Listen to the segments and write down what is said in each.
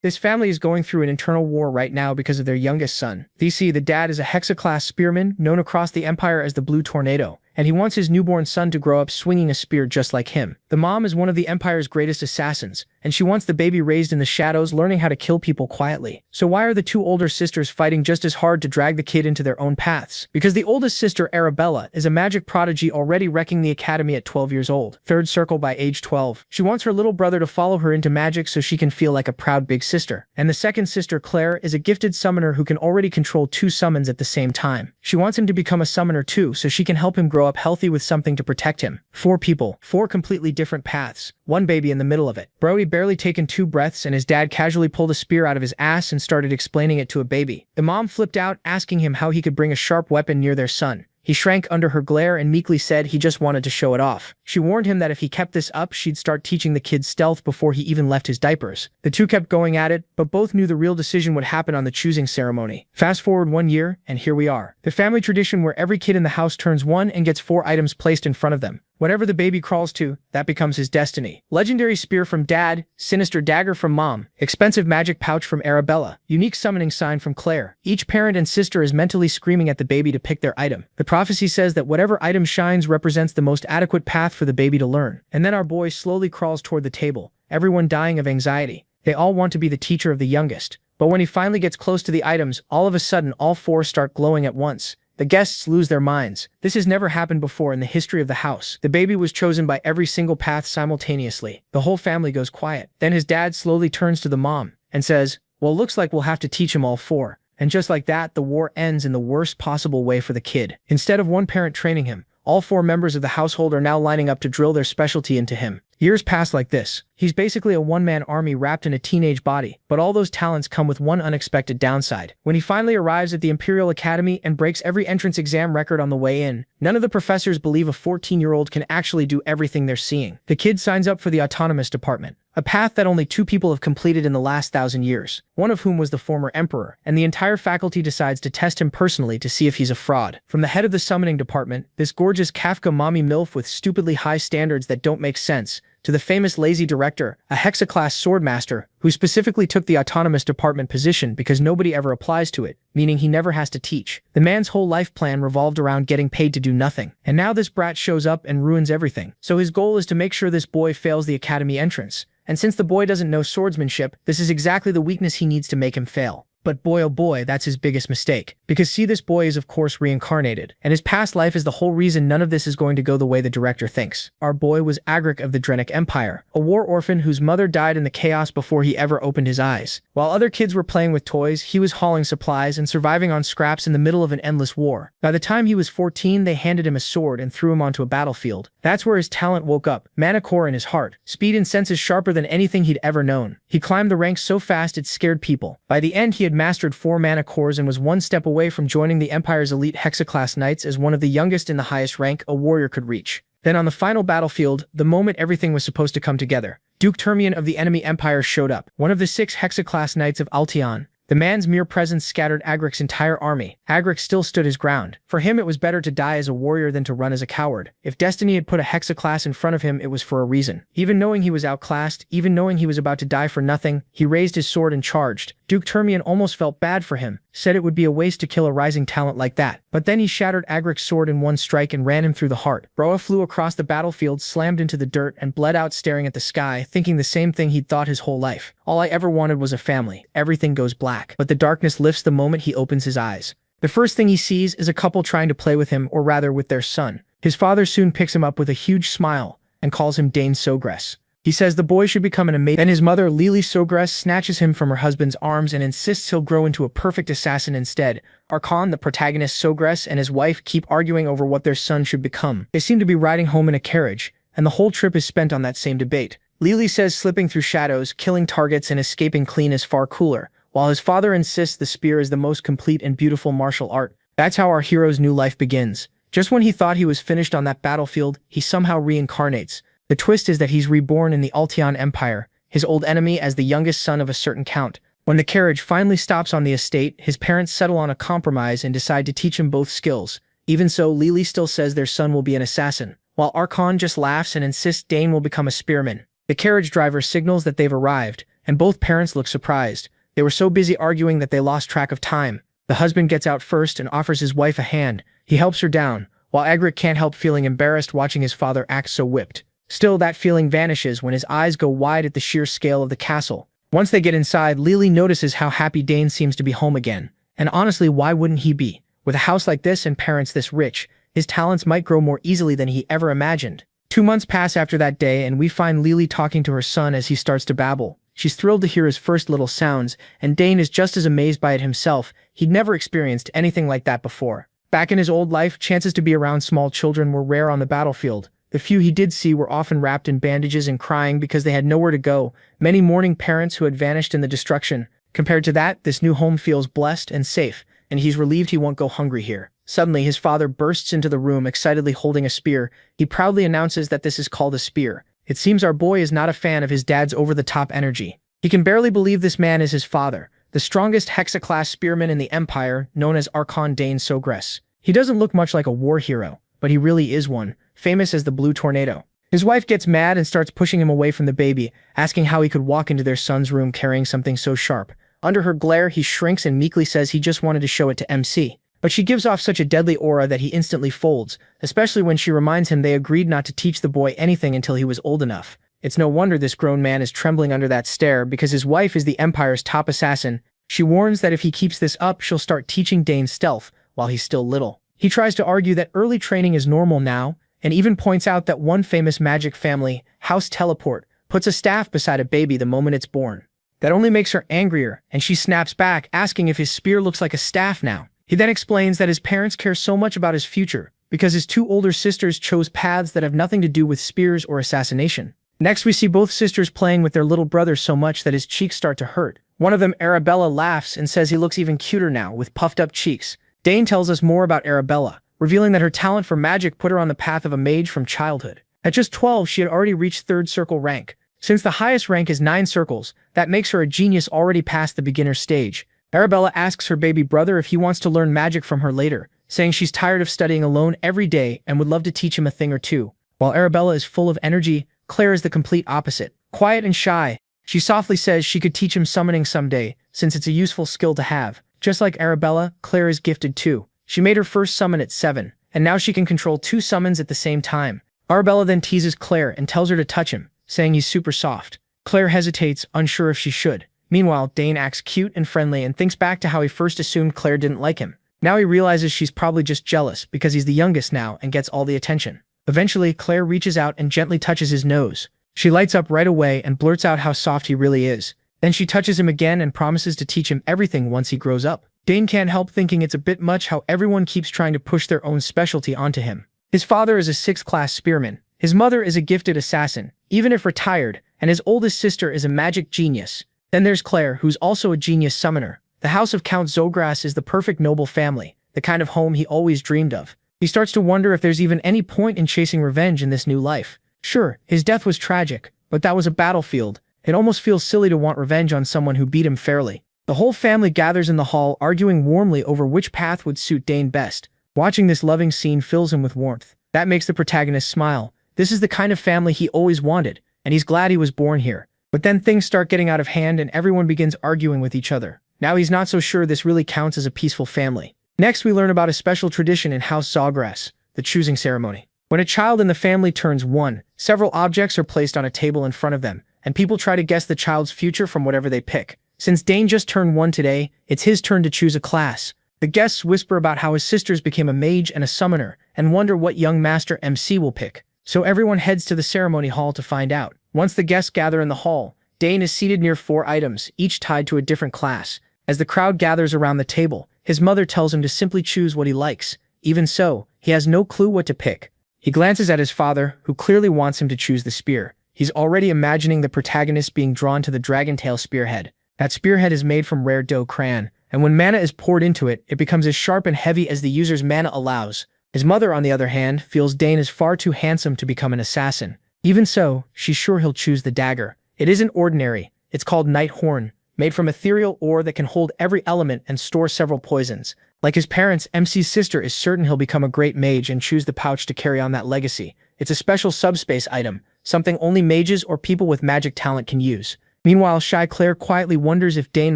This family is going through an internal war right now because of their youngest son. DC, the dad, is a Hexa-class spearman known across the Empire as the Blue Tornado, and he wants his newborn son to grow up swinging a spear just like him. The mom is one of the Empire's greatest assassins, and she wants the baby raised in the shadows learning how to kill people quietly. So why are the two older sisters fighting just as hard to drag the kid into their own paths? Because the oldest sister, Arabella, is a magic prodigy already wrecking the academy at 12 years old. Third circle by age 12. She wants her little brother to follow her into magic so she can feel like a proud big sister. And the second sister, Claire, is a gifted summoner who can already control two summons at the same time. She wants him to become a summoner too so she can help him grow up healthy with something to protect him. Four people, four completely different paths, one baby in the middle of it. Brody barely taken 2 breaths and his dad casually pulled a spear out of his ass and started explaining it to a baby. The mom flipped out, asking him how he could bring a sharp weapon near their son. He shrank under her glare and meekly said he just wanted to show it off. She warned him that if he kept this up, she'd start teaching the kid stealth before he even left his diapers. The two kept going at it, but both knew the real decision would happen on the choosing ceremony. Fast forward 1 year, and here we are. The family tradition where every kid in the house turns 1 and gets 4 items placed in front of them. Whatever the baby crawls to, that becomes his destiny. Legendary spear from dad, sinister dagger from mom, expensive magic pouch from Arabella, unique summoning sign from Claire. Each parent and sister is mentally screaming at the baby to pick their item. The prophecy says that whatever item shines represents the most adequate path for the baby to learn. And then our boy slowly crawls toward the table, everyone dying of anxiety. They all want to be the teacher of the youngest. But when he finally gets close to the items, all of a sudden all 4 start glowing at once. The guests lose their minds. This has never happened before in the history of the house. The baby was chosen by every single path simultaneously. The whole family goes quiet. Then his dad slowly turns to the mom and says, "Well, looks like we'll have to teach him all 4. And just like that, the war ends in the worst possible way for the kid. Instead of one parent training him, all 4 members of the household are now lining up to drill their specialty into him. Years pass like this. He's basically a one-man army wrapped in a teenage body, but all those talents come with one unexpected downside. When he finally arrives at the Imperial Academy and breaks every entrance exam record on the way in, none of the professors believe a 14-year-old can actually do everything they're seeing. The kid signs up for the autonomous department, a path that only 2 people have completed in the last 1,000 years, one of whom was the former emperor, and the entire faculty decides to test him personally to see if he's a fraud. From the head of the summoning department, this gorgeous Kafka mommy MILF with stupidly high standards that don't make sense, to the famous lazy director, a Hexa-class swordmaster, who specifically took the autonomous department position because nobody ever applies to it, meaning he never has to teach. The man's whole life plan revolved around getting paid to do nothing. And now this brat shows up and ruins everything. So his goal is to make sure this boy fails the academy entrance. And since the boy doesn't know swordsmanship, this is exactly the weakness he needs to make him fail. But boy oh boy, that's his biggest mistake. Because see, this boy is of course reincarnated, and his past life is the whole reason none of this is going to go the way the director thinks. Our boy was Agric of the Drenic Empire, a war orphan whose mother died in the chaos before he ever opened his eyes. While other kids were playing with toys, he was hauling supplies and surviving on scraps in the middle of an endless war. By the time he was 14, they handed him a sword and threw him onto a battlefield. That's where his talent woke up, mana core in his heart, speed and senses sharper than anything he'd ever known. He climbed the ranks so fast it scared people. By the end, he had mastered 4 mana cores and was 1 step away from joining the Empire's elite Hexa-class knights as one of the youngest in the highest rank a warrior could reach. Then on the final battlefield, the moment everything was supposed to come together, Duke Termian of the enemy empire showed up, one of the 6 Hexa-class knights of Altion. The man's mere presence scattered Agric's entire army. Agric still stood his ground. For him, it was better to die as a warrior than to run as a coward. If destiny had put a Hexa-class in front of him, it was for a reason. Even knowing he was outclassed, even knowing he was about to die for nothing, he raised his sword and charged. Duke Termian almost felt bad for him, said it would be a waste to kill a rising talent like that. But then he shattered Agric's sword in 1 strike and ran him through the heart. Broa flew across the battlefield, slammed into the dirt, and bled out staring at the sky, thinking the same thing he'd thought his whole life. All I ever wanted was a family. Everything goes black. But the darkness lifts the moment he opens his eyes. The first thing he sees is a couple trying to play with him, or rather with their son. His father soon picks him up with a huge smile and calls him Dane Sogress. He says the boy should become an amazing. Then his mother, Lily Sogress, snatches him from her husband's arms and insists he'll grow into a perfect assassin instead. Archon, the protagonist Sogress, and his wife keep arguing over what their son should become. They seem to be riding home in a carriage, and the whole trip is spent on that same debate. Lily says slipping through shadows, killing targets, and escaping clean is far cooler, while his father insists the spear is the most complete and beautiful martial art. That's how our hero's new life begins. Just when he thought he was finished on that battlefield, he somehow reincarnates. The twist is that he's reborn in the Altion Empire, his old enemy as the youngest son of a certain count. When the carriage finally stops on the estate, his parents settle on a compromise and decide to teach him both skills. Even so, Lily still says their son will be an assassin, while Archon just laughs and insists Dane will become a spearman. The carriage driver signals that they've arrived, and both parents look surprised. They were so busy arguing that they lost track of time. The husband gets out first and offers his wife a hand. He helps her down, while Egric can't help feeling embarrassed watching his father act so whipped. Still, that feeling vanishes when his eyes go wide at the sheer scale of the castle. Once they get inside, Lily notices how happy Dane seems to be home again. And honestly, why wouldn't he be? With a house like this and parents this rich, his talents might grow more easily than he ever imagined. 2 months pass after that day, and we find Lily talking to her son as he starts to babble. She's thrilled to hear his first little sounds, and Dane is just as amazed by it himself. He'd never experienced anything like that before. Back in his old life, chances to be around small children were rare on the battlefield. The few he did see were often wrapped in bandages and crying because they had nowhere to go, many mourning parents who had vanished in the destruction. Compared to that, this new home feels blessed and safe, and he's relieved he won't go hungry here. Suddenly, his father bursts into the room, excitedly holding a spear. He proudly announces that this is called a spear. It seems our boy is not a fan of his dad's over-the-top energy. He can barely believe this man is his father, the strongest Hexa-class spearman in the Empire, known as Archon Dane Sogres. He doesn't look much like a war hero, but he really is one, famous as the Blue Tornado. His wife gets mad and starts pushing him away from the baby, asking how he could walk into their son's room carrying something so sharp. Under her glare, he shrinks and meekly says he just wanted to show it to MC. But she gives off such a deadly aura that he instantly folds, especially when she reminds him they agreed not to teach the boy anything until he was old enough. It's no wonder this grown man is trembling under that stare, because his wife is the Empire's top assassin. She warns that if he keeps this up, she'll start teaching Dane stealth while he's still little. He tries to argue that early training is normal now, and even points out that one famous magic family, House Teleport, puts a staff beside a baby the moment it's born. That only makes her angrier, and she snaps back, asking if his spear looks like a staff now. He then explains that his parents care so much about his future, because his 2 older sisters chose paths that have nothing to do with spears or assassination. Next, we see both sisters playing with their little brother so much that his cheeks start to hurt. One of them, Arabella, laughs and says he looks even cuter now, with puffed-up cheeks. Dane tells us more about Arabella, revealing that her talent for magic put her on the path of a mage from childhood. At just 12, she had already reached 3rd circle rank. Since the highest rank is 9 circles, that makes her a genius already past the beginner stage. Arabella asks her baby brother if he wants to learn magic from her later, saying she's tired of studying alone every day and would love to teach him a thing or two. While Arabella is full of energy, Claire is the complete opposite. Quiet and shy, she softly says she could teach him summoning someday, since it's a useful skill to have. Just like Arabella, Claire is gifted too. She made her first summon at 7, and now she can control 2 summons at the same time. Arabella then teases Claire and tells her to touch him, saying he's super soft. Claire hesitates, unsure if she should. Meanwhile, Dane acts cute and friendly and thinks back to how he first assumed Claire didn't like him. Now he realizes she's probably just jealous because he's the youngest now and gets all the attention. Eventually, Claire reaches out and gently touches his nose. She lights up right away and blurts out how soft he really is. Then she touches him again and promises to teach him everything once he grows up. Dane can't help thinking it's a bit much how everyone keeps trying to push their own specialty onto him. His father is a 6th-class spearman. His mother is a gifted assassin, even if retired, and his oldest sister is a magic genius. Then there's Claire, who's also a genius summoner. The house of Count Zogras is the perfect noble family, the kind of home he always dreamed of. He starts to wonder if there's even any point in chasing revenge in this new life. Sure, his death was tragic, but that was a battlefield. It almost feels silly to want revenge on someone who beat him fairly. The whole family gathers in the hall, arguing warmly over which path would suit Dane best. Watching this loving scene fills him with warmth. That makes the protagonist smile. This is the kind of family he always wanted, and he's glad he was born here. But then things start getting out of hand and everyone begins arguing with each other. Now he's not so sure this really counts as a peaceful family. Next, we learn about a special tradition in House Zogras, the choosing ceremony. When a child in the family turns 1, several objects are placed on a table in front of them, and people try to guess the child's future from whatever they pick. Since Dane just turned 1 today, it's his turn to choose a class. The guests whisper about how his sisters became a mage and a summoner, and wonder what young Master MC will pick. So everyone heads to the ceremony hall to find out. Once the guests gather in the hall, Dane is seated near 4 items, each tied to a different class. As the crowd gathers around the table, his mother tells him to simply choose what he likes. Even so, he has no clue what to pick. He glances at his father, who clearly wants him to choose the spear. He's already imagining the protagonist being drawn to the dragon tail spearhead. That spearhead is made from rare dough crayon, and when mana is poured into it, it becomes as sharp and heavy as the user's mana allows. His mother, on the other hand, feels Dane is far too handsome to become an assassin. Even so, she's sure he'll choose the dagger. It isn't ordinary. It's called Night Horn, made from ethereal ore that can hold every element and store several poisons. Like his parents, MC's sister is certain he'll become a great mage and choose the pouch to carry on that legacy. It's a special subspace item, something only mages or people with magic talent can use. Meanwhile, Shy Claire quietly wonders if Dane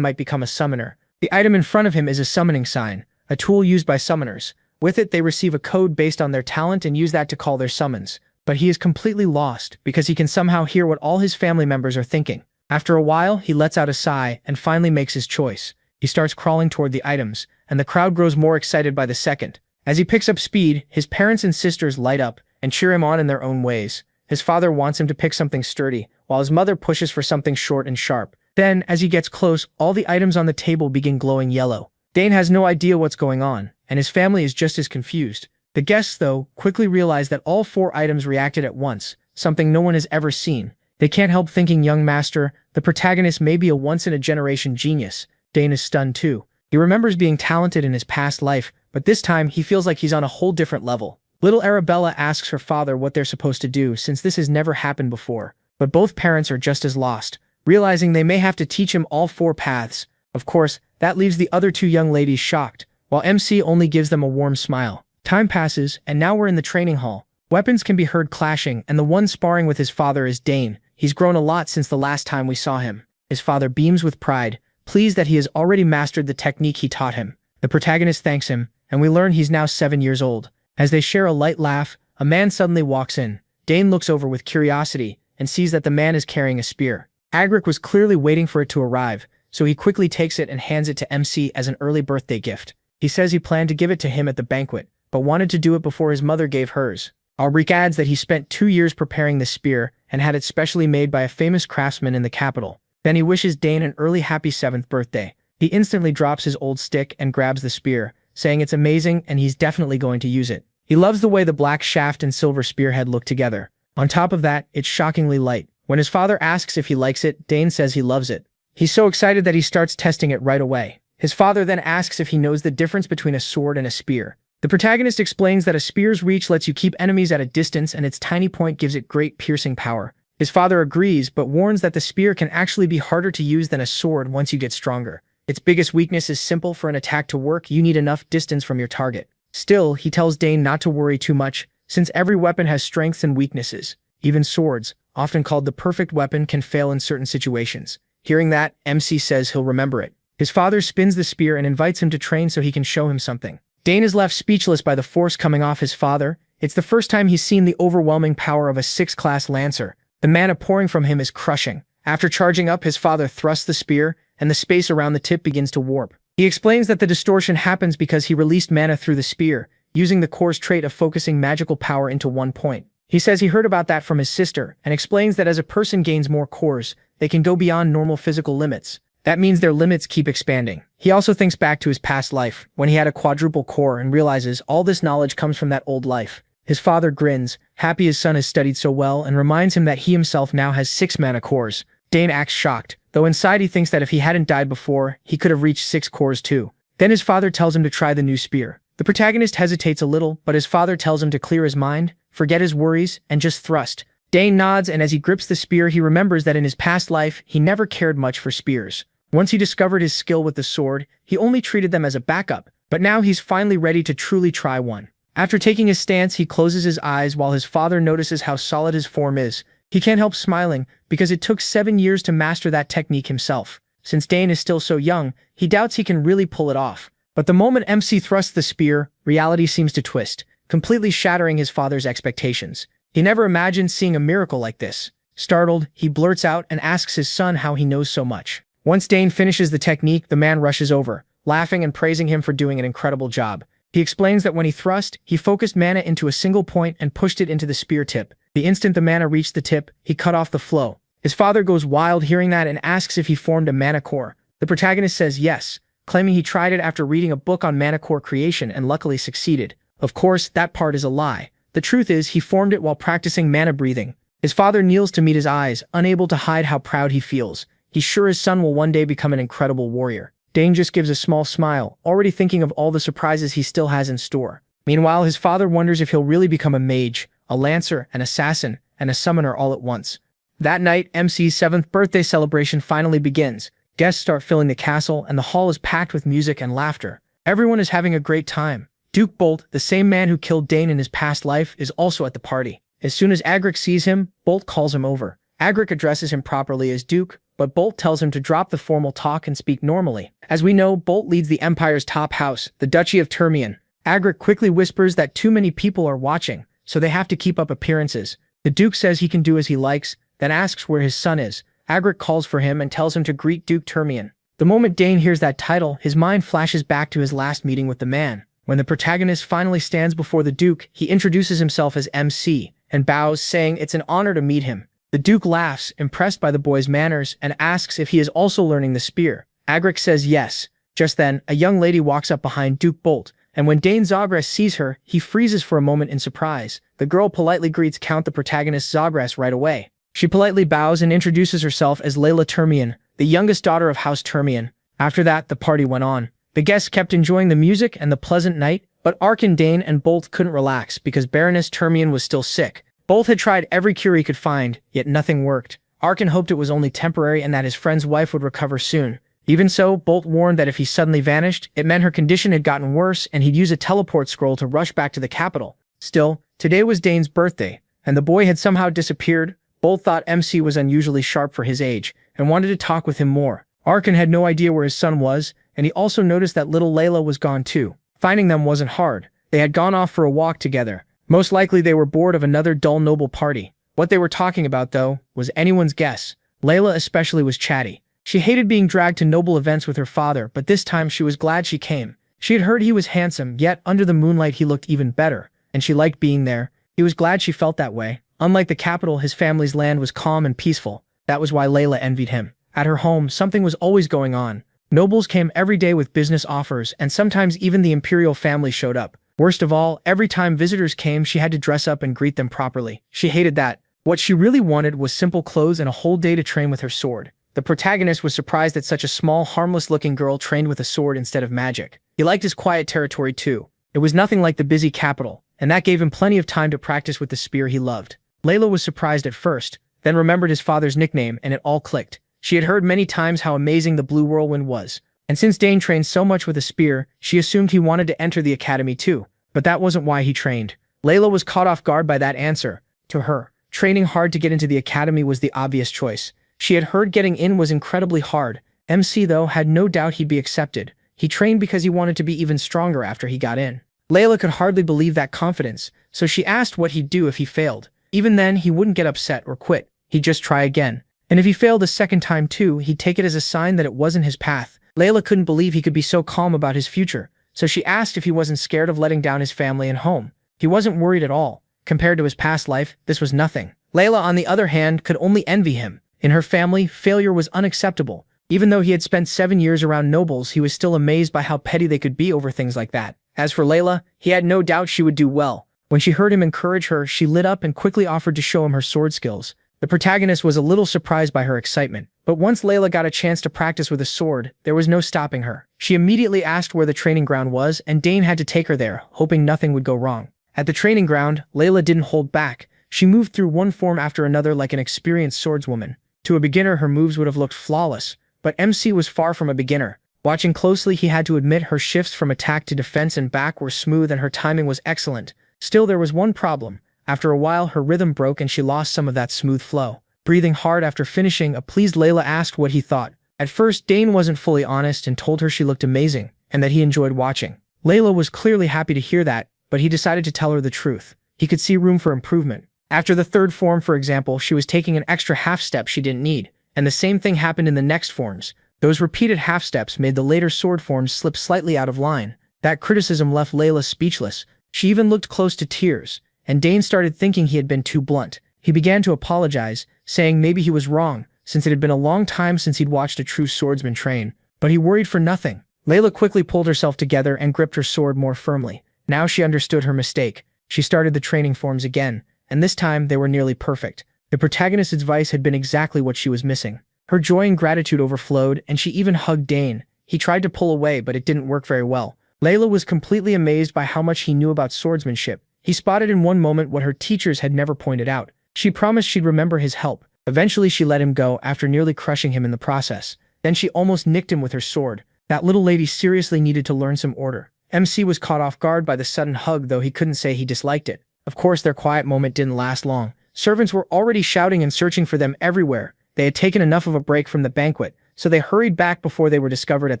might become a summoner. The item in front of him is a summoning sign, a tool used by summoners. With it, they receive a code based on their talent and use that to call their summons. But he is completely lost because he can somehow hear what all his family members are thinking. After a while, he lets out a sigh and finally makes his choice. He starts crawling toward the items, and the crowd grows more excited by the second. As he picks up speed, his parents and sisters light up and cheer him on in their own ways. His father wants him to pick something sturdy, while his mother pushes for something short and sharp. Then, as he gets close, all the items on the table begin glowing yellow. Dane has no idea what's going on, and his family is just as confused. The guests, though, quickly realize that all 4 items reacted at once, something no one has ever seen. They can't help thinking young master, the protagonist, may be a once-in-a-generation genius. Dane is stunned too. He remembers being talented in his past life, but this time he feels like he's on a whole different level. Little Arabella asks her father what they're supposed to do since this has never happened before. But both parents are just as lost, realizing they may have to teach him all 4 paths. Of course, that leaves the other 2 young ladies shocked, while MC only gives them a warm smile. Time passes, and now we're in the training hall. Weapons can be heard clashing, and the one sparring with his father is Dane. He's grown a lot since the last time we saw him. His father beams with pride, pleased that he has already mastered the technique he taught him. The protagonist thanks him, and we learn he's now 7 years old. As they share a light laugh, a man suddenly walks in. Dane looks over with curiosity and sees that the man is carrying a spear. Agric was clearly waiting for it to arrive, so he quickly takes it and hands it to MC as an early birthday gift. He says he planned to give it to him at the banquet, but wanted to do it before his mother gave hers. Alric adds that he spent 2 years preparing the spear and had it specially made by a famous craftsman in the capital. Then he wishes Dane an early happy 7th birthday. He instantly drops his old stick and grabs the spear, saying it's amazing and he's definitely going to use it. He loves the way the black shaft and silver spearhead look together. On top of that, it's shockingly light. When his father asks if he likes it, Dane says he loves it. He's so excited that he starts testing it right away. His father then asks if he knows the difference between a sword and a spear. The protagonist explains that a spear's reach lets you keep enemies at a distance and its tiny point gives it great piercing power. His father agrees, but warns that the spear can actually be harder to use than a sword once you get stronger. Its biggest weakness is simple: for an attack to work, you need enough distance from your target. Still, he tells Dane not to worry too much, since every weapon has strengths and weaknesses. Even swords, often called the perfect weapon, can fail in certain situations. Hearing that, MC says he'll remember it. His father spins the spear and invites him to train so he can show him something. Dane is left speechless by the force coming off his father. It's the first time he's seen the overwhelming power of a 6th-class lancer. The mana pouring from him is crushing. After charging up, his father thrusts the spear, and the space around the tip begins to warp. He explains that the distortion happens because he released mana through the spear, using the core's trait of focusing magical power into one point. He says he heard about that from his sister, and explains that as a person gains more cores, they can go beyond normal physical limits. That means their limits keep expanding. He also thinks back to his past life, when he had a quadruple core, and realizes all this knowledge comes from that old life. His father grins, happy his son has studied so well, and reminds him that he himself now has 6 mana cores. Dane acts shocked, though inside he thinks that if he hadn't died before, he could have reached 6 cores too. Then his father tells him to try the new spear. The protagonist hesitates a little, but his father tells him to clear his mind, forget his worries, and just thrust. Dane nods, and as he grips the spear, he remembers that in his past life, he never cared much for spears. Once he discovered his skill with the sword, he only treated them as a backup, but now he's finally ready to truly try one. After taking his stance, he closes his eyes while his father notices how solid his form is. He can't help smiling, because it took 7 years to master that technique himself. Since Dane is still so young, he doubts he can really pull it off. But the moment MC thrusts the spear, reality seems to twist, completely shattering his father's expectations. He never imagined seeing a miracle like this. Startled, he blurts out and asks his son how he knows so much. Once Dane finishes the technique, the man rushes over, laughing and praising him for doing an incredible job. He explains that when he thrust, he focused mana into a single point and pushed it into the spear tip. The instant the mana reached the tip, he cut off the flow. His father goes wild hearing that and asks if he formed a mana core. The protagonist says yes, claiming he tried it after reading a book on mana core creation and luckily succeeded. Of course, that part is a lie. The truth is, he formed it while practicing mana breathing. His father kneels to meet his eyes, unable to hide how proud he feels. He's sure his son will one day become an incredible warrior. Dane just gives a small smile, already thinking of all the surprises he still has in store. Meanwhile, his father wonders if he'll really become a mage, a lancer, an assassin, and a summoner all at once. That night, MC's 7th birthday celebration finally begins. Guests start filling the castle, and the hall is packed with music and laughter. Everyone is having a great time. Duke Bolt, the same man who killed Dane in his past life, is also at the party. As soon as Agric sees him, Bolt calls him over. Agric addresses him properly as Duke, but Bolt tells him to drop the formal talk and speak normally. As we know, Bolt leads the Empire's top house, the Duchy of Termian. Agric quickly whispers that too many people are watching, so they have to keep up appearances. The Duke says he can do as he likes, then asks where his son is. Agric calls for him and tells him to greet Duke Termian. The moment Dane hears that title, his mind flashes back to his last meeting with the man. When the protagonist finally stands before the Duke, he introduces himself as MC and bows, saying it's an honor to meet him. The Duke laughs, impressed by the boy's manners, and asks if he is also learning the spear. Agric says yes. Just then, a young lady walks up behind Duke Bolt, and when Dane Zagres sees her, he freezes for a moment in surprise. The girl politely greets Count the protagonist Zagres right away. She politely bows and introduces herself as Layla Termian, the youngest daughter of House Termian. After that, the party went on. The guests kept enjoying the music and the pleasant night, but Arkan, Dane, and Bolt couldn't relax because Baroness Termian was still sick. Bolt had tried every cure he could find, yet nothing worked. Arkan hoped it was only temporary and that his friend's wife would recover soon. Even so, Bolt warned that if he suddenly vanished, it meant her condition had gotten worse and he'd use a teleport scroll to rush back to the capital. Still, today was Dane's birthday, and the boy had somehow disappeared. Bolt thought MC was unusually sharp for his age, and wanted to talk with him more. Arkan had no idea where his son was, and he also noticed that little Layla was gone too. Finding them wasn't hard. They had gone off for a walk together. Most likely they were bored of another dull noble party. What they were talking about, though, was anyone's guess. Layla especially was chatty. She hated being dragged to noble events with her father, but this time she was glad she came. She had heard he was handsome, yet under the moonlight he looked even better, and she liked being there. He was glad she felt that way. Unlike the capital, his family's land was calm and peaceful. That was why Layla envied him. At her home, something was always going on. Nobles came every day with business offers, and sometimes even the imperial family showed up. Worst of all, every time visitors came, she had to dress up and greet them properly. She hated that. What she really wanted was simple clothes and a whole day to train with her sword. The protagonist was surprised that such a small, harmless-looking girl trained with a sword instead of magic. He liked his quiet territory too. It was nothing like the busy capital, and that gave him plenty of time to practice with the spear he loved. Layla was surprised at first, then remembered his father's nickname, and it all clicked. She had heard many times how amazing the Blue Whirlwind was, and since Dane trained so much with a spear, she assumed he wanted to enter the academy too. But that wasn't why he trained. Layla was caught off guard by that answer. To her, training hard to get into the academy was the obvious choice. She had heard getting in was incredibly hard. MC, though, had no doubt he'd be accepted. He trained because he wanted to be even stronger after he got in. Layla could hardly believe that confidence, so she asked what he'd do if he failed. Even then, he wouldn't get upset or quit. He'd just try again. And if he failed a second time too, he'd take it as a sign that it wasn't his path. Layla couldn't believe he could be so calm about his future, so she asked if he wasn't scared of letting down his family and home. He wasn't worried at all. Compared to his past life, this was nothing. Layla, on the other hand, could only envy him. In her family, failure was unacceptable. Even though he had spent 7 years around nobles, he was still amazed by how petty they could be over things like that. As for Layla, he had no doubt she would do well. When she heard him encourage her, she lit up and quickly offered to show him her sword skills. The protagonist was a little surprised by her excitement, but once Layla got a chance to practice with a sword, there was no stopping her. She immediately asked where the training ground was, and Dane had to take her there, hoping nothing would go wrong. At the training ground, Layla didn't hold back. She moved through one form after another like an experienced swordswoman. To a beginner, her moves would have looked flawless, but MC was far from a beginner. Watching closely, he had to admit her shifts from attack to defense and back were smooth and her timing was excellent. Still, there was one problem. After a while, her rhythm broke and she lost some of that smooth flow. Breathing hard after finishing, a pleased Layla asked what he thought. At first, Dane wasn't fully honest and told her she looked amazing, and that he enjoyed watching. Layla was clearly happy to hear that, but he decided to tell her the truth. He could see room for improvement. After the third form, for example, she was taking an extra half step she didn't need, and the same thing happened in the next forms. Those repeated half steps made the later sword forms slip slightly out of line. That criticism left Layla speechless. She even looked close to tears, and Dane started thinking he had been too blunt. He began to apologize, saying maybe he was wrong, since it had been a long time since he'd watched a true swordsman train. But he worried for nothing. Layla quickly pulled herself together and gripped her sword more firmly. Now she understood her mistake. She started the training forms again, and this time they were nearly perfect. The protagonist's advice had been exactly what she was missing. Her joy and gratitude overflowed, and she even hugged Dane. He tried to pull away, but it didn't work very well. Layla was completely amazed by how much he knew about swordsmanship. He spotted in one moment what her teachers had never pointed out. She promised she'd remember his help. Eventually she let him go after nearly crushing him in the process. Then she almost nicked him with her sword. That little lady seriously needed to learn some order. MC was caught off guard by the sudden hug, though he couldn't say he disliked it. Of course, their quiet moment didn't last long. Servants were already shouting and searching for them everywhere, They had taken enough of a break from the banquet, so they hurried back before they were discovered at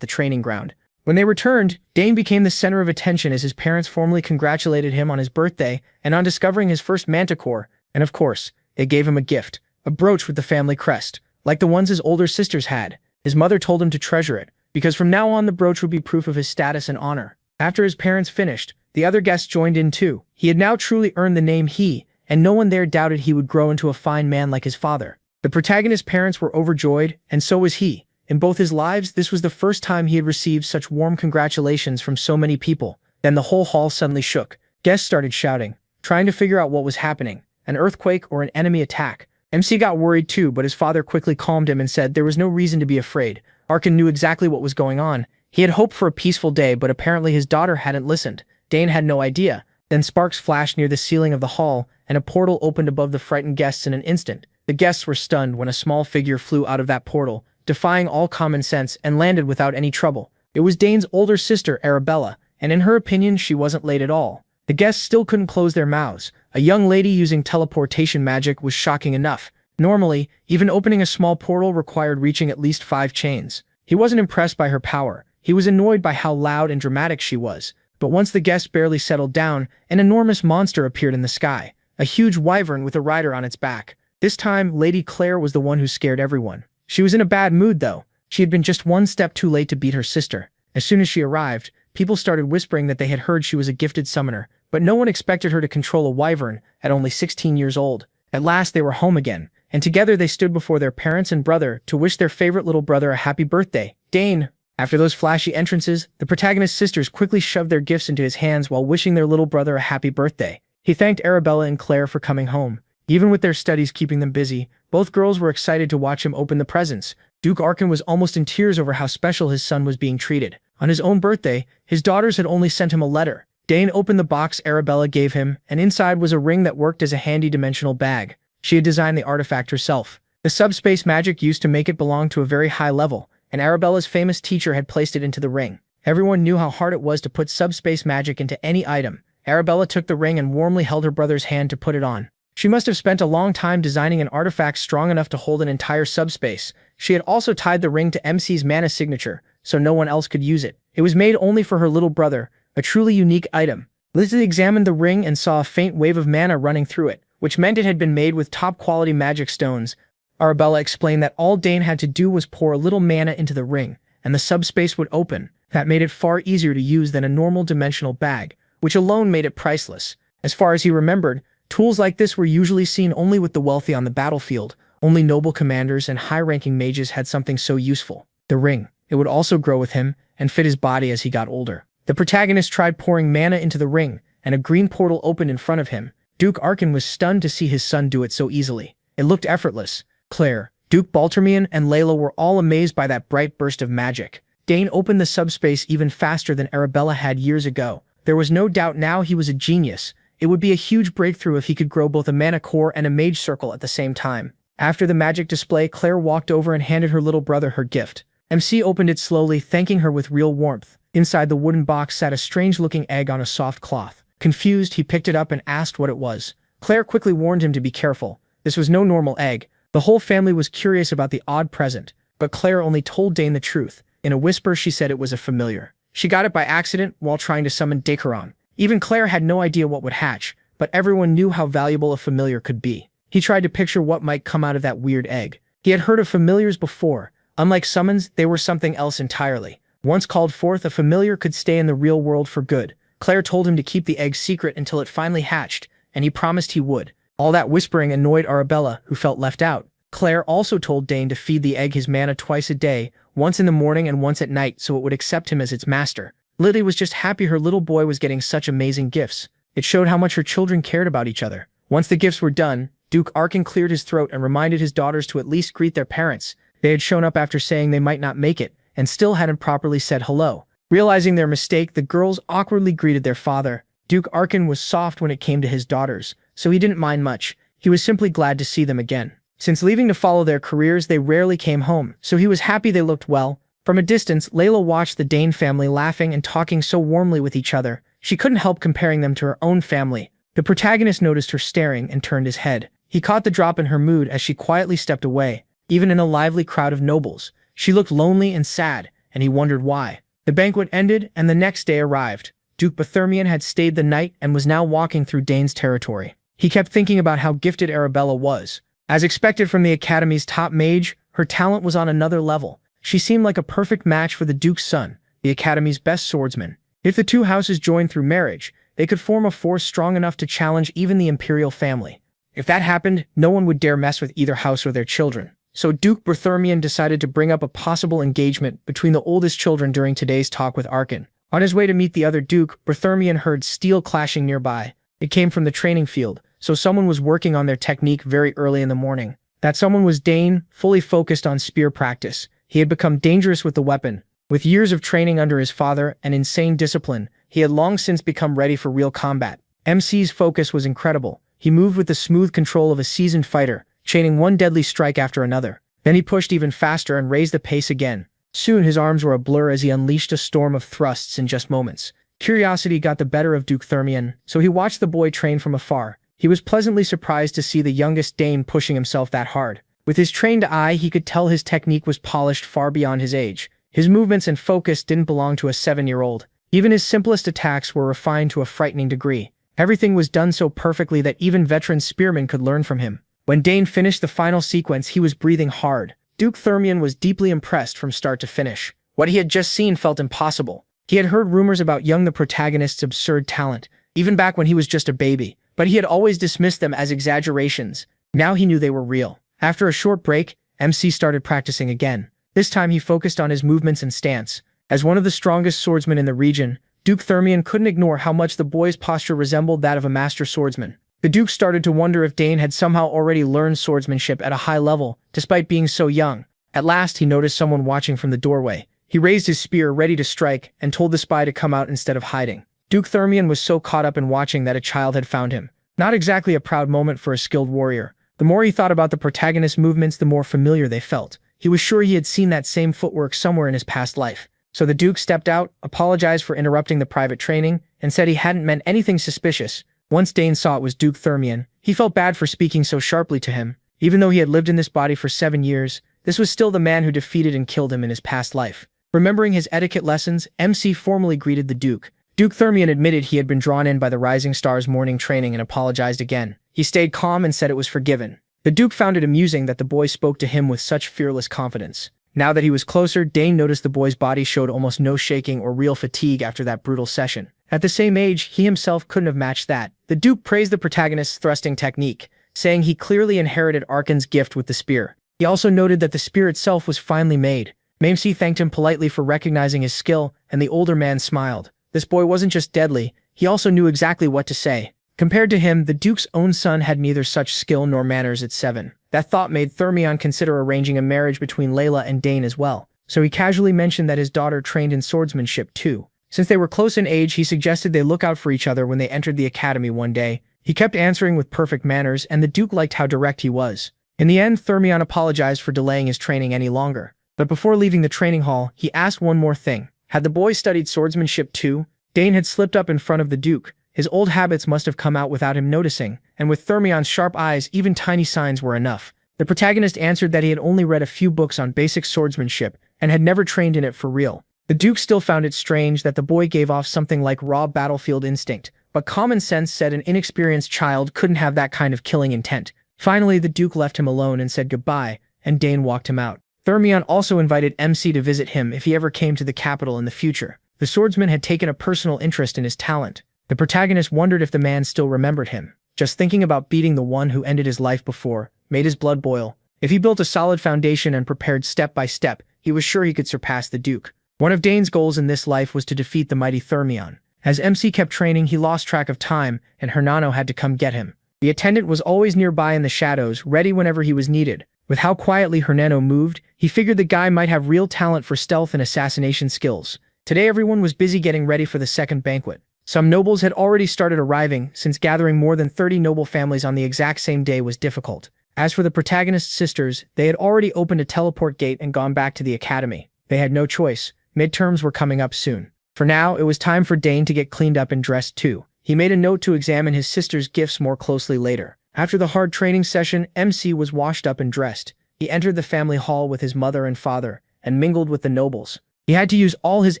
the training ground. When they returned, Dane became the center of attention as his parents formally congratulated him on his birthday and on discovering his first manticore, and of course, they gave him a gift, a brooch with the family crest, like the ones his older sisters had. His mother told him to treasure it, because from now on the brooch would be proof of his status and honor. After his parents finished, the other guests joined in too. He had now truly earned the name he, and no one there doubted he would grow into a fine man like his father. The protagonist's parents were overjoyed, and so was he. In both his lives, this was the first time he had received such warm congratulations from so many people. Then the whole hall suddenly shook. Guests started shouting, trying to figure out what was happening. An earthquake or an enemy attack. MC got worried too, but his father quickly calmed him and said there was no reason to be afraid. Arkin knew exactly what was going on. He had hoped for a peaceful day, but apparently his daughter hadn't listened. Dane had no idea. Then sparks flashed near the ceiling of the hall, and a portal opened above the frightened guests in an instant. The guests were stunned when a small figure flew out of that portal, defying all common sense, and landed without any trouble. It was Dane's older sister, Arabella, and in her opinion, she wasn't late at all. The guests still couldn't close their mouths. A young lady using teleportation magic was shocking enough. Normally, even opening a small portal required reaching at least 5 chains. He wasn't impressed by her power. He was annoyed by how loud and dramatic she was. But once the guests barely settled down, an enormous monster appeared in the sky. A huge wyvern with a rider on its back. This time, Lady Claire was the one who scared everyone. She was in a bad mood, though. She had been just one step too late to beat her sister. As soon as she arrived, people started whispering that they had heard she was a gifted summoner, but no one expected her to control a wyvern at only 16 years old. At last, they were home again, and together they stood before their parents and brother to wish their favorite little brother a happy birthday. Dane. After those flashy entrances, the protagonist's sisters quickly shoved their gifts into his hands while wishing their little brother a happy birthday. He thanked Arabella and Claire for coming home. Even with their studies keeping them busy, both girls were excited to watch him open the presents. Duke Arkin was almost in tears over how special his son was being treated. On his own birthday, his daughters had only sent him a letter. Dane opened the box Arabella gave him, and inside was a ring that worked as a handy dimensional bag. She had designed the artifact herself. The subspace magic used to make it belong to a very high level, and Arabella's famous teacher had placed it into the ring. Everyone knew how hard it was to put subspace magic into any item. Arabella took the ring and warmly held her brother's hand to put it on. She must have spent a long time designing an artifact strong enough to hold an entire subspace. She had also tied the ring to MC's mana signature, so no one else could use it. It was made only for her little brother, a truly unique item. Lizzie examined the ring and saw a faint wave of mana running through it, which meant it had been made with top-quality magic stones. Arabella explained that all Dane had to do was pour a little mana into the ring, and the subspace would open. That made it far easier to use than a normal dimensional bag, which alone made it priceless. As far as he remembered, tools like this were usually seen only with the wealthy on the battlefield. Only noble commanders and high-ranking mages had something so useful. The ring. It would also grow with him and fit his body as he got older. The protagonist tried pouring mana into the ring, and a green portal opened in front of him. Duke Arkin was stunned to see his son do it so easily. It looked effortless. Claire, Duke Baltermian, and Layla were all amazed by that bright burst of magic. Dane opened the subspace even faster than Arabella had years ago. There was no doubt now he was a genius. It would be a huge breakthrough if he could grow both a mana core and a mage circle at the same time. After the magic display, Claire walked over and handed her little brother her gift. MC opened it slowly, thanking her with real warmth. Inside the wooden box sat a strange-looking egg on a soft cloth. Confused, he picked it up and asked what it was. Claire quickly warned him to be careful. This was no normal egg. The whole family was curious about the odd present, but Claire only told Dane the truth. In a whisper, she said it was a familiar. She got it by accident while trying to summon Dakaron. Even Claire had no idea what would hatch, but everyone knew how valuable a familiar could be. He tried to picture what might come out of that weird egg. He had heard of familiars before. Unlike summons, they were something else entirely. Once called forth, a familiar could stay in the real world for good. Claire told him to keep the egg secret until it finally hatched, and he promised he would. All that whispering annoyed Arabella, who felt left out. Claire also told Dane to feed the egg his mana twice a day, once in the morning and once at night, so it would accept him as its master. Lily was just happy her little boy was getting such amazing gifts. It showed how much her children cared about each other. Once the gifts were done, Duke Arkin cleared his throat and reminded his daughters to at least greet their parents. They had shown up after saying they might not make it, and still hadn't properly said hello. Realizing their mistake, the girls awkwardly greeted their father. Duke Arkin was soft when it came to his daughters, so he didn't mind much. He was simply glad to see them again. Since leaving to follow their careers, they rarely came home, so he was happy they looked well. From a distance, Layla watched the Dane family laughing and talking so warmly with each other. She couldn't help comparing them to her own family. The protagonist noticed her staring and turned his head. He caught the drop in her mood as she quietly stepped away. even in a lively crowd of nobles. She looked lonely and sad, and he wondered why. The banquet ended, and the next day arrived. Duke Berthermion had stayed the night and was now walking through Dane's territory. He kept thinking about how gifted Arabella was. As expected from the Academy's top mage, her talent was on another level. She seemed like a perfect match for the Duke's son, the Academy's best swordsman. If the two houses joined through marriage, they could form a force strong enough to challenge even the imperial family. If that happened, no one would dare mess with either house or their children. So Duke Berthermion decided to bring up a possible engagement between the oldest children during today's talk with Arkan. On his way to meet the other Duke, Berthermion heard steel clashing nearby. It came from the training field, so someone was working on their technique very early in the morning. That someone was Dane, fully focused on spear practice. He had become dangerous with the weapon. With years of training under his father and insane discipline, he had long since become ready for real combat. MC's focus was incredible. He moved with the smooth control of a seasoned fighter, chaining one deadly strike after another. Then he pushed even faster and raised the pace again. Soon his arms were a blur as he unleashed a storm of thrusts in just moments. Curiosity got the better of Duke Thermion, so he watched the boy train from afar. He was pleasantly surprised to see the youngest Dane pushing himself that hard. With his trained eye, he could tell his technique was polished far beyond his age. His movements and focus didn't belong to a 7-year-old. Even his simplest attacks were refined to a frightening degree. Everything was done so perfectly that even veteran spearmen could learn from him. When Dane finished the final sequence, he was breathing hard. Duke Thermion was deeply impressed from start to finish. What he had just seen felt impossible. He had heard rumors about the protagonist's absurd talent, even back when he was just a baby, but he had always dismissed them as exaggerations. Now he knew they were real. After a short break, MC started practicing again. This time he focused on his movements and stance. As one of the strongest swordsmen in the region, Duke Thermion couldn't ignore how much the boy's posture resembled that of a master swordsman. The Duke started to wonder if Dane had somehow already learned swordsmanship at a high level, despite being so young. At last, he noticed someone watching from the doorway. He raised his spear, ready to strike, and told the spy to come out instead of hiding. Duke Thermion was so caught up in watching that a child had found him. Not exactly a proud moment for a skilled warrior. The more he thought about the protagonist's movements, the more familiar they felt. He was sure he had seen that same footwork somewhere in his past life. So the Duke stepped out, apologized for interrupting the private training, and said he hadn't meant anything suspicious. Once Dane saw it was Duke Thermion, he felt bad for speaking so sharply to him. Even though he had lived in this body for 7 years, this was still the man who defeated and killed him in his past life. Remembering his etiquette lessons, MC formally greeted the Duke. Duke Thermion admitted he had been drawn in by the Rising Star's morning training and apologized again. He stayed calm and said it was forgiven. The Duke found it amusing that the boy spoke to him with such fearless confidence. Now that he was closer, Dane noticed the boy's body showed almost no shaking or real fatigue after that brutal session. At the same age, he himself couldn't have matched that. The Duke praised the protagonist's thrusting technique, saying he clearly inherited Arkan's gift with the spear. He also noted that the spear itself was finely made. Mamsie thanked him politely for recognizing his skill, and the older man smiled. This boy wasn't just deadly, he also knew exactly what to say. Compared to him, the Duke's own son had neither such skill nor manners at 7. That thought made Thermion consider arranging a marriage between Layla and Dane as well, so he casually mentioned that his daughter trained in swordsmanship too. Since they were close in age, he suggested they look out for each other when they entered the academy one day. He kept answering with perfect manners, and the Duke liked how direct he was. In the end, Thermion apologized for delaying his training any longer. But before leaving the training hall, he asked one more thing. Had the boy studied swordsmanship too? Dane had slipped up in front of the Duke. His old habits must have come out without him noticing, and with Thermion's sharp eyes, even tiny signs were enough. The protagonist answered that he had only read a few books on basic swordsmanship and had never trained in it for real. The Duke still found it strange that the boy gave off something like raw battlefield instinct, but common sense said an inexperienced child couldn't have that kind of killing intent. Finally, the Duke left him alone and said goodbye, and Dane walked him out. Thermion also invited MC to visit him if he ever came to the capital in the future. The swordsman had taken a personal interest in his talent. The protagonist wondered if the man still remembered him. Just thinking about beating the one who ended his life before made his blood boil. If he built a solid foundation and prepared step by step, he was sure he could surpass the Duke. One of Dane's goals in this life was to defeat the mighty Thermion. As MC kept training, he lost track of time, and Hernano had to come get him. The attendant was always nearby in the shadows, ready whenever he was needed. With how quietly Hernano moved, he figured the guy might have real talent for stealth and assassination skills. Today everyone was busy getting ready for the second banquet. Some nobles had already started arriving, since gathering more than 30 noble families on the exact same day was difficult. As for the protagonist's sisters, they had already opened a teleport gate and gone back to the academy. They had no choice. Midterms were coming up soon. For now, it was time for Dane to get cleaned up and dressed too. He made a note to examine his sister's gifts more closely later. After the hard training session, MC was washed up and dressed. he entered the family hall with his mother and father, and mingled with the nobles. He had to use all his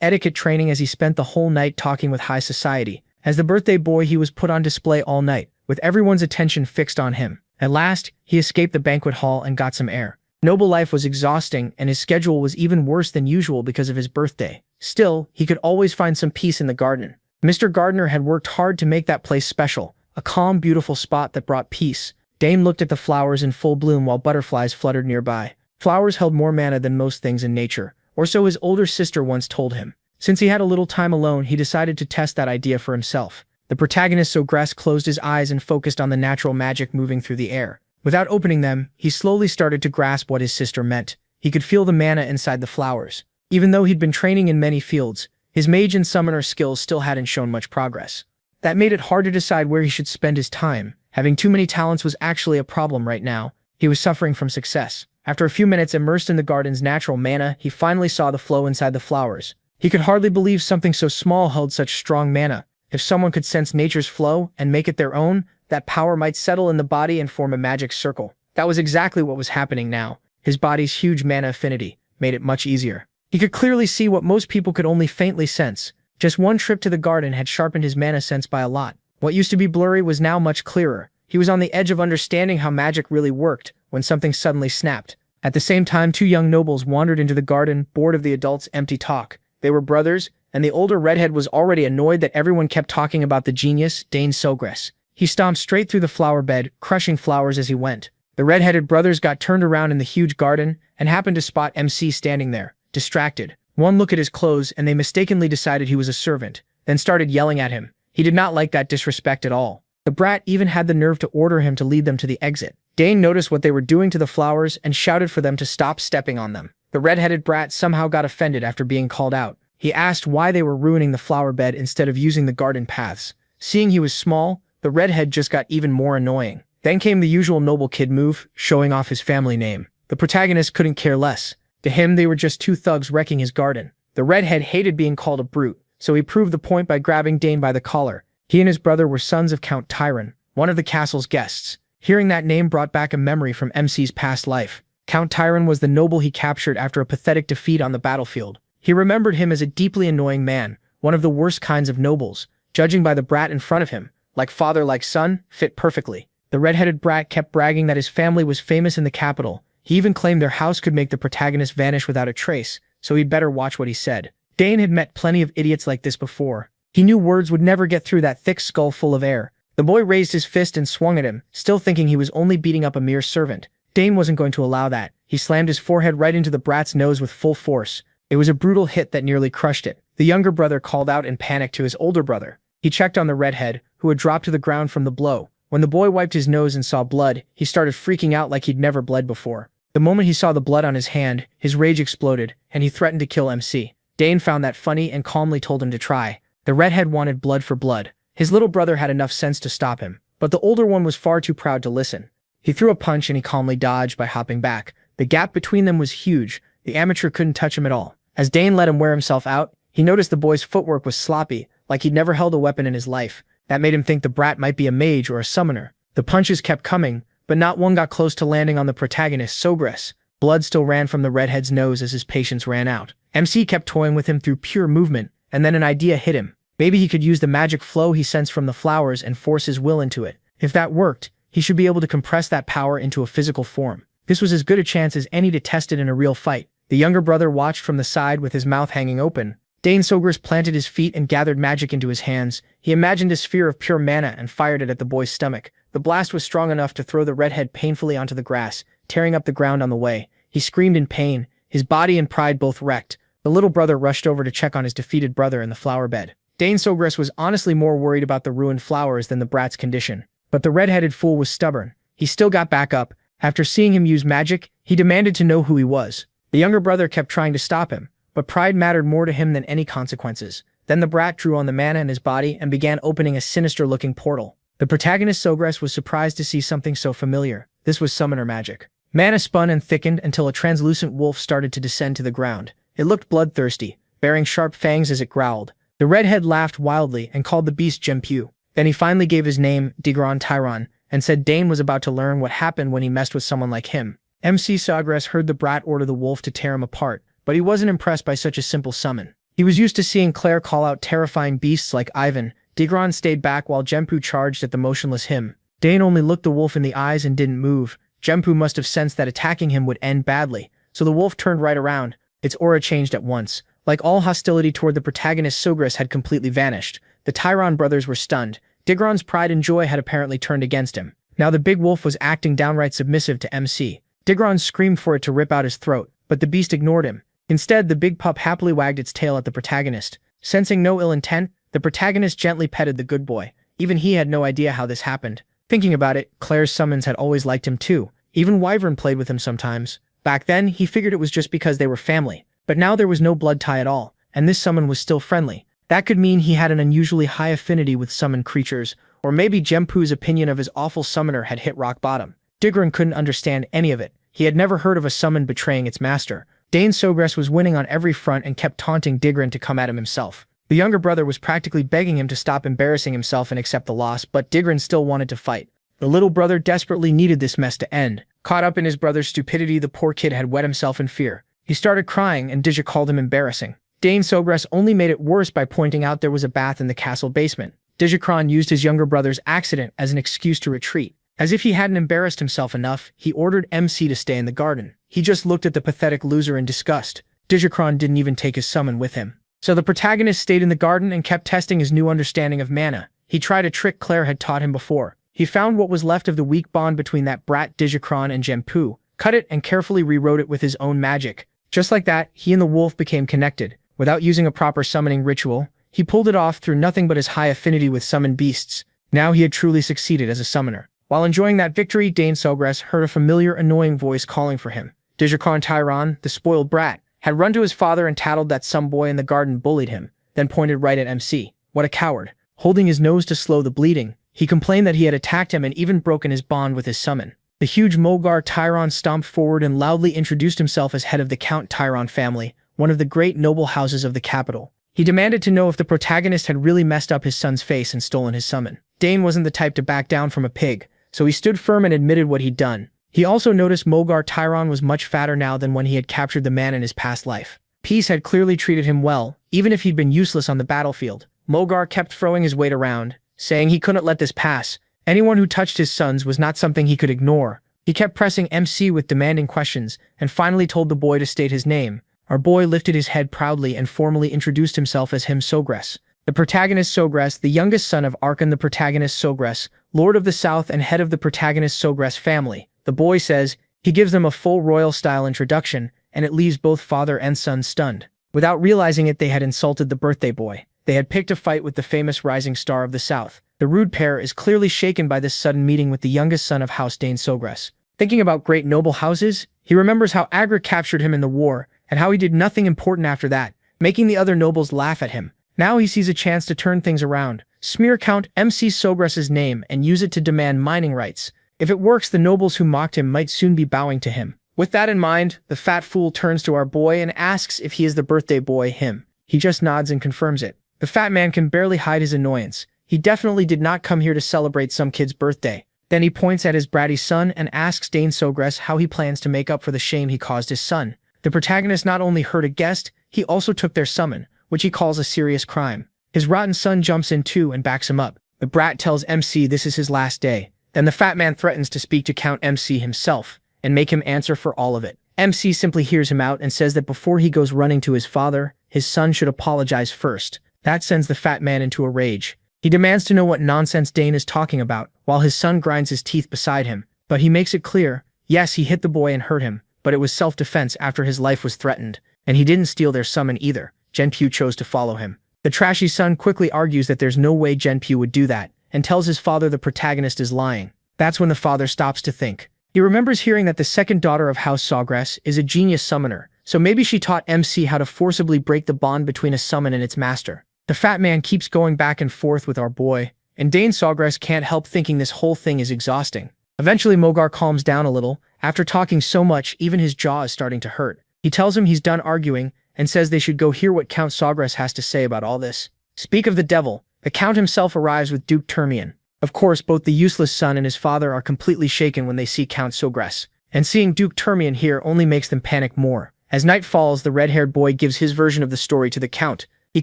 etiquette training as he spent the whole night talking with high society. As the birthday boy, he was put on display all night, with everyone's attention fixed on him. At last, he escaped the banquet hall and got some air. Noble life was exhausting, and his schedule was even worse than usual because of his birthday. Still, he could always find some peace in the garden. Mr. Gardner had worked hard to make that place special, a calm, beautiful spot that brought peace. Dane looked at the flowers in full bloom while butterflies fluttered nearby. Flowers held more mana than most things in nature, or so his older sister once told him. Since he had a little time alone, he decided to test that idea for himself. The protagonist Sogress closed his eyes and focused on the natural magic moving through the air. Without opening them, he slowly started to grasp what his sister meant. He could feel the mana inside the flowers. Even though he'd been training in many fields, his mage and summoner skills still hadn't shown much progress. That made it hard to decide where he should spend his time. Having too many talents was actually a problem right now. He was suffering from success. After a few minutes immersed in the garden's natural mana, he finally saw the flow inside the flowers. He could hardly believe something so small held such strong mana. If someone could sense nature's flow and make it their own, that power might settle in the body and form a magic circle. That was exactly what was happening now. His body's huge mana affinity made it much easier. He could clearly see what most people could only faintly sense. Just one trip to the garden had sharpened his mana sense by a lot. What used to be blurry was now much clearer. He was on the edge of understanding how magic really worked when something suddenly snapped. At the same time, two young nobles wandered into the garden, bored of the adults' empty talk. They were brothers, and the older redhead was already annoyed that everyone kept talking about the genius, Dane Sogress. He stomped straight through the flower bed, crushing flowers as he went. The red-headed brothers got turned around in the huge garden and happened to spot MC standing there, distracted. One look at his clothes and they mistakenly decided he was a servant, then started yelling at him. He did not like that disrespect at all. The brat even had the nerve to order him to lead them to the exit. Dane noticed what they were doing to the flowers and shouted for them to stop stepping on them. The red-headed brat somehow got offended after being called out. He asked why they were ruining the flower bed instead of using the garden paths. Seeing he was small, the redhead just got even more annoying. Then came the usual noble kid move, showing off his family name. The protagonist couldn't care less. To him, they were just two thugs wrecking his garden. The redhead hated being called a brute, so he proved the point by grabbing Dane by the collar. He and his brother were sons of Count Tyron, one of the castle's guests. Hearing that name brought back a memory from MC's past life. Count Tyron was the noble he captured after a pathetic defeat on the battlefield. He remembered him as a deeply annoying man, one of the worst kinds of nobles. Judging by the brat in front of him, like father like son, fit perfectly. The red-headed brat kept bragging that his family was famous in the capital. He even claimed their house could make the protagonist vanish without a trace, so he'd better watch what he said. Dane had met plenty of idiots like this before. He knew words would never get through that thick skull full of air. The boy raised his fist and swung at him, still thinking he was only beating up a mere servant. Dane wasn't going to allow that. He slammed his forehead right into the brat's nose with full force. It was a brutal hit that nearly crushed it. The younger brother called out in panic to his older brother. He checked on the redhead, who had dropped to the ground from the blow. When the boy wiped his nose and saw blood, he started freaking out like he'd never bled before. The moment he saw the blood on his hand, his rage exploded, and he threatened to kill MC. Dane found that funny and calmly told him to try. The redhead wanted blood for blood. His little brother had enough sense to stop him, but the older one was far too proud to listen. He threw a punch and he calmly dodged by hopping back. The gap between them was huge. The amateur couldn't touch him at all. As Dane let him wear himself out, he noticed the boy's footwork was sloppy, like he'd never held a weapon in his life. That made him think the brat might be a mage or a summoner. The punches kept coming, but not one got close to landing on the protagonist, Sogress. Blood still ran from the redhead's nose as his patience ran out. MC kept toying with him through pure movement, and then an idea hit him. Maybe he could use the magic flow he sensed from the flowers and force his will into it. If that worked, he should be able to compress that power into a physical form. This was as good a chance as any to test it in a real fight. The younger brother watched from the side with his mouth hanging open. Dane Sogress planted his feet and gathered magic into his hands. He imagined a sphere of pure mana and fired it at the boy's stomach. The blast was strong enough to throw the redhead painfully onto the grass, tearing up the ground on the way. He screamed in pain, his body and pride both wrecked. The little brother rushed over to check on his defeated brother in the flower bed. Dane Sogress was honestly more worried about the ruined flowers than the brat's condition. But the red-headed fool was stubborn. He still got back up. After seeing him use magic, he demanded to know who he was. The younger brother kept trying to stop him, but pride mattered more to him than any consequences. Then the brat drew on the mana in his body and began opening a sinister-looking portal. The protagonist Sogress was surprised to see something so familiar. This was summoner magic. Mana spun and thickened until a translucent wolf started to descend to the ground. It looked bloodthirsty, bearing sharp fangs as it growled. The redhead laughed wildly and called the beast Gempu. Then he finally gave his name, Digron Tyron, and said Dane was about to learn what happened when he messed with someone like him. MC Sogress heard the brat order the wolf to tear him apart, but he wasn't impressed by such a simple summon. He was used to seeing Claire call out terrifying beasts like Ivan. Digron stayed back while Genpu charged at the motionless him. Dane only looked the wolf in the eyes and didn't move. Genpu must have sensed that attacking him would end badly, so the wolf turned right around. Its aura changed at once. Like all hostility toward the protagonist, Sogress had completely vanished. The Tyron brothers were stunned. Digron's pride and joy had apparently turned against him. Now the big wolf was acting downright submissive to MC. Digron screamed for it to rip out his throat, but the beast ignored him. Instead, the big pup happily wagged its tail at the protagonist. Sensing no ill intent, the protagonist gently petted the good boy. Even he had no idea how this happened. Thinking about it, Claire's summons had always liked him too. Even Wyvern played with him sometimes. Back then, he figured it was just because they were family. But now there was no blood tie at all, and this summon was still friendly. That could mean he had an unusually high affinity with summoned creatures, or maybe Genpu's opinion of his awful summoner had hit rock bottom. Digron couldn't understand any of it. He had never heard of a summon betraying its master. Dane Sogress was winning on every front and kept taunting Digron to come at him himself. The younger brother was practically begging him to stop embarrassing himself and accept the loss, but Digron still wanted to fight. The little brother desperately needed this mess to end. Caught up in his brother's stupidity, the poor kid had wet himself in fear. He started crying, and Dija called him embarrassing. Dane Sogress only made it worse by pointing out there was a bath in the castle basement. Digikron used his younger brother's accident as an excuse to retreat. As if he hadn't embarrassed himself enough, he ordered MC to stay in the garden. He just looked at the pathetic loser in disgust. Digikron didn't even take his summon with him. So the protagonist stayed in the garden and kept testing his new understanding of mana. He tried a trick Claire had taught him before. He found what was left of the weak bond between that brat Digikron and Genpu, cut it and carefully rewrote it with his own magic. Just like that, he and the wolf became connected. Without using a proper summoning ritual, he pulled it off through nothing but his high affinity with summoned beasts. Now he had truly succeeded as a summoner. While enjoying that victory, Dane Sogress heard a familiar, annoying voice calling for him. Digikron Tyron, the spoiled brat, had run to his father and tattled that some boy in the garden bullied him, then pointed right at MC. What a coward. Holding his nose to slow the bleeding, he complained that he had attacked him and even broken his bond with his summon. The huge Mogar Tyron stomped forward and loudly introduced himself as head of the Count Tyron family, one of the great noble houses of the capital. He demanded to know if the protagonist had really messed up his son's face and stolen his summon. Dane wasn't the type to back down from a pig, so he stood firm and admitted what he'd done. He also noticed Mogar Tyron was much fatter now than when he had captured the man in his past life. Peace had clearly treated him well, even if he'd been useless on the battlefield. Mogar kept throwing his weight around, saying he couldn't let this pass. Anyone who touched his sons was not something he could ignore. He kept pressing MC with demanding questions, and finally told the boy to state his name. Our boy lifted his head proudly and formally introduced himself as him Sogress. The protagonist Sogress, the youngest son of Arkan the protagonist Sogress, Lord of the South and head of the protagonist Sogress family. The boy says, he gives them a full royal-style introduction, and it leaves both father and son stunned. Without realizing it, they had insulted the birthday boy. They had picked a fight with the famous rising star of the South. The rude pair is clearly shaken by this sudden meeting with the youngest son of House Dane Sogress. Thinking about great noble houses, he remembers how Agra captured him in the war, and how he did nothing important after that, making the other nobles laugh at him. Now he sees a chance to turn things around. Smear Count MC Sogress's name and use it to demand mining rights. If it works, the nobles who mocked him might soon be bowing to him. With that in mind, the fat fool turns to our boy and asks if he is the birthday boy, him. He just nods and confirms it. The fat man can barely hide his annoyance. He definitely did not come here to celebrate some kid's birthday. Then he points at his bratty son and asks Dane Sogress how he plans to make up for the shame he caused his son. The protagonist not only hurt a guest, he also took their summon, which he calls a serious crime. His rotten son jumps in too and backs him up. The brat tells MC this is his last day. Then the fat man threatens to speak to Count MC himself and make him answer for all of it. MC simply hears him out and says that before he goes running to his father, his son should apologize first. That sends the fat man into a rage. He demands to know what nonsense Dane is talking about, while his son grinds his teeth beside him. But he makes it clear, yes, he hit the boy and hurt him, but it was self-defense after his life was threatened, and he didn't steal their summon either. Genpu chose to follow him. The trashy son quickly argues that there's no way Genpu would do that, and tells his father the protagonist is lying. That's when the father stops to think. He remembers hearing that the second daughter of House Sogress is a genius summoner, so maybe she taught MC how to forcibly break the bond between a summon and its master. The fat man keeps going back and forth with our boy, and Dane Sogress can't help thinking this whole thing is exhausting. Eventually Mogar calms down a little. After talking so much, even his jaw is starting to hurt. He tells him he's done arguing, and says they should go hear what Count Sogress has to say about all this. Speak of the devil, the Count himself arrives with Duke Termian. Of course, both the useless son and his father are completely shaken when they see Count Sogress. and seeing Duke Termian here only makes them panic more. As night falls, the red-haired boy gives his version of the story to the Count. He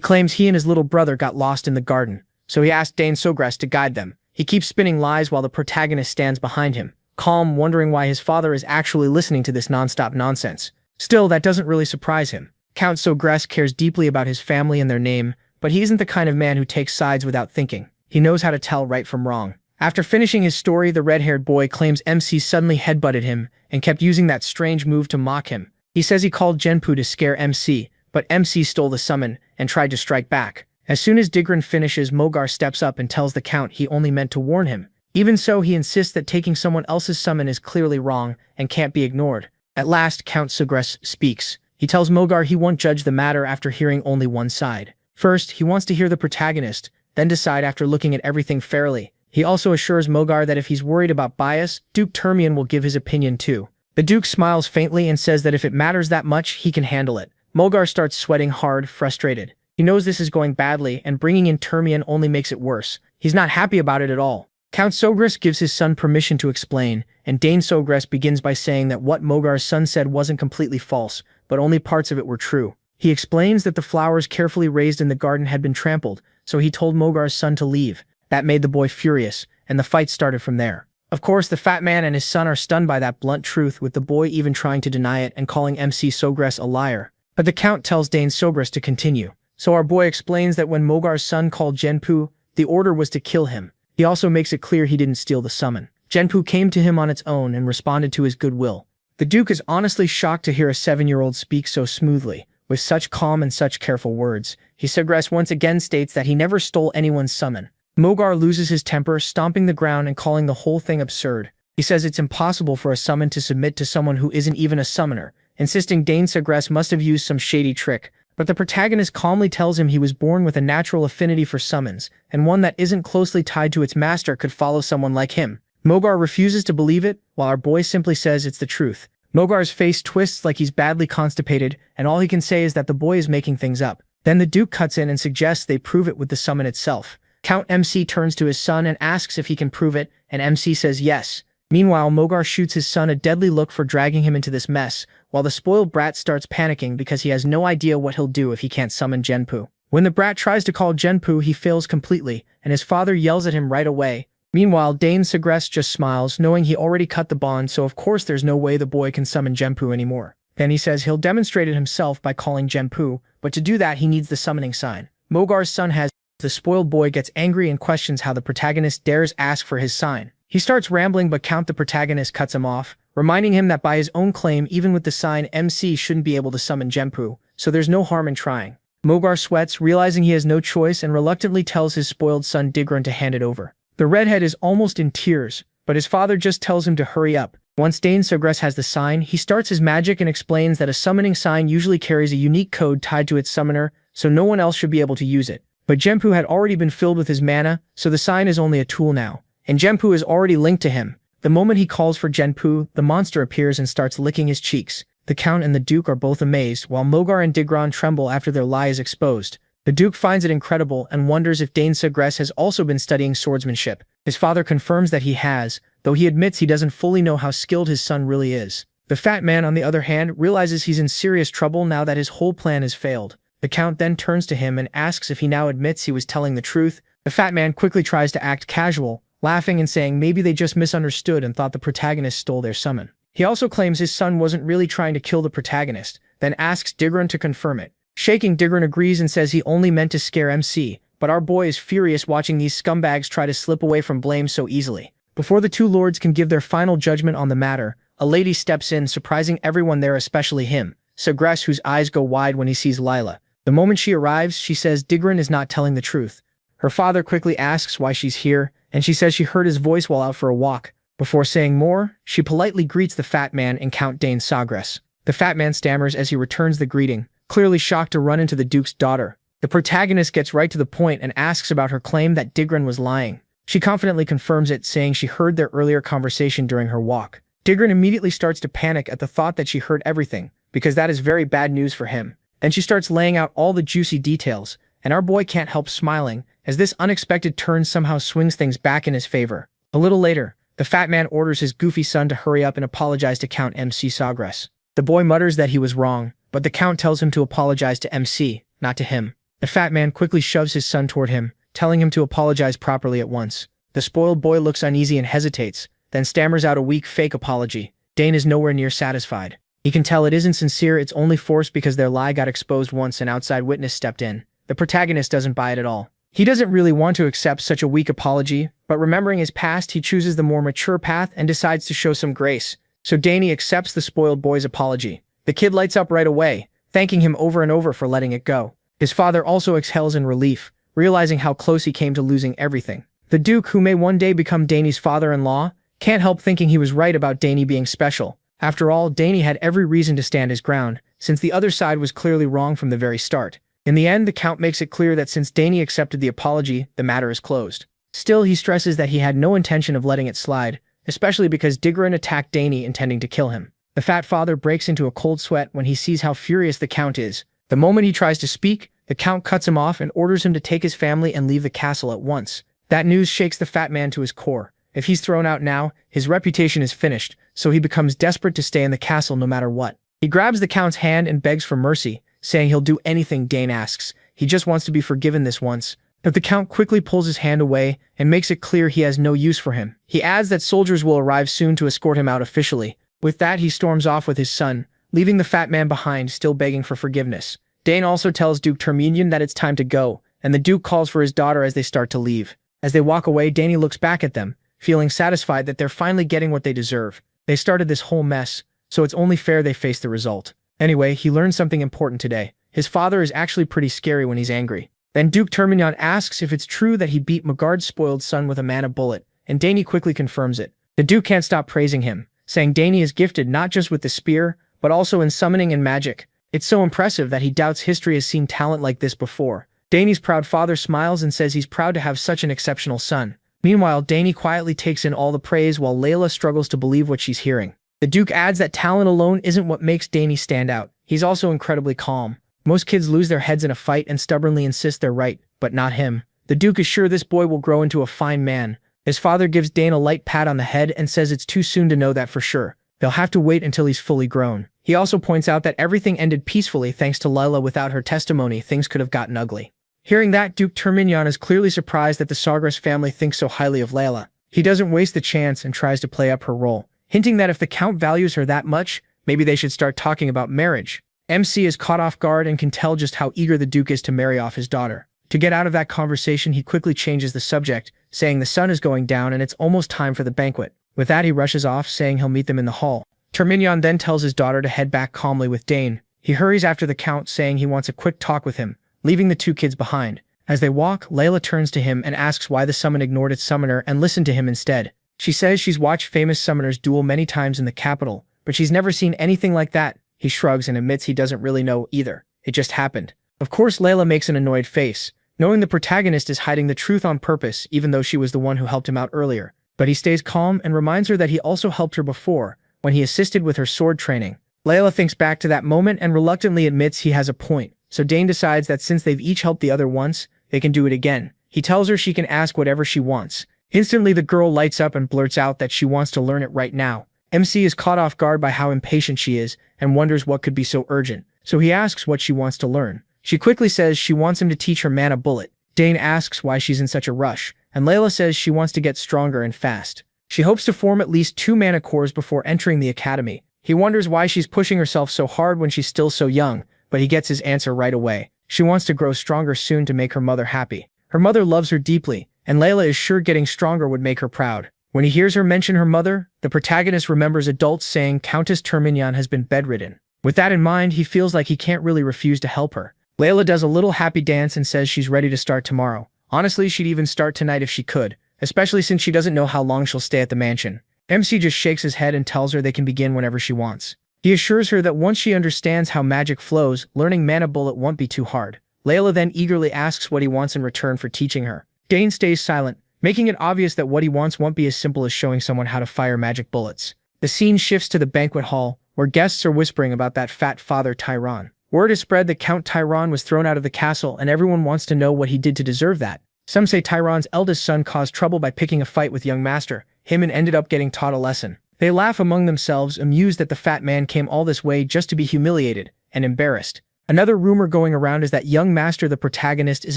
claims he and his little brother got lost in the garden, so he asked Dane Sogras to guide them. He keeps spinning lies while the protagonist stands behind him, calm, wondering why his father is actually listening to this non-stop nonsense. Still, that doesn't really surprise him. Count Sogras cares deeply about his family and their name, but he isn't the kind of man who takes sides without thinking. He knows how to tell right from wrong. After finishing his story, the red-haired boy claims MC suddenly headbutted him and kept using that strange move to mock him. He says he called Genpu to scare MC, but MC stole the summon and tried to strike back. As soon as Digran finishes, Mogar steps up and tells the Count he only meant to warn him. Even so, he insists that taking someone else's summon is clearly wrong and can't be ignored. At last, Count Sogras speaks. He tells Mogar he won't judge the matter after hearing only one side. First, he wants to hear the protagonist, then decide after looking at everything fairly. He also assures Mogar that if he's worried about bias, Duke Termian will give his opinion too. The Duke smiles faintly and says that if it matters that much, he can handle it. Mogar starts sweating hard, frustrated. He knows this is going badly, and bringing in Termian only makes it worse. He's not happy about it at all. Count Sogras gives his son permission to explain, and Dane Sogras begins by saying that what Mogar's son said wasn't completely false, but only parts of it were true. He explains that the flowers carefully raised in the garden had been trampled, so he told Mogar's son to leave. That made the boy furious, and the fight started from there. Of course, the fat man and his son are stunned by that blunt truth, with the boy even trying to deny it and calling MC Sogras a liar. But the Count tells Dane Sogras to continue. So our boy explains that when Mogar's son called Genpu, the order was to kill him. He also makes it clear he didn't steal the summon. Genpu came to him on its own and responded to his goodwill. The Duke is honestly shocked to hear a 7-year-old speak so smoothly, with such calm and such careful words. Sogras once again states that he never stole anyone's summon. Mogar loses his temper, stomping the ground and calling the whole thing absurd. He says it's impossible for a summon to submit to someone who isn't even a summoner, insisting Dane Sogras must have used some shady trick. But the protagonist calmly tells him he was born with a natural affinity for summons, and one that isn't closely tied to its master could follow someone like him. Mogar refuses to believe it, while our boy simply says it's the truth. Mogar's face twists like he's badly constipated, and all he can say is that the boy is making things up. Then the Duke cuts in and suggests they prove it with the summon itself. Count MC turns to his son and asks if he can prove it, and MC says yes. Meanwhile, Mogar shoots his son a deadly look for dragging him into this mess, while the spoiled brat starts panicking because he has no idea what he'll do if he can't summon Genpu. When the brat tries to call Genpu, he fails completely, and his father yells at him right away. Meanwhile, Dane Sogras just smiles, knowing he already cut the bond, so of course there's no way the boy can summon Genpu anymore. Then he says he'll demonstrate it himself by calling Genpu, but to do that he needs the summoning sign. Mogar's son has. The spoiled boy gets angry and questions how the protagonist dares ask for his sign. He starts rambling, but Count the protagonist cuts him off, reminding him that by his own claim, even with the sign, MC shouldn't be able to summon Genpu, so there's no harm in trying. Mogar sweats, realizing he has no choice, and reluctantly tells his spoiled son Digran to hand it over. The redhead is almost in tears, but his father just tells him to hurry up. Once Dane Sogras has the sign, he starts his magic and explains that a summoning sign usually carries a unique code tied to its summoner, so no one else should be able to use it. But Genpu had already been filled with his mana, so the sign is only a tool now. And Genpu is already linked to him. The moment he calls for Genpu, the monster appears and starts licking his cheeks. The Count and the Duke are both amazed, while Mogar and Digran tremble after their lie is exposed. The Duke finds it incredible and wonders if Dane Sogras has also been studying swordsmanship. His father confirms that he has, though he admits he doesn't fully know how skilled his son really is. The fat man, on the other hand, realizes he's in serious trouble now that his whole plan has failed. The Count then turns to him and asks if he now admits he was telling the truth. The fat man quickly tries to act casual, laughing and saying maybe they just misunderstood and thought the protagonist stole their summon. He also claims his son wasn't really trying to kill the protagonist, then asks Digran to confirm it. Shaking, Digran agrees and says he only meant to scare MC, but our boy is furious watching these scumbags try to slip away from blame so easily. Before the two lords can give their final judgment on the matter, a lady steps in, surprising everyone there, especially him, Sogras, whose eyes go wide when he sees Lila. The moment she arrives, she says Digran is not telling the truth. Her father quickly asks why she's here, and she says she heard his voice while out for a walk. Before saying more, she politely greets the fat man and Count Dane Sogras. The fat man stammers as he returns the greeting, clearly shocked to run into the Duke's daughter. The protagonist gets right to the point and asks about her claim that Digran was lying. She confidently confirms it, saying she heard their earlier conversation during her walk. Digran immediately starts to panic at the thought that she heard everything, because that is very bad news for him. Then she starts laying out all the juicy details, and our boy can't help smiling, as this unexpected turn somehow swings things back in his favor. A little later, The fat man orders his goofy son to hurry up and apologize to Count MC Sagres. The boy mutters that he was wrong, but the Count tells him to apologize to MC, not to him. The fat man quickly shoves his son toward him, telling him to apologize properly at once. The spoiled boy looks uneasy and hesitates, then stammers out a weak fake apology. Dane is nowhere near satisfied. He can tell it isn't sincere, it's only forced because their lie got exposed once an outside witness stepped in. The protagonist doesn't buy it at all. He doesn't really want to accept such a weak apology, but remembering his past, he chooses the more mature path and decides to show some grace. So Danny accepts the spoiled boy's apology. The kid lights up right away, thanking him over and over for letting it go. His father also exhales in relief, realizing how close he came to losing everything. The Duke, who may one day become Danny's father-in-law, can't help thinking he was right about Danny being special. After all, Danny had every reason to stand his ground, since the other side was clearly wrong from the very start. In the end, the Count makes it clear that since Danny accepted the apology, the matter is closed. Still, he stresses that he had no intention of letting it slide, especially because Digran attacked Danny intending to kill him. The fat father breaks into a cold sweat when he sees how furious the Count is. The moment he tries to speak, the Count cuts him off and orders him to take his family and leave the castle at once. That news shakes the fat man to his core. If he's thrown out now, his reputation is finished, so he becomes desperate to stay in the castle no matter what. He grabs the Count's hand and begs for mercy, saying he'll do anything Dane asks. He just wants to be forgiven this once. But the Count quickly pulls his hand away and makes it clear he has no use for him. He adds that soldiers will arrive soon to escort him out officially. With that, he storms off with his son, leaving the fat man behind, still begging for forgiveness. Dane also tells Duke Terminian that it's time to go, and the Duke calls for his daughter as they start to leave. As they walk away, Danny looks back at them, feeling satisfied that they're finally getting what they deserve. They started this whole mess, so it's only fair they face the result. Anyway, he learned something important today. His father is actually pretty scary when he's angry. Then Duke Terminian asks if it's true that he beat Magard's spoiled son with a mana bullet, and Danny quickly confirms it. The Duke can't stop praising him, saying Danny is gifted not just with the spear, but also in summoning and magic. It's so impressive that he doubts history has seen talent like this before. Danny's proud father smiles and says he's proud to have such an exceptional son. Meanwhile, Danny quietly takes in all the praise while Layla struggles to believe what she's hearing. The Duke adds that talent alone isn't what makes Danny stand out. He's also incredibly calm. Most kids lose their heads in a fight and stubbornly insist they're right, but not him. The Duke is sure this boy will grow into a fine man. His father gives Dane a light pat on the head and says it's too soon to know that for sure. They'll have to wait until he's fully grown. He also points out that everything ended peacefully thanks to Layla. Without her testimony, things could have gotten ugly. Hearing that, Duke Terminian is clearly surprised that the Sagres family thinks so highly of Layla. He doesn't waste the chance and tries to play up her role, hinting that if the Count values her that much, maybe they should start talking about marriage. MC is caught off guard and can tell just how eager the Duke is to marry off his daughter. To get out of that conversation, he quickly changes the subject, saying the sun is going down and it's almost time for the banquet. With that, he rushes off, saying he'll meet them in the hall. Terminian then tells his daughter to head back calmly with Dane. He hurries after the Count, saying he wants a quick talk with him, leaving the two kids behind. As they walk, Layla turns to him and asks why the summon ignored its summoner and listened to him instead. She says she's watched famous summoners duel many times in the capital, but she's never seen anything like that. He shrugs and admits he doesn't really know either. It just happened. Of course, Layla makes an annoyed face, knowing the protagonist is hiding the truth on purpose, even though she was the one who helped him out earlier. But he stays calm and reminds her that he also helped her before, when he assisted with her sword training. Layla thinks back to that moment and reluctantly admits he has a point, so Dane decides that since they've each helped the other once, they can do it again. He tells her she can ask whatever she wants. Instantly, the girl lights up and blurts out that she wants to learn it right now. MC is caught off guard by how impatient she is and wonders what could be so urgent, so he asks what she wants to learn. She quickly says she wants him to teach her mana bullet. Dane asks why she's in such a rush, and Layla says she wants to get stronger and fast. She hopes to form at least 2 mana cores before entering the academy. He wonders why she's pushing herself so hard when she's still so young, but he gets his answer right away. She wants to grow stronger soon to make her mother happy. Her mother loves her deeply, and Layla is sure getting stronger would make her proud. When he hears her mention her mother, the protagonist remembers adults saying Countess Terminian has been bedridden. With that in mind, he feels like he can't really refuse to help her. Layla does a little happy dance and says she's ready to start tomorrow. Honestly, she'd even start tonight if she could, especially since she doesn't know how long she'll stay at the mansion. MC just shakes his head and tells her they can begin whenever she wants. He assures her that once she understands how magic flows, learning mana bullet won't be too hard. Layla then eagerly asks what he wants in return for teaching her. Dane stays silent, making it obvious that what he wants won't be as simple as showing someone how to fire magic bullets. The scene shifts to the banquet hall, where guests are whispering about that fat father Tyron. Word is spread that Count Tyron was thrown out of the castle and everyone wants to know what he did to deserve that. Some say Tyron's eldest son caused trouble by picking a fight with young master, him and ended up getting taught a lesson. They laugh among themselves, amused that the fat man came all this way just to be humiliated and embarrassed. Another rumor going around is that young master, the protagonist, is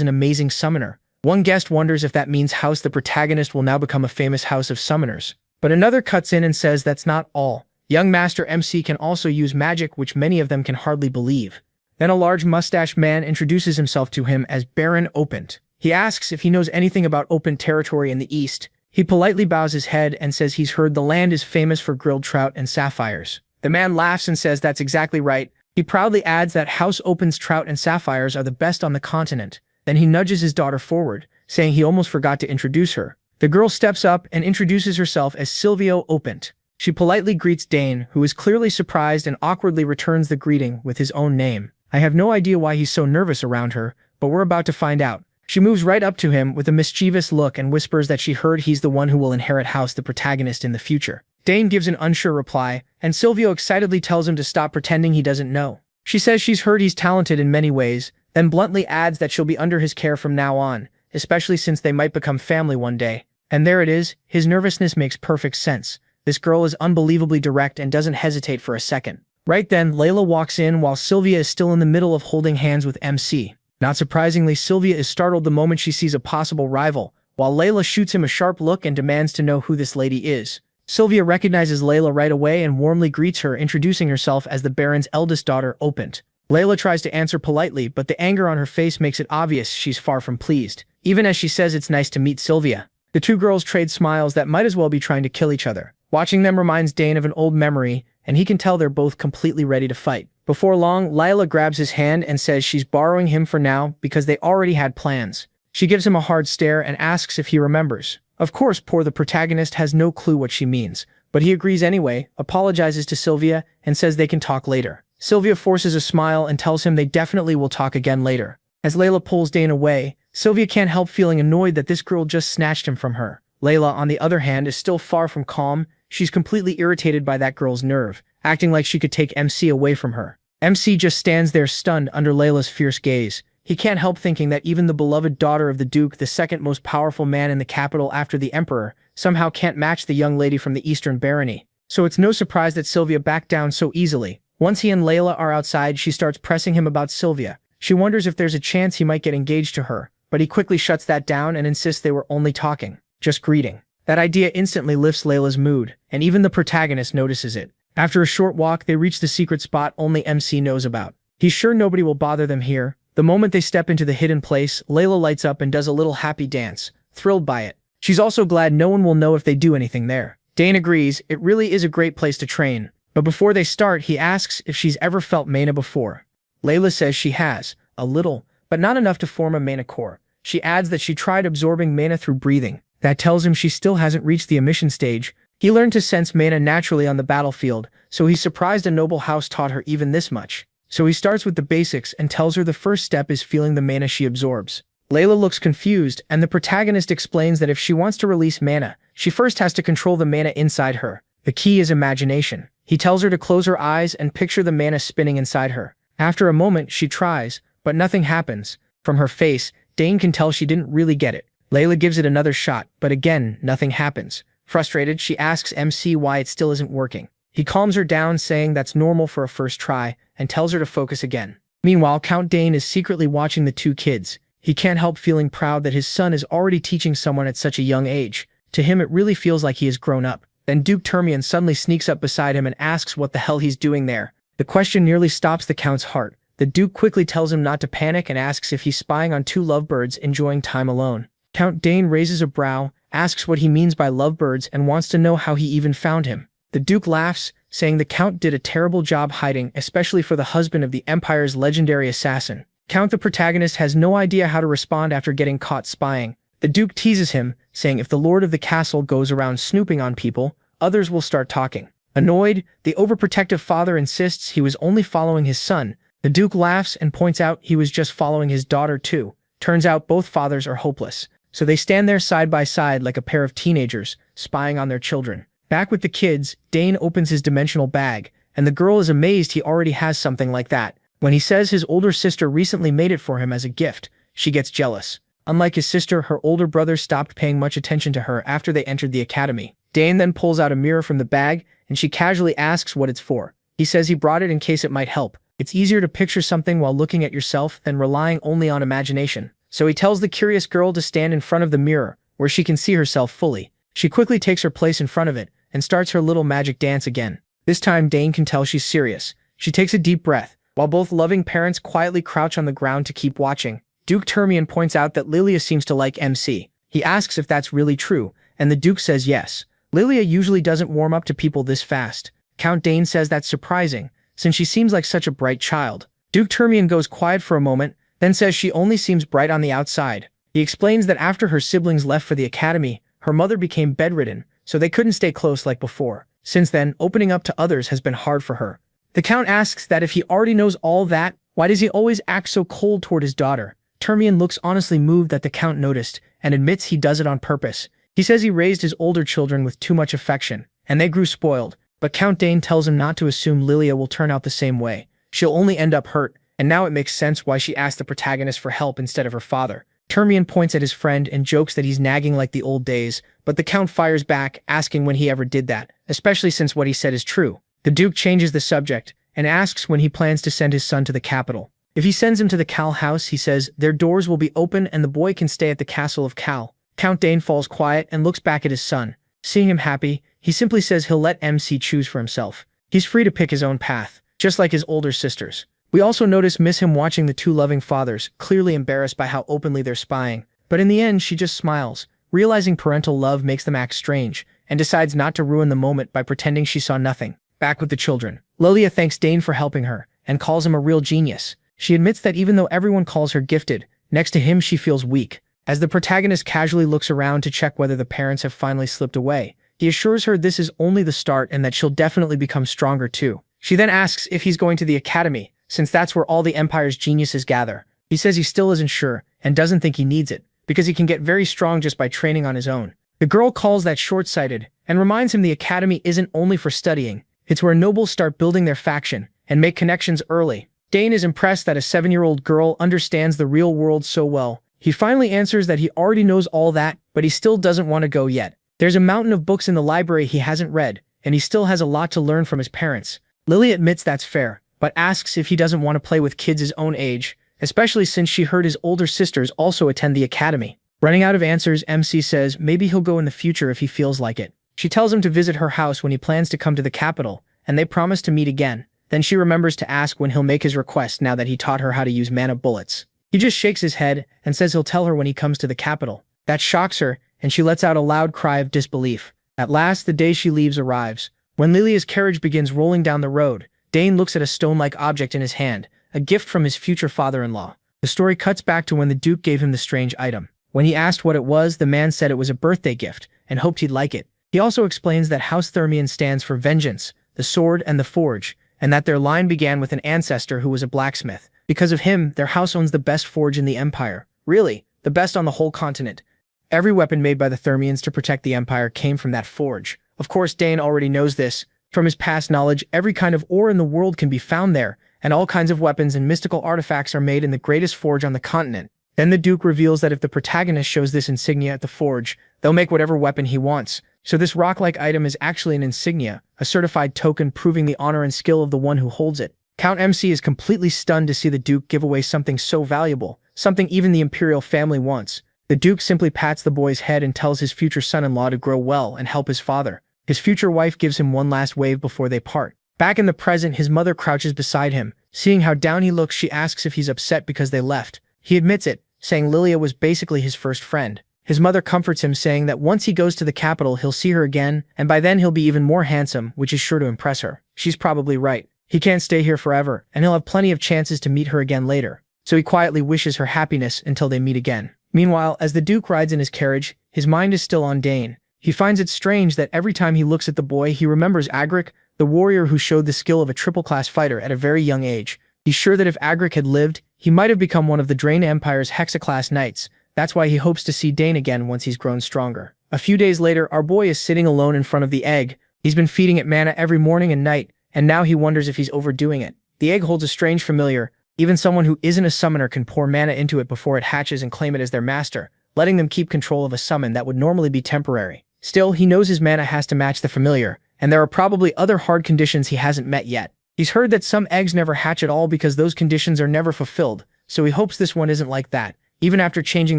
an amazing summoner. One guest wonders if that means house the protagonist will now become a famous house of summoners. But another cuts in and says that's not all. Young master MC can also use magic, which many of them can hardly believe. Then a large mustached man introduces himself to him as Baron Opent. He asks if he knows anything about open territory in the east. He politely bows his head and says he's heard the land is famous for grilled trout and sapphires. The man laughs and says that's exactly right. He proudly adds that House Opent's trout and sapphires are the best on the continent. Then he nudges his daughter forward, saying he almost forgot to introduce her. The girl steps up and introduces herself as Silvio Opent. She politely greets Dane, who is clearly surprised and awkwardly returns the greeting with his own name. I have no idea why he's so nervous around her, but we're about to find out. She moves right up to him with a mischievous look and whispers that she heard he's the one who will inherit House the protagonist in the future. Dane gives an unsure reply, and Silvio excitedly tells him to stop pretending he doesn't know. She says she's heard he's talented in many ways, then bluntly adds that she'll be under his care from now on, especially since they might become family one day. And there it is, his nervousness makes perfect sense. This girl is unbelievably direct and doesn't hesitate for a second. Right then, Layla walks in while Sylvia is still in the middle of holding hands with MC. Not surprisingly, Sylvia is startled the moment she sees a possible rival, while Layla shoots him a sharp look and demands to know who this lady is. Sylvia recognizes Layla right away and warmly greets her, introducing herself as the Baron's eldest daughter, Opent. Layla tries to answer politely, but the anger on her face makes it obvious she's far from pleased, even as she says it's nice to meet Sylvia. The two girls trade smiles that might as well be trying to kill each other. Watching them reminds Dane of an old memory, and he can tell they're both completely ready to fight. Before long, Layla grabs his hand and says she's borrowing him for now because they already had plans. She gives him a hard stare and asks if he remembers. Of course, poor the protagonist has no clue what she means, but he agrees anyway, apologizes to Sylvia, and says they can talk later. Sylvia forces a smile and tells him they definitely will talk again later. As Layla pulls Dane away, Sylvia can't help feeling annoyed that this girl just snatched him from her. Layla, on the other hand, is still far from calm. She's completely irritated by that girl's nerve, acting like she could take MC away from her. MC just stands there stunned under Layla's fierce gaze. He can't help thinking that even the beloved daughter of the Duke, the second most powerful man in the capital after the Emperor, somehow can't match the young lady from the Eastern Barony. So it's no surprise that Sylvia backed down so easily. Once he and Layla are outside, she starts pressing him about Sylvia. She wonders if there's a chance he might get engaged to her, but he quickly shuts that down and insists they were only talking, just greeting. That idea instantly lifts Layla's mood, and even the protagonist notices it. After a short walk, they reach the secret spot only MC knows about. He's sure nobody will bother them here. The moment they step into the hidden place, Layla lights up and does a little happy dance, thrilled by it. She's also glad no one will know if they do anything there. Dane agrees, it really is a great place to train. But before they start, he asks if she's ever felt mana before. Layla says she has, a little, but not enough to form a mana core. She adds that she tried absorbing mana through breathing. That tells him she still hasn't reached the emission stage. He learned to sense mana naturally on the battlefield, so he's surprised a noble house taught her even this much. So he starts with the basics and tells her the first step is feeling the mana she absorbs. Layla looks confused, and the protagonist explains that if she wants to release mana, she first has to control the mana inside her. The key is imagination. He tells her to close her eyes and picture the mana spinning inside her. After a moment, she tries, but nothing happens. From her face, Dane can tell she didn't really get it. Layla gives it another shot, but again, nothing happens. Frustrated, she asks MC why it still isn't working. He calms her down, saying that's normal for a first try, and tells her to focus again. Meanwhile, Count Dane is secretly watching the two kids. He can't help feeling proud that his son is already teaching someone at such a young age. To him, it really feels like he has grown up. Then Duke Termian suddenly sneaks up beside him and asks what the hell he's doing there. The question nearly stops the Count's heart. The Duke quickly tells him not to panic and asks if he's spying on two lovebirds enjoying time alone. Count Dane raises a brow, asks what he means by lovebirds, and wants to know how he even found him. The Duke laughs, saying the Count did a terrible job hiding, especially for the husband of the Empire's legendary assassin. Count the protagonist has no idea how to respond after getting caught spying. The Duke teases him, saying if the lord of the castle goes around snooping on people, others will start talking. Annoyed, the overprotective father insists he was only following his son. The Duke laughs and points out he was just following his daughter too. Turns out both fathers are hopeless. So they stand there side by side like a pair of teenagers, spying on their children. Back with the kids, Dane opens his dimensional bag, and the girl is amazed he already has something like that. When he says his older sister recently made it for him as a gift, she gets jealous. Unlike his sister, her older brother stopped paying much attention to her after they entered the academy. Dane then pulls out a mirror from the bag, and she casually asks what it's for. He says he brought it in case it might help. It's easier to picture something while looking at yourself than relying only on imagination. So he tells the curious girl to stand in front of the mirror, where she can see herself fully. She quickly takes her place in front of it, and starts her little magic dance again. This time Dane can tell she's serious. She takes a deep breath, while both loving parents quietly crouch on the ground to keep watching. Duke Termian points out that Lilia seems to like MC. He asks if that's really true, and the Duke says yes. Lilia usually doesn't warm up to people this fast. Count Dane says that's surprising, since she seems like such a bright child. Duke Termian goes quiet for a moment, then says she only seems bright on the outside. He explains that after her siblings left for the academy, her mother became bedridden, so they couldn't stay close like before. Since then, opening up to others has been hard for her. The Count asks that if he already knows all that, why does he always act so cold toward his daughter? Termian looks honestly moved that the Count noticed, and admits he does it on purpose. He says he raised his older children with too much affection, and they grew spoiled, but Count Dane tells him not to assume Lilia will turn out the same way. She'll only end up hurt, and now it makes sense why she asked the protagonist for help instead of her father. Termian points at his friend and jokes that he's nagging like the old days, but the Count fires back, asking when he ever did that, especially since what he said is true. The Duke changes the subject, and asks when he plans to send his son to the capital. If he sends him to the Cal house, he says their doors will be open and the boy can stay at the castle of Cal. Count Dane falls quiet and looks back at his son. Seeing him happy, he simply says he'll let MC choose for himself. He's free to pick his own path, just like his older sisters. We also miss him watching the two loving fathers, clearly embarrassed by how openly they're spying. But in the end, she just smiles, realizing parental love makes them act strange, and decides not to ruin the moment by pretending she saw nothing. Back with the children, Lilia thanks Dane for helping her, and calls him a real genius. She admits that even though everyone calls her gifted, next to him she feels weak. As the protagonist casually looks around to check whether the parents have finally slipped away, he assures her this is only the start and that she'll definitely become stronger too. She then asks if he's going to the academy, since that's where all the Empire's geniuses gather. He says he still isn't sure, and doesn't think he needs it, because he can get very strong just by training on his own. The girl calls that short-sighted, and reminds him the academy isn't only for studying, it's where nobles start building their faction, and make connections early. Dane is impressed that a 7-year-old girl understands the real world so well. He finally answers that he already knows all that, but he still doesn't want to go yet. There's a mountain of books in the library he hasn't read, and he still has a lot to learn from his parents. Lily admits that's fair, but asks if he doesn't want to play with kids his own age, especially since she heard his older sisters also attend the academy. Running out of answers, MC says maybe he'll go in the future if he feels like it. She tells him to visit her house when he plans to come to the capital, and they promise to meet again. Then she remembers to ask when he'll make his request now that he taught her how to use mana bullets. He just shakes his head and says he'll tell her when he comes to the capital. That shocks her, and she lets out a loud cry of disbelief. At last, the day she leaves arrives. When Lilia's carriage begins rolling down the road, Dane looks at a stone-like object in his hand, a gift from his future father-in-law. The story cuts back to when the Duke gave him the strange item. When he asked what it was, the man said it was a birthday gift, and hoped he'd like it. He also explains that House Thermian stands for vengeance, the sword, and the forge, and that their line began with an ancestor who was a blacksmith. Because of him, their house owns the best forge in the Empire. Really, the best on the whole continent. Every weapon made by the Thermians to protect the Empire came from that forge. Of course, Dane already knows this. From his past knowledge, every kind of ore in the world can be found there, and all kinds of weapons and mystical artifacts are made in the greatest forge on the continent. Then the Duke reveals that if the protagonist shows this insignia at the forge, they'll make whatever weapon he wants. So this rock-like item is actually an insignia, a certified token proving the honor and skill of the one who holds it. Count MC is completely stunned to see the Duke give away something so valuable, something even the Imperial family wants. The Duke simply pats the boy's head and tells his future son-in-law to grow well and help his father. His future wife gives him one last wave before they part. Back in the present, his mother crouches beside him. Seeing how down he looks, she asks if he's upset because they left. He admits it, saying Lilia was basically his first friend. His mother comforts him, saying that once he goes to the capital, he'll see her again, and by then he'll be even more handsome, which is sure to impress her. She's probably right. He can't stay here forever, and he'll have plenty of chances to meet her again later. So he quietly wishes her happiness until they meet again. Meanwhile, as the Duke rides in his carriage, his mind is still on Dane. He finds it strange that every time he looks at the boy, he remembers Agric, the warrior who showed the skill of a triple-class fighter at a very young age. He's sure that if Agric had lived, he might have become one of the Drain Empire's hexaclass knights. That's why he hopes to see Dane again once he's grown stronger. A few days later, our boy is sitting alone in front of the egg. He's been feeding it mana every morning and night, and now he wonders if he's overdoing it. The egg holds a strange familiar. Even someone who isn't a summoner can pour mana into it before it hatches and claim it as their master, letting them keep control of a summon that would normally be temporary. Still, he knows his mana has to match the familiar, and there are probably other hard conditions he hasn't met yet. He's heard that some eggs never hatch at all because those conditions are never fulfilled, so he hopes this one isn't like that. Even after changing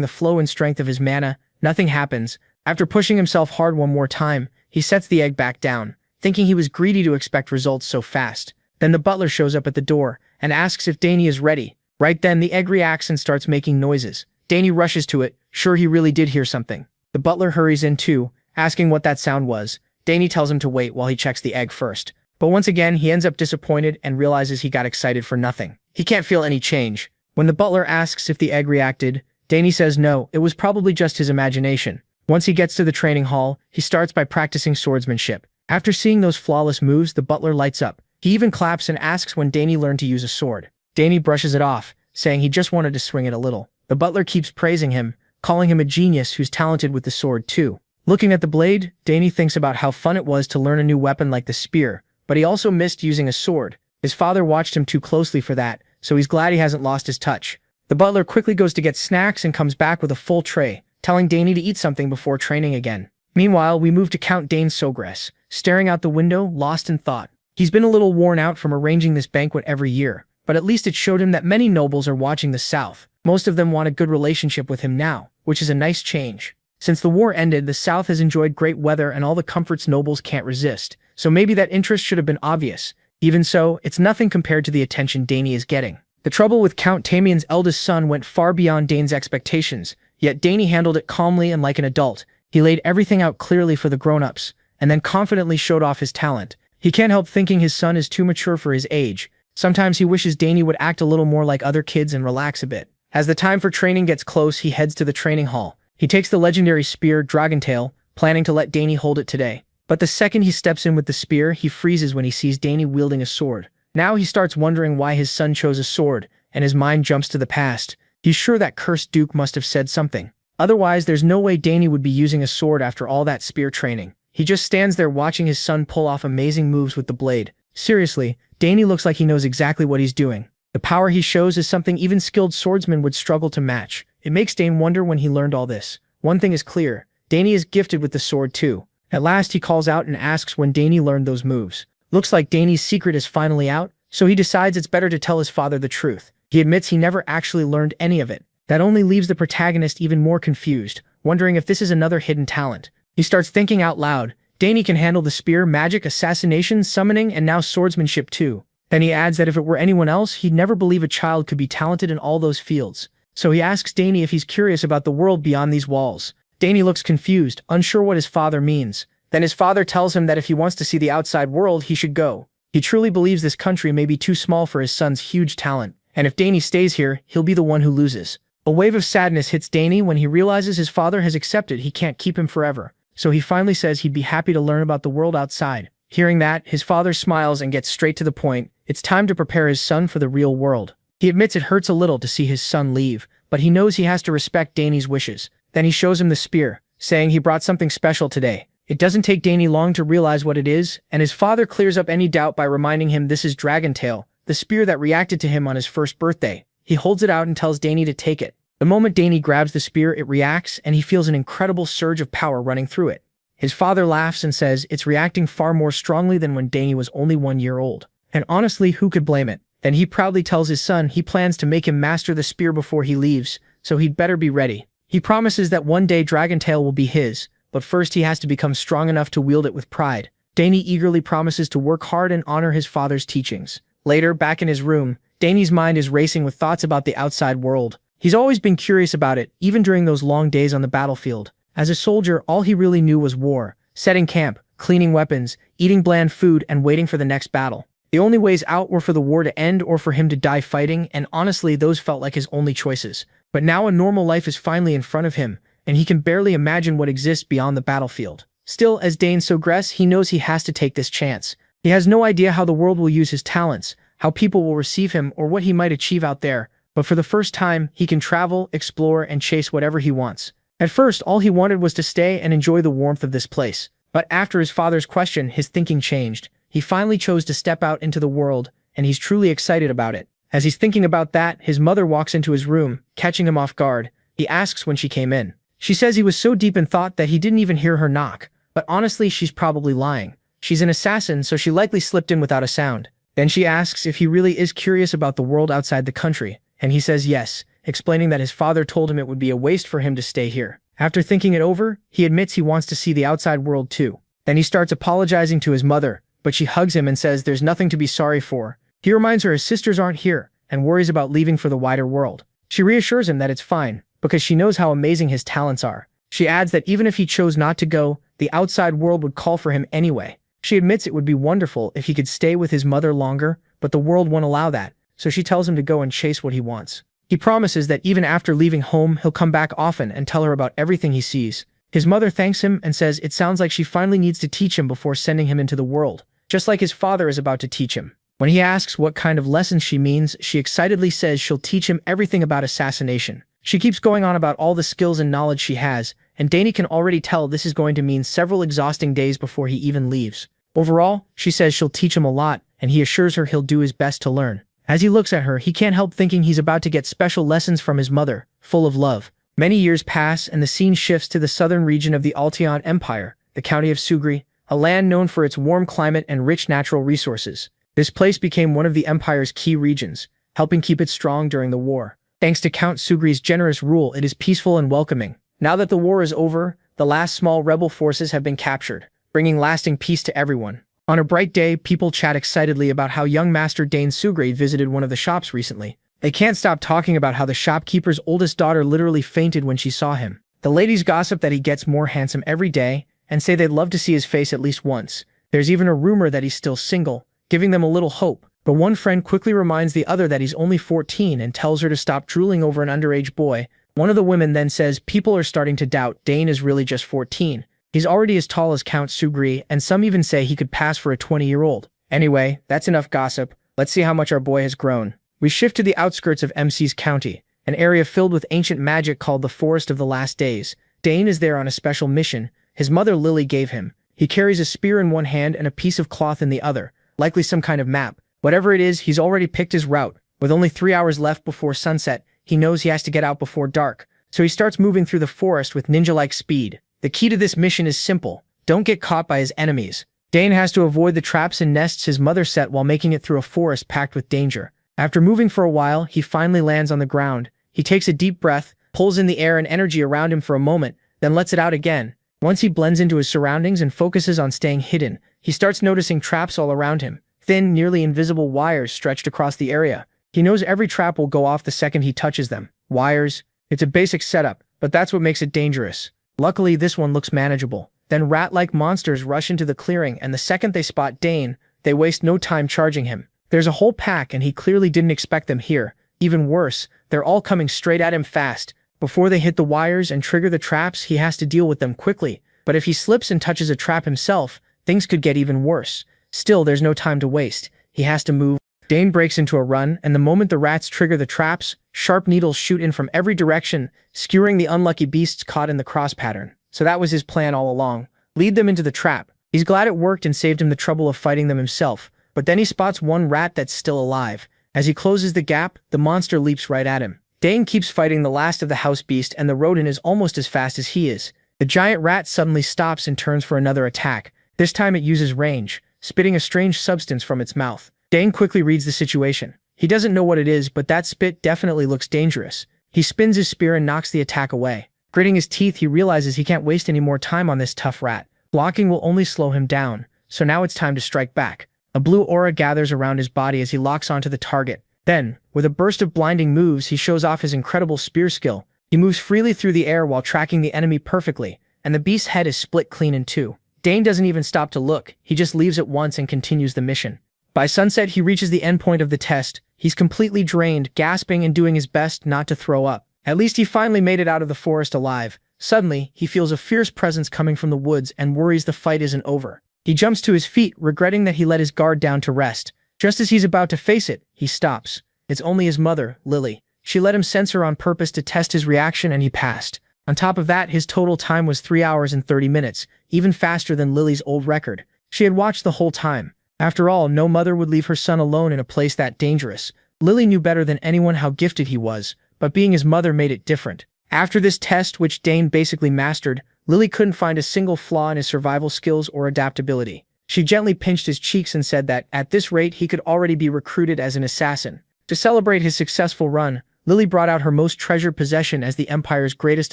the flow and strength of his mana, nothing happens. After pushing himself hard one more time, he sets the egg back down, thinking he was greedy to expect results so fast. Then the butler shows up at the door and asks if Danny is ready. Right then, the egg reacts and starts making noises. Danny rushes to it, sure he really did hear something. The butler hurries in too, asking what that sound was. Danny tells him to wait while he checks the egg first. But once again, he ends up disappointed and realizes he got excited for nothing. He can't feel any change. When the butler asks if the egg reacted, Danny says no, it was probably just his imagination. Once he gets to the training hall, he starts by practicing swordsmanship. After seeing those flawless moves, the butler lights up. He even claps and asks when Danny learned to use a sword. Danny brushes it off, saying he just wanted to swing it a little. The butler keeps praising him, calling him a genius who's talented with the sword too. Looking at the blade, Danny thinks about how fun it was to learn a new weapon like the spear, but he also missed using a sword. His father watched him too closely for that, so he's glad he hasn't lost his touch. The butler quickly goes to get snacks and comes back with a full tray, telling Danny to eat something before training again. Meanwhile, we move to Count Dane Sogress, staring out the window, lost in thought. He's been a little worn out from arranging this banquet every year, but at least it showed him that many nobles are watching the South. Most of them want a good relationship with him now, which is a nice change. Since the war ended, the South has enjoyed great weather and all the comforts nobles can't resist, so maybe that interest should have been obvious. Even so, it's nothing compared to the attention Danny is getting. The trouble with Count Tamien's eldest son went far beyond Dane's expectations, yet Danny handled it calmly and like an adult. He laid everything out clearly for the grown-ups, and then confidently showed off his talent. He can't help thinking his son is too mature for his age. Sometimes he wishes Danny would act a little more like other kids and relax a bit. As the time for training gets close, he heads to the training hall. He takes the legendary spear, Dragentail, planning to let Danny hold it today. But the second he steps in with the spear, he freezes when he sees Danny wielding a sword. Now he starts wondering why his son chose a sword, and his mind jumps to the past. He's sure that cursed Duke must have said something. Otherwise, there's no way Danny would be using a sword after all that spear training. He just stands there watching his son pull off amazing moves with the blade. Seriously, Danny looks like he knows exactly what he's doing. The power he shows is something even skilled swordsmen would struggle to match. It makes Dane wonder when he learned all this. One thing is clear, Danny is gifted with the sword too. At last he calls out and asks when Danny learned those moves. Looks like Danny's secret is finally out, so he decides it's better to tell his father the truth. He admits he never actually learned any of it. That only leaves the protagonist even more confused, wondering if this is another hidden talent. He starts thinking out loud. Danny can handle the spear, magic, assassination, summoning, and now swordsmanship too. Then he adds that if it were anyone else, he'd never believe a child could be talented in all those fields. So he asks Danny if he's curious about the world beyond these walls. Danny looks confused, unsure what his father means. Then his father tells him that if he wants to see the outside world, he should go. He truly believes this country may be too small for his son's huge talent, and if Danny stays here, he'll be the one who loses. A wave of sadness hits Danny when he realizes his father has accepted he can't keep him forever. So he finally says he'd be happy to learn about the world outside. Hearing that, his father smiles and gets straight to the point. It's time to prepare his son for the real world. He admits it hurts a little to see his son leave, but he knows he has to respect Danny's wishes. Then he shows him the spear, saying he brought something special today. It doesn't take Danny long to realize what it is, and his father clears up any doubt by reminding him this is Dragentail, the spear that reacted to him on his first birthday. He holds it out and tells Danny to take it. The moment Danny grabs the spear, it reacts, and he feels an incredible surge of power running through it. His father laughs and says it's reacting far more strongly than when Danny was only 1 year old. And honestly, who could blame it? Then he proudly tells his son he plans to make him master the spear before he leaves, so he'd better be ready. He promises that one day Dragentail will be his, but first he has to become strong enough to wield it with pride. Danny eagerly promises to work hard and honor his father's teachings. Later, back in his room, Danny's mind is racing with thoughts about the outside world. He's always been curious about it, even during those long days on the battlefield. As a soldier, all he really knew was war, setting camp, cleaning weapons, eating bland food, and waiting for the next battle. The only ways out were for the war to end or for him to die fighting, and honestly, those felt like his only choices. But now a normal life is finally in front of him, and he can barely imagine what exists beyond the battlefield. Still, as Dane Sogress, he knows he has to take this chance. He has no idea how the world will use his talents, how people will receive him, or what he might achieve out there. But for the first time, he can travel, explore, and chase whatever he wants. At first, all he wanted was to stay and enjoy the warmth of this place. But after his father's question, his thinking changed. He finally chose to step out into the world, and he's truly excited about it. As he's thinking about that, his mother walks into his room, catching him off guard. He asks when she came in. She says he was so deep in thought that he didn't even hear her knock. but honestly, she's probably lying. She's an assassin, so she likely slipped in without a sound. Then she asks if he really is curious about the world outside the country, and he says yes, explaining that his father told him it would be a waste for him to stay here. After thinking it over, he admits he wants to see the outside world too. Then he starts apologizing to his mother, but she hugs him and says there's nothing to be sorry for. He reminds her his sisters aren't here, and worries about leaving for the wider world. She reassures him that it's fine, because she knows how amazing his talents are. She adds that even if he chose not to go, the outside world would call for him anyway. She admits it would be wonderful if he could stay with his mother longer, but the world won't allow that, so she tells him to go and chase what he wants. He promises that even after leaving home, he'll come back often and tell her about everything he sees. His mother thanks him and says it sounds like she finally needs to teach him before sending him into the world, just like his father is about to teach him. When he asks what kind of lessons she means, she excitedly says she'll teach him everything about assassination. She keeps going on about all the skills and knowledge she has, and Danny can already tell this is going to mean several exhausting days before he even leaves. Overall, she says she'll teach him a lot, and he assures her he'll do his best to learn. As he looks at her, he can't help thinking he's about to get special lessons from his mother, full of love. Many years pass, and the scene shifts to the southern region of the Altian Empire, the county of Sugri, a land known for its warm climate and rich natural resources. This place became one of the empire's key regions, helping keep it strong during the war. Thanks to Count Sugri's generous rule, it is peaceful and welcoming. Now that the war is over, the last small rebel forces have been captured, bringing lasting peace to everyone. On a bright day, people chat excitedly about how young Master Dane Sugri visited one of the shops recently. They can't stop talking about how the shopkeeper's oldest daughter literally fainted when she saw him. The ladies gossip that he gets more handsome every day, and say they'd love to see his face at least once. There's even a rumor that he's still single, giving them a little hope. But one friend quickly reminds the other that he's only 14 and tells her to stop drooling over an underage boy. One of the women then says people are starting to doubt Dane is really just 14. He's already as tall as Count Sugri, and some even say he could pass for a 20-year-old. Anyway, that's enough gossip. Let's see how much our boy has grown. We shift to the outskirts of MC's county, an area filled with ancient magic called the Forest of the Last Days. Dane is there on a special mission his mother Lily gave him. He carries a spear in one hand and a piece of cloth in the other, likely some kind of map. Whatever it is, he's already picked his route. With only 3 hours left before sunset, he knows he has to get out before dark, so he starts moving through the forest with ninja-like speed. The key to this mission is simple: don't get caught by his enemies. Dane has to avoid the traps and nests his mother set while making it through a forest packed with danger. After moving for a while, he finally lands on the ground. He takes a deep breath, pulls in the air and energy around him for a moment, then lets it out again. Once he blends into his surroundings and focuses on staying hidden, he starts noticing traps all around him. Thin, nearly invisible wires stretched across the area. He knows every trap will go off the second he touches them. Wires. It's a basic setup, but that's what makes it dangerous. Luckily, this one looks manageable. Then rat-like monsters rush into the clearing, and the second they spot Dane, they waste no time charging him. There's a whole pack, and he clearly didn't expect them here. Even worse, they're all coming straight at him fast. Before they hit the wires and trigger the traps, he has to deal with them quickly. But if he slips and touches a trap himself, things could get even worse. Still, there's no time to waste. He has to move. Dane breaks into a run, and the moment the rats trigger the traps, sharp needles shoot in from every direction, skewering the unlucky beasts caught in the cross pattern. So that was his plan all along. Lead them into the trap. He's glad it worked and saved him the trouble of fighting them himself. But then he spots one rat that's still alive. As he closes the gap, the monster leaps right at him. Dane keeps fighting the last of the house beast, and the rodent is almost as fast as he is. The giant rat suddenly stops and turns for another attack. This time it uses range, spitting a strange substance from its mouth. Dane quickly reads the situation. He doesn't know what it is, but that spit definitely looks dangerous. He spins his spear and knocks the attack away. Gritting his teeth, he realizes he can't waste any more time on this tough rat. Blocking will only slow him down, so now it's time to strike back. A blue aura gathers around his body as he locks onto the target. Then, with a burst of blinding moves, he shows off his incredible spear skill. He moves freely through the air while tracking the enemy perfectly, and the beast's head is split clean in two. Dane doesn't even stop to look, he just leaves at once and continues the mission. By sunset, he reaches the endpoint of the test. He's completely drained, gasping and doing his best not to throw up. At least he finally made it out of the forest alive. Suddenly, he feels a fierce presence coming from the woods and worries the fight isn't over. He jumps to his feet, regretting that he let his guard down to rest. Just as he's about to face it, he stops. It's only his mother, Lily. She let him sense her on purpose to test his reaction, and he passed. On top of that, his total time was 3 hours and 30 minutes, even faster than Lily's old record. She had watched the whole time. After all, no mother would leave her son alone in a place that dangerous. Lily knew better than anyone how gifted he was, but being his mother made it different. After this test, which Dane basically mastered, Lily couldn't find a single flaw in his survival skills or adaptability. She gently pinched his cheeks and said that, at this rate, he could already be recruited as an assassin. To celebrate his successful run, Lily brought out her most treasured possession as the Empire's greatest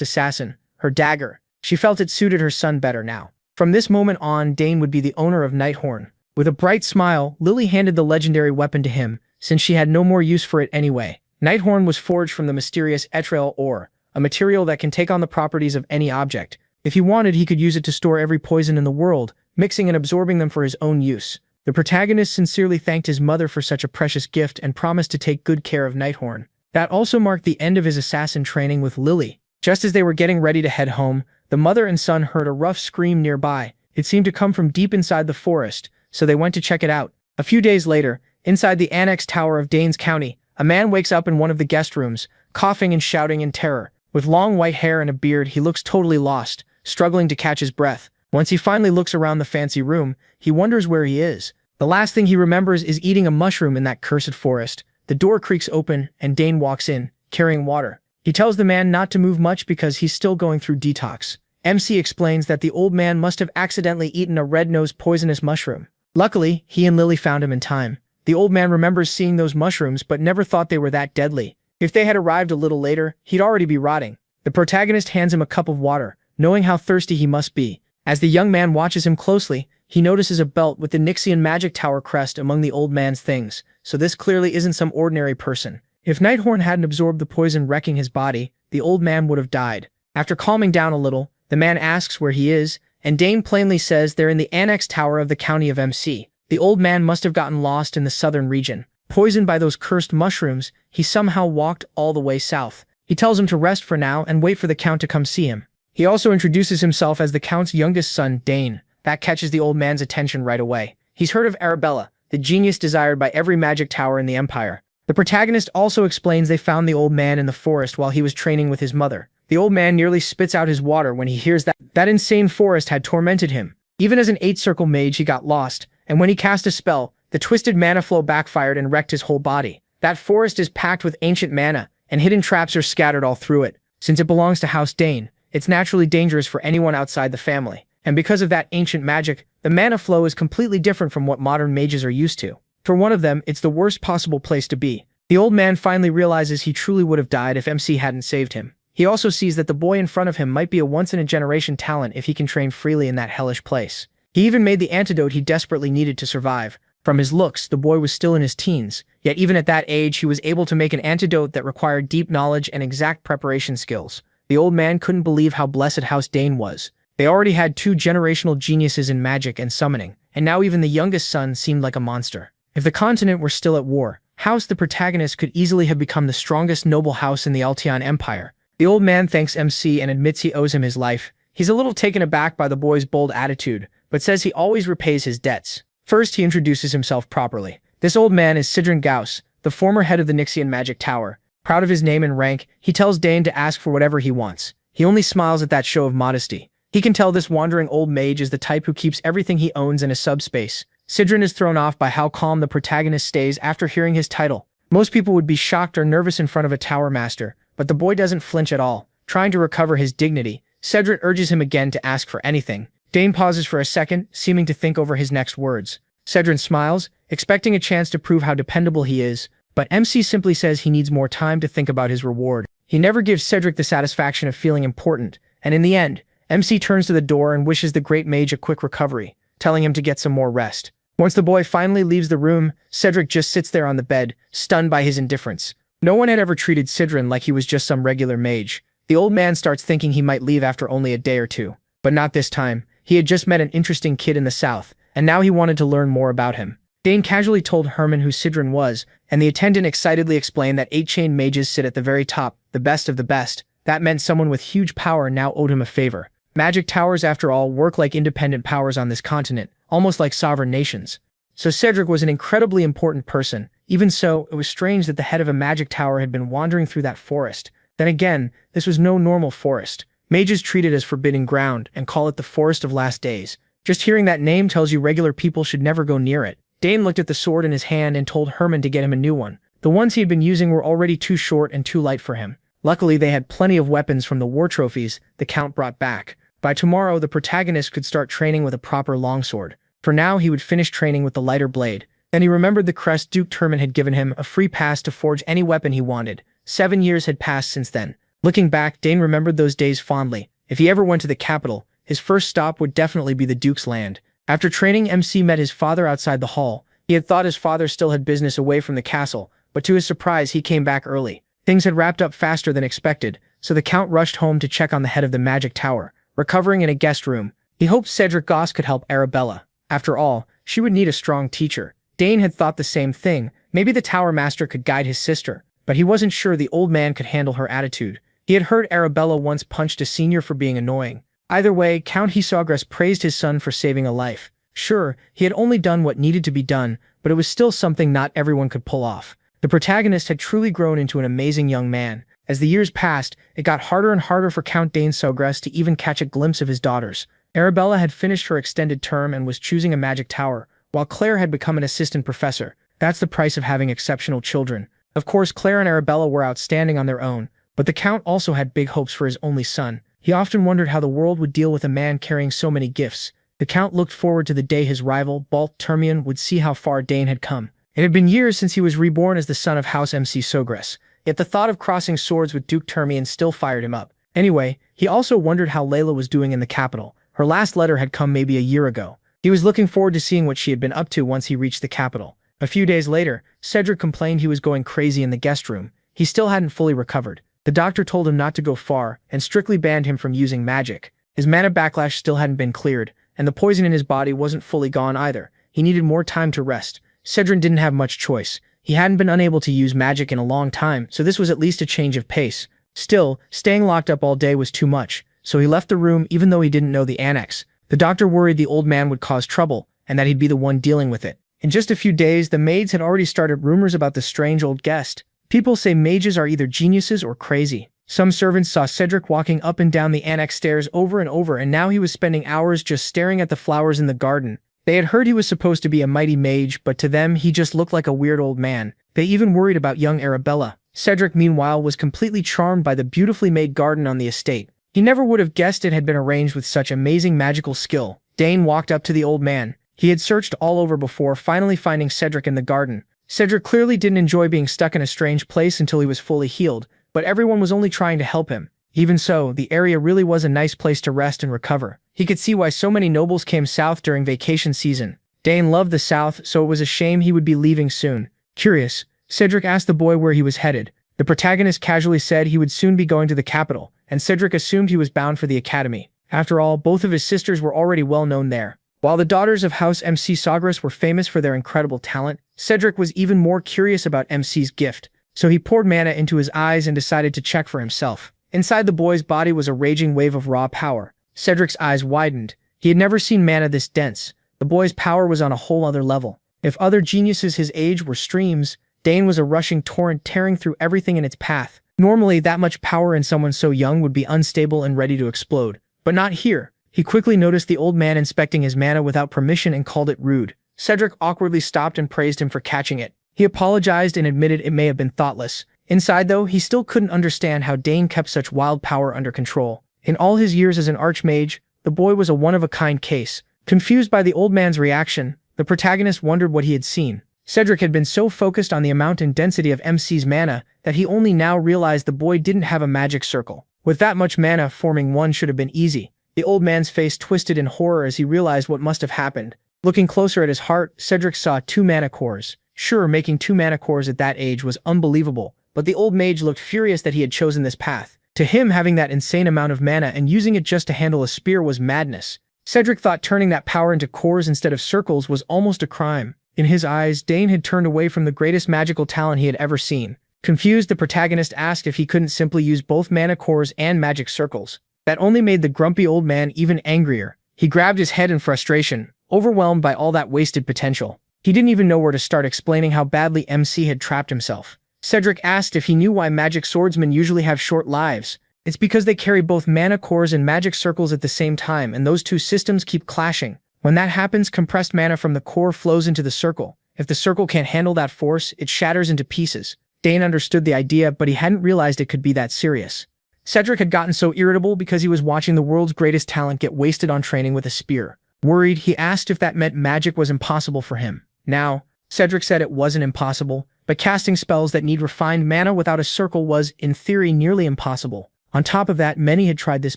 assassin, her dagger. She felt it suited her son better now. From this moment on, Dane would be the owner of Nighthorn. With a bright smile, Lily handed the legendary weapon to him, since she had no more use for it anyway. Nighthorn was forged from the mysterious etriol ore, a material that can take on the properties of any object. If he wanted, he could use it to store every poison in the world, mixing and absorbing them for his own use. The protagonist sincerely thanked his mother for such a precious gift and promised to take good care of Nighthorn. That also marked the end of his assassin training with Lily. Just as they were getting ready to head home, the mother and son heard a rough scream nearby. It seemed to come from deep inside the forest, so they went to check it out. A few days later, inside the annex tower of Danes County, a man wakes up in one of the guest rooms, coughing and shouting in terror. With long white hair and a beard, he looks totally lost, struggling to catch his breath. Once he finally looks around the fancy room, he wonders where he is. The last thing he remembers is eating a mushroom in that cursed forest. The door creaks open, and Dane walks in, carrying water. He tells the man not to move much because he's still going through detox. MC explains that the old man must have accidentally eaten a red-nosed poisonous mushroom. Luckily, he and Lily found him in time. The old man remembers seeing those mushrooms but never thought they were that deadly. If they had arrived a little later, he'd already be rotting. The protagonist hands him a cup of water, knowing how thirsty he must be. As the young man watches him closely, he notices a belt with the Nixian magic tower crest among the old man's things, so this clearly isn't some ordinary person. If Nighthorn hadn't absorbed the poison wrecking his body, the old man would have died. After calming down a little, the man asks where he is, and Dane plainly says they're in the annex tower of the county of MC. The old man must have gotten lost in the southern region. Poisoned by those cursed mushrooms, he somehow walked all the way south. He tells him to rest for now and wait for the count to come see him. He also introduces himself as the count's youngest son, Dane. That catches the old man's attention right away. He's heard of Arabella, the genius desired by every magic tower in the Empire. The protagonist also explains they found the old man in the forest while he was training with his mother. The old man nearly spits out his water when he hears that insane forest had tormented him. Even as an 8-circle mage, he got lost, and when he cast a spell, the twisted mana flow backfired and wrecked his whole body. That forest is packed with ancient mana, and hidden traps are scattered all through it. Since it belongs to House Dane, it's naturally dangerous for anyone outside the family. And because of that ancient magic, the mana flow is completely different from what modern mages are used to. For one of them, it's the worst possible place to be. The old man finally realizes he truly would have died if MC hadn't saved him. He also sees that the boy in front of him might be a once-in-a-generation talent if he can train freely in that hellish place. He even made the antidote he desperately needed to survive. From his looks, the boy was still in his teens, yet even at that age, he was able to make an antidote that required deep knowledge and exact preparation skills. The old man couldn't believe how blessed House Dane was. They already had 2 generational geniuses in magic and summoning, and now even the youngest son seemed like a monster. If the continent were still at war, House the protagonist could easily have become the strongest noble house in the Alteon Empire. The old man thanks MC and admits he owes him his life. He's a little taken aback by the boy's bold attitude, but says he always repays his debts. First, he introduces himself properly. This old man is Sidron Gauss, the former head of the Nixian Magic Tower. Proud of his name and rank, he tells Dane to ask for whatever he wants. He only smiles at that show of modesty. He can tell this wandering old mage is the type who keeps everything he owns in a subspace. Sidron is thrown off by how calm the protagonist stays after hearing his title. Most people would be shocked or nervous in front of a tower master, but the boy doesn't flinch at all. Trying to recover his dignity, Cedric urges him again to ask for anything. Dane pauses for a second, seeming to think over his next words. Cedric smiles, expecting a chance to prove how dependable he is, but MC simply says he needs more time to think about his reward. He never gives Cedric the satisfaction of feeling important, and in the end, MC turns to the door and wishes the great mage a quick recovery, telling him to get some more rest. Once the boy finally leaves the room, Cedric just sits there on the bed, stunned by his indifference. No one had ever treated Sidron like he was just some regular mage. The old man starts thinking he might leave after only a day or two. But not this time. He had just met an interesting kid in the south, and now he wanted to learn more about him. Dane casually told Herman who Sidron was, and the attendant excitedly explained that 8-chain mages sit at the very top, the best of the best. That meant someone with huge power now owed him a favor. Magic towers, after all, work like independent powers on this continent, almost like sovereign nations. So Cedric was an incredibly important person. Even so, it was strange that the head of a magic tower had been wandering through that forest. Then again, this was no normal forest. Mages treat it as forbidden ground and call it the Forest of Last Days. Just hearing that name tells you regular people should never go near it. Dane looked at the sword in his hand and told Herman to get him a new one. The ones he had been using were already too short and too light for him. Luckily, they had plenty of weapons from the war trophies the Count brought back. By tomorrow, the protagonist could start training with a proper longsword. For now, he would finish training with the lighter blade. Then he remembered the crest Duke Turman had given him, a free pass to forge any weapon he wanted. 7 years had passed since then. Looking back, Dane remembered those days fondly. If he ever went to the capital, his first stop would definitely be the Duke's land. After training, MC met his father outside the hall. He had thought his father still had business away from the castle, but to his surprise, he came back early. Things had wrapped up faster than expected, so the Count rushed home to check on the head of the magic tower, recovering in a guest room. He hoped Cedric Goss could help Arabella. After all, she would need a strong teacher. Dane had thought the same thing. Maybe the Tower Master could guide his sister, but he wasn't sure the old man could handle her attitude. He had heard Arabella once punched a senior for being annoying. Either way, Count Hisagras praised his son for saving a life. Sure, he had only done what needed to be done, but it was still something not everyone could pull off. The protagonist had truly grown into an amazing young man. As the years passed, it got harder and harder for Count Dane Sogras to even catch a glimpse of his daughters. Arabella had finished her extended term and was choosing a magic tower, while Claire had become an assistant professor. That's the price of having exceptional children. Of course, Claire and Arabella were outstanding on their own, but the Count also had big hopes for his only son. He often wondered how the world would deal with a man carrying so many gifts. The Count looked forward to the day his rival, Balt Termian, would see how far Dane had come. It had been years since he was reborn as the son of House MC Sogras, yet the thought of crossing swords with Duke Termian still fired him up. Anyway, he also wondered how Layla was doing in the capital. Her last letter had come maybe a year ago. He was looking forward to seeing what she had been up to once he reached the capital. A few days later, Cedric complained he was going crazy in the guest room. He still hadn't fully recovered. The doctor told him not to go far and strictly banned him from using magic. His mana backlash still hadn't been cleared, and the poison in his body wasn't fully gone either. He needed more time to rest. Cedric didn't have much choice. He hadn't been unable to use magic in a long time, so this was at least a change of pace. Still, staying locked up all day was too much, so he left the room even though he didn't know the annex. The doctor worried the old man would cause trouble, and that he'd be the one dealing with it. In just a few days, the maids had already started rumors about the strange old guest. People say mages are either geniuses or crazy. Some servants saw Cedric walking up and down the annex stairs over and over, and now he was spending hours just staring at the flowers in the garden. They had heard he was supposed to be a mighty mage, but to them he just looked like a weird old man. They even worried about young Arabella. Cedric, meanwhile, was completely charmed by the beautifully made garden on the estate. He never would have guessed it had been arranged with such amazing magical skill. Dane walked up to the old man. He had searched all over before finally finding Cedric in the garden. Cedric clearly didn't enjoy being stuck in a strange place until he was fully healed, but everyone was only trying to help him. Even so, the area really was a nice place to rest and recover. He could see why so many nobles came south during vacation season. Dane loved the south, so it was a shame he would be leaving soon. Curious, Cedric asked the boy where he was headed. The protagonist casually said he would soon be going to the capital, and Cedric assumed he was bound for the academy. After all, both of his sisters were already well known there. While the daughters of House MC Sagras were famous for their incredible talent, Cedric was even more curious about MC's gift, so he poured mana into his eyes and decided to check for himself. Inside the boy's body was a raging wave of raw power. Cedric's eyes widened. He had never seen mana this dense. The boy's power was on a whole other level. If other geniuses his age were streams, Dane was a rushing torrent tearing through everything in its path. Normally, that much power in someone so young would be unstable and ready to explode. But not here. He quickly noticed the old man inspecting his mana without permission and called it rude. Cedric awkwardly stopped and praised him for catching it. He apologized and admitted it may have been thoughtless. Inside, though, he still couldn't understand how Dane kept such wild power under control. In all his years as an archmage, the boy was a one-of-a-kind case. Confused by the old man's reaction, the protagonist wondered what he had seen. Cedric had been so focused on the amount and density of MC's mana that he only now realized the boy didn't have a magic circle. With that much mana, forming one should have been easy. The old man's face twisted in horror as he realized what must have happened. Looking closer at his heart, Cedric saw 2 mana cores. Sure, making 2 mana cores at that age was unbelievable, but the old mage looked furious that he had chosen this path. To him, having that insane amount of mana and using it just to handle a spear was madness. Cedric thought turning that power into cores instead of circles was almost a crime. In his eyes, Dane had turned away from the greatest magical talent he had ever seen. Confused, the protagonist asked if he couldn't simply use both mana cores and magic circles. That only made the grumpy old man even angrier. He grabbed his head in frustration, overwhelmed by all that wasted potential. He didn't even know where to start explaining how badly MC had trapped himself. Cedric asked if he knew why magic swordsmen usually have short lives. It's because they carry both mana cores and magic circles at the same time, and those two systems keep clashing. When that happens, compressed mana from the core flows into the circle. If the circle can't handle that force, it shatters into pieces. Dane understood the idea, but he hadn't realized it could be that serious. Cedric had gotten so irritable because he was watching the world's greatest talent get wasted on training with a spear. Worried, he asked if that meant magic was impossible for him. Now, Cedric said it wasn't impossible, but casting spells that need refined mana without a circle was, in theory, nearly impossible. On top of that, many had tried this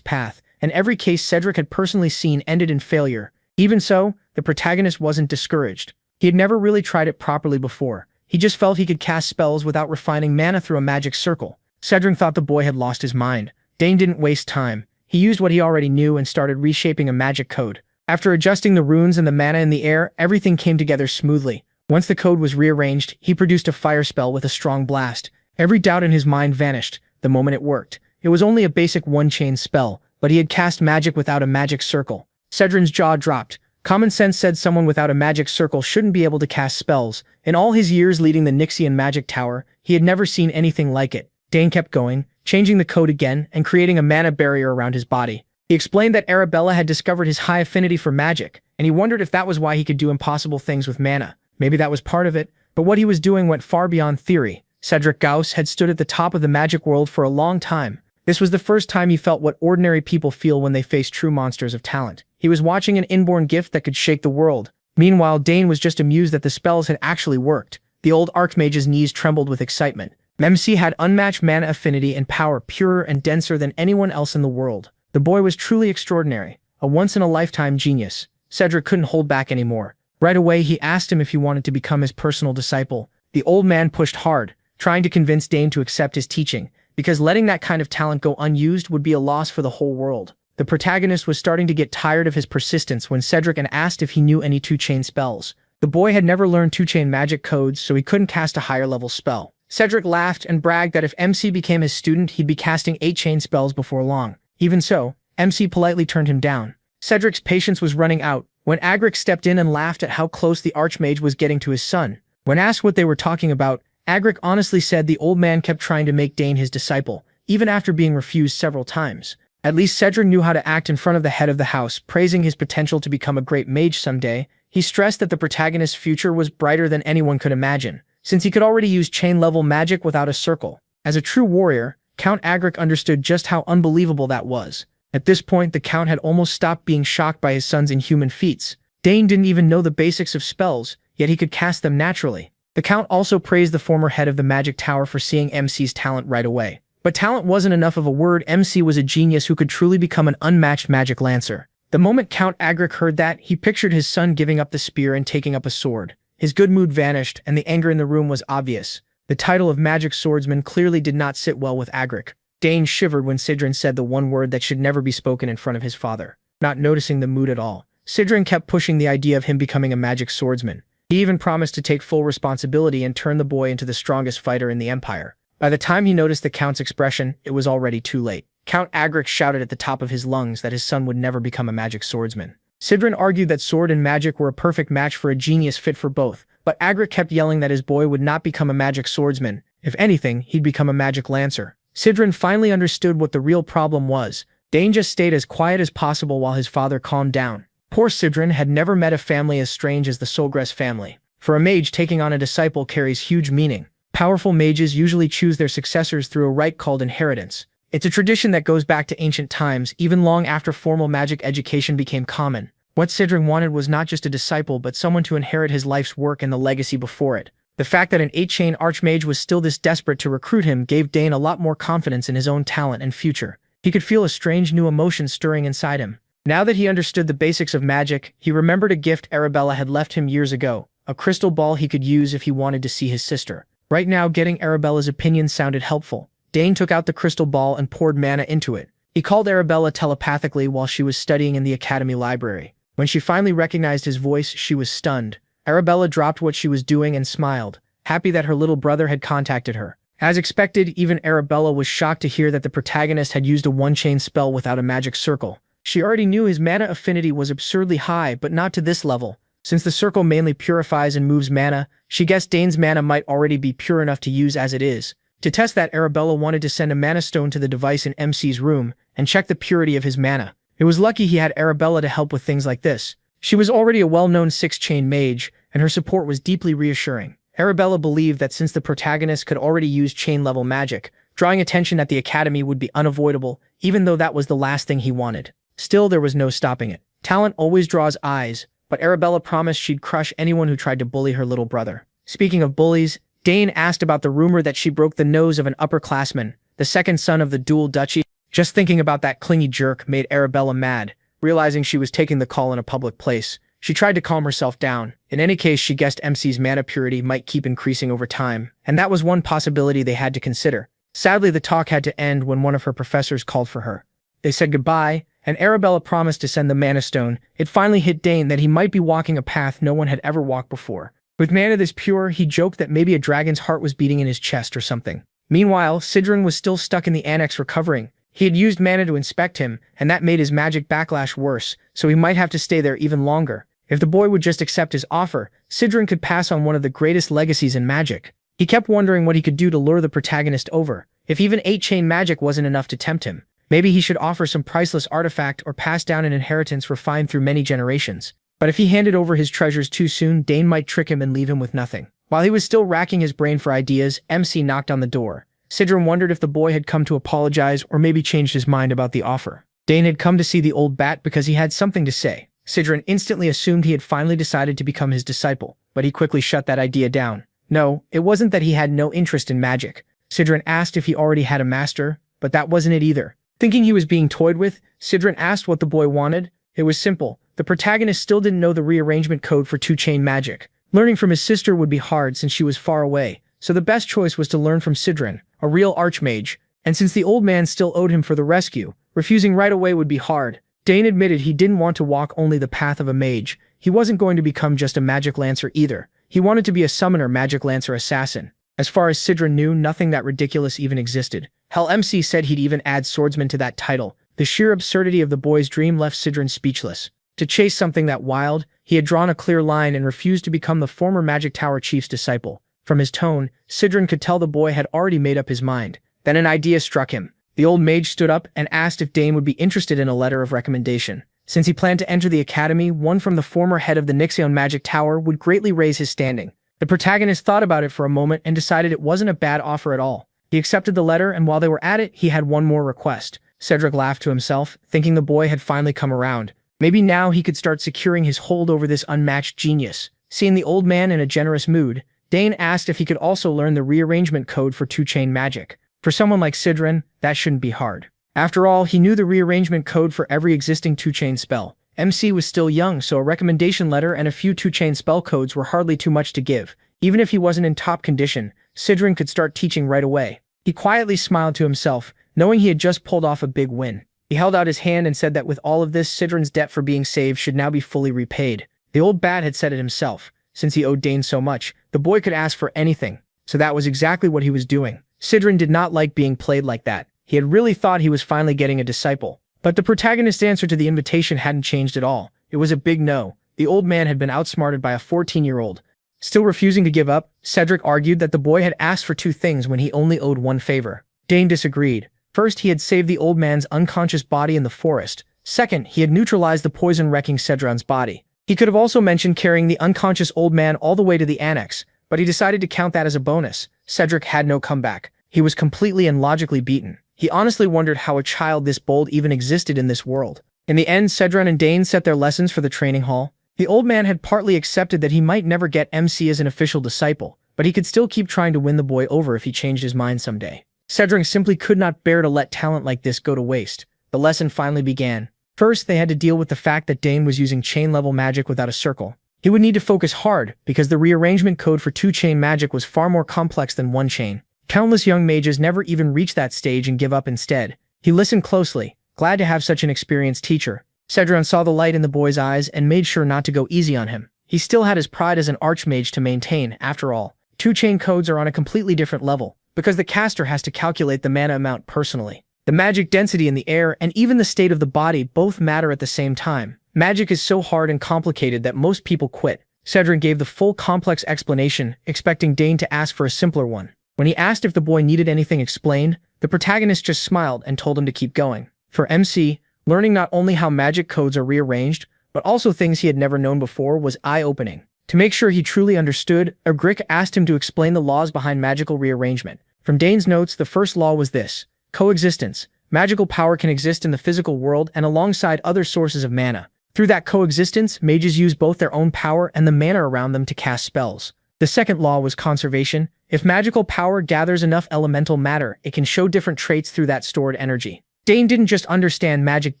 path, and every case Cedric had personally seen ended in failure. Even so, the protagonist wasn't discouraged. He had never really tried it properly before. He just felt he could cast spells without refining mana through a magic circle. Cedric thought the boy had lost his mind. Dane didn't waste time. He used what he already knew and started reshaping a magic code. After adjusting the runes and the mana in the air, everything came together smoothly. Once the code was rearranged, he produced a fire spell with a strong blast. Every doubt in his mind vanished the moment it worked. It was only a basic one-chain spell, but he had cast magic without a magic circle. Cedric's jaw dropped. Common sense said someone without a magic circle shouldn't be able to cast spells. In all his years leading the Nixian magic tower, he had never seen anything like it. Dane kept going, changing the code again and creating a mana barrier around his body. He explained that Arabella had discovered his high affinity for magic, and he wondered if that was why he could do impossible things with mana. Maybe that was part of it, but what he was doing went far beyond theory. Cedric Gauss had stood at the top of the magic world for a long time. This was the first time he felt what ordinary people feel when they face true monsters of talent. He was watching an inborn gift that could shake the world. Meanwhile, Dane was just amused that the spells had actually worked. The old Archmage's knees trembled with excitement. MC had unmatched mana affinity and power, purer and denser than anyone else in the world. The boy was truly extraordinary, a once-in-a-lifetime genius. Cedric couldn't hold back anymore. Right away, he asked him if he wanted to become his personal disciple. The old man pushed hard, trying to convince Dane to accept his teaching, because letting that kind of talent go unused would be a loss for the whole world. The protagonist was starting to get tired of his persistence when Cedric asked if he knew any two-chain spells. The boy had never learned two-chain magic codes, so he couldn't cast a higher-level spell. Cedric laughed and bragged that if MC became his student, he'd be casting 8-chain spells before long. Even so, MC politely turned him down. Cedric's patience was running out when Agric stepped in and laughed at how close the Archmage was getting to his son. When asked what they were talking about, Agric honestly said the old man kept trying to make Dane his disciple, even after being refused several times. At least Cedric knew how to act in front of the head of the house, praising his potential to become a great mage someday. He stressed that the protagonist's future was brighter than anyone could imagine, since he could already use chain-level magic without a circle. As a true warrior, Count Agric understood just how unbelievable that was. At this point, the Count had almost stopped being shocked by his son's inhuman feats. Dane didn't even know the basics of spells, yet he could cast them naturally. The Count also praised the former head of the magic tower for seeing MC's talent right away. But talent wasn't enough of a word. MC was a genius who could truly become an unmatched magic lancer. The moment Count Agric heard that, he pictured his son giving up the spear and taking up a sword. His good mood vanished, and the anger in the room was obvious. The title of magic swordsman clearly did not sit well with Agric. Dane shivered when Sidrin said the one word that should never be spoken in front of his father. Not noticing the mood at all, Sidrin kept pushing the idea of him becoming a magic swordsman. He even promised to take full responsibility and turn the boy into the strongest fighter in the Empire. By the time he noticed the Count's expression, it was already too late. Count Agric shouted at the top of his lungs that his son would never become a magic swordsman. Sidrin argued that sword and magic were a perfect match for a genius fit for both, but Agric kept yelling that his boy would not become a magic swordsman. If anything, he'd become a magic lancer. Sidrin finally understood what the real problem was. Dane just stayed as quiet as possible while his father calmed down. Poor Sidrin had never met a family as strange as the Solgress family. For a mage, taking on a disciple carries huge meaning. Powerful mages usually choose their successors through a rite called inheritance. It's a tradition that goes back to ancient times, even long after formal magic education became common. What Sidrin wanted was not just a disciple but someone to inherit his life's work and the legacy before it. The fact that an 8-chain archmage was still this desperate to recruit him gave Dane a lot more confidence in his own talent and future. He could feel a strange new emotion stirring inside him. Now that he understood the basics of magic, he remembered a gift Arabella had left him years ago, a crystal ball he could use if he wanted to see his sister. Right now, getting Arabella's opinion sounded helpful. Dane took out the crystal ball and poured mana into it. He called Arabella telepathically while she was studying in the academy library. When she finally recognized his voice, she was stunned. Arabella dropped what she was doing and smiled, happy that her little brother had contacted her. As expected, even Arabella was shocked to hear that the protagonist had used a one-chain spell without a magic circle. She already knew his mana affinity was absurdly high, but not to this level. Since the circle mainly purifies and moves mana, she guessed Dane's mana might already be pure enough to use as it is. To test that, Arabella wanted to send a mana stone to the device in MC's room and check the purity of his mana. It was lucky he had Arabella to help with things like this. She was already a well-known 6-chain mage, and her support was deeply reassuring. Arabella believed that since the protagonist could already use chain-level magic, Drawing attention at the academy would be unavoidable, even though that was the last thing he wanted. Still, there was no stopping it. Talent always draws eyes, but Arabella promised she'd crush anyone who tried to bully her little brother. Speaking of bullies, Dane asked about the rumor that she broke the nose of an upperclassman, the second son of the dual duchy. Just thinking about that clingy jerk made Arabella mad. Realizing she was taking the call in a public place, she tried to calm herself down. In any case, she guessed MC's mana purity might keep increasing over time, and that was one possibility they had to consider. Sadly, the talk had to end when one of her professors called for her. They said goodbye, and Arabella promised to send the mana stone. It finally hit Dane that he might be walking a path no one had ever walked before. With mana this pure, he joked that maybe a dragon's heart was beating in his chest or something. Meanwhile, Sidran was still stuck in the annex recovering. He had used mana to inspect him, and that made his magic backlash worse, so he might have to stay there even longer. If the boy would just accept his offer, Sidran could pass on one of the greatest legacies in magic. He kept wondering what he could do to lure the protagonist over. If even 8-chain magic wasn't enough to tempt him, maybe he should offer some priceless artifact or pass down an inheritance refined through many generations. But if he handed over his treasures too soon, Dane might trick him and leave him with nothing. While he was still racking his brain for ideas, MC knocked on the door. Sidran wondered if the boy had come to apologize or maybe changed his mind about the offer. Dane had come to see the old bat because he had something to say. Sidran instantly assumed he had finally decided to become his disciple, but he quickly shut that idea down. No, it wasn't that he had no interest in magic. Sidran asked if he already had a master, but that wasn't it either. Thinking he was being toyed with, Sidran asked what the boy wanted. It was simple. The protagonist still didn't know the rearrangement code for 2-chain magic. Learning from his sister would be hard since she was far away, so the best choice was to learn from Sidran, a real archmage, and since the old man still owed him for the rescue, refusing right away would be hard. Dane admitted he didn't want to walk only the path of a mage. He wasn't going to become just a magic lancer either. He wanted to be a summoner magic lancer assassin. As far as Sidran knew, nothing that ridiculous even existed. Hell, MC said he'd even add swordsman to that title. The sheer absurdity of the boy's dream left Sidran speechless. To chase something that wild, he had drawn a clear line and refused to become the former Magic Tower chief's disciple. From his tone, Sidran could tell the boy had already made up his mind. Then an idea struck him. The old mage stood up and asked if Dane would be interested in a letter of recommendation. Since he planned to enter the academy, one from the former head of the Nixion Magic Tower would greatly raise his standing. The protagonist thought about it for a moment and decided it wasn't a bad offer at all. He accepted the letter, and while they were at it, he had one more request. Cedric laughed to himself, thinking the boy had finally come around. Maybe now he could start securing his hold over this unmatched genius. Seeing the old man in a generous mood, Dane asked if he could also learn the rearrangement code for 2-chain magic. For someone like Sidran, that shouldn't be hard. After all, he knew the rearrangement code for every existing 2-chain spell. MC was still young, so a recommendation letter and a few 2-chain spell codes were hardly too much to give. Even if he wasn't in top condition, Sidran could start teaching right away. He quietly smiled to himself, knowing he had just pulled off a big win. He held out his hand and said that with all of this, Sidran's debt for being saved should now be fully repaid. The old bat had said it himself. Since he owed Dane so much, the boy could ask for anything. So that was exactly what he was doing. Sidran did not like being played like that. He had really thought he was finally getting a disciple. But the protagonist's answer to the invitation hadn't changed at all. It was a big no. The old man had been outsmarted by a 14-year-old. Still refusing to give up, Cedric argued that the boy had asked for 2 things when he only owed 1 favor. Dane disagreed. First, he had saved the old man's unconscious body in the forest. Second, he had neutralized the poison wrecking Cedran's body. He could have also mentioned carrying the unconscious old man all the way to the annex, but he decided to count that as a bonus. Cedric had no comeback. He was completely and logically beaten. He honestly wondered how a child this bold even existed in this world. In the end, Cedran and Dane set their lessons for the training hall. The old man had partly accepted that he might never get MC as an official disciple, but he could still keep trying to win the boy over if he changed his mind someday. Cedric simply could not bear to let talent like this go to waste. The lesson finally began. First, they had to deal with the fact that Dane was using chain-level magic without a circle. He would need to focus hard, because the rearrangement code for 2-chain magic was far more complex than 1-chain. Countless young mages never even reach that stage and give up instead. He listened closely, glad to have such an experienced teacher. Cedran saw the light in the boy's eyes and made sure not to go easy on him. He still had his pride as an archmage to maintain, after all. 2-chain codes are on a completely different level, because the caster has to calculate the mana amount personally. The magic density in the air and even the state of the body both matter at the same time. Magic is so hard and complicated that most people quit. Cedran gave the full complex explanation, expecting Dane to ask for a simpler one. When he asked if the boy needed anything explained, the protagonist just smiled and told him to keep going. For MC, learning not only how magic codes are rearranged, but also things he had never known before was eye-opening. To make sure he truly understood, Agric asked him to explain the laws behind magical rearrangement. From Dane's notes, the first law was this: coexistence. Magical power can exist in the physical world and alongside other sources of mana. Through that coexistence, mages use both their own power and the mana around them to cast spells. The second law was conservation. If magical power gathers enough elemental matter, it can show different traits through that stored energy. Dane didn't just understand magic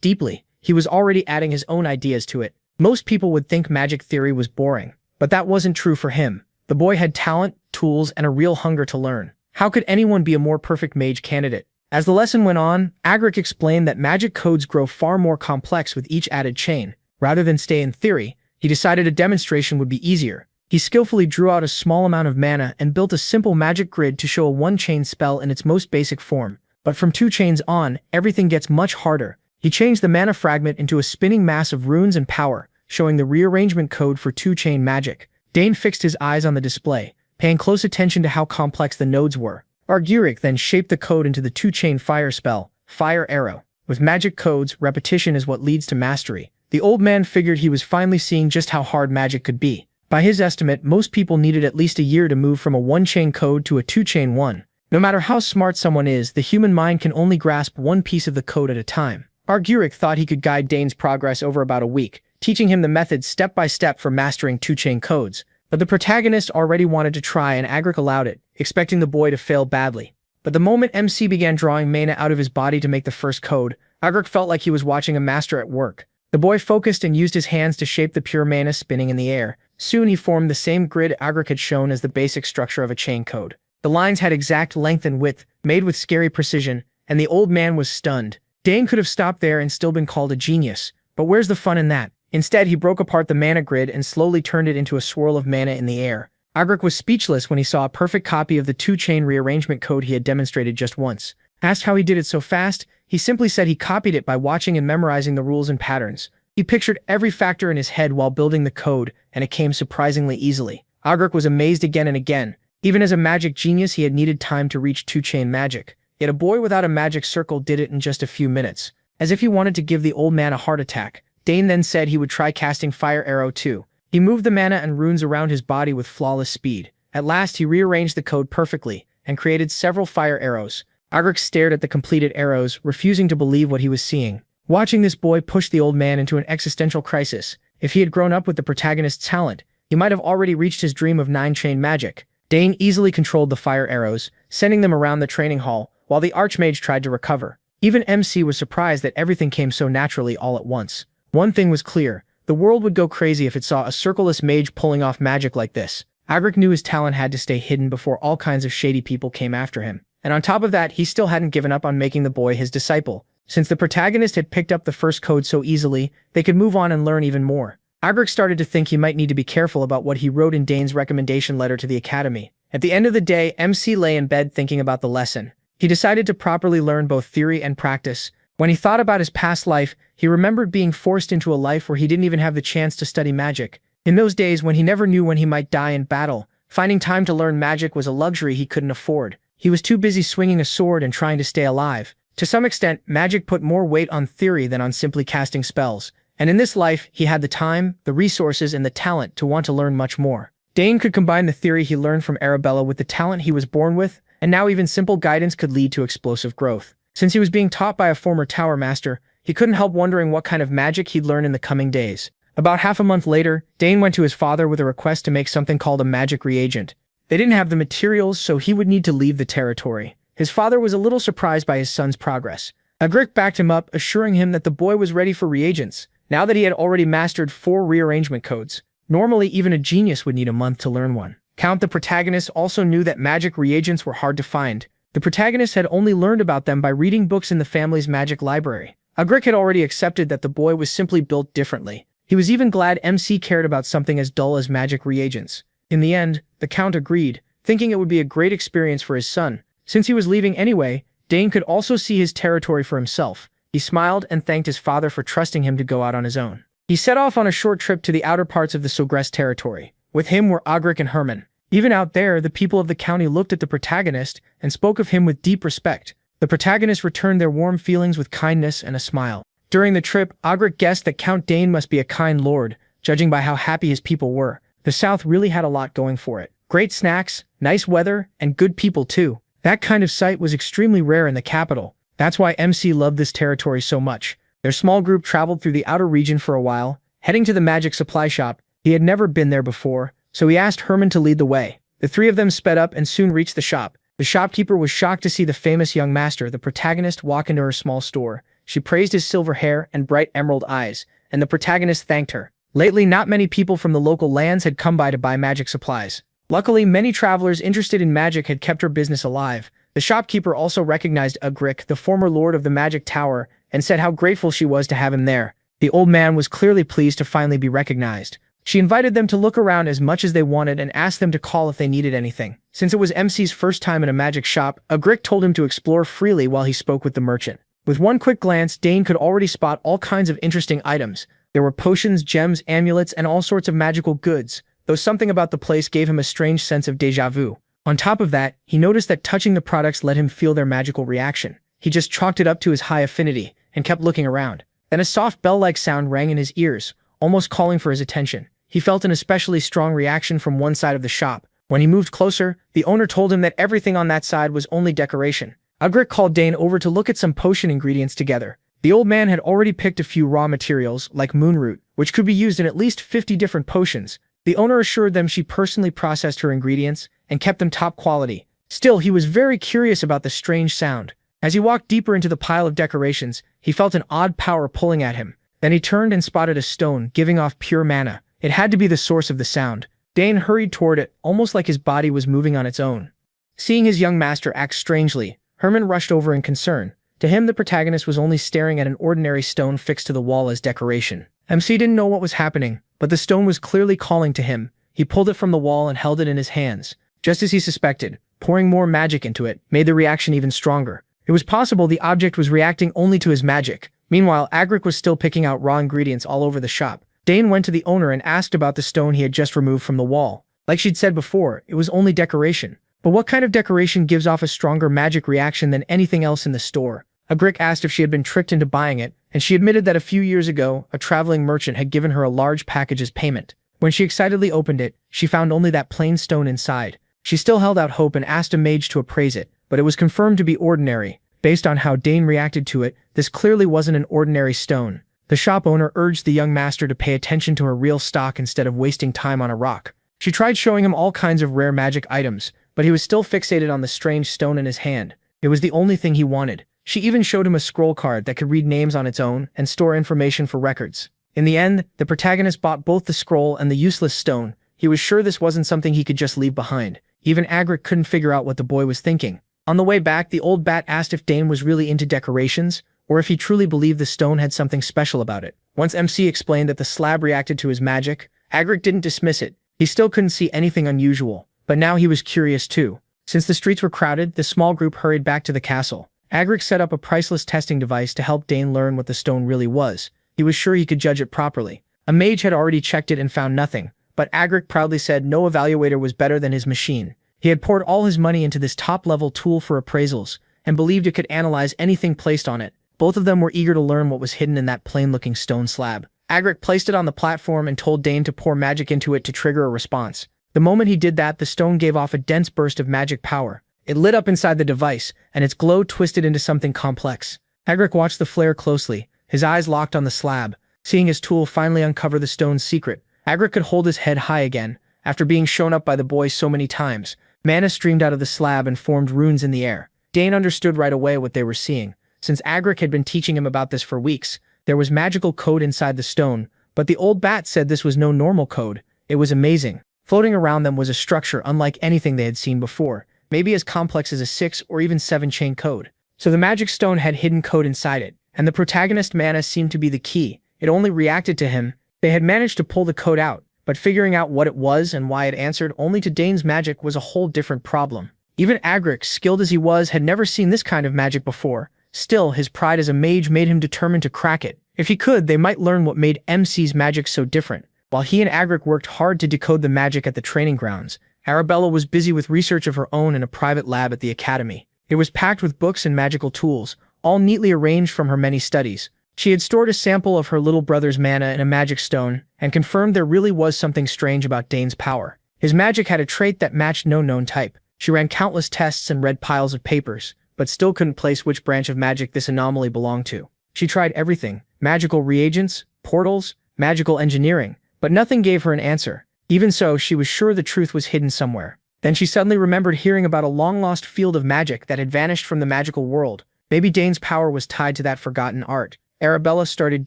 deeply, he was already adding his own ideas to it. Most people would think magic theory was boring, but that wasn't true for him. The boy had talent, tools, and a real hunger to learn. How could anyone be a more perfect mage candidate? As the lesson went on, Agric explained that magic codes grow far more complex with each added chain. Rather than stay in theory, he decided a demonstration would be easier. He skillfully drew out a small amount of mana and built a simple magic grid to show a one-chain spell in its most basic form. But from 2 chains on, everything gets much harder. He changed the mana fragment into a spinning mass of runes and power, showing the rearrangement code for 2-chain magic. Dane fixed his eyes on the display, paying close attention to how complex the nodes were. Agric then shaped the code into the 2-chain fire spell, Fire Arrow. With magic codes, repetition is what leads to mastery. The old man figured he was finally seeing just how hard magic could be. By his estimate, most people needed at least a year to move from a 1-chain code to a 2-chain one. No matter how smart someone is, the human mind can only grasp one piece of the code at a time. Agric thought he could guide Dane's progress over about a week, teaching him the methods step by step for mastering 2-chain codes. But the protagonist already wanted to try and Agric allowed it, expecting the boy to fail badly. But the moment MC began drawing mana out of his body to make the first code, Agric felt like he was watching a master at work. The boy focused and used his hands to shape the pure mana spinning in the air. Soon he formed the same grid Agric had shown as the basic structure of a chain code. The lines had exact length and width, made with scary precision, and the old man was stunned. Dane could have stopped there and still been called a genius, but where's the fun in that? Instead, he broke apart the mana grid and slowly turned it into a swirl of mana in the air. Agric was speechless when he saw a perfect copy of the 2-chain rearrangement code he had demonstrated just once. Asked how he did it so fast, he simply said he copied it by watching and memorizing the rules and patterns. He pictured every factor in his head while building the code, and it came surprisingly easily. Agric was amazed again and again. Even as a magic genius, he had needed time to reach 2-chain magic. Yet a boy without a magic circle did it in just a few minutes. As if he wanted to give the old man a heart attack, Dane then said he would try casting Fire Arrow too. He moved the mana and runes around his body with flawless speed. At last, he rearranged the code perfectly and created several fire arrows. Agric stared at the completed arrows, refusing to believe what he was seeing. Watching this boy pushed the old man into an existential crisis. If he had grown up with the protagonist's talent, he might have already reached his dream of 9-chain magic. Dane easily controlled the fire arrows, sending them around the training hall, while the Archmage tried to recover. Even MC was surprised that everything came so naturally all at once. One thing was clear: the world would go crazy if it saw a circleless mage pulling off magic like this. Agric knew his talent had to stay hidden before all kinds of shady people came after him. And on top of that, he still hadn't given up on making the boy his disciple. Since the protagonist had picked up the first code so easily, they could move on and learn even more. Agric started to think he might need to be careful about what he wrote in Dane's recommendation letter to the academy. At the end of the day, MC lay in bed thinking about the lesson. He decided to properly learn both theory and practice. When he thought about his past life, he remembered being forced into a life where he didn't even have the chance to study magic. In those days when he never knew when he might die in battle, finding time to learn magic was a luxury he couldn't afford. He was too busy swinging a sword and trying to stay alive. To some extent, magic put more weight on theory than on simply casting spells. And in this life, he had the time, the resources, and the talent to want to learn much more. Dane could combine the theory he learned from Arabella with the talent he was born with, and now even simple guidance could lead to explosive growth. Since he was being taught by a former tower master, he couldn't help wondering what kind of magic he'd learn in the coming days. About half a month later, Dane went to his father with a request to make something called a magic reagent. They didn't have the materials, so he would need to leave the territory. His father was a little surprised by his son's progress. Agric backed him up, assuring him that the boy was ready for reagents, now that he had already mastered 4 rearrangement codes. Normally, even a genius would need a month to learn one. Count, the protagonist, also knew that magic reagents were hard to find. The protagonist had only learned about them by reading books in the family's magic library. Agric had already accepted that the boy was simply built differently. He was even glad MC cared about something as dull as magic reagents. In the end, the Count agreed, thinking it would be a great experience for his son. Since he was leaving anyway, Dane could also see his territory for himself. He smiled and thanked his father for trusting him to go out on his own. He set off on a short trip to the outer parts of the Sogress territory. With him were Agric and Herman. Even out there, the people of the county looked at the protagonist and spoke of him with deep respect. The protagonist returned their warm feelings with kindness and a smile. During the trip, Agric guessed that Count Dane must be a kind lord, judging by how happy his people were. The South really had a lot going for it. Great snacks, nice weather, and good people too. That kind of sight was extremely rare in the capital. That's why MC loved this territory so much. Their small group traveled through the outer region for a while, heading to the magic supply shop. He had never been there before, so he asked Herman to lead the way. The three of them sped up and soon reached the shop. The shopkeeper was shocked to see the famous young master, the protagonist, walk into her small store. She praised his silver hair and bright emerald eyes, and the protagonist thanked her. Lately, not many people from the local lands had come by to buy magic supplies. Luckily, many travelers interested in magic had kept her business alive. The shopkeeper also recognized Ugric, the former lord of the magic tower, and said how grateful she was to have him there. The old man was clearly pleased to finally be recognized. She invited them to look around as much as they wanted and asked them to call if they needed anything. Since it was MC's first time in a magic shop, Ugric told him to explore freely while he spoke with the merchant. With one quick glance, Dane could already spot all kinds of interesting items. There were potions, gems, amulets, and all sorts of magical goods, though something about the place gave him a strange sense of déjà vu. On top of that, he noticed that touching the products let him feel their magical reaction. He just chalked it up to his high affinity and kept looking around. Then a soft bell-like sound rang in his ears, almost calling for his attention. He felt an especially strong reaction from one side of the shop. When he moved closer, the owner told him that everything on that side was only decoration. Ugric called Dane over to look at some potion ingredients together. The old man had already picked a few raw materials, like moonroot, which could be used in at least 50 different potions. The owner assured them she personally processed her ingredients and kept them top quality. Still, he was very curious about the strange sound. As he walked deeper into the pile of decorations, he felt an odd power pulling at him. Then he turned and spotted a stone giving off pure mana. It had to be the source of the sound. Dane hurried toward it, almost like his body was moving on its own. Seeing his young master act strangely, Herman rushed over in concern. To him, the protagonist was only staring at an ordinary stone fixed to the wall as decoration. MC didn't know what was happening, but the stone was clearly calling to him. He pulled it from the wall and held it in his hands. Just as he suspected, pouring more magic into it made the reaction even stronger. It was possible the object was reacting only to his magic. Meanwhile, Ugric was still picking out raw ingredients all over the shop. Dane went to the owner and asked about the stone he had just removed from the wall. Like she'd said before, it was only decoration. But what kind of decoration gives off a stronger magic reaction than anything else in the store? Ugric asked if she had been tricked into buying it, and she admitted that a few years ago, a traveling merchant had given her a large package as payment. When she excitedly opened it, she found only that plain stone inside. She still held out hope and asked a mage to appraise it, but it was confirmed to be ordinary. Based on how Dane reacted to it, this clearly wasn't an ordinary stone. The shop owner urged the young master to pay attention to her real stock instead of wasting time on a rock. She tried showing him all kinds of rare magic items, but he was still fixated on the strange stone in his hand. It was the only thing he wanted. She even showed him a scroll card that could read names on its own and store information for records. In the end, the protagonist bought both the scroll and the useless stone. He was sure this wasn't something he could just leave behind. Even Ugric couldn't figure out what the boy was thinking. On the way back, the old bat asked if Dane was really into decorations, or if he truly believed the stone had something special about it. Once MC explained that the slab reacted to his magic, Ugric didn't dismiss it. He still couldn't see anything unusual, but now he was curious too. Since the streets were crowded, the small group hurried back to the castle. Ugric set up a priceless testing device to help Dane learn what the stone really was. He was sure he could judge it properly. A mage had already checked it and found nothing, but Ugric proudly said no evaluator was better than his machine. He had poured all his money into this top-level tool for appraisals, and believed it could analyze anything placed on it. Both of them were eager to learn what was hidden in that plain-looking stone slab. Ugric placed it on the platform and told Dane to pour magic into it to trigger a response. The moment he did that, the stone gave off a dense burst of magic power. It lit up inside the device, and its glow twisted into something complex. Ugric watched the flare closely, his eyes locked on the slab. Seeing his tool finally uncover the stone's secret, Ugric could hold his head high again. After being shown up by the boy so many times, mana streamed out of the slab and formed runes in the air. Dane understood right away what they were seeing. Since Ugric had been teaching him about this for weeks, there was magical code inside the stone, but the old bat said this was no normal code. It was amazing. Floating around them was a structure unlike anything they had seen before, maybe as complex as a 6 or even 7-chain code. So the magic stone had hidden code inside it, and the protagonist mana seemed to be the key. It only reacted to him. They had managed to pull the code out, but figuring out what it was and why it answered only to Dane's magic was a whole different problem. Even Ugric, skilled as he was, had never seen this kind of magic before. Still, his pride as a mage made him determined to crack it. If he could, they might learn what made MC's magic so different. While he and Ugric worked hard to decode the magic at the training grounds, Arabella was busy with research of her own in a private lab at the academy. It was packed with books and magical tools, all neatly arranged from her many studies. She had stored a sample of her little brother's mana in a magic stone, and confirmed there really was something strange about Dane's power. His magic had a trait that matched no known type. She ran countless tests and read piles of papers, but still couldn't place which branch of magic this anomaly belonged to. She tried everything: magical reagents, portals, magical engineering, but nothing gave her an answer. Even so, she was sure the truth was hidden somewhere. Then she suddenly remembered hearing about a long-lost field of magic that had vanished from the magical world. Maybe Dane's power was tied to that forgotten art. Arabella started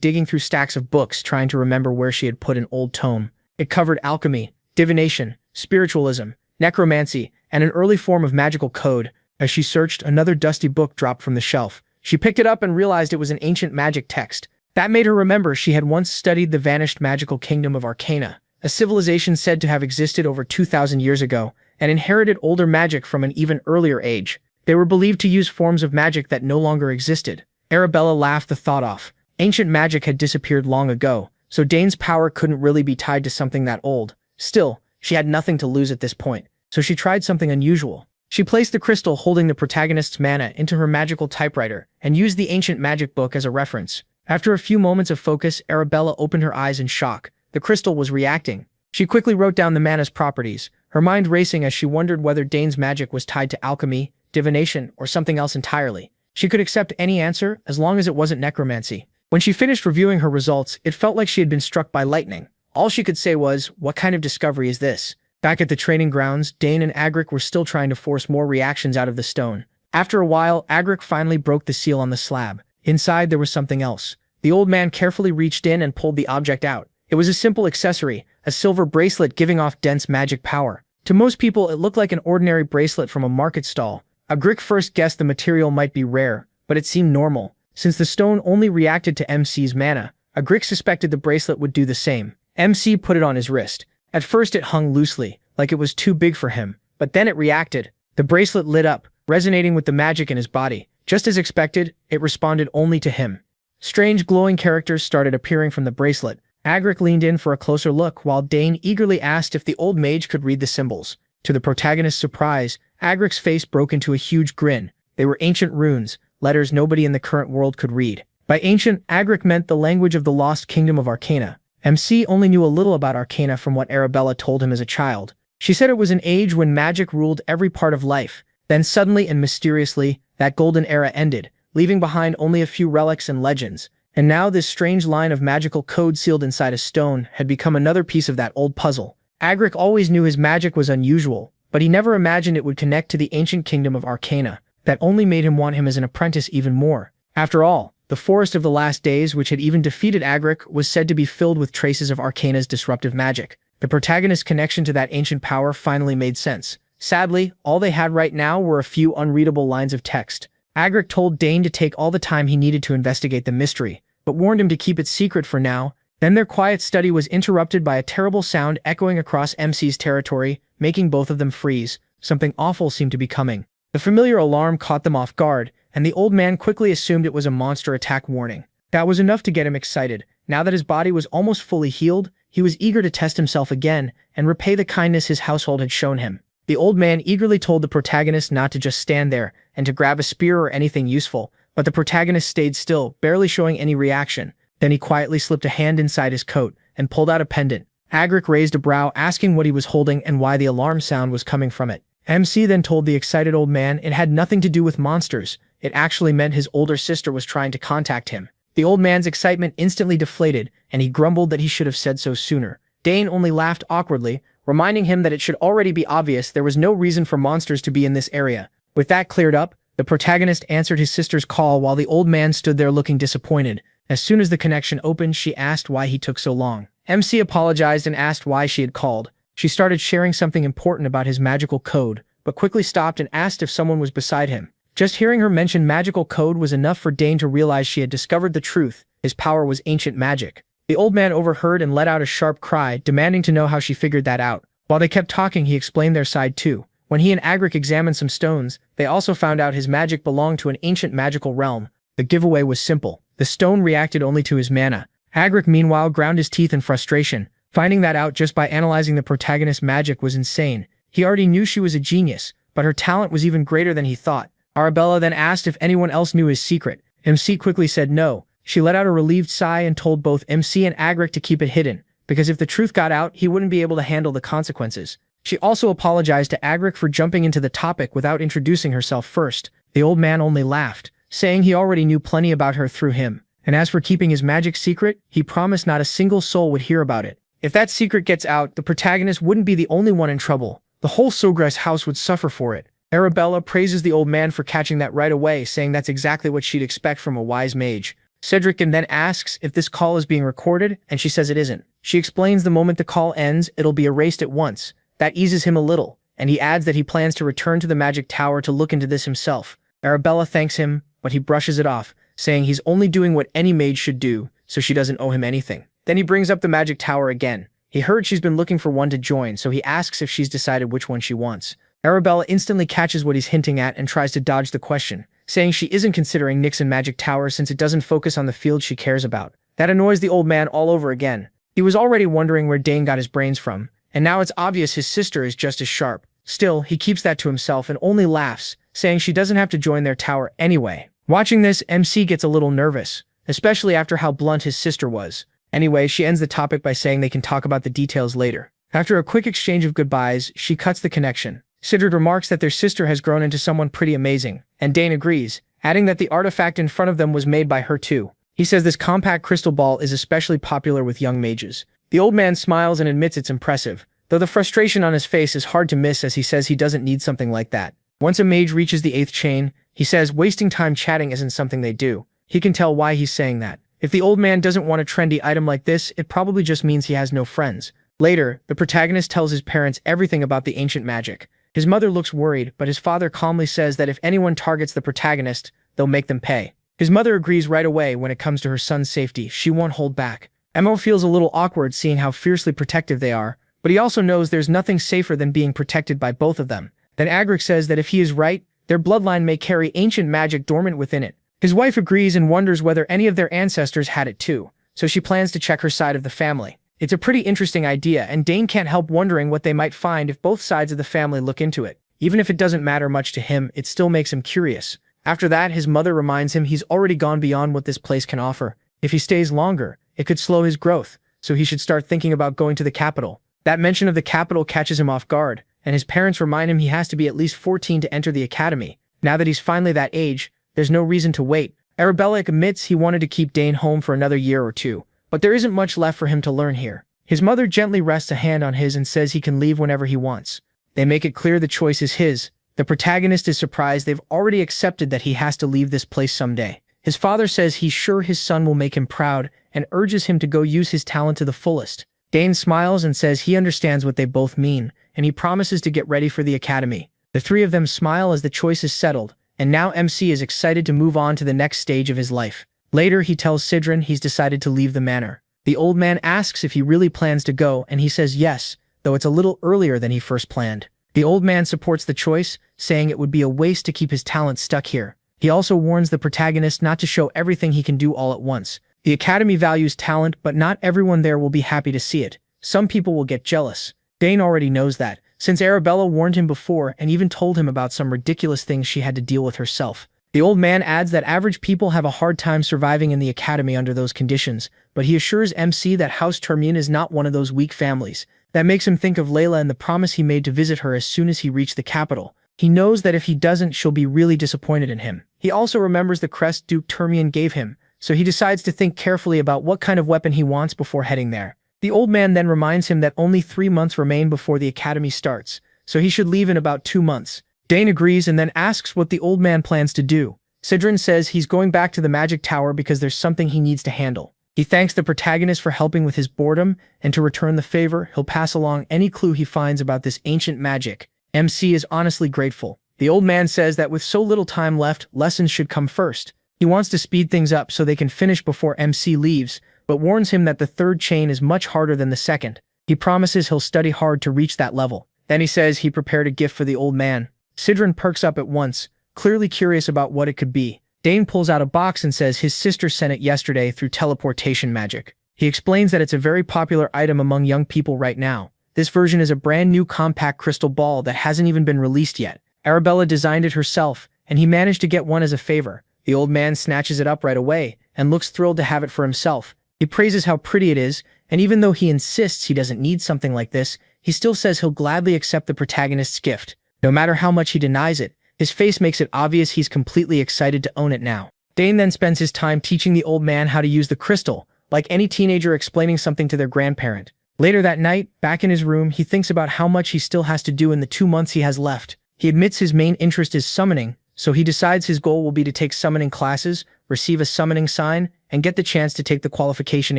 digging through stacks of books, trying to remember where she had put an old tome. It covered alchemy, divination, spiritualism, necromancy, and an early form of magical code. As she searched, another dusty book dropped from the shelf. She picked it up and realized it was an ancient magic text. That made her remember she had once studied the vanished magical kingdom of Arcana, a civilization said to have existed over 2,000 years ago, and inherited older magic from an even earlier age. They were believed to use forms of magic that no longer existed. Arabella laughed the thought off. Ancient magic had disappeared long ago, so Dane's power couldn't really be tied to something that old. Still, she had nothing to lose at this point, so she tried something unusual. She placed the crystal holding the protagonist's mana into her magical typewriter and used the ancient magic book as a reference. After a few moments of focus, Arabella opened her eyes in shock. The crystal was reacting. She quickly wrote down the mana's properties, her mind racing as she wondered whether Dane's magic was tied to alchemy, divination, or something else entirely. She could accept any answer as long as it wasn't necromancy. When she finished reviewing her results, it felt like she had been struck by lightning. All she could say was, "What kind of discovery is this?" Back at the training grounds, Dane and Agric were still trying to force more reactions out of the stone. After a while, Agric finally broke the seal on the slab. Inside, there was something else. The old man carefully reached in and pulled the object out. It was a simple accessory, a silver bracelet giving off dense magic power. To most people, it looked like an ordinary bracelet from a market stall. Agric first guessed the material might be rare, but it seemed normal. Since the stone only reacted to MC's mana, Agric suspected the bracelet would do the same. MC put it on his wrist. At first it hung loosely, like it was too big for him, but then it reacted. The bracelet lit up, resonating with the magic in his body. Just as expected, it responded only to him. Strange glowing characters started appearing from the bracelet. Agric leaned in for a closer look while Dane eagerly asked if the old mage could read the symbols. To the protagonist's surprise, Agric's face broke into a huge grin. They were ancient runes, letters nobody in the current world could read. By ancient, Agric meant the language of the lost kingdom of Arcana. MC only knew a little about Arcana from what Arabella told him as a child. She said it was an age when magic ruled every part of life. Then suddenly and mysteriously, that golden era ended, leaving behind only a few relics and legends. And now this strange line of magical code sealed inside a stone had become another piece of that old puzzle. Agric always knew his magic was unusual, but he never imagined it would connect to the ancient kingdom of Arcana. That only made him want him as an apprentice even more. After all, the Forest of the Last Days, which had even defeated Agric, was said to be filled with traces of Arcana's disruptive magic. The protagonist's connection to that ancient power finally made sense. Sadly, all they had right now were a few unreadable lines of text. Agric told Dane to take all the time he needed to investigate the mystery, but warned him to keep it secret for now. Then their quiet study was interrupted by a terrible sound echoing across MC's territory, making both of them freeze. Something awful seemed to be coming. The familiar alarm caught them off guard, and the old man quickly assumed it was a monster attack warning. That was enough to get him excited. Now that his body was almost fully healed, he was eager to test himself again and repay the kindness his household had shown him. The old man eagerly told the protagonist not to just stand there and to grab a spear or anything useful, but the protagonist stayed still, barely showing any reaction. Then he quietly slipped a hand inside his coat and pulled out a pendant. Agric raised a brow, asking what he was holding and why the alarm sound was coming from it. MC then told the excited old man it had nothing to do with monsters. It actually meant his older sister was trying to contact him. The old man's excitement instantly deflated, and he grumbled that he should have said so sooner. Dane only laughed awkwardly, reminding him that it should already be obvious there was no reason for monsters to be in this area. With that cleared up, the protagonist answered his sister's call while the old man stood there looking disappointed. As soon as the connection opened, she asked why he took so long. MC apologized and asked why she had called. She started sharing something important about his magical code, but quickly stopped and asked if someone was beside him. Just hearing her mention magical code was enough for Dane to realize she had discovered the truth. His power was ancient magic. The old man overheard and let out a sharp cry, demanding to know how she figured that out. While they kept talking, he explained their side too. When he and Agric examined some stones, they also found out his magic belonged to an ancient magical realm. The giveaway was simple. The stone reacted only to his mana. Agric meanwhile ground his teeth in frustration. Finding that out just by analyzing the protagonist's magic was insane. He already knew she was a genius, but her talent was even greater than he thought. Arabella then asked if anyone else knew his secret. MC quickly said no. She let out a relieved sigh and told both MC and Agric to keep it hidden, because if the truth got out, he wouldn't be able to handle the consequences. She also apologized to Agric for jumping into the topic without introducing herself first. The old man only laughed, saying he already knew plenty about her through him. And as for keeping his magic secret, he promised not a single soul would hear about it. If that secret gets out, the protagonist wouldn't be the only one in trouble. The whole Sogre's house would suffer for it. Arabella praises the old man for catching that right away, saying that's exactly what she'd expect from a wise mage. Cedric then asks if this call is being recorded, and she says it isn't. She explains the moment the call ends, it'll be erased at once. That eases him a little, and he adds that he plans to return to the magic tower to look into this himself. Arabella thanks him, but he brushes it off, saying he's only doing what any mage should do, so she doesn't owe him anything. Then he brings up the magic tower again. He heard she's been looking for one to join, so he asks if she's decided which one she wants. Arabella instantly catches what he's hinting at and tries to dodge the question, saying she isn't considering Nixon Magic Tower since it doesn't focus on the field she cares about. That annoys the old man all over again. He was already wondering where Dane got his brains from, and now it's obvious his sister is just as sharp. Still, he keeps that to himself and only laughs, saying she doesn't have to join their tower anyway. Watching this, MC gets a little nervous, especially after how blunt his sister was. Anyway, she ends the topic by saying they can talk about the details later. After a quick exchange of goodbyes, she cuts the connection. Sidrid remarks that their sister has grown into someone pretty amazing, and Dane agrees, adding that the artifact in front of them was made by her too. He says this compact crystal ball is especially popular with young mages. The old man smiles and admits it's impressive, though the frustration on his face is hard to miss as he says he doesn't need something like that. Once a mage reaches the 8th chain, he says wasting time chatting isn't something they do. He can tell why he's saying that. If the old man doesn't want a trendy item like this, it probably just means he has no friends. Later, the protagonist tells his parents everything about the ancient magic. His mother looks worried, but his father calmly says that if anyone targets the protagonist, they'll make them pay. His mother agrees right away when it comes to her son's safety. She won't hold back. Emo feels a little awkward seeing how fiercely protective they are, but he also knows there's nothing safer than being protected by both of them. Then Agric says that if he is right, their bloodline may carry ancient magic dormant within it. His wife agrees and wonders whether any of their ancestors had it too, so she plans to check her side of the family. It's a pretty interesting idea, and Dane can't help wondering what they might find if both sides of the family look into it. Even if it doesn't matter much to him, it still makes him curious. After that, his mother reminds him he's already gone beyond what this place can offer. If he stays longer, it could slow his growth, so he should start thinking about going to the capital. That mention of the capital catches him off guard, and his parents remind him he has to be at least 14 to enter the academy. Now that he's finally that age, there's no reason to wait. Arabella admits he wanted to keep Dane home for another year or two, but there isn't much left for him to learn here. His mother gently rests a hand on his and says he can leave whenever he wants. They make it clear the choice is his. The protagonist is surprised they've already accepted that he has to leave this place someday. His father says he's sure his son will make him proud and urges him to go use his talent to the fullest. Dane smiles and says he understands what they both mean, and he promises to get ready for the academy. The three of them smile as the choice is settled, and now MC is excited to move on to the next stage of his life. Later, he tells Sidrin he's decided to leave the manor. The old man asks if he really plans to go, and he says yes, though it's a little earlier than he first planned. The old man supports the choice, saying it would be a waste to keep his talent stuck here. He also warns the protagonist not to show everything he can do all at once. The academy values talent, but not everyone there will be happy to see it. Some people will get jealous. Dane already knows that, since Arabella warned him before and even told him about some ridiculous things she had to deal with herself. The old man adds that average people have a hard time surviving in the academy under those conditions, but he assures MC that House Termine is not one of those weak families. That makes him think of Layla and the promise he made to visit her as soon as he reached the capital. He knows that if he doesn't, she'll be really disappointed in him. He also remembers the crest Duke Termian gave him, so he decides to think carefully about what kind of weapon he wants before heading there. The old man then reminds him that only 3 months remain before the academy starts, so he should leave in about 2 months. Dane agrees and then asks what the old man plans to do. Sidrin says he's going back to the magic tower because there's something he needs to handle. He thanks the protagonist for helping with his boredom, and to return the favor, he'll pass along any clue he finds about this ancient magic. MC is honestly grateful. The old man says that with so little time left, lessons should come first. He wants to speed things up so they can finish before MC leaves, but warns him that the 3rd chain is much harder than the 2nd. He promises he'll study hard to reach that level. Then he says he prepared a gift for the old man. Sidrin perks up at once, clearly curious about what it could be. Dane pulls out a box and says his sister sent it yesterday through teleportation magic. He explains that it's a very popular item among young people right now. This version is a brand new compact crystal ball that hasn't even been released yet. Arabella designed it herself, and he managed to get one as a favor. The old man snatches it up right away and looks thrilled to have it for himself. He praises how pretty it is, and even though he insists he doesn't need something like this, he still says he'll gladly accept the protagonist's gift. No matter how much he denies it, his face makes it obvious he's completely excited to own it now. Dane then spends his time teaching the old man how to use the crystal, like any teenager explaining something to their grandparent. Later that night, back in his room, he thinks about how much he still has to do in the 2 months he has left. He admits his main interest is summoning, so he decides his goal will be to take summoning classes, receive a summoning sign, and get the chance to take the qualification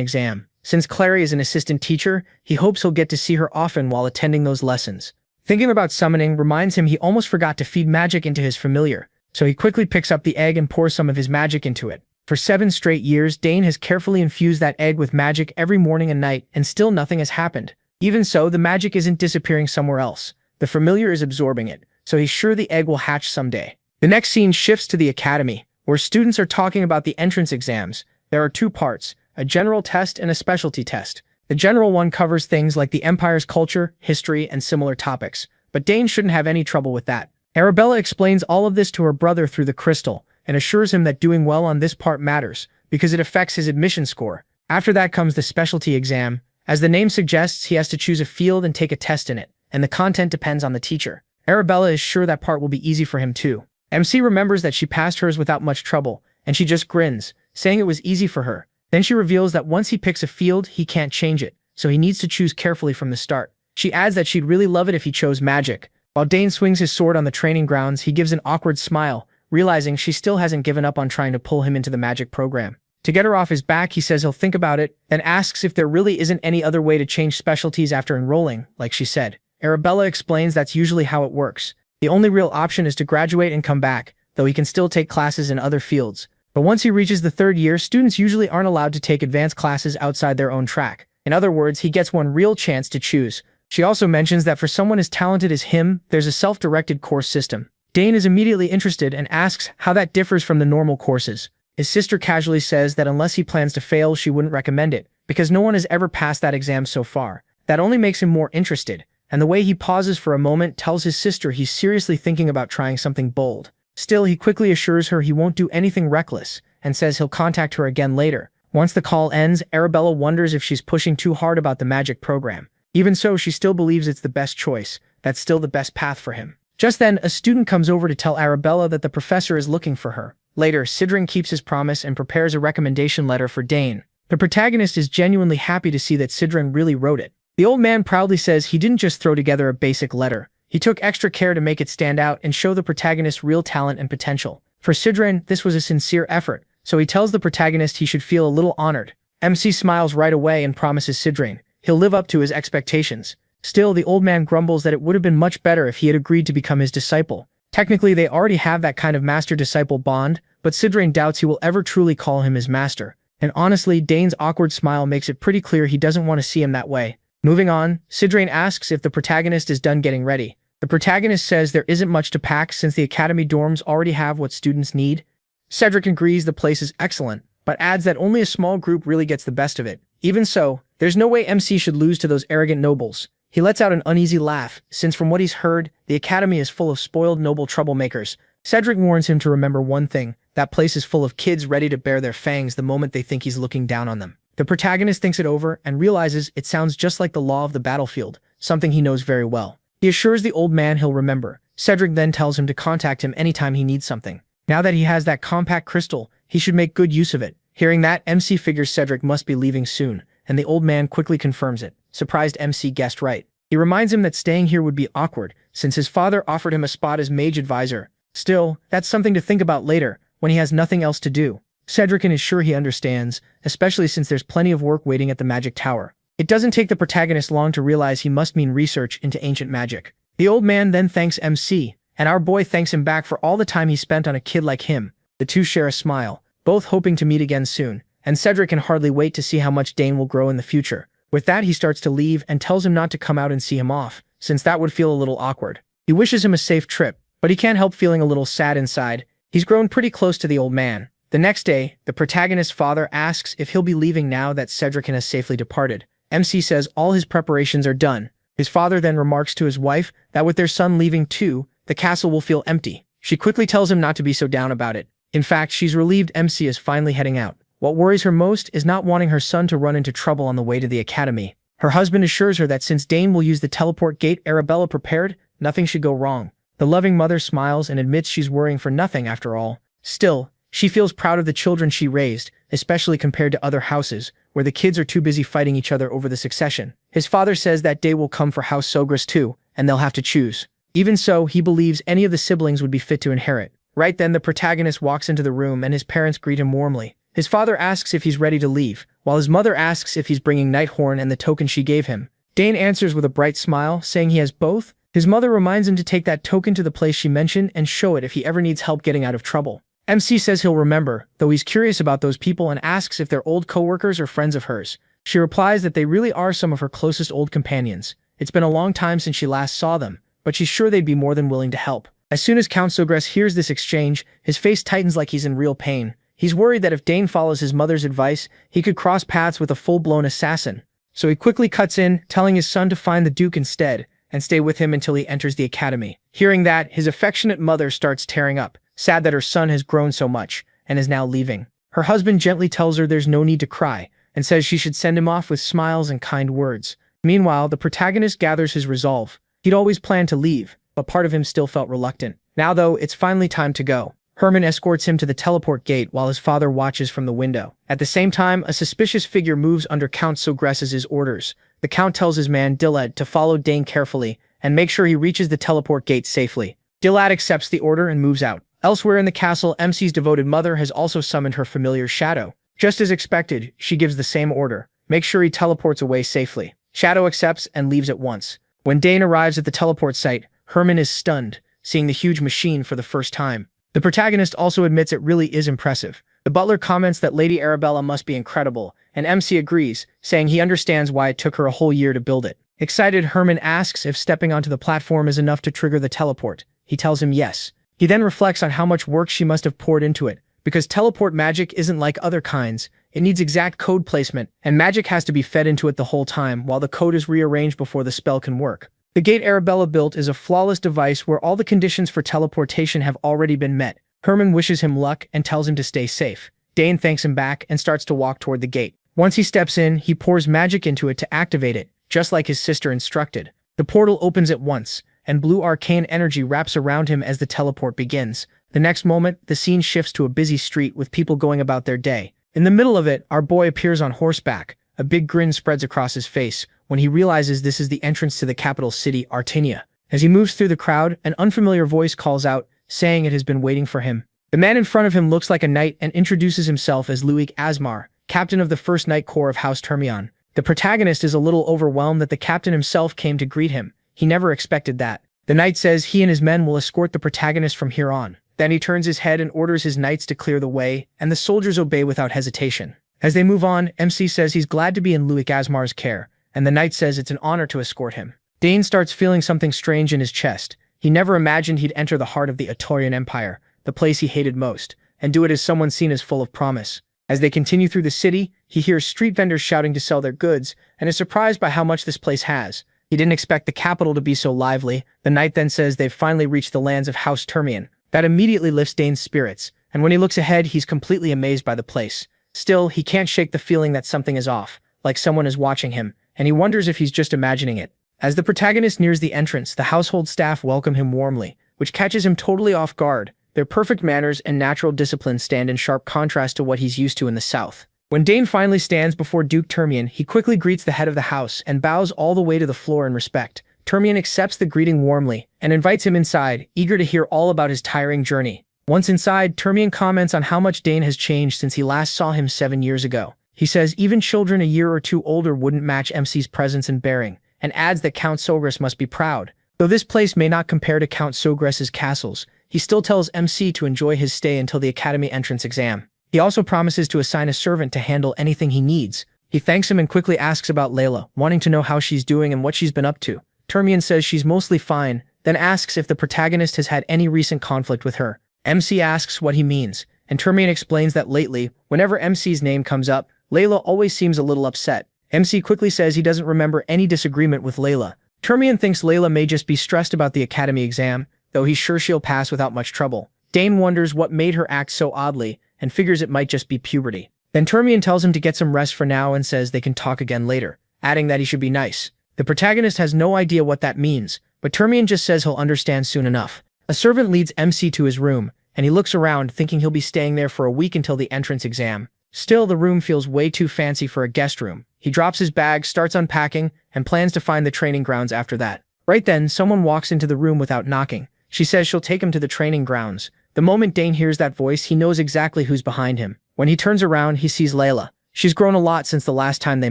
exam. Since Clary is an assistant teacher, he hopes he'll get to see her often while attending those lessons. Thinking about summoning reminds him he almost forgot to feed magic into his familiar, so he quickly picks up the egg and pours some of his magic into it. For 7 straight years, Dane has carefully infused that egg with magic every morning and night, and still nothing has happened. Even so, the magic isn't disappearing somewhere else. The familiar is absorbing it, so he's sure the egg will hatch someday. The next scene shifts to the academy, where students are talking about the entrance exams. There are 2 parts, a general test and a specialty test. The general one covers things like the Empire's culture, history, and similar topics, but Dane shouldn't have any trouble with that. Arabella explains all of this to her brother through the crystal, and assures him that doing well on this part matters, because it affects his admission score. After that comes the specialty exam. As the name suggests, he has to choose a field and take a test in it, and the content depends on the teacher. Arabella is sure that part will be easy for him too. MC remembers that she passed hers without much trouble, and she just grins, saying it was easy for her. Then she reveals that once he picks a field, he can't change it, so he needs to choose carefully from the start. She adds that she'd really love it if he chose magic. While Dane swings his sword on the training grounds, he gives an awkward smile, realizing she still hasn't given up on trying to pull him into the magic program. To get her off his back, he says he'll think about it, and asks if there really isn't any other way to change specialties after enrolling, like she said. Arabella explains that's usually how it works. The only real option is to graduate and come back, though he can still take classes in other fields. But once he reaches the 3rd year, students usually aren't allowed to take advanced classes outside their own track. In other words, he gets one real chance to choose. She also mentions that for someone as talented as him, there's a self-directed course system. Dane is immediately interested and asks how that differs from the normal courses. His sister casually says that unless he plans to fail, she wouldn't recommend it, because no one has ever passed that exam so far. That only makes him more interested, and the way he pauses for a moment tells his sister he's seriously thinking about trying something bold. Still, he quickly assures her he won't do anything reckless, and says he'll contact her again later. Once the call ends, Arabella wonders if she's pushing too hard about the magic program. Even so, she still believes it's the best choice. That's still the best path for him. Just then, a student comes over to tell Arabella that the professor is looking for her. Later, Sidran keeps his promise and prepares a recommendation letter for Dane. The protagonist is genuinely happy to see that Sidran really wrote it. The old man proudly says he didn't just throw together a basic letter. He took extra care to make it stand out and show the protagonist's real talent and potential. For Sidran, this was a sincere effort, so he tells the protagonist he should feel a little honored. MC smiles right away and promises Sidran he'll live up to his expectations. Still, the old man grumbles that it would have been much better if he had agreed to become his disciple. Technically, they already have that kind of master-disciple bond, but Sidran doubts he will ever truly call him his master. And honestly, Dane's awkward smile makes it pretty clear he doesn't want to see him that way. Moving on, Sidran asks if the protagonist is done getting ready. The protagonist says there isn't much to pack since the academy dorms already have what students need. Cedric agrees the place is excellent, but adds that only a small group really gets the best of it. Even so, there's no way MC should lose to those arrogant nobles. He lets out an uneasy laugh, since from what he's heard, the academy is full of spoiled noble troublemakers. Cedric warns him to remember one thing: that place is full of kids ready to bare their fangs the moment they think he's looking down on them. The protagonist thinks it over and realizes it sounds just like the law of the battlefield, something he knows very well. He assures the old man he'll remember. Cedric then tells him to contact him anytime he needs something. Now that he has that compact crystal, he should make good use of it. Hearing that, MC figures Cedric must be leaving soon, and the old man quickly confirms it. Surprised MC guessed right. He reminds him that staying here would be awkward, since his father offered him a spot as mage advisor. Still, that's something to think about later, when he has nothing else to do. Cedric is sure he understands, especially since there's plenty of work waiting at the magic tower. It doesn't take the protagonist long to realize he must mean research into ancient magic. The old man then thanks MC, and our boy thanks him back for all the time he spent on a kid like him. The two share a smile, both hoping to meet again soon, and Cedric can hardly wait to see how much Dane will grow in the future. With that, he starts to leave and tells him not to come out and see him off, since that would feel a little awkward. He wishes him a safe trip, but he can't help feeling a little sad inside. He's grown pretty close to the old man. The next day, the protagonist's father asks if he'll be leaving now that Cedric has safely departed. MC says all his preparations are done. His father then remarks to his wife that with their son leaving too, the castle will feel empty. She quickly tells him not to be so down about it. In fact, she's relieved MC is finally heading out. What worries her most is not wanting her son to run into trouble on the way to the academy. Her husband assures her that since Dane will use the teleport gate Arabella prepared, nothing should go wrong. The loving mother smiles and admits she's worrying for nothing after all. Still, she feels proud of the children she raised, especially compared to other houses, where the kids are too busy fighting each other over the succession. His father says that day will come for House Sogras too, and they'll have to choose. Even so, he believes any of the siblings would be fit to inherit. Right then, the protagonist walks into the room and his parents greet him warmly. His father asks if he's ready to leave, while his mother asks if he's bringing Nighthorn and the token she gave him. Dane answers with a bright smile, saying he has both. His mother reminds him to take that token to the place she mentioned and show it if he ever needs help getting out of trouble. MC says he'll remember, though he's curious about those people and asks if they're old coworkers or friends of hers. She replies that they really are some of her closest old companions. It's been a long time since she last saw them, but she's sure they'd be more than willing to help. As soon as Count Sogras hears this exchange, his face tightens like he's in real pain. He's worried that if Dane follows his mother's advice, he could cross paths with a full-blown assassin. So he quickly cuts in, telling his son to find the Duke instead, and stay with him until he enters the academy. Hearing that, his affectionate mother starts tearing up, sad that her son has grown so much, and is now leaving. Her husband gently tells her there's no need to cry, and says she should send him off with smiles and kind words. Meanwhile, the protagonist gathers his resolve. He'd always planned to leave, but part of him still felt reluctant. Now though, it's finally time to go. Herman escorts him to the teleport gate while his father watches from the window. At the same time, a suspicious figure moves under Count Sogras's orders. The Count tells his man Dillad to follow Dane carefully and make sure he reaches the teleport gate safely. Dillad accepts the order and moves out. Elsewhere in the castle, MC's devoted mother has also summoned her familiar Shadow. Just as expected, she gives the same order. Make sure he teleports away safely. Shadow accepts and leaves at once. When Dane arrives at the teleport site, Herman is stunned, seeing the huge machine for the first time. The protagonist also admits it really is impressive. The butler comments that Lady Arabella must be incredible, and MC agrees, saying he understands why it took her a whole year to build it. Excited, Herman asks if stepping onto the platform is enough to trigger the teleport. He tells him yes. He then reflects on how much work she must have poured into it, because teleport magic isn't like other kinds. It needs exact code placement, and magic has to be fed into it the whole time while the code is rearranged before the spell can work. The gate Arabella built is a flawless device where all the conditions for teleportation have already been met. Herman wishes him luck and tells him to stay safe. Dane thanks him back and starts to walk toward the gate. Once he steps in, he pours magic into it to activate it, just like his sister instructed. The portal opens at once, and blue arcane energy wraps around him as the teleport begins. The next moment, the scene shifts to a busy street with people going about their day. In the middle of it, our boy appears on horseback. A big grin spreads across his face when he realizes this is the entrance to the capital city, Artenia. As he moves through the crowd, an unfamiliar voice calls out, saying it has been waiting for him. The man in front of him looks like a knight and introduces himself as Luik Asmar, captain of the 1st Knight Corps of House Termion. The protagonist is a little overwhelmed that the captain himself came to greet him. He never expected that. The knight says he and his men will escort the protagonist from here on. Then he turns his head and orders his knights to clear the way, and the soldiers obey without hesitation. As they move on, MC says he's glad to be in Luik Asmar's care, and the knight says it's an honor to escort him. Dane starts feeling something strange in his chest. He never imagined he'd enter the heart of the Atorian Empire, the place he hated most, and do it as someone seen as full of promise. As they continue through the city, he hears street vendors shouting to sell their goods, and is surprised by how much this place has. He didn't expect the capital to be so lively. The knight then says they've finally reached the lands of House Termion. That immediately lifts Dane's spirits, and when he looks ahead, he's completely amazed by the place. Still, he can't shake the feeling that something is off, like someone is watching him, and he wonders if he's just imagining it. As the protagonist nears the entrance, the household staff welcome him warmly, which catches him totally off guard. Their perfect manners and natural discipline stand in sharp contrast to what he's used to in the south. When Dane finally stands before Duke Termion, he quickly greets the head of the house and bows all the way to the floor in respect. Termion accepts the greeting warmly and invites him inside, eager to hear all about his tiring journey. Once inside, Termion comments on how much Dane has changed since he last saw him 7 years ago. He says even children a year or two older wouldn't match MC's presence and bearing, and adds that Count Sogras must be proud. Though this place may not compare to Count Sogras's castles, he still tells MC to enjoy his stay until the academy entrance exam. He also promises to assign a servant to handle anything he needs. He thanks him and quickly asks about Layla, wanting to know how she's doing and what she's been up to. Termion says she's mostly fine, then asks if the protagonist has had any recent conflict with her. MC asks what he means, and Termion explains that lately, whenever MC's name comes up, Layla always seems a little upset. MC quickly says he doesn't remember any disagreement with Layla. Termion thinks Layla may just be stressed about the academy exam, though he's sure she'll pass without much trouble. Dane wonders what made her act so oddly, and figures it might just be puberty. Then Termion tells him to get some rest for now and says they can talk again later. adding that he should be nice. The protagonist has no idea what that means, but Termian just says he'll understand soon enough. A servant leads MC to his room, and he looks around thinking he'll be staying there for a week until the entrance exam. Still, the room feels way too fancy for a guest room. He drops his bag, starts unpacking, and plans to find the training grounds after that. Right then, someone walks into the room without knocking. She says she'll take him to the training grounds. The moment Dane hears that voice, he knows exactly who's behind him. When he turns around, he sees Layla. She's grown a lot since the last time they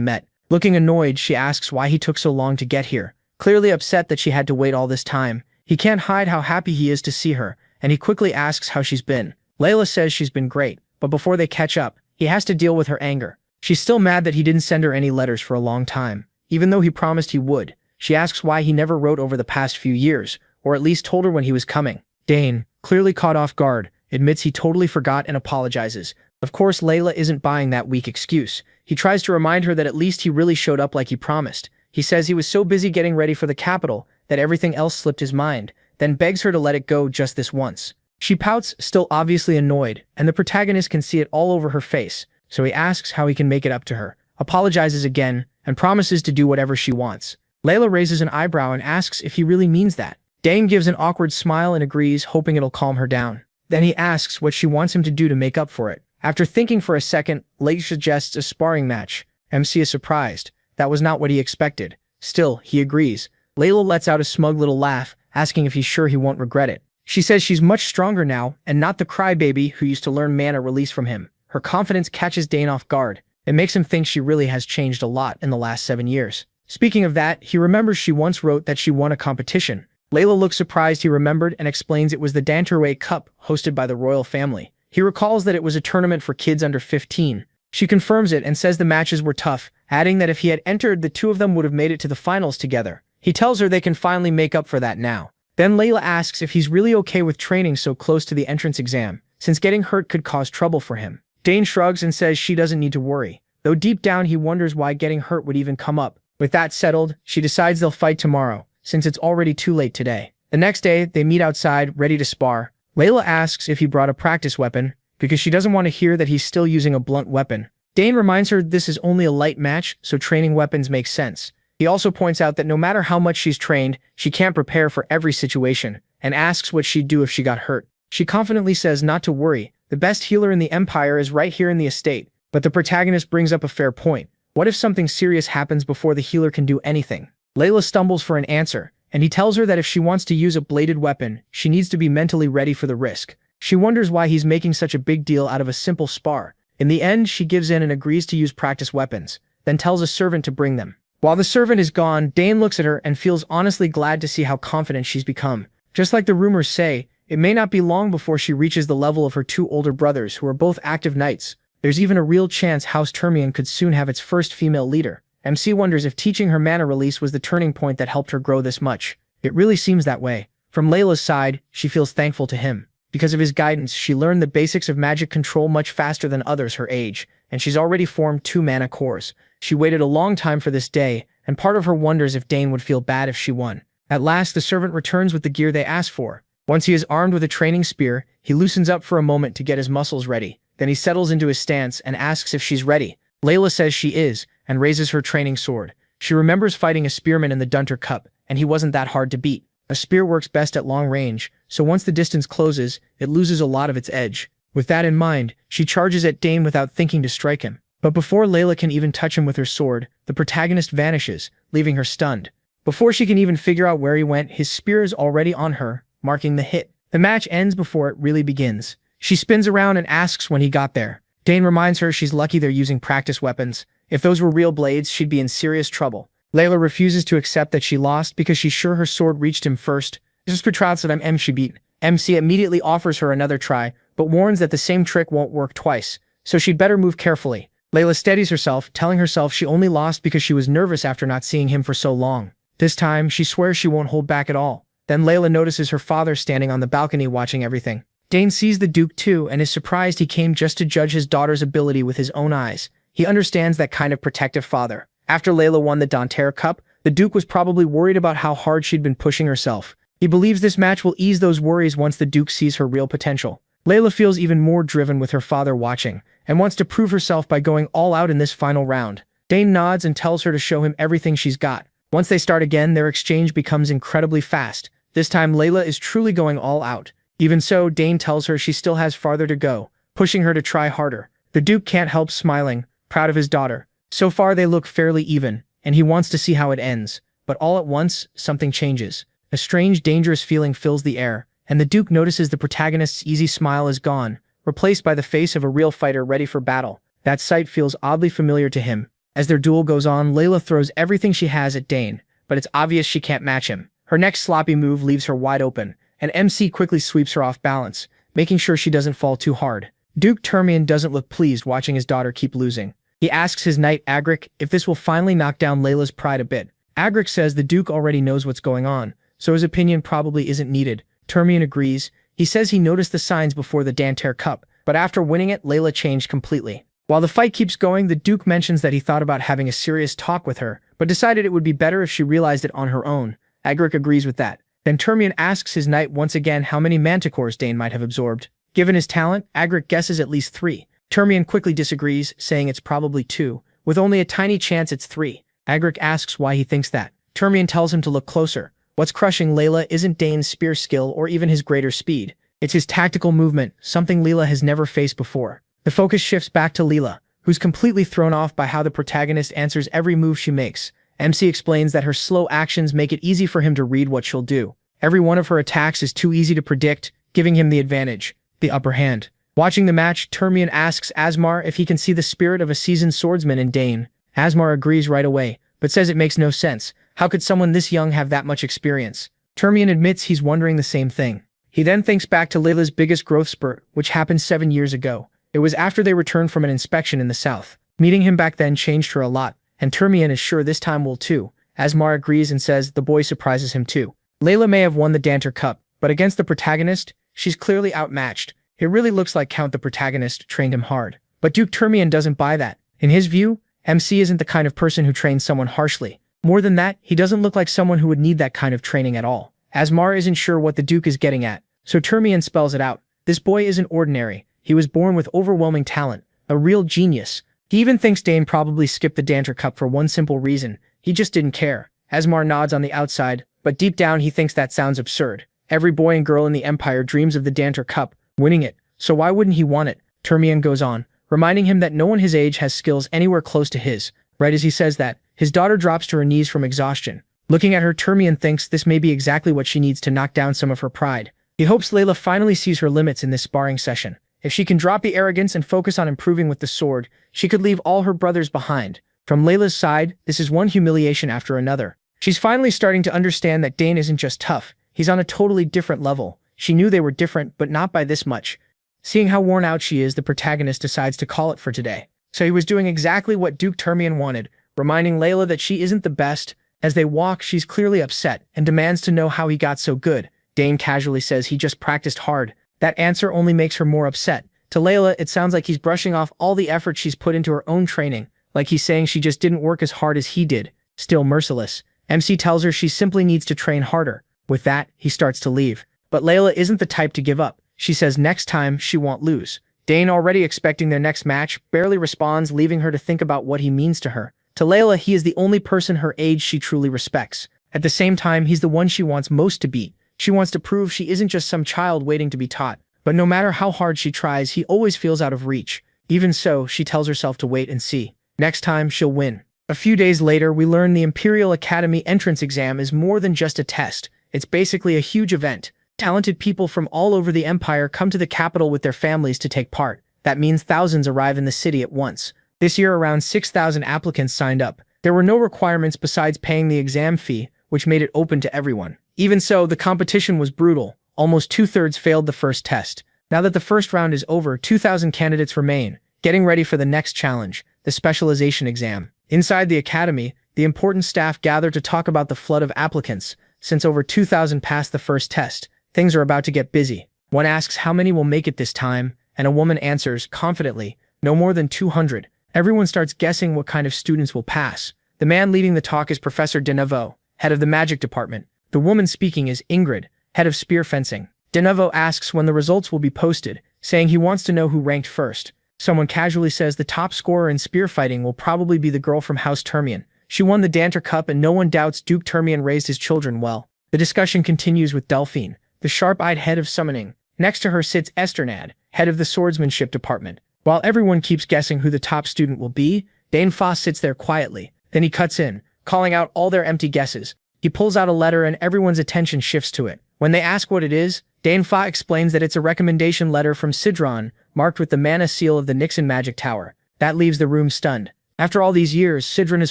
met. Looking annoyed, she asks why he took so long to get here. Clearly upset that she had to wait all this time. He can't hide how happy he is to see her, and he quickly asks how she's been. Layla says she's been great, but before they catch up, he has to deal with her anger. She's still mad that he didn't send her any letters for a long time, even though he promised he would. She asks why he never wrote over the past few years, or at least told her when he was coming. Dane, clearly caught off guard, admits he totally forgot and apologizes. Of course, Layla isn't buying that weak excuse. He tries to remind her that at least he really showed up like he promised. He says he was so busy getting ready for the capital that everything else slipped his mind, then begs her to let it go just this once. She pouts, still obviously annoyed, and the protagonist can see it all over her face, so he asks how he can make it up to her, apologizes again, and promises to do whatever she wants. Layla raises an eyebrow and asks if he really means that. Dane gives an awkward smile and agrees, hoping it'll calm her down. Then he asks what she wants him to do to make up for it. After thinking for a second, Layla suggests a sparring match. MC is surprised. That was not what he expected. Still, he agrees. Layla lets out a smug little laugh, asking if he's sure he won't regret it. She says she's much stronger now, and not the crybaby who used to learn mana release from him. Her confidence catches Dane off guard. It makes him think she really has changed a lot in the last 7 years. Speaking of that, he remembers she once wrote that she won a competition. Layla looks surprised he remembered and explains it was the Danterway Cup hosted by the royal family. He recalls that it was a tournament for kids under 15. She confirms it and says the matches were tough, adding that if he had entered, the two of them would have made it to the finals together. He tells her they can finally make up for that now. Then Layla asks if he's really okay with training so close to the entrance exam, since getting hurt could cause trouble for him. Dane shrugs and says she doesn't need to worry, though deep down he wonders why getting hurt would even come up. With that settled, she decides they'll fight tomorrow, since it's already too late today. The next day, they meet outside, ready to spar. Layla asks if he brought a practice weapon, because she doesn't want to hear that he's still using a blunt weapon. Dane reminds her this is only a light match, so training weapons makes sense. He also points out that no matter how much she's trained, she can't prepare for every situation, and asks what she'd do if she got hurt. She confidently says not to worry, the best healer in the Empire is right here in the estate, but the protagonist brings up a fair point. What if something serious happens before the healer can do anything? Layla stumbles for an answer, and he tells her that if she wants to use a bladed weapon, she needs to be mentally ready for the risk. She wonders why he's making such a big deal out of a simple spar. In the end, she gives in and agrees to use practice weapons, then tells a servant to bring them. While the servant is gone, Dane looks at her and feels honestly glad to see how confident she's become. Just like the rumors say, it may not be long before she reaches the level of her two older brothers who are both active knights. There's even a real chance House Termian could soon have its first female leader. MC wonders if teaching her mana release was the turning point that helped her grow this much. It really seems that way. From Layla's side, she feels thankful to him. Because of his guidance, she learned the basics of magic control much faster than others her age, and she's already formed 2 mana cores. She waited a long time for this day, and part of her wonders if Dane would feel bad if she won. At last, the servant returns with the gear they asked for. Once he is armed with a training spear, he loosens up for a moment to get his muscles ready. Then he settles into his stance and asks if she's ready. Layla says she is, and raises her training sword. She remembers fighting a spearman in the Dunter Cup, and he wasn't that hard to beat. A spear works best at long range, so once the distance closes, it loses a lot of its edge. With that in mind, she charges at Dane without thinking to strike him. But before Layla can even touch him with her sword, the protagonist vanishes, leaving her stunned. Before she can even figure out where he went, his spear is already on her, marking the hit. The match ends before it really begins. She spins around and asks when he got there. Dane reminds her she's lucky they're using practice weapons. If those were real blades, she'd be in serious trouble. Layla refuses to accept that she lost because she's sure her sword reached him first. Just betrays that she beat. MC immediately offers her another try, but warns that the same trick won't work twice, so she'd better move carefully. Layla steadies herself, telling herself she only lost because she was nervous after not seeing him for so long. This time, she swears she won't hold back at all. Then Layla notices her father standing on the balcony watching everything. Dane sees the Duke too and is surprised he came just to judge his daughter's ability with his own eyes. He understands that kind of protective father. After Layla won the Danter Cup, the Duke was probably worried about how hard she'd been pushing herself. He believes this match will ease those worries once the Duke sees her real potential. Layla feels even more driven with her father watching, and wants to prove herself by going all out in this final round. Dane nods and tells her to show him everything she's got. Once they start again, their exchange becomes incredibly fast. This time, Layla is truly going all out. Even so, Dane tells her she still has farther to go, pushing her to try harder. The Duke can't help smiling, proud of his daughter. So far, they look fairly even, and he wants to see how it ends. But all at once, something changes. A strange, dangerous feeling fills the air, and the Duke notices the protagonist's easy smile is gone, replaced by the face of a real fighter ready for battle. That sight feels oddly familiar to him. As their duel goes on, Layla throws everything she has at Dane, but it's obvious she can't match him. Her next sloppy move leaves her wide open, and MC quickly sweeps her off balance, making sure she doesn't fall too hard. Duke Termian doesn't look pleased watching his daughter keep losing. He asks his knight Agric if this will finally knock down Layla's pride a bit. Agric says the Duke already knows what's going on, so his opinion probably isn't needed. Termian agrees. He says he noticed the signs before the Danter Cup, but after winning it, Layla changed completely. While the fight keeps going, the Duke mentions that he thought about having a serious talk with her, but decided it would be better if she realized it on her own. Agric agrees with that. Then Termian asks his knight once again how many manticores Dane might have absorbed. Given his talent, Agric guesses at least 3. Termian quickly disagrees, saying it's probably 2, with only a tiny chance it's 3. Agric asks why he thinks that. Termian tells him to look closer. What's crushing Layla isn't Dane's spear skill or even his greater speed. It's his tactical movement, something Layla has never faced before. The focus shifts back to Layla, who's completely thrown off by how the protagonist answers every move she makes. MC explains that her slow actions make it easy for him to read what she'll do. Every one of her attacks is too easy to predict, giving him the advantage, the upper hand. Watching the match, Termian asks Asmar if he can see the spirit of a seasoned swordsman in Dane. Asmar agrees right away, but says it makes no sense. How could someone this young have that much experience? Termian admits he's wondering the same thing. He then thinks back to Layla's biggest growth spurt, which happened 7 years ago. It was after they returned from an inspection in the south. Meeting him back then changed her a lot, and Termian is sure this time will too. Asmar agrees and says the boy surprises him too. Layla may have won the Danter Cup, but against the protagonist, she's clearly outmatched. It really looks like Count the protagonist trained him hard. But Duke Termian doesn't buy that. In his view, MC isn't the kind of person who trains someone harshly. More than that, he doesn't look like someone who would need that kind of training at all. Asmar isn't sure what the Duke is getting at, so Termian spells it out. This boy isn't ordinary. He was born with overwhelming talent, a real genius. He even thinks Dane probably skipped the Danter Cup for one simple reason. He just didn't care. Asmar nods on the outside, but deep down he thinks that sounds absurd. Every boy and girl in the Empire dreams of the Danter Cup, winning it, so why wouldn't he want it? Termian goes on, reminding him that no one his age has skills anywhere close to his. Right as he says that, his daughter drops to her knees from exhaustion. Looking at her, Termian thinks this may be exactly what she needs to knock down some of her pride. He hopes Layla finally sees her limits in this sparring session. If she can drop the arrogance and focus on improving with the sword, she could leave all her brothers behind. From Layla's side, this is one humiliation after another. She's finally starting to understand that Dane isn't just tough, he's on a totally different level. She knew they were different, but not by this much. Seeing how worn out she is, the protagonist decides to call it for today. So he was doing exactly what Duke Termian wanted, reminding Layla that she isn't the best. As they walk, she's clearly upset and demands to know how he got so good. Dane casually says he just practiced hard. That answer only makes her more upset. To Layla, it sounds like he's brushing off all the effort she's put into her own training, like he's saying she just didn't work as hard as he did. Still merciless. MC tells her she simply needs to train harder. With that, he starts to leave. But Layla isn't the type to give up. She says next time she won't lose. Dane, already expecting their next match, barely responds, leaving her to think about what he means to her. To Layla, he is the only person her age she truly respects. At the same time, he's the one she wants most to beat. She wants to prove she isn't just some child waiting to be taught. But no matter how hard she tries, he always feels out of reach. Even so, she tells herself to wait and see. Next time, she'll win. A few days later, we learn the Imperial Academy entrance exam is more than just a test. It's basically a huge event. Talented people from all over the Empire come to the capital with their families to take part. That means thousands arrive in the city at once. This year, around 6,000 applicants signed up. There were no requirements besides paying the exam fee, which made it open to everyone. Even so, the competition was brutal. Almost 2/3 failed the first test. Now that the first round is over, 2,000 candidates remain, getting ready for the next challenge, the specialization exam. Inside the academy, the important staff gather to talk about the flood of applicants. Since over 2,000 passed the first test, things are about to get busy. One asks how many will make it this time, and a woman answers, confidently, no more than 200. Everyone starts guessing what kind of students will pass. The man leading the talk is Professor Denevo, head of the magic department. The woman speaking is Ingrid, head of spear fencing. Denevo asks when the results will be posted, saying he wants to know who ranked first. Someone casually says the top scorer in spear fighting will probably be the girl from House Termian. She won the Danter Cup and no one doubts Duke Termian raised his children well. The discussion continues with Delphine, the sharp-eyed head of summoning. Next to her sits Esternad, head of the swordsmanship department. While everyone keeps guessing who the top student will be, Dane Foss sits there quietly. Then he cuts in, calling out all their empty guesses. He pulls out a letter and everyone's attention shifts to it. When they ask what it is, Dane Foss explains that it's a recommendation letter from Sidron, marked with the mana seal of the Nixon Magic Tower. That leaves the room stunned. After all these years, Sidron has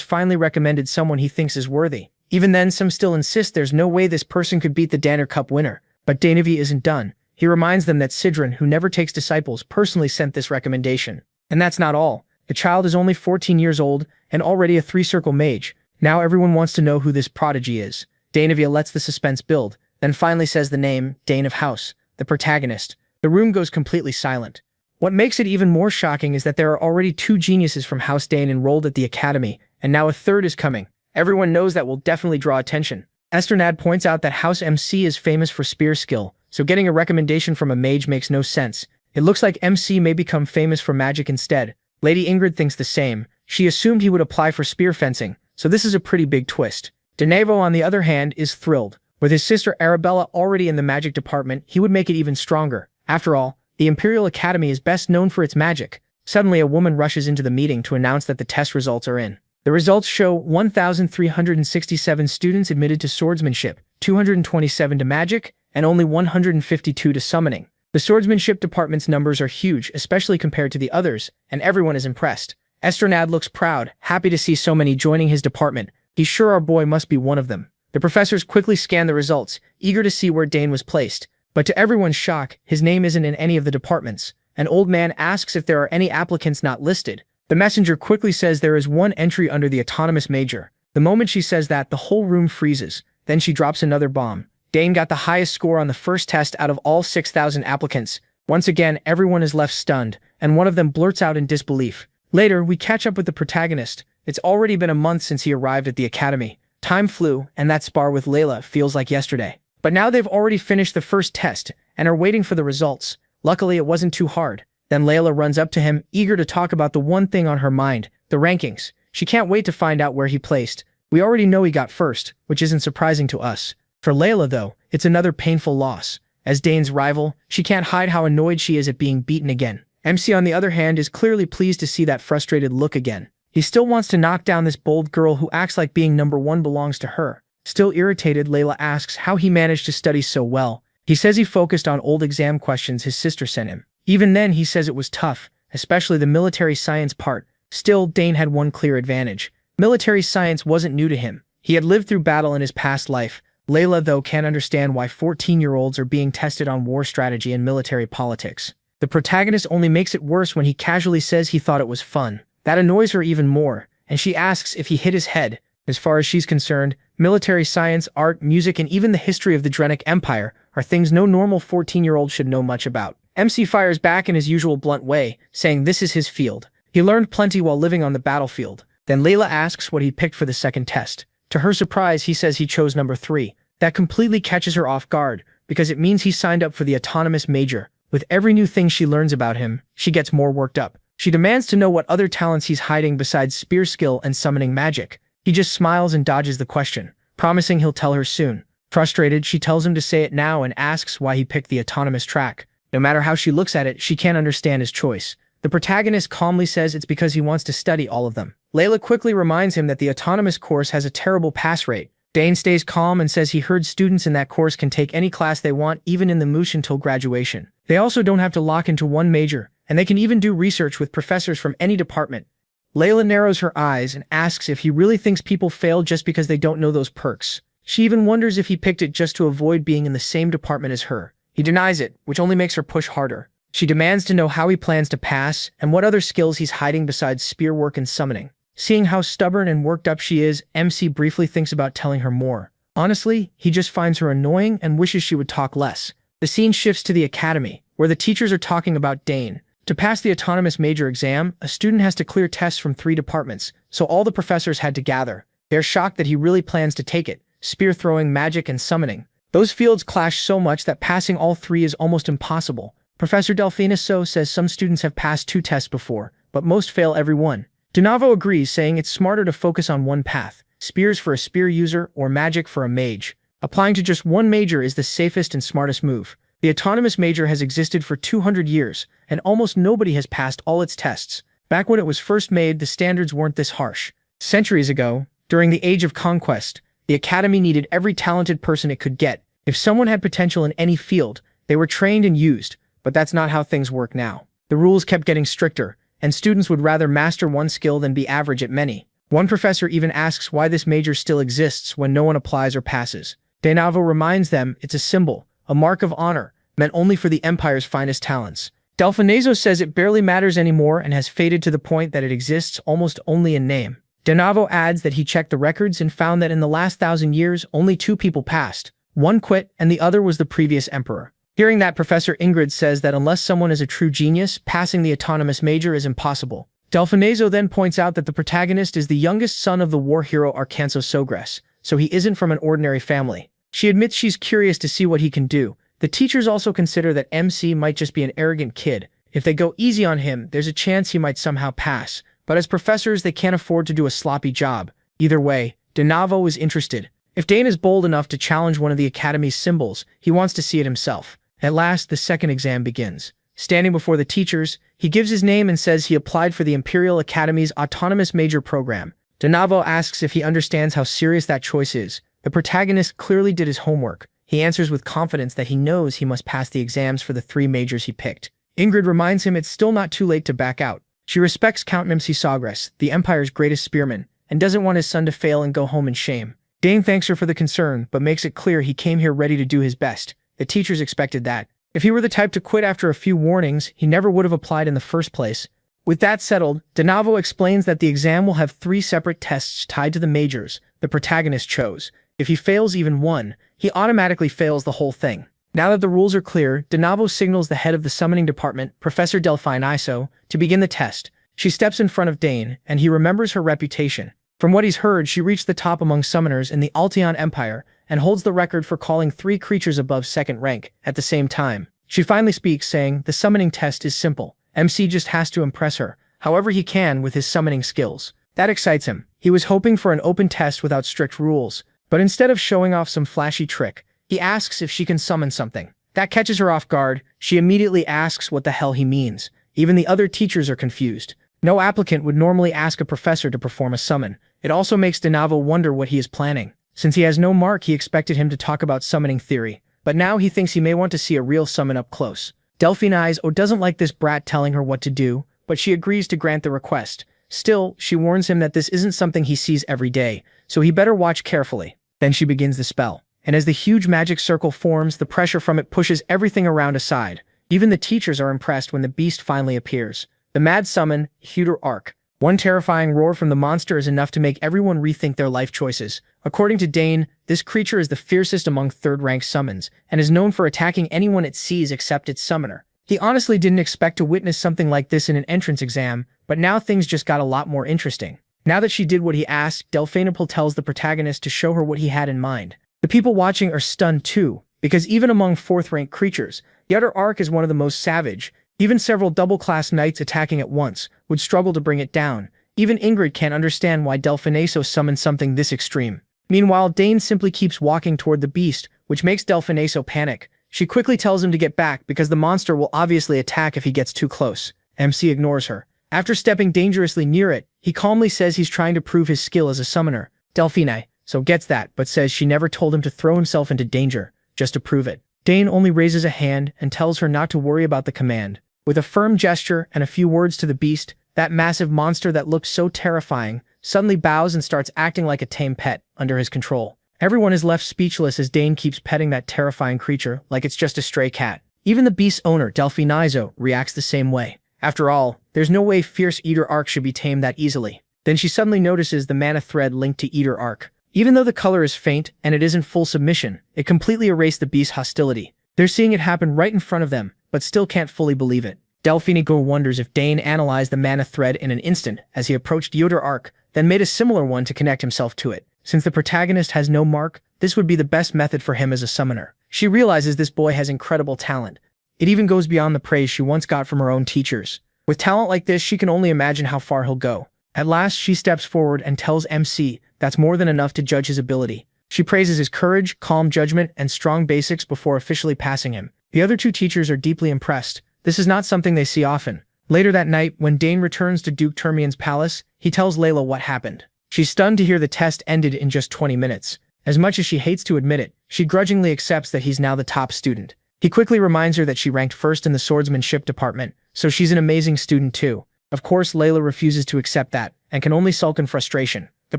finally recommended someone he thinks is worthy. Even then, some still insist there's no way this person could beat the Danner Cup winner. But Danevi isn't done. He reminds them that Sidron, who never takes disciples, personally sent this recommendation. And that's not all. The child is only 14 years old and already a three-circle mage. Now everyone wants to know who this prodigy is. Danevi lets the suspense build, then finally says the name, Dane of House, the protagonist. The room goes completely silent. What makes it even more shocking is that there are already 2 geniuses from House Dane enrolled at the academy, and now a third is coming. Everyone knows that will definitely draw attention. Esternad points out that House MC is famous for spear skill, so getting a recommendation from a mage makes no sense. It looks like MC may become famous for magic instead. Lady Ingrid thinks the same. She assumed he would apply for spear fencing, so this is a pretty big twist. Denevo, on the other hand, is thrilled. With his sister Arabella already in the magic department, he would make it even stronger. After all, the Imperial Academy is best known for its magic. Suddenly, a woman rushes into the meeting to announce that the test results are in. The results show 1,367 students admitted to swordsmanship, 227 to magic, and only 152 to summoning. The swordsmanship department's numbers are huge, especially compared to the others, and everyone is impressed. Esternad looks proud, happy to see so many joining his department. He's sure our boy must be one of them. The professors quickly scan the results, eager to see where Dane was placed. But to everyone's shock, his name isn't in any of the departments. An old man asks if there are any applicants not listed. The messenger quickly says there is one entry under the autonomous major. The moment she says that, the whole room freezes. Then she drops another bomb. Dane got the highest score on the first test out of all 6,000 applicants. Once again, everyone is left stunned, and one of them blurts out in disbelief. Later, we catch up with the protagonist. It's already been a month since he arrived at the academy. Time flew, and that spar with Layla feels like yesterday. But now they've already finished the first test, and are waiting for the results. Luckily, it wasn't too hard. Then Layla runs up to him, eager to talk about the one thing on her mind, the rankings. She can't wait to find out where he placed. We already know he got first, which isn't surprising to us. For Layla, though, it's another painful loss. As Dane's rival, she can't hide how annoyed she is at being beaten again. MC, on the other hand, is clearly pleased to see that frustrated look again. He still wants to knock down this bold girl who acts like being number 1 belongs to her. Still irritated, Layla asks how he managed to study so well. He says he focused on old exam questions his sister sent him. Even then, he says it was tough, especially the military science part. Still, Dane had one clear advantage. Military science wasn't new to him. He had lived through battle in his past life. Layla, though, can't understand why 14-year-olds are being tested on war strategy and military politics. The protagonist only makes it worse when he casually says he thought it was fun. That annoys her even more, and she asks if he hit his head. As far as she's concerned, military science, art, music, and even the history of the Drenic Empire are things no normal 14-year-old should know much about. MC fires back in his usual blunt way, saying this is his field. He learned plenty while living on the battlefield. Then Layla asks what he picked for the second test. To her surprise, he says he chose number 3. That completely catches her off guard, because it means he signed up for the autonomous major. With every new thing she learns about him, she gets more worked up. She demands to know what other talents he's hiding besides spear skill and summoning magic. He just smiles and dodges the question, promising he'll tell her soon. Frustrated, she tells him to say it now and asks why he picked the autonomous track. No matter how she looks at it, she can't understand his choice. The protagonist calmly says it's because he wants to study all of them. Layla quickly reminds him that the autonomous course has a terrible pass rate. Dane stays calm and says he heard students in that course can take any class they want, even in the moosh, until graduation. They also don't have to lock into one major, and they can even do research with professors from any department. Layla narrows her eyes and asks if he really thinks people fail just because they don't know those perks. She even wonders if he picked it just to avoid being in the same department as her. He denies it, which only makes her push harder. She demands to know how he plans to pass and what other skills he's hiding besides spear work and summoning. Seeing how stubborn and worked up she is, MC briefly thinks about telling her more. Honestly, he just finds her annoying and wishes she would talk less. The scene shifts to the academy, where the teachers are talking about Dane. To pass the autonomous major exam, a student has to clear tests from 3 departments, so all the professors had to gather. They're shocked that he really plans to take it: spear throwing, magic, and summoning. Those fields clash so much that passing all 3 is almost impossible. Professor Delfinaso says some students have passed 2 tests before, but most fail every one. Donavo agrees, saying it's smarter to focus on one path, spears for a spear user or magic for a mage. Applying to just one major is the safest and smartest move. The autonomous major has existed for 200 years, and almost nobody has passed all its tests. Back when it was first made, the standards weren't this harsh. Centuries ago, during the Age of Conquest, the Academy needed every talented person it could get. If someone had potential in any field, they were trained and used, but that's not how things work now. The rules kept getting stricter, and students would rather master one skill than be average at many. One professor even asks why this major still exists when no one applies or passes. Donavo reminds them it's a symbol, a mark of honor, meant only for the Empire's finest talents. Delfinaso says it barely matters anymore and has faded to the point that it exists almost only in name. Donavo adds that he checked the records and found that in the last 1,000 years, only 2 people passed. One quit, and the other was the previous emperor. Hearing that, Professor Ingrid says that unless someone is a true genius, passing the autonomous major is impossible. Delfinaso then points out that the protagonist is the youngest son of the war hero Arcanso Sogres, so he isn't from an ordinary family. She admits she's curious to see what he can do. The teachers also consider that MC might just be an arrogant kid. If they go easy on him, there's a chance he might somehow pass. But as professors, they can't afford to do a sloppy job. Either way, Donavo is interested. If Dane is bold enough to challenge one of the Academy's symbols, he wants to see it himself. At last, the second exam begins. Standing before the teachers, he gives his name and says he applied for the Imperial Academy's Autonomous Major program. Donavo asks if he understands how serious that choice is. The protagonist clearly did his homework. He answers with confidence that he knows he must pass the exams for the 3 majors he picked. Ingrid reminds him it's still not too late to back out. She respects Count MC Sogres, the Empire's greatest spearman, and doesn't want his son to fail and go home in shame. Dane thanks her for the concern, but makes it clear he came here ready to do his best. The teachers expected that. If he were the type to quit after a few warnings, he never would have applied in the first place. With that settled, Donavo explains that the exam will have 3 separate tests tied to the majors the protagonist chose. If he fails even one, he automatically fails the whole thing. Now that the rules are clear, Donavo signals the head of the summoning department, Professor Delfinaso, to begin the test. She steps in front of Dane, and he remembers her reputation. From what he's heard, she reached the top among summoners in the Alteon Empire, and holds the record for calling 3 creatures above 2nd rank at the same time. She finally speaks, saying, the summoning test is simple. MC just has to impress her, however he can with his summoning skills. That excites him. He was hoping for an open test without strict rules, but instead of showing off some flashy trick, he asks if she can summon something. That catches her off guard. She immediately asks what the hell he means. Even the other teachers are confused. No applicant would normally ask a professor to perform a summon. It also makes Donavo wonder what he is planning. Since he has no mark, he expected him to talk about summoning theory, but now he thinks he may want to see a real summon up close. Delfinaso doesn't like this brat telling her what to do, but she agrees to grant the request. Still, she warns him that this isn't something he sees every day, so he better watch carefully. Then she begins the spell, and as the huge magic circle forms, the pressure from it pushes everything around aside. Even the teachers are impressed when the beast finally appears. The mad summon, Huter Arc. One terrifying roar from the monster is enough to make everyone rethink their life choices. According to Dane, this creature is the fiercest among 3rd-rank summons, and is known for attacking anyone it sees except its summoner. He honestly didn't expect to witness something like this in an entrance exam, but now things just got a lot more interesting. Now that she did what he asked, Delfinaso tells the protagonist to show her what he had in mind. The people watching are stunned too, because even among 4th-rank creatures, the Huter Arc is one of the most savage. Even several double-class knights attacking at once would struggle to bring it down. Even Ingrid can't understand why Delfinaso summoned something this extreme. Meanwhile, Dane simply keeps walking toward the beast, which makes Delfinaso panic. She quickly tells him to get back because the monster will obviously attack if he gets too close. MC ignores her. After stepping dangerously near it, he calmly says he's trying to prove his skill as a summoner. Delfinaso gets that, but says she never told him to throw himself into danger, just to prove it. Dane only raises a hand and tells her not to worry about the command. With a firm gesture and a few words to the beast, that massive monster that looked so terrifying suddenly bows and starts acting like a tame pet under his control. Everyone is left speechless as Dane keeps petting that terrifying creature like it's just a stray cat. Even the beast's owner, Delfinaso, reacts the same way. After all, there's no way fierce Huter Arc should be tamed that easily. Then she suddenly notices the mana thread linked to Huter Arc. Even though the color is faint and it isn't full submission, it completely erased the beast's hostility. They're seeing it happen right in front of them, but still can't fully believe it. Delfinaso wonders if Dane analyzed the mana thread in an instant as he approached Huter Arc, then made a similar one to connect himself to it. Since the protagonist has no mark, this would be the best method for him as a summoner. She realizes this boy has incredible talent. It even goes beyond the praise she once got from her own teachers. With talent like this, she can only imagine how far he'll go. At last, she steps forward and tells MC that's more than enough to judge his ability. She praises his courage, calm judgment, and strong basics before officially passing him. The other two teachers are deeply impressed. This is not something they see often. Later that night, when Dane returns to Duke Termian's palace, he tells Layla what happened. She's stunned to hear the test ended in just 20 minutes. As much as she hates to admit it, she grudgingly accepts that he's now the top student. He quickly reminds her that she ranked first in the swordsmanship department, so she's an amazing student too. Of course, Layla refuses to accept that, and can only sulk in frustration. The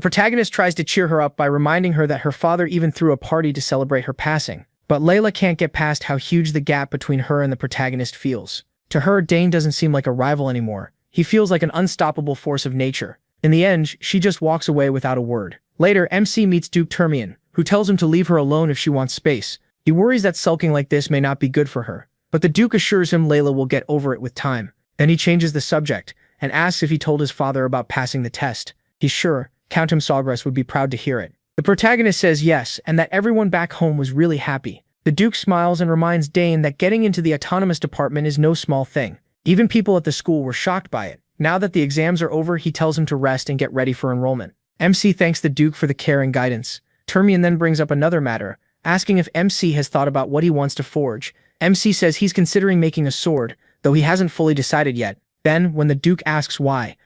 protagonist tries to cheer her up by reminding her that her father even threw a party to celebrate her passing. But Layla can't get past how huge the gap between her and the protagonist feels. To her, Dane doesn't seem like a rival anymore. He feels like an unstoppable force of nature. In the end, she just walks away without a word. Later, MC meets Duke Termian, who tells him to leave her alone if she wants space. He worries that sulking like this may not be good for her. But the Duke assures him Layla will get over it with time. Then he changes the subject, and asks if he told his father about passing the test. He's sure Count Sawgrass would be proud to hear it. The protagonist says yes, and that everyone back home was really happy. The Duke smiles and reminds Dane that getting into the autonomous department is no small thing. Even people at the school were shocked by it. Now that the exams are over, he tells him to rest and get ready for enrollment. MC thanks the Duke for the care and guidance. Termian then brings up another matter, asking if MC has thought about what he wants to forge. MC says he's considering making a sword, though he hasn't fully decided yet. Then, when the Duke asks why,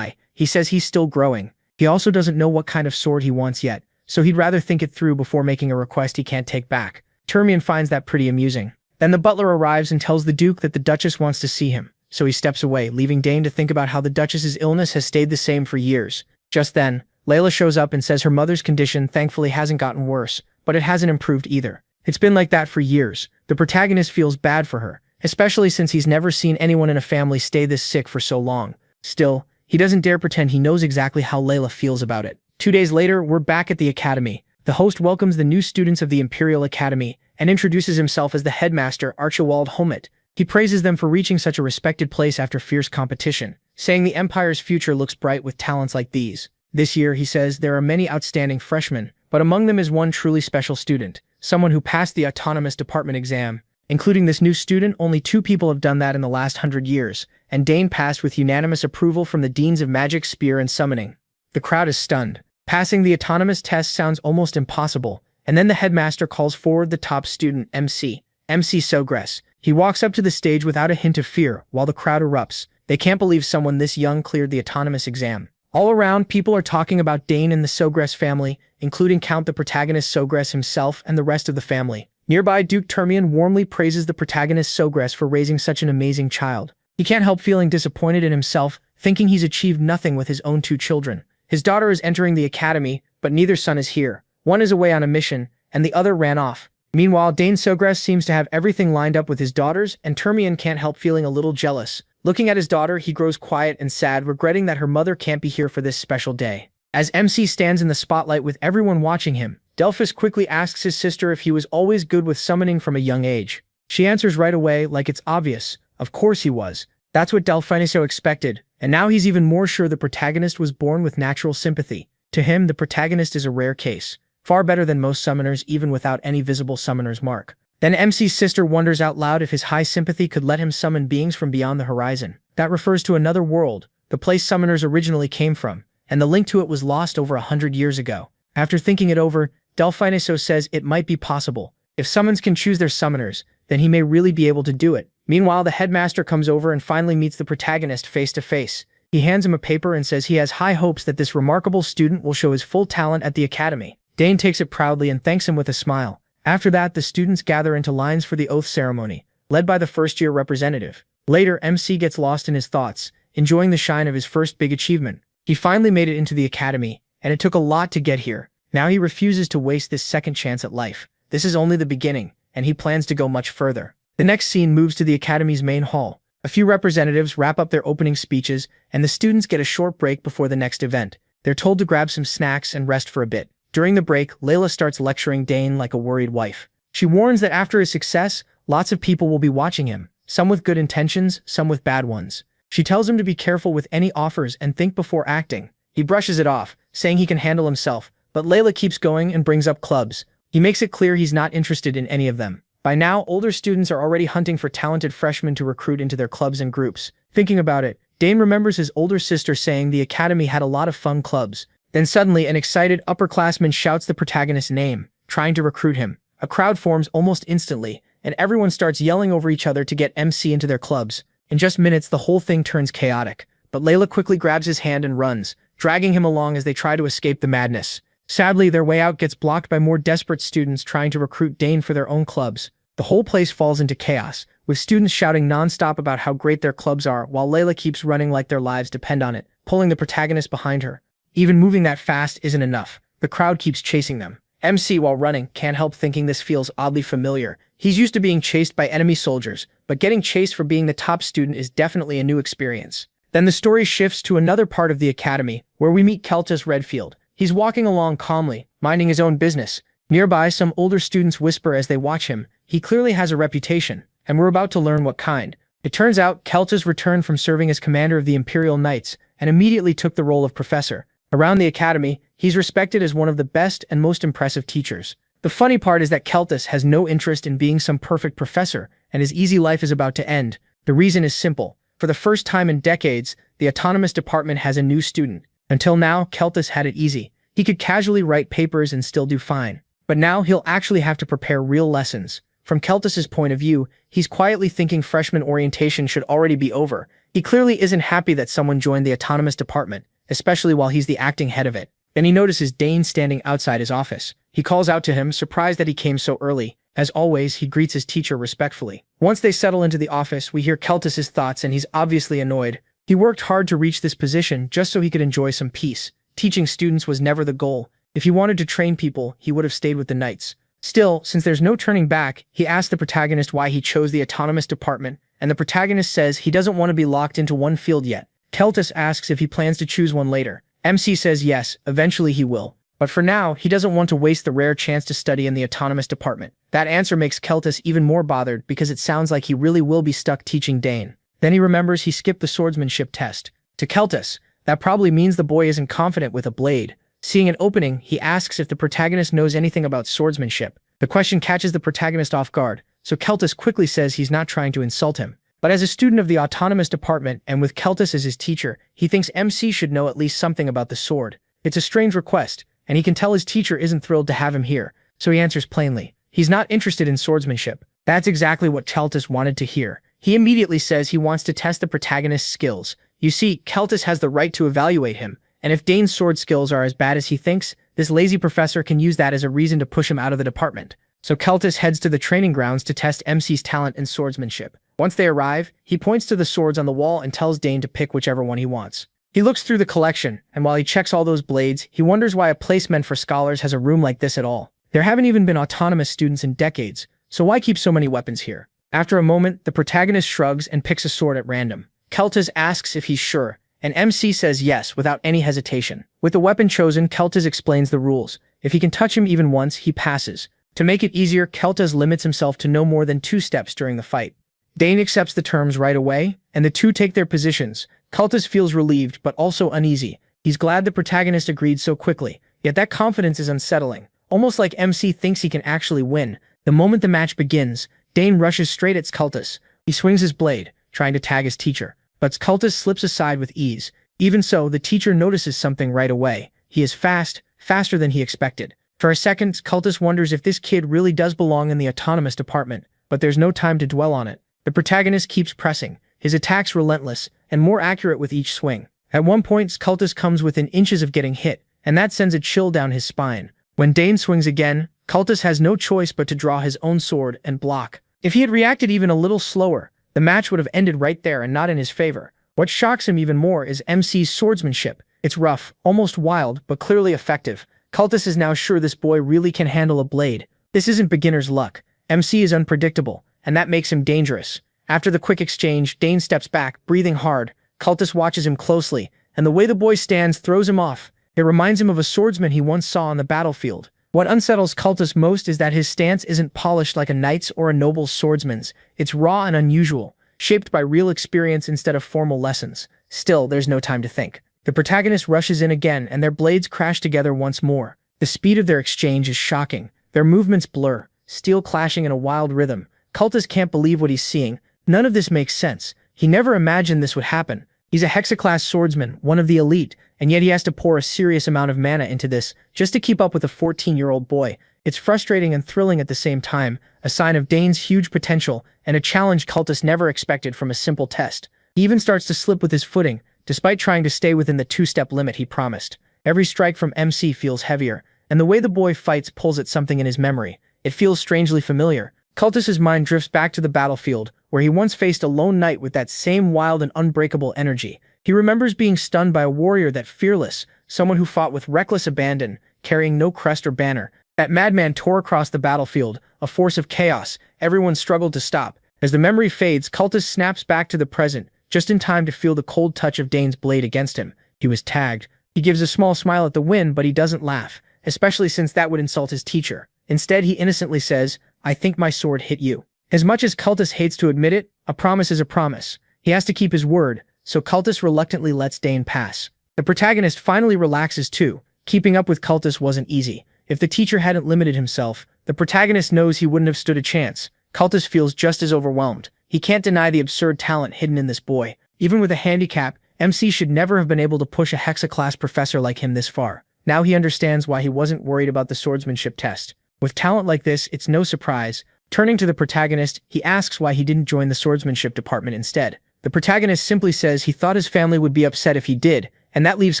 he says he's still growing. He also doesn't know what kind of sword he wants yet, so he'd rather think it through before making a request he can't take back. Termian finds that pretty amusing. Then the butler arrives and tells the Duke that the Duchess wants to see him, so he steps away, leaving Dane to think about how the Duchess's illness has stayed the same for years. Just then, Layla shows up and says her mother's condition thankfully hasn't gotten worse, but it hasn't improved either. It's been like that for years. The protagonist feels bad for her, especially since he's never seen anyone in a family stay this sick for so long. Still, he doesn't dare pretend he knows exactly how Layla feels about it. 2 days later, we're back at the academy. The host welcomes the new students of the Imperial Academy and introduces himself as the headmaster, Archibald Homet. He praises them for reaching such a respected place after fierce competition, saying the Empire's future looks bright with talents like these. This year, he says, there are many outstanding freshmen, but among them is one truly special student, someone who passed the autonomous department exam. Including this new student, only 2 people have done that in the last 100 years, and Dane passed with unanimous approval from the Deans of Magic, Spear, and Summoning. The crowd is stunned. Passing the autonomous test sounds almost impossible, and then the headmaster calls forward the top student, MC Sawgrass. He walks up to the stage without a hint of fear, while the crowd erupts. They can't believe someone this young cleared the autonomous exam. All around, people are talking about Dane and the Sawgrass family, including Count the protagonist Sawgrass himself and the rest of the family. Nearby, Duke Termian warmly praises the protagonist Sawgrass for raising such an amazing child. He can't help feeling disappointed in himself, thinking he's achieved nothing with his own 2 children. His daughter is entering the academy, but neither son is here. One is away on a mission, and the other ran off. Meanwhile, Dane Sawgrass seems to have everything lined up with his daughters, and Termian can't help feeling a little jealous. Looking at his daughter, he grows quiet and sad, regretting that her mother can't be here for this special day. As MC stands in the spotlight with everyone watching him, Delphus quickly asks his sister if he was always good with summoning from a young age. She answers right away, like it's obvious. Of course he was. That's what Delphiniso expected, and now he's even more sure the protagonist was born with natural sympathy. To him, the protagonist is a rare case, far better than most summoners even without any visible summoner's mark. Then MC's sister wonders out loud if his high sympathy could let him summon beings from beyond the horizon. That refers to another world, the place summoners originally came from, and the link to it was lost over 100 years ago. After thinking it over, Delphiniso says it might be possible. If summons can choose their summoners, then he may really be able to do it. Meanwhile, the headmaster comes over and finally meets the protagonist face to face. He hands him a paper and says he has high hopes that this remarkable student will show his full talent at the academy. Dane takes it proudly and thanks him with a smile. After that, the students gather into lines for the oath ceremony, led by the first-year representative. Later, MC gets lost in his thoughts, enjoying the shine of his first big achievement. He finally made it into the academy, and it took a lot to get here. Now he refuses to waste this second chance at life. This is only the beginning, and he plans to go much further. The next scene moves to the academy's main hall. A few representatives wrap up their opening speeches, and the students get a short break before the next event. They're told to grab some snacks and rest for a bit. During the break, Layla starts lecturing Dane like a worried wife. She warns that after his success, lots of people will be watching him, some with good intentions, some with bad ones. She tells him to be careful with any offers and think before acting. He brushes it off, saying he can handle himself, but Layla keeps going and brings up clubs. He makes it clear he's not interested in any of them. By now, older students are already hunting for talented freshmen to recruit into their clubs and groups. Thinking about it, Dane remembers his older sister saying the academy had a lot of fun clubs. Then suddenly, an excited upperclassman shouts the protagonist's name, trying to recruit him. A crowd forms almost instantly, and everyone starts yelling over each other to get MC into their clubs. In just minutes, the whole thing turns chaotic. But Layla quickly grabs his hand and runs, dragging him along as they try to escape the madness. Sadly, their way out gets blocked by more desperate students trying to recruit Dane for their own clubs. The whole place falls into chaos, with students shouting non-stop about how great their clubs are, while Layla keeps running like their lives depend on it, pulling the protagonist behind her. Even moving that fast isn't enough. The crowd keeps chasing them. MC, while running, can't help thinking this feels oddly familiar. He's used to being chased by enemy soldiers, but getting chased for being the top student is definitely a new experience. Then the story shifts to another part of the academy, where we meet Keltis Redfield. He's walking along calmly, minding his own business. Nearby, some older students whisper as they watch him. He clearly has a reputation, and we're about to learn what kind. It turns out Keltis returned from serving as commander of the Imperial Knights and immediately took the role of professor. Around the academy, he's respected as one of the best and most impressive teachers. The funny part is that Keltis has no interest in being some perfect professor, and his easy life is about to end. The reason is simple. For the first time in decades, the autonomous department has a new student. Until now, Keltis had it easy. He could casually write papers and still do fine. But now he'll actually have to prepare real lessons. From Keltis's point of view, he's quietly thinking freshman orientation should already be over. He clearly isn't happy that someone joined the autonomous department, especially while he's the acting head of it. Then he notices Dane standing outside his office. He calls out to him, surprised that he came so early. As always, he greets his teacher respectfully. Once they settle into the office, we hear Keltis's thoughts and he's obviously annoyed. He worked hard to reach this position just so he could enjoy some peace. Teaching students was never the goal. If he wanted to train people, he would have stayed with the Knights. Still, since there's no turning back, he asks the protagonist why he chose the autonomous department, and the protagonist says he doesn't want to be locked into one field yet. Keltis asks if he plans to choose one later. MC says yes, eventually he will. But for now, he doesn't want to waste the rare chance to study in the autonomous department. That answer makes Keltis even more bothered because it sounds like he really will be stuck teaching Dane. Then he remembers he skipped the swordsmanship test. To Keltis, that probably means the boy isn't confident with a blade. Seeing an opening, he asks if the protagonist knows anything about swordsmanship. The question catches the protagonist off guard, so Keltis quickly says he's not trying to insult him. But as a student of the autonomous department and with Keltis as his teacher, he thinks MC should know at least something about the sword. It's a strange request, and he can tell his teacher isn't thrilled to have him here, so he answers plainly. He's not interested in swordsmanship. That's exactly what Keltis wanted to hear. He immediately says he wants to test the protagonist's skills. You see, Keltis has the right to evaluate him, and if Dane's sword skills are as bad as he thinks, this lazy professor can use that as a reason to push him out of the department. So Keltis heads to the training grounds to test MC's talent in swordsmanship. Once they arrive, he points to the swords on the wall and tells Dane to pick whichever one he wants. He looks through the collection, and while he checks all those blades, he wonders why a place meant for scholars has a room like this at all. There haven't even been autonomous students in decades, so why keep so many weapons here? After a moment, the protagonist shrugs and picks a sword at random. Keltis asks if he's sure, and MC says yes without any hesitation. With the weapon chosen, Keltis explains the rules. If he can touch him even once, he passes. To make it easier, Keltis limits himself to no more than 2 steps during the fight. Dane accepts the terms right away, and the two take their positions. Keltis feels relieved, but also uneasy. He's glad the protagonist agreed so quickly, yet that confidence is unsettling. Almost like MC thinks he can actually win. The moment the match begins, Dane rushes straight at Keltis. He swings his blade, trying to tag his teacher, but Keltis slips aside with ease. Even so, the teacher notices something right away. He is fast, faster than he expected. For a second, Keltis wonders if this kid really does belong in the autonomous department, but there's no time to dwell on it. The protagonist keeps pressing, his attacks relentless, and more accurate with each swing. At one point, Keltis comes within inches of getting hit, and that sends a chill down his spine. When Dane swings again, Keltis has no choice but to draw his own sword and block. If he had reacted even a little slower, the match would have ended right there and not in his favor. What shocks him even more is MC's swordsmanship. It's rough, almost wild, but clearly effective. Keltis is now sure this boy really can handle a blade. This isn't beginner's luck. MC is unpredictable, and that makes him dangerous. After the quick exchange, Dane steps back, breathing hard. Keltis watches him closely, and the way the boy stands throws him off. It reminds him of a swordsman he once saw on the battlefield. What unsettles Keltis most is that his stance isn't polished like a knight's or a noble's swordsman's. It's raw and unusual, shaped by real experience instead of formal lessons. Still, there's no time to think. The protagonist rushes in again, and their blades crash together once more. The speed of their exchange is shocking. Their movements blur, steel clashing in a wild rhythm. Cultist can't believe what he's seeing. None of this makes sense. He never imagined this would happen. He's a hexaclass swordsman, one of the elite, and yet he has to pour a serious amount of mana into this just to keep up with a 14-year-old boy. It's frustrating and thrilling at the same time, a sign of Dane's huge potential and a challenge Cultist never expected from a simple test. He even starts to slip with his footing, despite trying to stay within the two-step limit he promised. Every strike from MC feels heavier, and the way the boy fights pulls at something in his memory. It feels strangely familiar. Cultist's mind drifts back to the battlefield, where he once faced a lone knight with that same wild and unbreakable energy. He remembers being stunned by a warrior that fearless, someone who fought with reckless abandon, carrying no crest or banner. That madman tore across the battlefield, a force of chaos. Everyone struggled to stop. As the memory fades, Cultist snaps back to the present, just in time to feel the cold touch of Dane's blade against him. He was tagged. He gives a small smile at the win, but he doesn't laugh, especially since that would insult his teacher. Instead, he innocently says, "I think my sword hit you." As much as Cultist hates to admit it, a promise is a promise. He has to keep his word, so Cultist reluctantly lets Dane pass. The protagonist finally relaxes too. Keeping up with Cultist wasn't easy. If the teacher hadn't limited himself, the protagonist knows he wouldn't have stood a chance. Cultist feels just as overwhelmed. He can't deny the absurd talent hidden in this boy. Even with a handicap, MC should never have been able to push a hexaclass professor like him this far. Now he understands why he wasn't worried about the swordsmanship test. With talent like this, it's no surprise. Turning to the protagonist, he asks why he didn't join the swordsmanship department instead. The protagonist simply says he thought his family would be upset if he did, and that leaves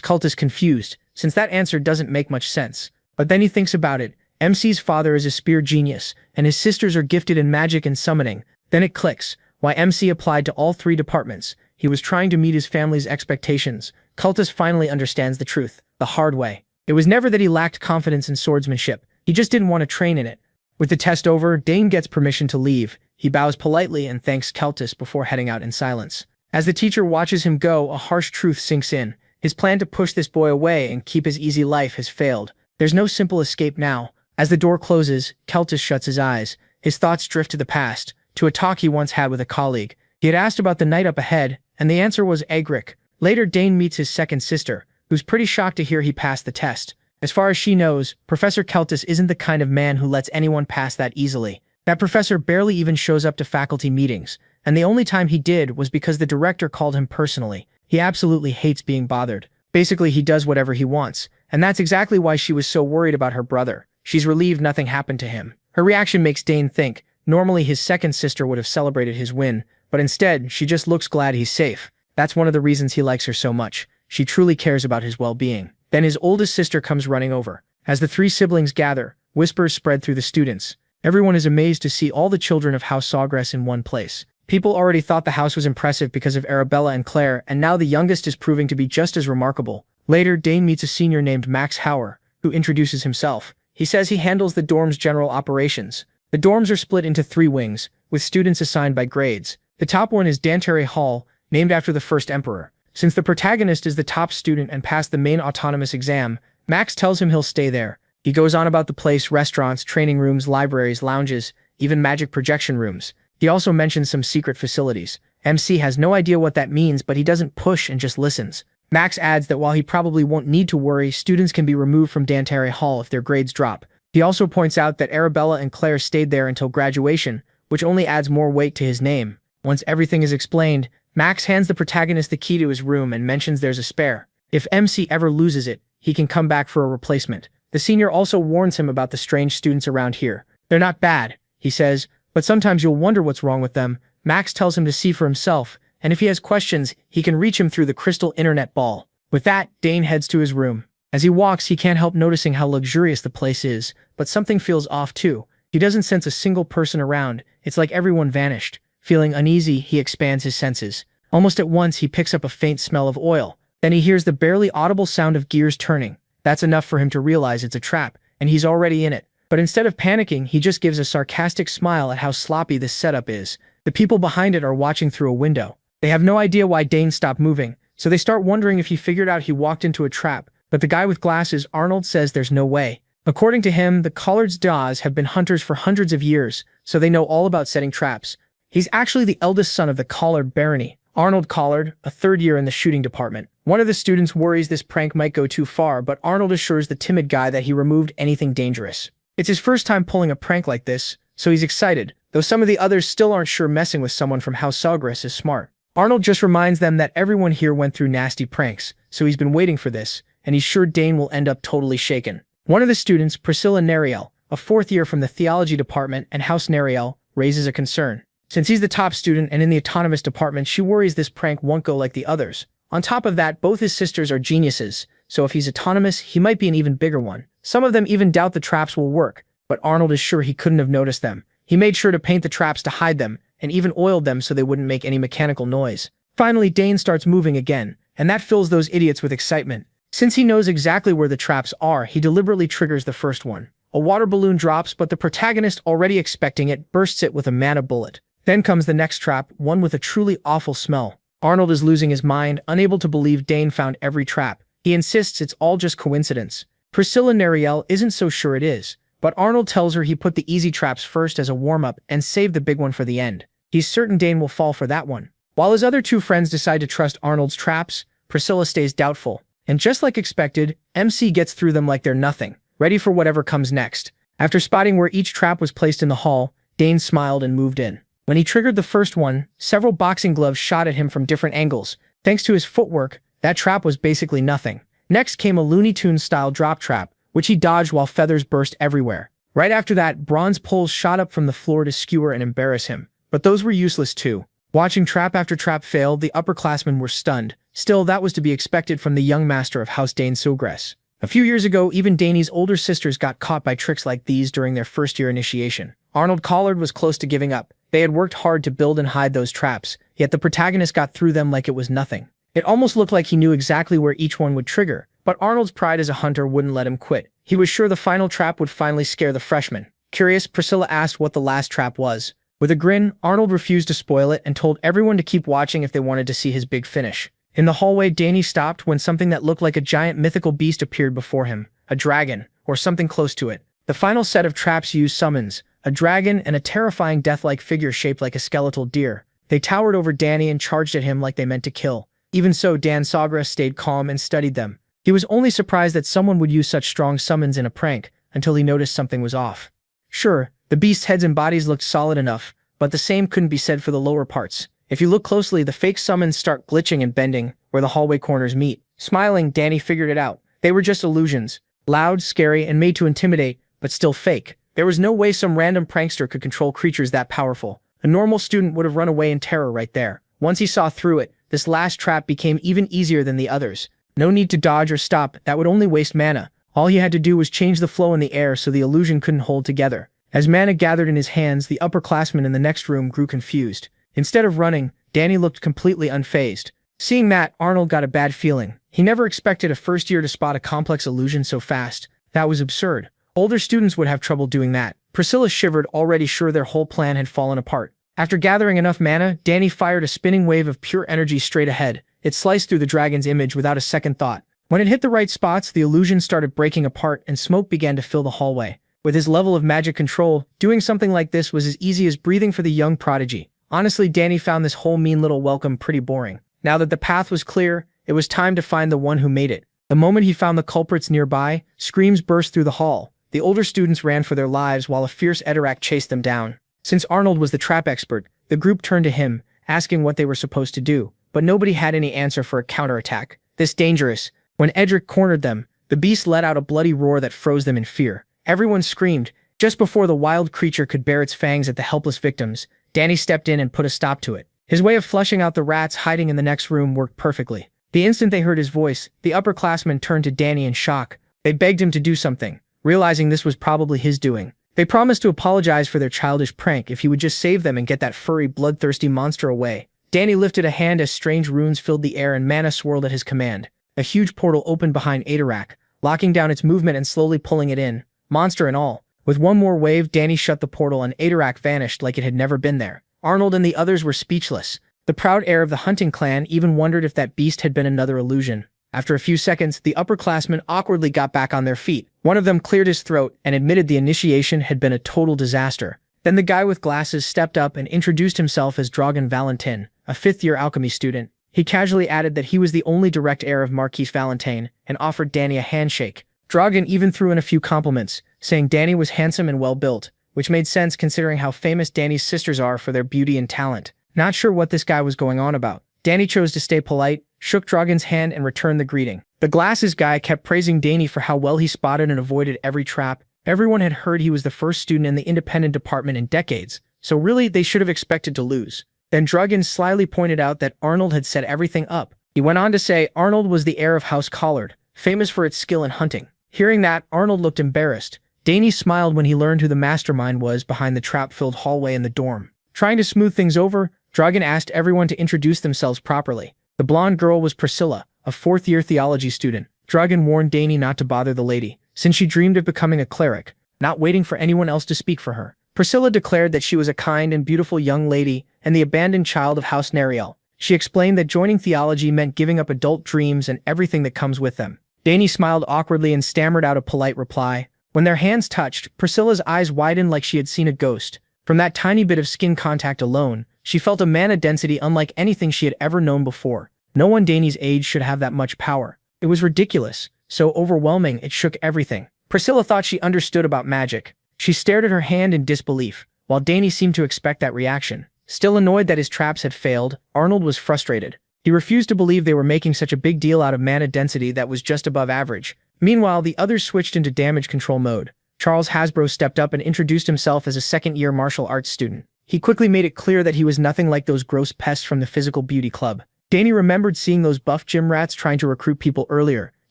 Cultist confused, since that answer doesn't make much sense. But then he thinks about it. MC's father is a spear genius, and his sisters are gifted in magic and summoning. Then it clicks. Why MC applied to all three departments. He was trying to meet his family's expectations. Cultist finally understands the truth, the hard way. It was never that he lacked confidence in swordsmanship. He just didn't want to train in it. With the test over, Dane gets permission to leave. He bows politely and thanks Cultist before heading out in silence. As the teacher watches him go, a harsh truth sinks in. His plan to push this boy away and keep his easy life has failed. There's no simple escape now. As the door closes, Cultist shuts his eyes. His thoughts drift to the past, to a talk he once had with a colleague. He had asked about the night up ahead, and the answer was Egric. Later, Dane meets his second sister, who's pretty shocked to hear he passed the test. As far as she knows, Professor Cultist isn't the kind of man who lets anyone pass that easily. That professor barely even shows up to faculty meetings, and the only time he did was because the director called him personally. He absolutely hates being bothered. Basically, he does whatever he wants, and that's exactly why she was so worried about her brother. She's relieved nothing happened to him. Her reaction makes Dane think. Normally, his second sister would have celebrated his win, but instead, she just looks glad he's safe. That's one of the reasons he likes her so much. She truly cares about his well-being. Then his oldest sister comes running over. As the three siblings gather, whispers spread through the students. Everyone is amazed to see all the children of House Sawgrass in one place. People already thought the house was impressive because of Arabella and Claire, and now the youngest is proving to be just as remarkable. Later, Dane meets a senior named Max Hauer, who introduces himself. He says he handles the dorm's general operations. The dorms are split into 3 wings, with students assigned by grades. The top one is Dantary Hall, named after the first emperor. Since the protagonist is the top student and passed the main autonomous exam, Max tells him he'll stay there. He goes on about the place, restaurants, training rooms, libraries, lounges, even magic projection rooms. He also mentions some secret facilities. MC has no idea what that means, but he doesn't push and just listens. Max adds that while he probably won't need to worry, students can be removed from Dantary Hall if their grades drop. He also points out that Arabella and Claire stayed there until graduation, which only adds more weight to his name. Once everything is explained, Max hands the protagonist the key to his room and mentions there's a spare. If MC ever loses it, he can come back for a replacement. The senior also warns him about the strange students around here. They're not bad, he says, but sometimes you'll wonder what's wrong with them. Max tells him to see for himself, and if he has questions, he can reach him through the crystal internet ball. With that, Dane heads to his room. As he walks, he can't help noticing how luxurious the place is, but something feels off too. He doesn't sense a single person around. It's like everyone vanished. Feeling uneasy, he expands his senses. Almost at once, he picks up a faint smell of oil. Then he hears the barely audible sound of gears turning. That's enough for him to realize it's a trap, and he's already in it. But instead of panicking, he just gives a sarcastic smile at how sloppy this setup is. The people behind it are watching through a window. They have no idea why Dane stopped moving, so they start wondering if he figured out he walked into a trap. But the guy with glasses, Arnold, says there's no way. According to him, the Collards Dawes have been hunters for hundreds of years, so they know all about setting traps. He's actually the eldest son of the Collard barony, Arnold Collard, a third year in the shooting department. One of the students worries this prank might go too far, but Arnold assures the timid guy that he removed anything dangerous. It's his first time pulling a prank like this, so he's excited, though some of the others still aren't sure messing with someone from House Sawgrass is smart. Arnold just reminds them that everyone here went through nasty pranks, so he's been waiting for this, and he's sure Dane will end up totally shaken. One of the students, Priscilla Nariel, a fourth year from the theology department and House Nariel, raises a concern. Since he's the top student and in the autonomous department, she worries this prank won't go like the others. On top of that, both his sisters are geniuses, so if he's autonomous, he might be an even bigger one. Some of them even doubt the traps will work, but Arnold is sure he couldn't have noticed them. He made sure to paint the traps to hide them, and even oiled them so they wouldn't make any mechanical noise. Finally, Dane starts moving again, and that fills those idiots with excitement. Since he knows exactly where the traps are, he deliberately triggers the first one. A water balloon drops, but the protagonist, already expecting it, bursts it with a mana bullet. Then comes the next trap, one with a truly awful smell. Arnold is losing his mind, unable to believe Dane found every trap. He insists it's all just coincidence. Priscilla Nariel isn't so sure it is, but Arnold tells her he put the easy traps first as a warm-up and saved the big one for the end. He's certain Dane will fall for that one. While his other two friends decide to trust Arnold's traps, Priscilla stays doubtful. And just like expected, MC gets through them like they're nothing, ready for whatever comes next. After spotting where each trap was placed in the hall, Dane smiled and moved in. When he triggered the first one, several boxing gloves shot at him from different angles. Thanks to his footwork, that trap was basically nothing. Next came a Looney Tunes-style drop trap, which he dodged while feathers burst everywhere. Right after that, bronze poles shot up from the floor to skewer and embarrass him. But those were useless too. Watching trap after trap fail, the upperclassmen were stunned. Still, that was to be expected from the young master of House Dane Sawgrass. A few years ago, even Danny's older sisters got caught by tricks like these during their first-year initiation. Arnold Collard was close to giving up. They had worked hard to build and hide those traps, yet the protagonist got through them like it was nothing. It almost looked like he knew exactly where each one would trigger, but Arnold's pride as a hunter wouldn't let him quit. He was sure the final trap would finally scare the freshman. Curious, Priscilla asked what the last trap was. With a grin, Arnold refused to spoil it and told everyone to keep watching if they wanted to see his big finish. In the hallway, Danny stopped when something that looked like a giant mythical beast appeared before him, a dragon, or something close to it. The final set of traps used summons, a dragon and a terrifying death-like figure shaped like a skeletal deer. They towered over Danny and charged at him like they meant to kill. Even so, Dan Sawgrass stayed calm and studied them. He was only surprised that someone would use such strong summons in a prank, until he noticed something was off. Sure, the beast's heads and bodies looked solid enough, but the same couldn't be said for the lower parts. If you look closely, the fake summons start glitching and bending where the hallway corners meet. Smiling, Danny figured it out. They were just illusions. Loud, scary, and made to intimidate, but still fake. There was no way some random prankster could control creatures that powerful. A normal student would have run away in terror right there. Once he saw through it, this last trap became even easier than the others. No need to dodge or stop, that would only waste mana. All he had to do was change the flow in the air so the illusion couldn't hold together. As mana gathered in his hands, the upperclassmen in the next room grew confused. Instead of running, Danny looked completely unfazed. Seeing that, Arnold got a bad feeling. He never expected a first year to spot a complex illusion so fast. That was absurd. Older students would have trouble doing that. Priscilla shivered, already sure their whole plan had fallen apart. After gathering enough mana, Danny fired a spinning wave of pure energy straight ahead. It sliced through the dragon's image without a second thought. When it hit the right spots, the illusion started breaking apart and smoke began to fill the hallway. With his level of magic control, doing something like this was as easy as breathing for the young prodigy. Honestly, Danny found this whole mean little welcome pretty boring. Now that the path was clear, it was time to find the one who made it. The moment he found the culprits nearby, screams burst through the hall. The older students ran for their lives while a fierce Edorak chased them down. Since Arnold was the trap expert, the group turned to him, asking what they were supposed to do, but nobody had any answer for a counterattack. This dangerous. When Edric cornered them, the beast let out a bloody roar that froze them in fear. Everyone screamed. Just before the wild creature could bare its fangs at the helpless victims, Danny stepped in and put a stop to it. His way of flushing out the rats hiding in the next room worked perfectly. The instant they heard his voice, the upperclassmen turned to Danny in shock. They begged him to do something, realizing this was probably his doing. They promised to apologize for their childish prank if he would just save them and get that furry, bloodthirsty monster away. Danny lifted a hand as strange runes filled the air and mana swirled at his command. A huge portal opened behind Edorak, locking down its movement and slowly pulling it in, monster and all. With one more wave, Danny shut the portal and Edorak vanished like it had never been there. Arnold and the others were speechless. The proud heir of the hunting clan even wondered if that beast had been another illusion. After a few seconds, the upperclassmen awkwardly got back on their feet. One of them cleared his throat and admitted the initiation had been a total disaster. Then the guy with glasses stepped up and introduced himself as Dragan Valentin, a fifth-year alchemy student. He casually added that he was the only direct heir of Marquis Valentin and offered Danny a handshake. Dragan even threw in a few compliments, saying Danny was handsome and well-built, which made sense considering how famous Danny's sisters are for their beauty and talent. Not sure what this guy was going on about. Danny chose to stay polite, shook Dragon's hand and returned the greeting. The glasses guy kept praising Danny for how well he spotted and avoided every trap. Everyone had heard he was the first student in the independent department in decades, so really they should have expected to lose. Then Dragon slyly pointed out that Arnold had set everything up. He went on to say Arnold was the heir of House Collard, famous for its skill in hunting. Hearing that, Arnold looked embarrassed. Danny smiled when he learned who the mastermind was behind the trap-filled hallway in the dorm. Trying to smooth things over, Dragon asked everyone to introduce themselves properly. The blonde girl was Priscilla, a fourth-year theology student. Dragon warned Danny not to bother the lady, since she dreamed of becoming a cleric, not waiting for anyone else to speak for her. Priscilla declared that she was a kind and beautiful young lady and the abandoned child of House Nariel. She explained that joining theology meant giving up adult dreams and everything that comes with them. Danny smiled awkwardly and stammered out a polite reply. When their hands touched, Priscilla's eyes widened like she had seen a ghost. From that tiny bit of skin contact alone, she felt a mana density unlike anything she had ever known before. No one Danny's age should have that much power. It was ridiculous, so overwhelming it shook everything. Priscilla thought she understood about magic. She stared at her hand in disbelief, while Danny seemed to expect that reaction. Still annoyed that his traps had failed, Arnold was frustrated. He refused to believe they were making such a big deal out of mana density that was just above average. Meanwhile, the others switched into damage control mode. Charles Hasbro stepped up and introduced himself as a second-year martial arts student. He quickly made it clear that he was nothing like those gross pests from the physical beauty club. Danny remembered seeing those buff gym rats trying to recruit people earlier.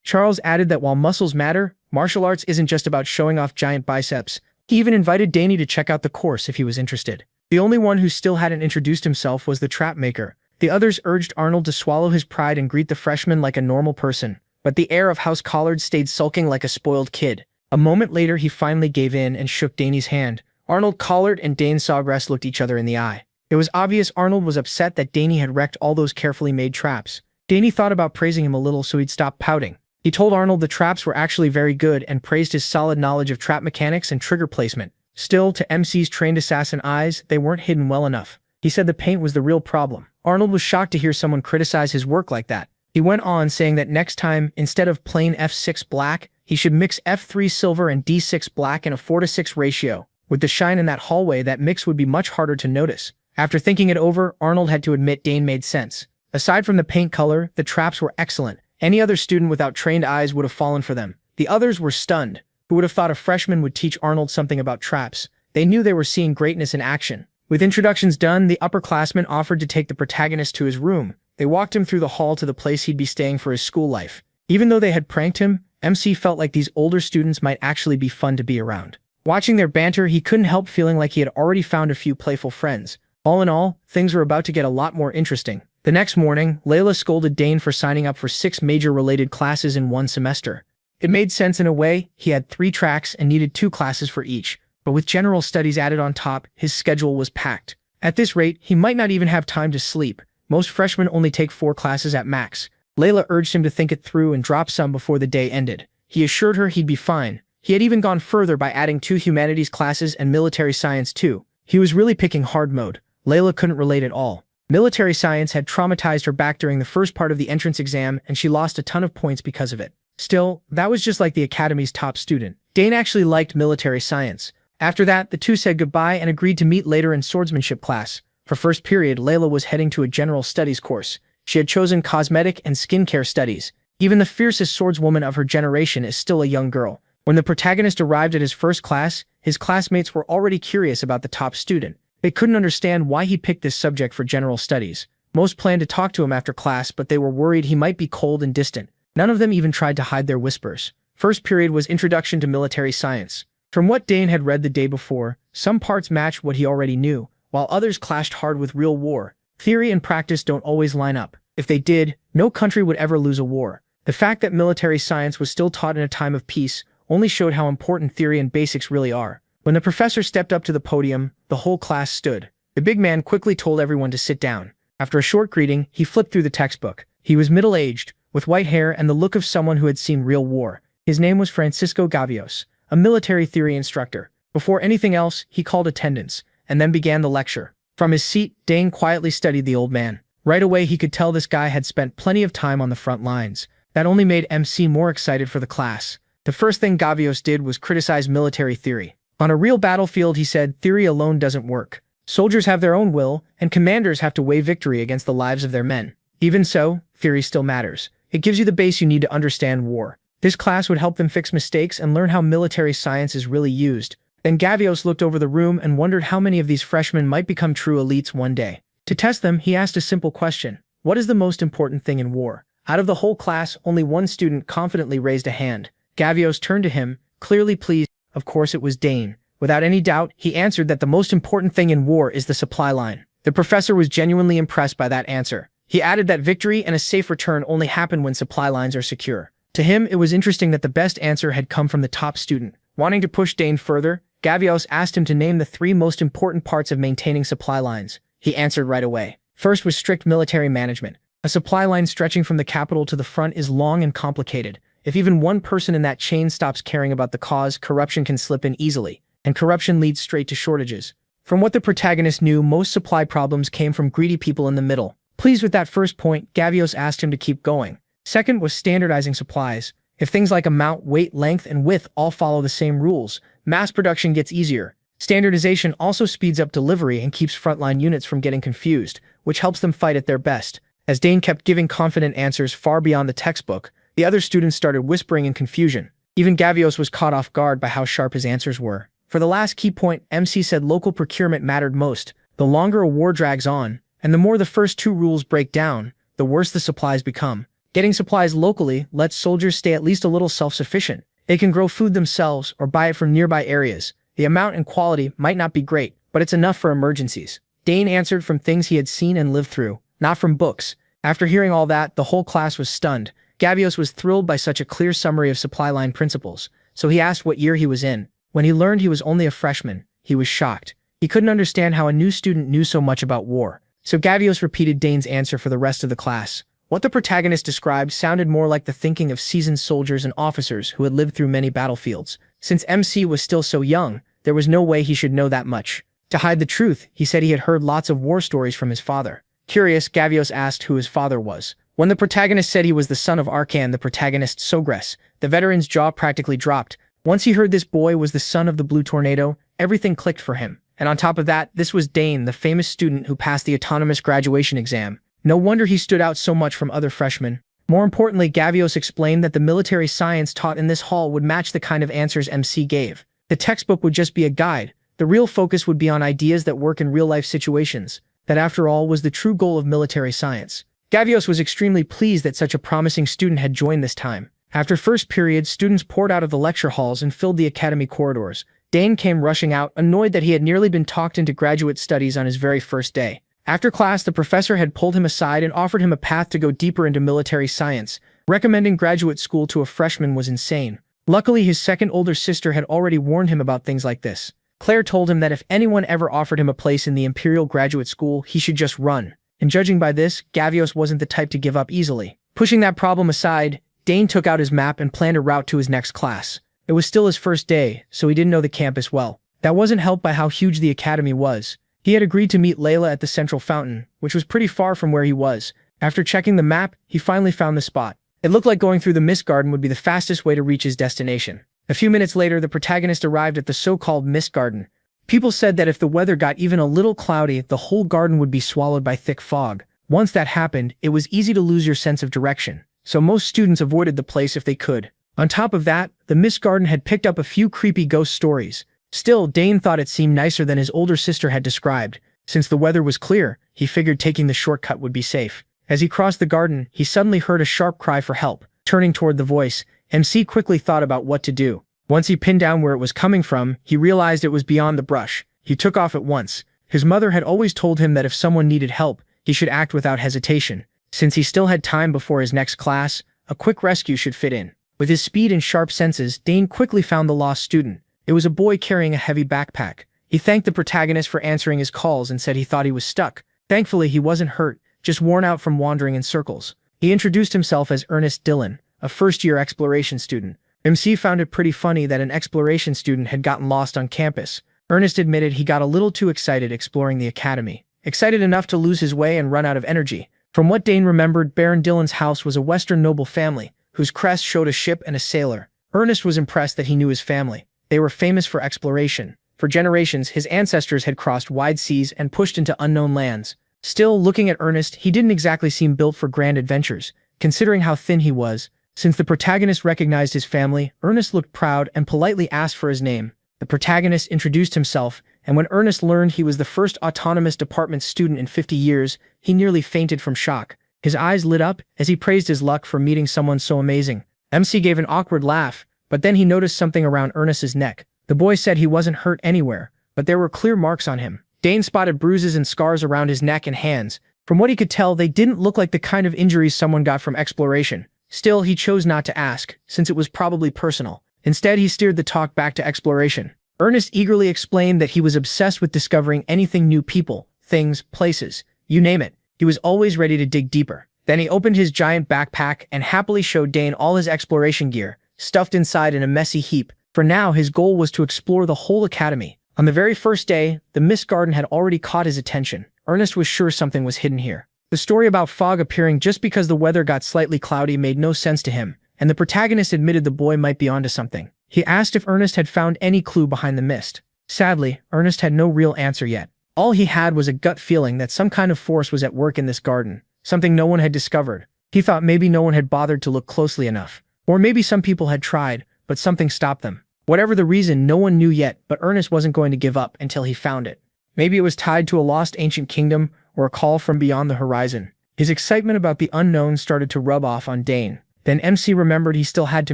Charles added that while muscles matter, martial arts isn't just about showing off giant biceps. He even invited Danny to check out the course if he was interested. The only one who still hadn't introduced himself was the trap maker. The others urged Arnold to swallow his pride and greet the freshman like a normal person, but the heir of House Collard stayed sulking like a spoiled kid. A moment later, he finally gave in and shook Danny's hand. Arnold Collard and Dane Sawgrass looked each other in the eye. It was obvious Arnold was upset that Danny had wrecked all those carefully made traps. Danny thought about praising him a little so he'd stop pouting. He told Arnold the traps were actually very good and praised his solid knowledge of trap mechanics and trigger placement. Still, to MC's trained assassin eyes, they weren't hidden well enough. He said the paint was the real problem. Arnold was shocked to hear someone criticize his work like that. He went on saying that next time, instead of plain F6 black, he should mix F3 silver and D6 black in a 4:6 ratio. With the shine in that hallway, that mix would be much harder to notice. After thinking it over, Arnold had to admit Dane made sense. Aside from the paint color, the traps were excellent. Any other student without trained eyes would have fallen for them. The others were stunned. Who would have thought a freshman would teach Arnold something about traps? They knew they were seeing greatness in action. With introductions done, the upperclassman offered to take the protagonist to his room. They walked him through the hall to the place he'd be staying for his school life. Even though they had pranked him, MC felt like these older students might actually be fun to be around. Watching their banter, he couldn't help feeling like he had already found a few playful friends. All in all, things were about to get a lot more interesting. The next morning, Layla scolded Dane for signing up for 6 major related classes in one semester. It made sense in a way. He had 3 tracks and needed 2 classes for each. But with general studies added on top, his schedule was packed. At this rate, he might not even have time to sleep. Most freshmen only take 4 classes at max. Layla urged him to think it through and drop some before the day ended. He assured her he'd be fine. He had even gone further by adding 2 humanities classes and military science too. He was really picking hard mode. Layla couldn't relate at all. Military science had traumatized her back during the first part of the entrance exam, and she lost a ton of points because of it. Still, that was just like the academy's top student. Dane actually liked military science. After that, the two said goodbye and agreed to meet later in swordsmanship class. For first period, Layla was heading to a general studies course. She had chosen cosmetic and skincare studies. Even the fiercest swordswoman of her generation is still a young girl. When the protagonist arrived at his first class, his classmates were already curious about the top student. They couldn't understand why he picked this subject for general studies. Most planned to talk to him after class, but they were worried he might be cold and distant. None of them even tried to hide their whispers. First period was Introduction to Military Science. From what Dane had read the day before, some parts matched what he already knew, while others clashed hard with real war. Theory and practice don't always line up. If they did, no country would ever lose a war. The fact that military science was still taught in a time of peace only showed how important theory and basics really are. When the professor stepped up to the podium, the whole class stood. The big man quickly told everyone to sit down. After a short greeting, he flipped through the textbook. He was middle-aged, with white hair and the look of someone who had seen real war. His name was Francisco Gavios, a military theory instructor. Before anything else, he called attendance, and then began the lecture. From his seat, Dane quietly studied the old man. Right away, he could tell this guy had spent plenty of time on the front lines. That only made MC more excited for the class. The first thing Gavios did was criticize military theory. On a real battlefield, he said, theory alone doesn't work. Soldiers have their own will, and commanders have to weigh victory against the lives of their men. Even so, theory still matters. It gives you the base you need to understand war. This class would help them fix mistakes and learn how military science is really used. Then Gavios looked over the room and wondered how many of these freshmen might become true elites one day. To test them, he asked a simple question. What is the most important thing in war? Out of the whole class, only one student confidently raised a hand. Gavios turned to him, clearly pleased. Of course it was Dane. Without any doubt, he answered that the most important thing in war is the supply line. The professor was genuinely impressed by that answer. He added that victory and a safe return only happen when supply lines are secure. To him, it was interesting that the best answer had come from the top student. Wanting to push Dane further, Gavios asked him to name the 3 most important parts of maintaining supply lines. He answered right away. First was strict military management. A supply line stretching from the capital to the front is long and complicated. If even one person in that chain stops caring about the cause, corruption can slip in easily, and corruption leads straight to shortages. From what the protagonist knew, most supply problems came from greedy people in the middle. Pleased with that first point, Gavios asked him to keep going. Second was standardizing supplies. If things like amount, weight, length, and width all follow the same rules, mass production gets easier. Standardization also speeds up delivery and keeps frontline units from getting confused, which helps them fight at their best. As Dane kept giving confident answers far beyond the textbook, the other students started whispering in confusion. Even Gavios was caught off guard by how sharp his answers were. For the last key point, MC said local procurement mattered most. The longer a war drags on, and the more the first 2 rules break down, the worse the supplies become. Getting supplies locally lets soldiers stay at least a little self-sufficient. They can grow food themselves or buy it from nearby areas. The amount and quality might not be great, but it's enough for emergencies. Dane answered from things he had seen and lived through, not from books. After hearing all that, the whole class was stunned. Gavios was thrilled by such a clear summary of supply line principles, so he asked what year he was in. When he learned he was only a freshman, he was shocked. He couldn't understand how a new student knew so much about war. So Gavios repeated Dane's answer for the rest of the class. What the protagonist described sounded more like the thinking of seasoned soldiers and officers who had lived through many battlefields. Since MC was still so young, there was no way he should know that much. To hide the truth, he said he had heard lots of war stories from his father. Curious, Gavios asked who his father was. When the protagonist said he was the son of Arkan, the protagonist Sogres, the veteran's jaw practically dropped. Once he heard this boy was the son of the Blue Tornado, everything clicked for him. And on top of that, this was Dane, the famous student who passed the autonomous graduation exam. No wonder he stood out so much from other freshmen. More importantly, Gavios explained that the military science taught in this hall would match the kind of answers MC gave. The textbook would just be a guide. The real focus would be on ideas that work in real-life situations. That, after all, was the true goal of military science. Gavios was extremely pleased that such a promising student had joined this time. After first period, students poured out of the lecture halls and filled the academy corridors. Dane came rushing out, annoyed that he had nearly been talked into graduate studies on his very first day. After class, the professor had pulled him aside and offered him a path to go deeper into military science. Recommending graduate school to a freshman was insane. Luckily, his second older sister had already warned him about things like this. Claire told him that if anyone ever offered him a place in the Imperial Graduate School, he should just run. And judging by this, Gavios wasn't the type to give up easily. Pushing that problem aside, Dane took out his map and planned a route to his next class. It was still his first day, so he didn't know the campus well. That wasn't helped by how huge the academy was. He had agreed to meet Layla at the central fountain, which was pretty far from where he was. After checking the map, he finally found the spot. It looked like going through the Mist Garden would be the fastest way to reach his destination. A few minutes later, the protagonist arrived at the so-called Mist Garden. People said that if the weather got even a little cloudy, the whole garden would be swallowed by thick fog. Once that happened, it was easy to lose your sense of direction, so most students avoided the place if they could. On top of that, the Mist Garden had picked up a few creepy ghost stories. Still, Dane thought it seemed nicer than his older sister had described. Since the weather was clear, he figured taking the shortcut would be safe. As he crossed the garden, he suddenly heard a sharp cry for help. Turning toward the voice, MC quickly thought about what to do. Once he pinned down where it was coming from, he realized it was beyond the brush. He took off at once. His mother had always told him that if someone needed help, he should act without hesitation. Since he still had time before his next class, a quick rescue should fit in. With his speed and sharp senses, Dane quickly found the lost student. It was a boy carrying a heavy backpack. He thanked the protagonist for answering his calls and said he thought he was stuck. Thankfully, he wasn't hurt, just worn out from wandering in circles. He introduced himself as Ernest Dillon, a first-year exploration student. MC found it pretty funny that an exploration student had gotten lost on campus. Ernest admitted he got a little too excited exploring the academy. Excited enough to lose his way and run out of energy. From what Dane remembered, Baron Dillon's house was a Western noble family, whose crest showed a ship and a sailor. Ernest was impressed that he knew his family. They were famous for exploration. For generations, his ancestors had crossed wide seas and pushed into unknown lands. Still, looking at Ernest, he didn't exactly seem built for grand adventures, considering how thin he was. Since the protagonist recognized his family, Ernest looked proud and politely asked for his name. The protagonist introduced himself, and when Ernest learned he was the first autonomous department student in 50 years, he nearly fainted from shock. His eyes lit up as he praised his luck for meeting someone so amazing. MC gave an awkward laugh, but then he noticed something around Ernest's neck. The boy said he wasn't hurt anywhere, but there were clear marks on him. Dane spotted bruises and scars around his neck and hands. From what he could tell, they didn't look like the kind of injuries someone got from exploration. Still, he chose not to ask, since it was probably personal. Instead, he steered the talk back to exploration. Ernest eagerly explained that he was obsessed with discovering anything new: people, things, places, you name it. He was always ready to dig deeper. Then he opened his giant backpack and happily showed Dane all his exploration gear, stuffed inside in a messy heap. For now, his goal was to explore the whole academy. On the very first day, the mist garden had already caught his attention. Ernest was sure something was hidden here. The story about fog appearing just because the weather got slightly cloudy made no sense to him, and the protagonist admitted the boy might be onto something. He asked if Ernest had found any clue behind the mist. Sadly, Ernest had no real answer yet. All he had was a gut feeling that some kind of force was at work in this garden, something no one had discovered. He thought maybe no one had bothered to look closely enough. Or maybe some people had tried, but something stopped them. Whatever the reason, no one knew yet, but Ernest wasn't going to give up until he found it. Maybe it was tied to a lost ancient kingdom or a call from beyond the horizon. His excitement about the unknown started to rub off on Dane. Then MC remembered he still had to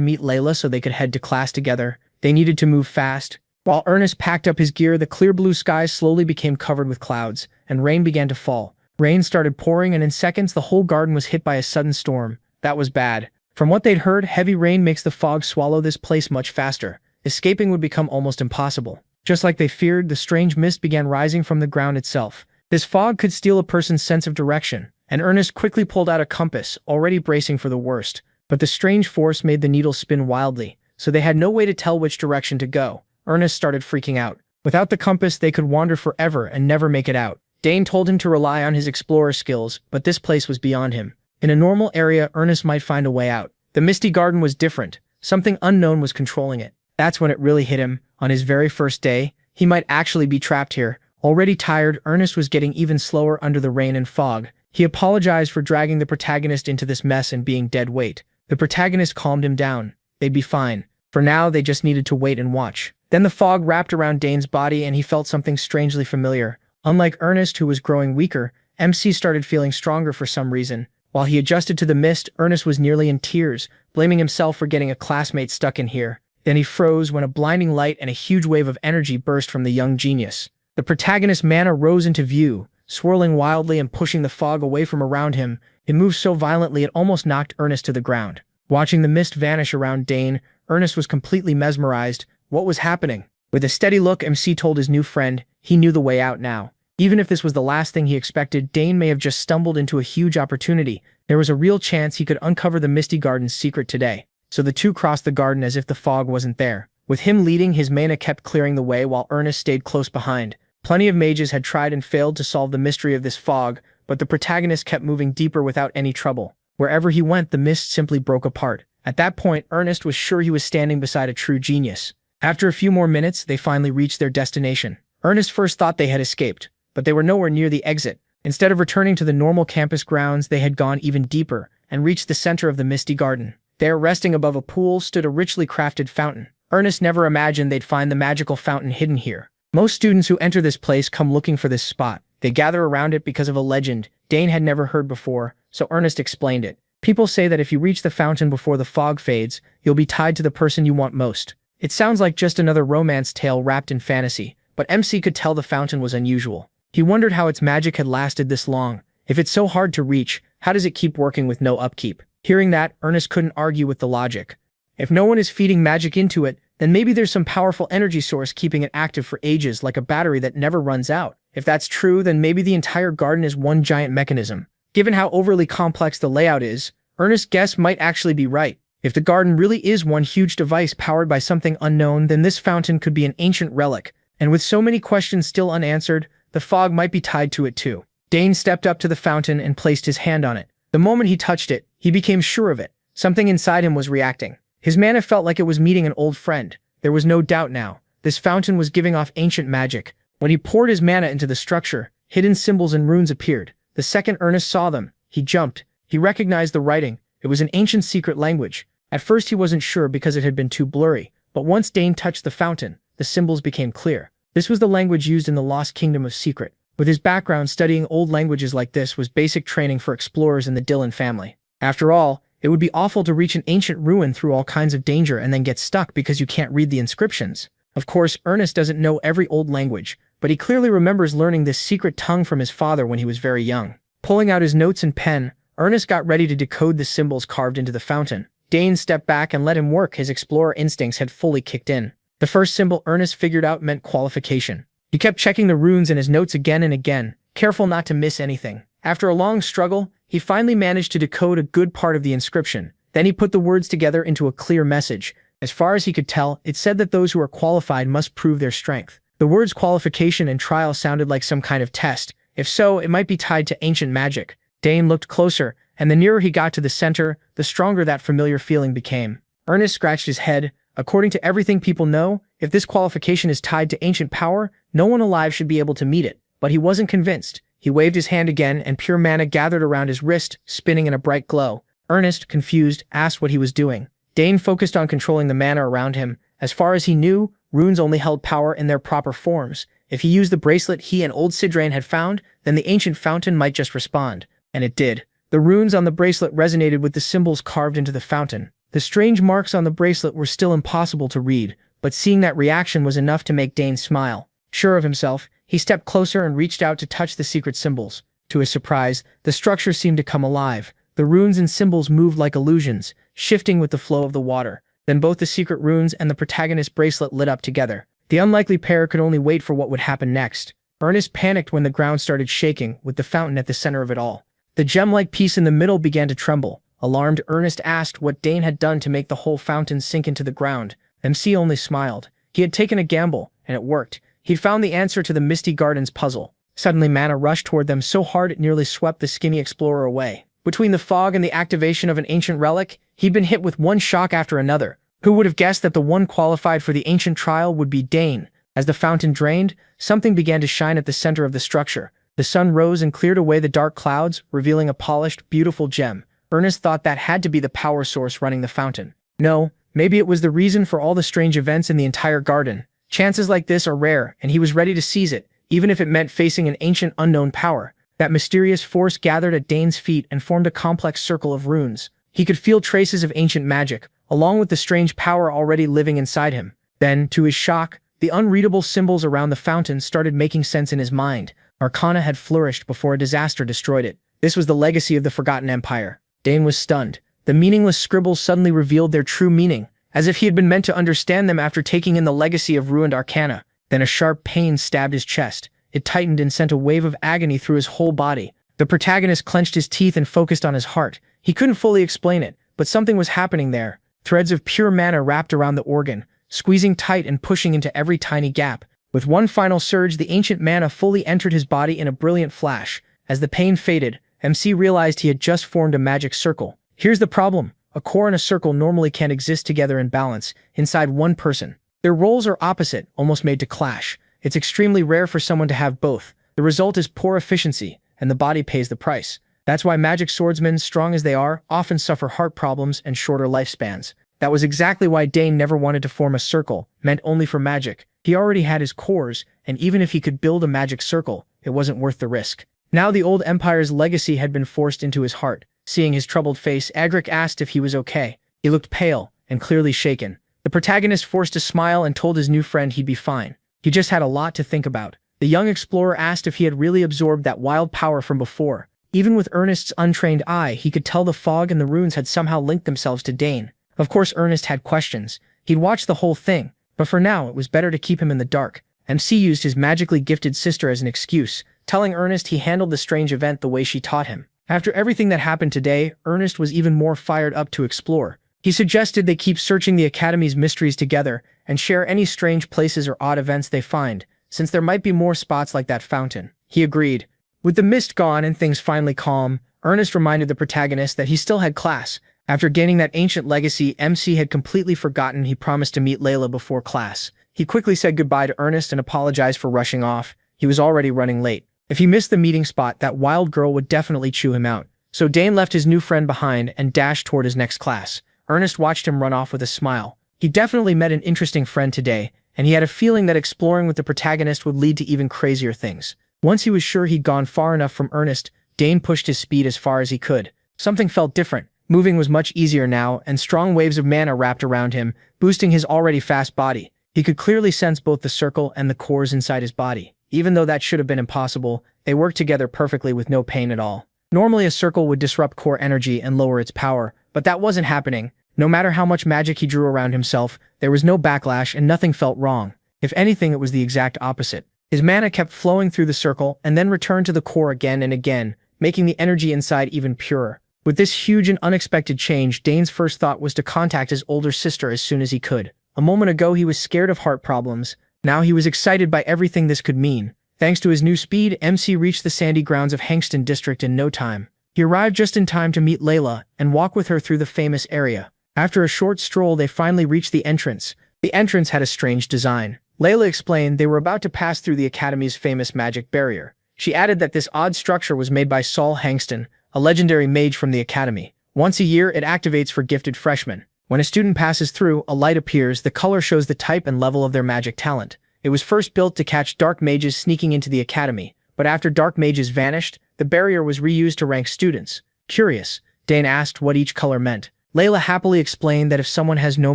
meet Layla so they could head to class together. They needed to move fast. While Ernest packed up his gear, the clear blue sky slowly became covered with clouds, and rain began to fall. Rain started pouring, and in seconds the whole garden was hit by a sudden storm. That was bad. From what they'd heard, heavy rain makes the fog swallow this place much faster. Escaping would become almost impossible. Just like they feared, the strange mist began rising from the ground itself. This fog could steal a person's sense of direction, and Ernest quickly pulled out a compass, already bracing for the worst. But the strange force made the needle spin wildly, so they had no way to tell which direction to go. Ernest started freaking out. Without the compass, they could wander forever and never make it out. Dane told him to rely on his explorer skills, but this place was beyond him. In a normal area, Ernest might find a way out. The misty garden was different. Something unknown was controlling it. That's when it really hit him. On his very first day, he might actually be trapped here. Already tired, Ernest was getting even slower under the rain and fog. He apologized for dragging the protagonist into this mess and being dead weight. The protagonist calmed him down. They'd be fine. For now, they just needed to wait and watch. Then the fog wrapped around Dane's body and he felt something strangely familiar. Unlike Ernest, who was growing weaker, MC started feeling stronger for some reason. While he adjusted to the mist, Ernest was nearly in tears, blaming himself for getting a classmate stuck in here. Then he froze when a blinding light and a huge wave of energy burst from the young genius. The protagonist's mana rose into view, swirling wildly and pushing the fog away from around him. It moved so violently it almost knocked Ernest to the ground. Watching the mist vanish around Dane, Ernest was completely mesmerized. What was happening? With a steady look, MC told his new friend he knew the way out now. Even if this was the last thing he expected, Dane may have just stumbled into a huge opportunity. There was a real chance he could uncover the Misty Garden's secret today. So the two crossed the garden as if the fog wasn't there. With him leading, his mana kept clearing the way while Ernest stayed close behind. Plenty of mages had tried and failed to solve the mystery of this fog, but the protagonist kept moving deeper without any trouble. Wherever he went, the mist simply broke apart. At that point, Ernest was sure he was standing beside a true genius. After a few more minutes, they finally reached their destination. Ernest first thought they had escaped, but they were nowhere near the exit. Instead of returning to the normal campus grounds, they had gone even deeper and reached the center of the Misty Garden. There, resting above a pool, stood a richly crafted fountain. Ernest never imagined they'd find the magical fountain hidden here. Most students who enter this place come looking for this spot. They gather around it because of a legend Dane had never heard before, so Ernest explained it. People say that if you reach the fountain before the fog fades, you'll be tied to the person you want most. It sounds like just another romance tale wrapped in fantasy, but MC could tell the fountain was unusual. He wondered how its magic had lasted this long. If it's so hard to reach, how does it keep working with no upkeep? Hearing that, Ernest couldn't argue with the logic. If no one is feeding magic into it, then maybe there's some powerful energy source keeping it active for ages, like a battery that never runs out. If that's true, then maybe the entire garden is one giant mechanism. Given how overly complex the layout is, Ernest's guess might actually be right. If the garden really is one huge device powered by something unknown, then this fountain could be an ancient relic. And with so many questions still unanswered, the fog might be tied to it too. Dane stepped up to the fountain and placed his hand on it. The moment he touched it, he became sure of it. Something inside him was reacting. His mana felt like it was meeting an old friend. There was no doubt now. This fountain was giving off ancient magic. When he poured his mana into the structure, hidden symbols and runes appeared. The second Ernest saw them, he jumped. He recognized the writing. It was an ancient secret language. At first he wasn't sure because it had been too blurry, but once Dane touched the fountain, the symbols became clear. This was the language used in the Lost Kingdom of Secret. With his background, studying old languages like this was basic training for explorers in the Dillon family. After all, it would be awful to reach an ancient ruin through all kinds of danger and then get stuck because you can't read the inscriptions. Of course, Ernest doesn't know every old language, but he clearly remembers learning this secret tongue from his father when he was very young. Pulling out his notes and pen, Ernest got ready to decode the symbols carved into the fountain. Dane stepped back and let him work. His explorer instincts had fully kicked in. The first symbol Ernest figured out meant qualification. He kept checking the runes in his notes again and again, careful not to miss anything. After a long struggle, he finally managed to decode a good part of the inscription. Then he put the words together into a clear message. As far as he could tell, it said that those who are qualified must prove their strength. The words qualification and trial sounded like some kind of test. If so, it might be tied to ancient magic. Dane looked closer, and the nearer he got to the center, the stronger that familiar feeling became. Ernest scratched his head. According to everything people know, if this qualification is tied to ancient power, no one alive should be able to meet it. But he wasn't convinced. He waved his hand again, and pure mana gathered around his wrist, spinning in a bright glow. Ernest, confused, asked what he was doing. Dane focused on controlling the mana around him. As far as he knew, runes only held power in their proper forms. If he used the bracelet he and old Sidrain had found, then the ancient fountain might just respond. And it did. The runes on the bracelet resonated with the symbols carved into the fountain. The strange marks on the bracelet were still impossible to read, but seeing that reaction was enough to make Dane smile. Sure of himself, he stepped closer and reached out to touch the secret symbols. To his surprise, the structure seemed to come alive. The runes and symbols moved like illusions, shifting with the flow of the water. Then both the secret runes and the protagonist's bracelet lit up together. The unlikely pair could only wait for what would happen next. Ernest panicked when the ground started shaking, with the fountain at the center of it all. The gem-like piece in the middle began to tremble. Alarmed, Ernest asked what Dane had done to make the whole fountain sink into the ground. MC only smiled. He had taken a gamble, and it worked. He'd found the answer to the Misty Gardens puzzle. Suddenly, mana rushed toward them so hard it nearly swept the skinny explorer away. Between the fog and the activation of an ancient relic, he'd been hit with one shock after another. Who would have guessed that the one qualified for the ancient trial would be Dane? As the fountain drained, something began to shine at the center of the structure. The sun rose and cleared away the dark clouds, revealing a polished, beautiful gem. Ernest thought that had to be the power source running the fountain. No, maybe it was the reason for all the strange events in the entire garden. Chances like this are rare, and he was ready to seize it, even if it meant facing an ancient unknown power. That mysterious force gathered at Dane's feet and formed a complex circle of runes. He could feel traces of ancient magic, along with the strange power already living inside him. Then, to his shock, the unreadable symbols around the fountain started making sense in his mind. Arcana had flourished before a disaster destroyed it. This was the legacy of the Forgotten Empire. Dane was stunned. The meaningless scribbles suddenly revealed their true meaning, as if he had been meant to understand them after taking in the legacy of ruined arcana. Then a sharp pain stabbed his chest. It tightened and sent a wave of agony through his whole body. The protagonist clenched his teeth and focused on his heart. He couldn't fully explain it, but something was happening there. Threads of pure mana wrapped around the organ, squeezing tight and pushing into every tiny gap. With one final surge, the ancient mana fully entered his body in a brilliant flash. As the pain faded, MC realized he had just formed a magic circle. Here's the problem. A core and a circle normally can't exist together in balance, inside one person. Their roles are opposite, almost made to clash. It's extremely rare for someone to have both. The result is poor efficiency, and the body pays the price. That's why magic swordsmen, strong as they are, often suffer heart problems and shorter lifespans. That was exactly why Dane never wanted to form a circle, meant only for magic. He already had his cores, and even if he could build a magic circle, it wasn't worth the risk. Now the old empire's legacy had been forced into his heart. Seeing his troubled face, Agric asked if he was okay. He looked pale and clearly shaken. The protagonist forced a smile and told his new friend he'd be fine. He just had a lot to think about. The young explorer asked if he had really absorbed that wild power from before. Even with Ernest's untrained eye, he could tell the fog and the runes had somehow linked themselves to Dane. Of course, Ernest had questions. He'd watched the whole thing, but for now it was better to keep him in the dark. MC used his magically gifted sister as an excuse, telling Ernest he handled the strange event the way she taught him. After everything that happened today, Ernest was even more fired up to explore. He suggested they keep searching the Academy's mysteries together and share any strange places or odd events they find, since there might be more spots like that fountain. He agreed. With the mist gone and things finally calm, Ernest reminded the protagonist that he still had class. After gaining that ancient legacy, MC had completely forgotten he promised to meet Layla before class. He quickly said goodbye to Ernest and apologized for rushing off. He was already running late. If he missed the meeting spot, that wild girl would definitely chew him out. So Dane left his new friend behind and dashed toward his next class. Ernest watched him run off with a smile. He definitely met an interesting friend today, and he had a feeling that exploring with the protagonist would lead to even crazier things. Once he was sure he'd gone far enough from Ernest, Dane pushed his speed as far as he could. Something felt different. Moving was much easier now, and strong waves of mana wrapped around him, boosting his already fast body. He could clearly sense both the circle and the cores inside his body. Even though that should have been impossible, they worked together perfectly with no pain at all. Normally a circle would disrupt core energy and lower its power, but that wasn't happening. No matter how much magic he drew around himself, there was no backlash and nothing felt wrong. If anything, it was the exact opposite. His mana kept flowing through the circle and then returned to the core again and again, making the energy inside even purer. With this huge and unexpected change, Dane's first thought was to contact his older sister as soon as he could. A moment ago he was scared of heart problems. Now he was excited by everything this could mean. Thanks to his new speed, MC reached the sandy grounds of Hangston District in no time. He arrived just in time to meet Layla and walk with her through the famous area. After a short stroll, they finally reached the entrance. The entrance had a strange design. Layla explained they were about to pass through the Academy's famous magic barrier. She added that this odd structure was made by Saul Hangston, a legendary mage from the Academy. Once a year, it activates for gifted freshmen. When a student passes through, a light appears. The color shows the type and level of their magic talent. It was first built to catch dark mages sneaking into the Academy, but after dark mages vanished, the barrier was reused to rank students. Curious, Dane asked what each color meant. Layla happily explained that if someone has no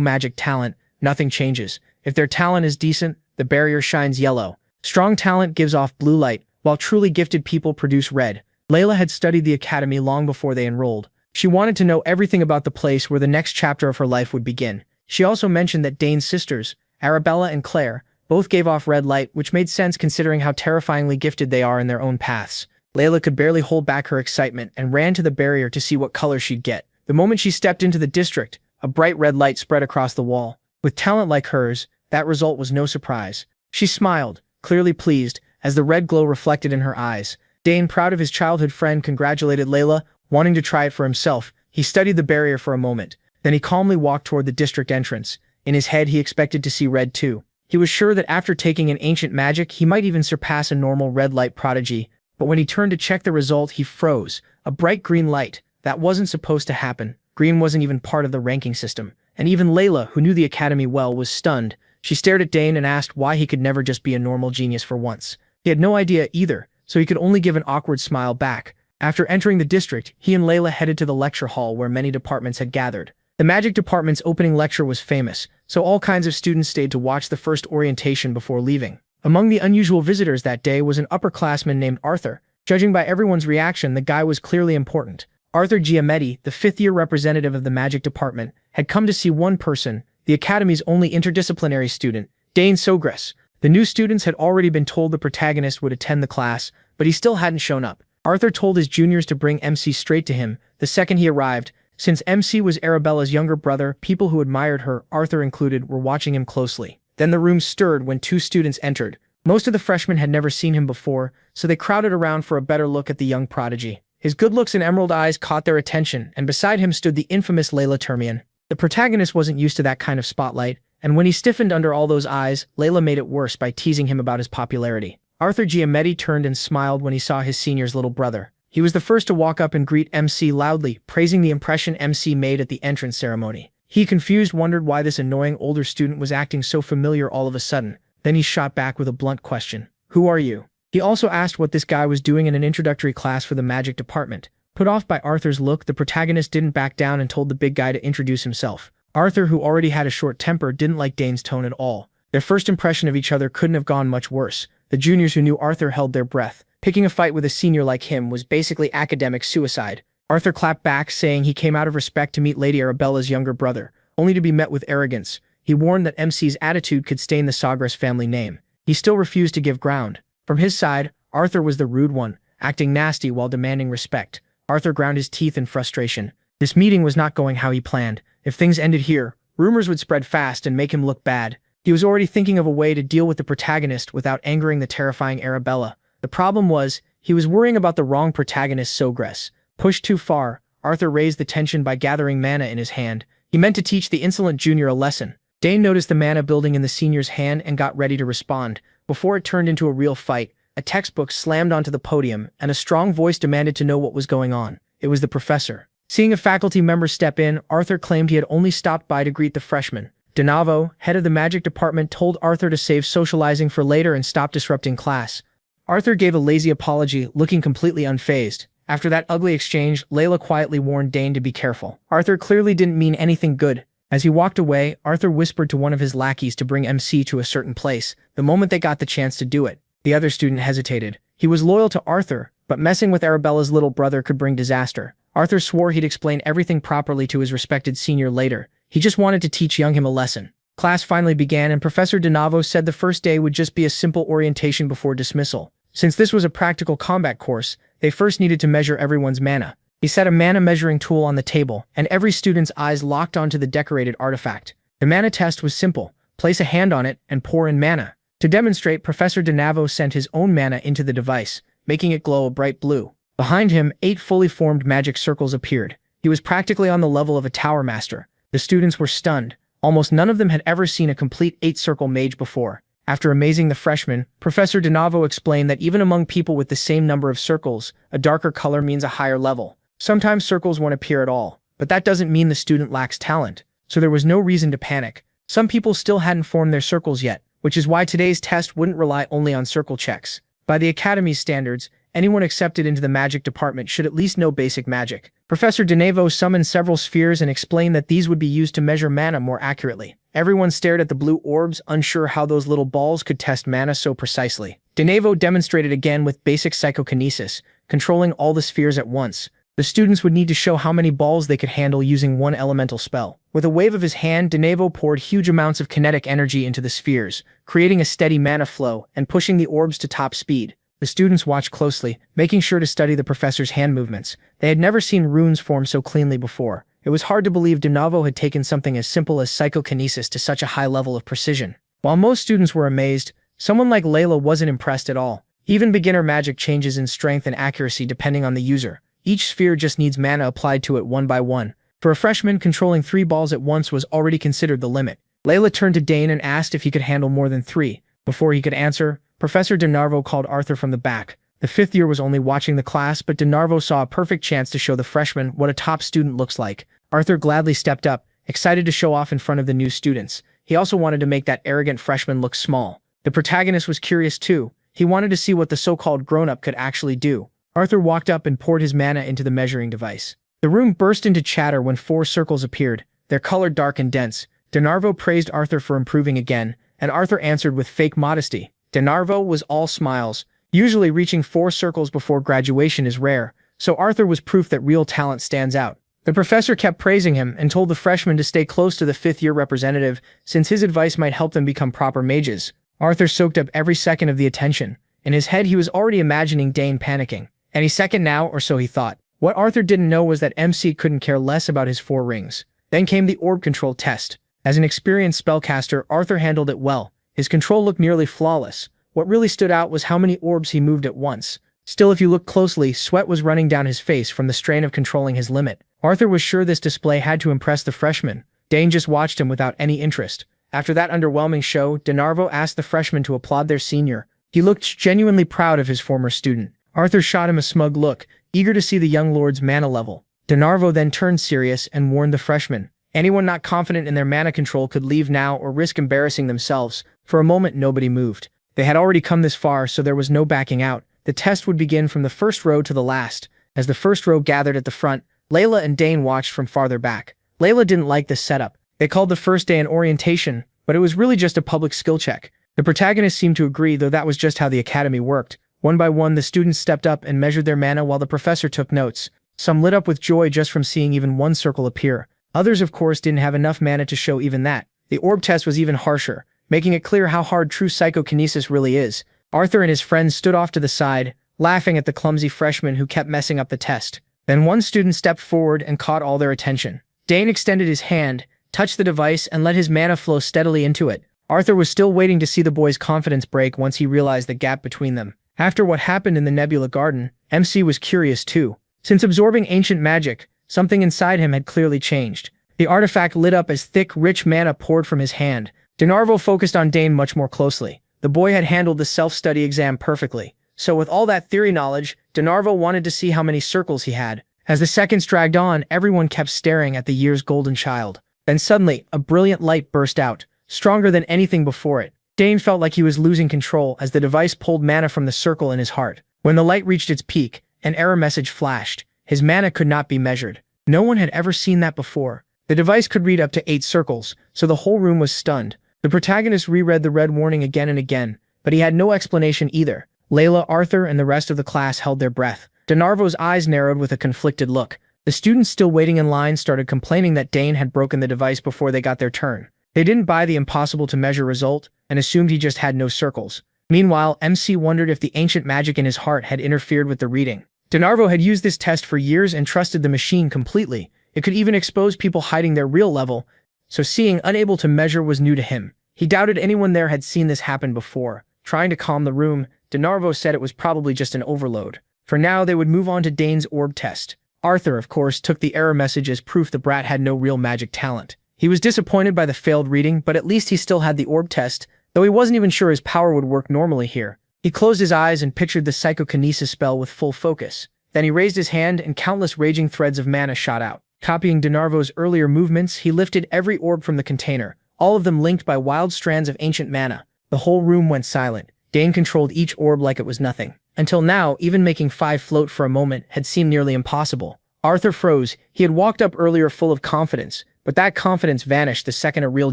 magic talent, nothing changes. If their talent is decent, the barrier shines yellow. Strong talent gives off blue light, while truly gifted people produce red. Layla had studied the Academy long before they enrolled. She wanted to know everything about the place where the next chapter of her life would begin. She also mentioned that Dane's sisters, Arabella and Claire, both gave off red light, which made sense considering how terrifyingly gifted they are in their own paths. Layla could barely hold back her excitement and ran to the barrier to see what color she'd get. The moment she stepped into the district, a bright red light spread across the wall. With talent like hers, that result was no surprise. She smiled, clearly pleased, as the red glow reflected in her eyes. Dane, proud of his childhood friend, congratulated Layla, wanting to try it for himself. He studied the barrier for a moment. Then he calmly walked toward the district entrance. In his head, he expected to see red too. He was sure that after taking an ancient magic, he might even surpass a normal red light prodigy. But when he turned to check the result, he froze. A bright green light. That wasn't supposed to happen. Green wasn't even part of the ranking system. And even Layla, who knew the Academy well, was stunned. She stared at Dane and asked why he could never just be a normal genius for once. He had no idea either, so he could only give an awkward smile back. After entering the district, he and Layla headed to the lecture hall where many departments had gathered. The magic department's opening lecture was famous, so all kinds of students stayed to watch the first orientation before leaving. Among the unusual visitors that day was an upperclassman named Arthur. Judging by everyone's reaction, the guy was clearly important. Arthur Giametti, the fifth-year representative of the magic department, had come to see one person, the Academy's only interdisciplinary student, Dane Sogress. The new students had already been told the protagonist would attend the class, but he still hadn't shown up. Arthur told his juniors to bring MC straight to him the second he arrived. Since MC was Arabella's younger brother, people who admired her, Arthur included, were watching him closely. Then the room stirred when two students entered. Most of the freshmen had never seen him before, so they crowded around for a better look at the young prodigy. His good looks and emerald eyes caught their attention, and beside him stood the infamous Layla Termian. The protagonist wasn't used to that kind of spotlight, and when he stiffened under all those eyes, Layla made it worse by teasing him about his popularity. Arthur Giametti turned and smiled when he saw his senior's little brother. He was the first to walk up and greet MC loudly, praising the impression MC made at the entrance ceremony. He, confused, wondered why this annoying older student was acting so familiar all of a sudden. Then he shot back with a blunt question. "Who are you?" He also asked what this guy was doing in an introductory class for the magic department. Put off by Arthur's look, the protagonist didn't back down and told the big guy to introduce himself. Arthur, who already had a short temper, didn't like Dane's tone at all. Their first impression of each other couldn't have gone much worse. The juniors who knew Arthur held their breath. Picking a fight with a senior like him was basically academic suicide. Arthur clapped back, saying he came out of respect to meet Lady Arabella's younger brother, only to be met with arrogance. He warned that MC's attitude could stain the Sogress family name. He still refused to give ground. From his side, Arthur was the rude one, acting nasty while demanding respect. Arthur ground his teeth in frustration. This meeting was not going how he planned. If things ended here, rumors would spread fast and make him look bad. He was already thinking of a way to deal with the protagonist without angering the terrifying Arabella. The problem was, he was worrying about the wrong protagonist. Sogress. Pushed too far, Arthur raised the tension by gathering mana in his hand. He meant to teach the insolent junior a lesson. Dane noticed the mana building in the senior's hand and got ready to respond. Before it turned into a real fight, a textbook slammed onto the podium, and a strong voice demanded to know what was going on. It was the professor. Seeing a faculty member step in, Arthur claimed he had only stopped by to greet the freshman. DeNavo, head of the magic department, told Arthur to save socializing for later and stop disrupting class. Arthur gave a lazy apology, looking completely unfazed. After that ugly exchange, Layla quietly warned Dane to be careful. Arthur clearly didn't mean anything good. As he walked away, Arthur whispered to one of his lackeys to bring MC to a certain place, the moment they got the chance to do it. The other student hesitated. He was loyal to Arthur, but messing with Arabella's little brother could bring disaster. Arthur swore he'd explain everything properly to his respected senior later. He just wanted to teach young him a lesson. Class finally began, and Professor DeNavo said the first day would just be a simple orientation before dismissal. Since this was a practical combat course, they first needed to measure everyone's mana. He set a mana measuring tool on the table, and every student's eyes locked onto the decorated artifact. The mana test was simple. Place a hand on it and pour in mana. To demonstrate, Professor DeNavo sent his own mana into the device, making it glow a bright blue. Behind him, 8 fully formed magic circles appeared. He was practically on the level of a tower master. The students were stunned. Almost none of them had ever seen a complete 8-circle mage before. After amazing the freshmen, Professor DeNavo explained that even among people with the same number of circles, a darker color means a higher level. Sometimes circles won't appear at all, but that doesn't mean the student lacks talent, so there was no reason to panic. Some people still hadn't formed their circles yet, which is why today's test wouldn't rely only on circle checks. By the Academy's standards, anyone accepted into the magic department should at least know basic magic. Professor DeNavo summoned several spheres and explained that these would be used to measure mana more accurately. Everyone stared at the blue orbs, unsure how those little balls could test mana so precisely. DeNavo demonstrated again with basic psychokinesis, controlling all the spheres at once. The students would need to show how many balls they could handle using one elemental spell. With a wave of his hand, DeNavo poured huge amounts of kinetic energy into the spheres, creating a steady mana flow and pushing the orbs to top speed. The students watched closely, making sure to study the professor's hand movements. They had never seen runes form so cleanly before. It was hard to believe DeNavo had taken something as simple as psychokinesis to such a high level of precision. While most students were amazed, someone like Layla wasn't impressed at all. Even beginner magic changes in strength and accuracy depending on the user. Each sphere just needs mana applied to it one by one. For a freshman, controlling 3 balls at once was already considered the limit. Layla turned to Dane and asked if he could handle more than 3. Before he could answer, Professor DeNarvo called Arthur from the back. The 5th year was only watching the class, but DeNarvo saw a perfect chance to show the freshman what a top student looks like. Arthur gladly stepped up, excited to show off in front of the new students. He also wanted to make that arrogant freshman look small. The protagonist was curious too. He wanted to see what the so-called grown-up could actually do. Arthur walked up and poured his mana into the measuring device. The room burst into chatter when 4 circles appeared, their color dark and dense. DeNarvo praised Arthur for improving again, and Arthur answered with fake modesty. DeNarvo was all smiles. Usually reaching 4 circles before graduation is rare, so Arthur was proof that real talent stands out. The professor kept praising him and told the freshmen to stay close to the 5th-year representative since his advice might help them become proper mages. Arthur soaked up every second of the attention. In his head, he was already imagining Dane panicking. Any second now, or so he thought. What Arthur didn't know was that MC couldn't care less about his 4 rings. Then came the orb control test. As an experienced spellcaster, Arthur handled it well. His control looked nearly flawless. What really stood out was how many orbs he moved at once. Still, if you looked closely, sweat was running down his face from the strain of controlling his limit. Arthur was sure this display had to impress the freshman. Dane just watched him without any interest. After that underwhelming show, DeNarvo asked the freshmen to applaud their senior. He looked genuinely proud of his former student. Arthur shot him a smug look, eager to see the young lord's mana level. DeNarvo then turned serious and warned the freshmen. Anyone not confident in their mana control could leave now or risk embarrassing themselves. For a moment, nobody moved. They had already come this far, so there was no backing out. The test would begin from the first row to the last. As the first row gathered at the front, Layla and Dane watched from farther back. Layla didn't like this setup. They called the first day an orientation, but it was really just a public skill check. The protagonist seemed to agree, though that was just how the academy worked. One by one, the students stepped up and measured their mana while the professor took notes. Some lit up with joy just from seeing even 1 circle appear. Others, of course, didn't have enough mana to show even that. The orb test was even harsher, making it clear how hard true psychokinesis really is. Arthur and his friends stood off to the side, laughing at the clumsy freshman who kept messing up the test. Then one student stepped forward and caught all their attention. Dane extended his hand, touched the device, and let his mana flow steadily into it. Arthur was still waiting to see the boy's confidence break once he realized the gap between them. After what happened in the Nebula Garden, MC was curious too. Since absorbing ancient magic, Something inside him had clearly changed. The artifact lit up as thick, rich mana poured from his hand. DeNarvo focused on Dane much more closely. The boy had handled the self-study exam perfectly. So with all that theory knowledge, DeNarvo wanted to see how many circles he had. As the seconds dragged on, everyone kept staring at the year's golden child. Then suddenly, a brilliant light burst out, stronger than anything before it. Dane felt like he was losing control as the device pulled mana from the circle in his heart. When the light reached its peak, an error message flashed. His mana could not be measured. No one had ever seen that before. The device could read up to 8 circles, so the whole room was stunned. The protagonist reread the red warning again and again, but he had no explanation either. Layla, Arthur, and the rest of the class held their breath. DeNarvo's eyes narrowed with a conflicted look. The students still waiting in line started complaining that Dane had broken the device before they got their turn. They didn't buy the impossible-to-measure result and assumed he just had no circles. Meanwhile, MC wondered if the ancient magic in his heart had interfered with the reading. DeNarvo had used this test for years and trusted the machine completely. It could even expose people hiding their real level, so seeing unable to measure was new to him. He doubted anyone there had seen this happen before. Trying to calm the room, DeNarvo said it was probably just an overload. For now, they would move on to Dane's orb test. Arthur, of course, took the error message as proof the brat had no real magic talent. He was disappointed by the failed reading, but at least he still had the orb test, though he wasn't even sure his power would work normally here. He closed his eyes and pictured the psychokinesis spell with full focus. Then he raised his hand and countless raging threads of mana shot out. Copying DeNarvo's earlier movements, he lifted every orb from the container, all of them linked by wild strands of ancient mana. The whole room went silent. Dane controlled each orb like it was nothing. Until now, even making 5 float for a moment had seemed nearly impossible. Arthur froze. He had walked up earlier full of confidence, but that confidence vanished the second a real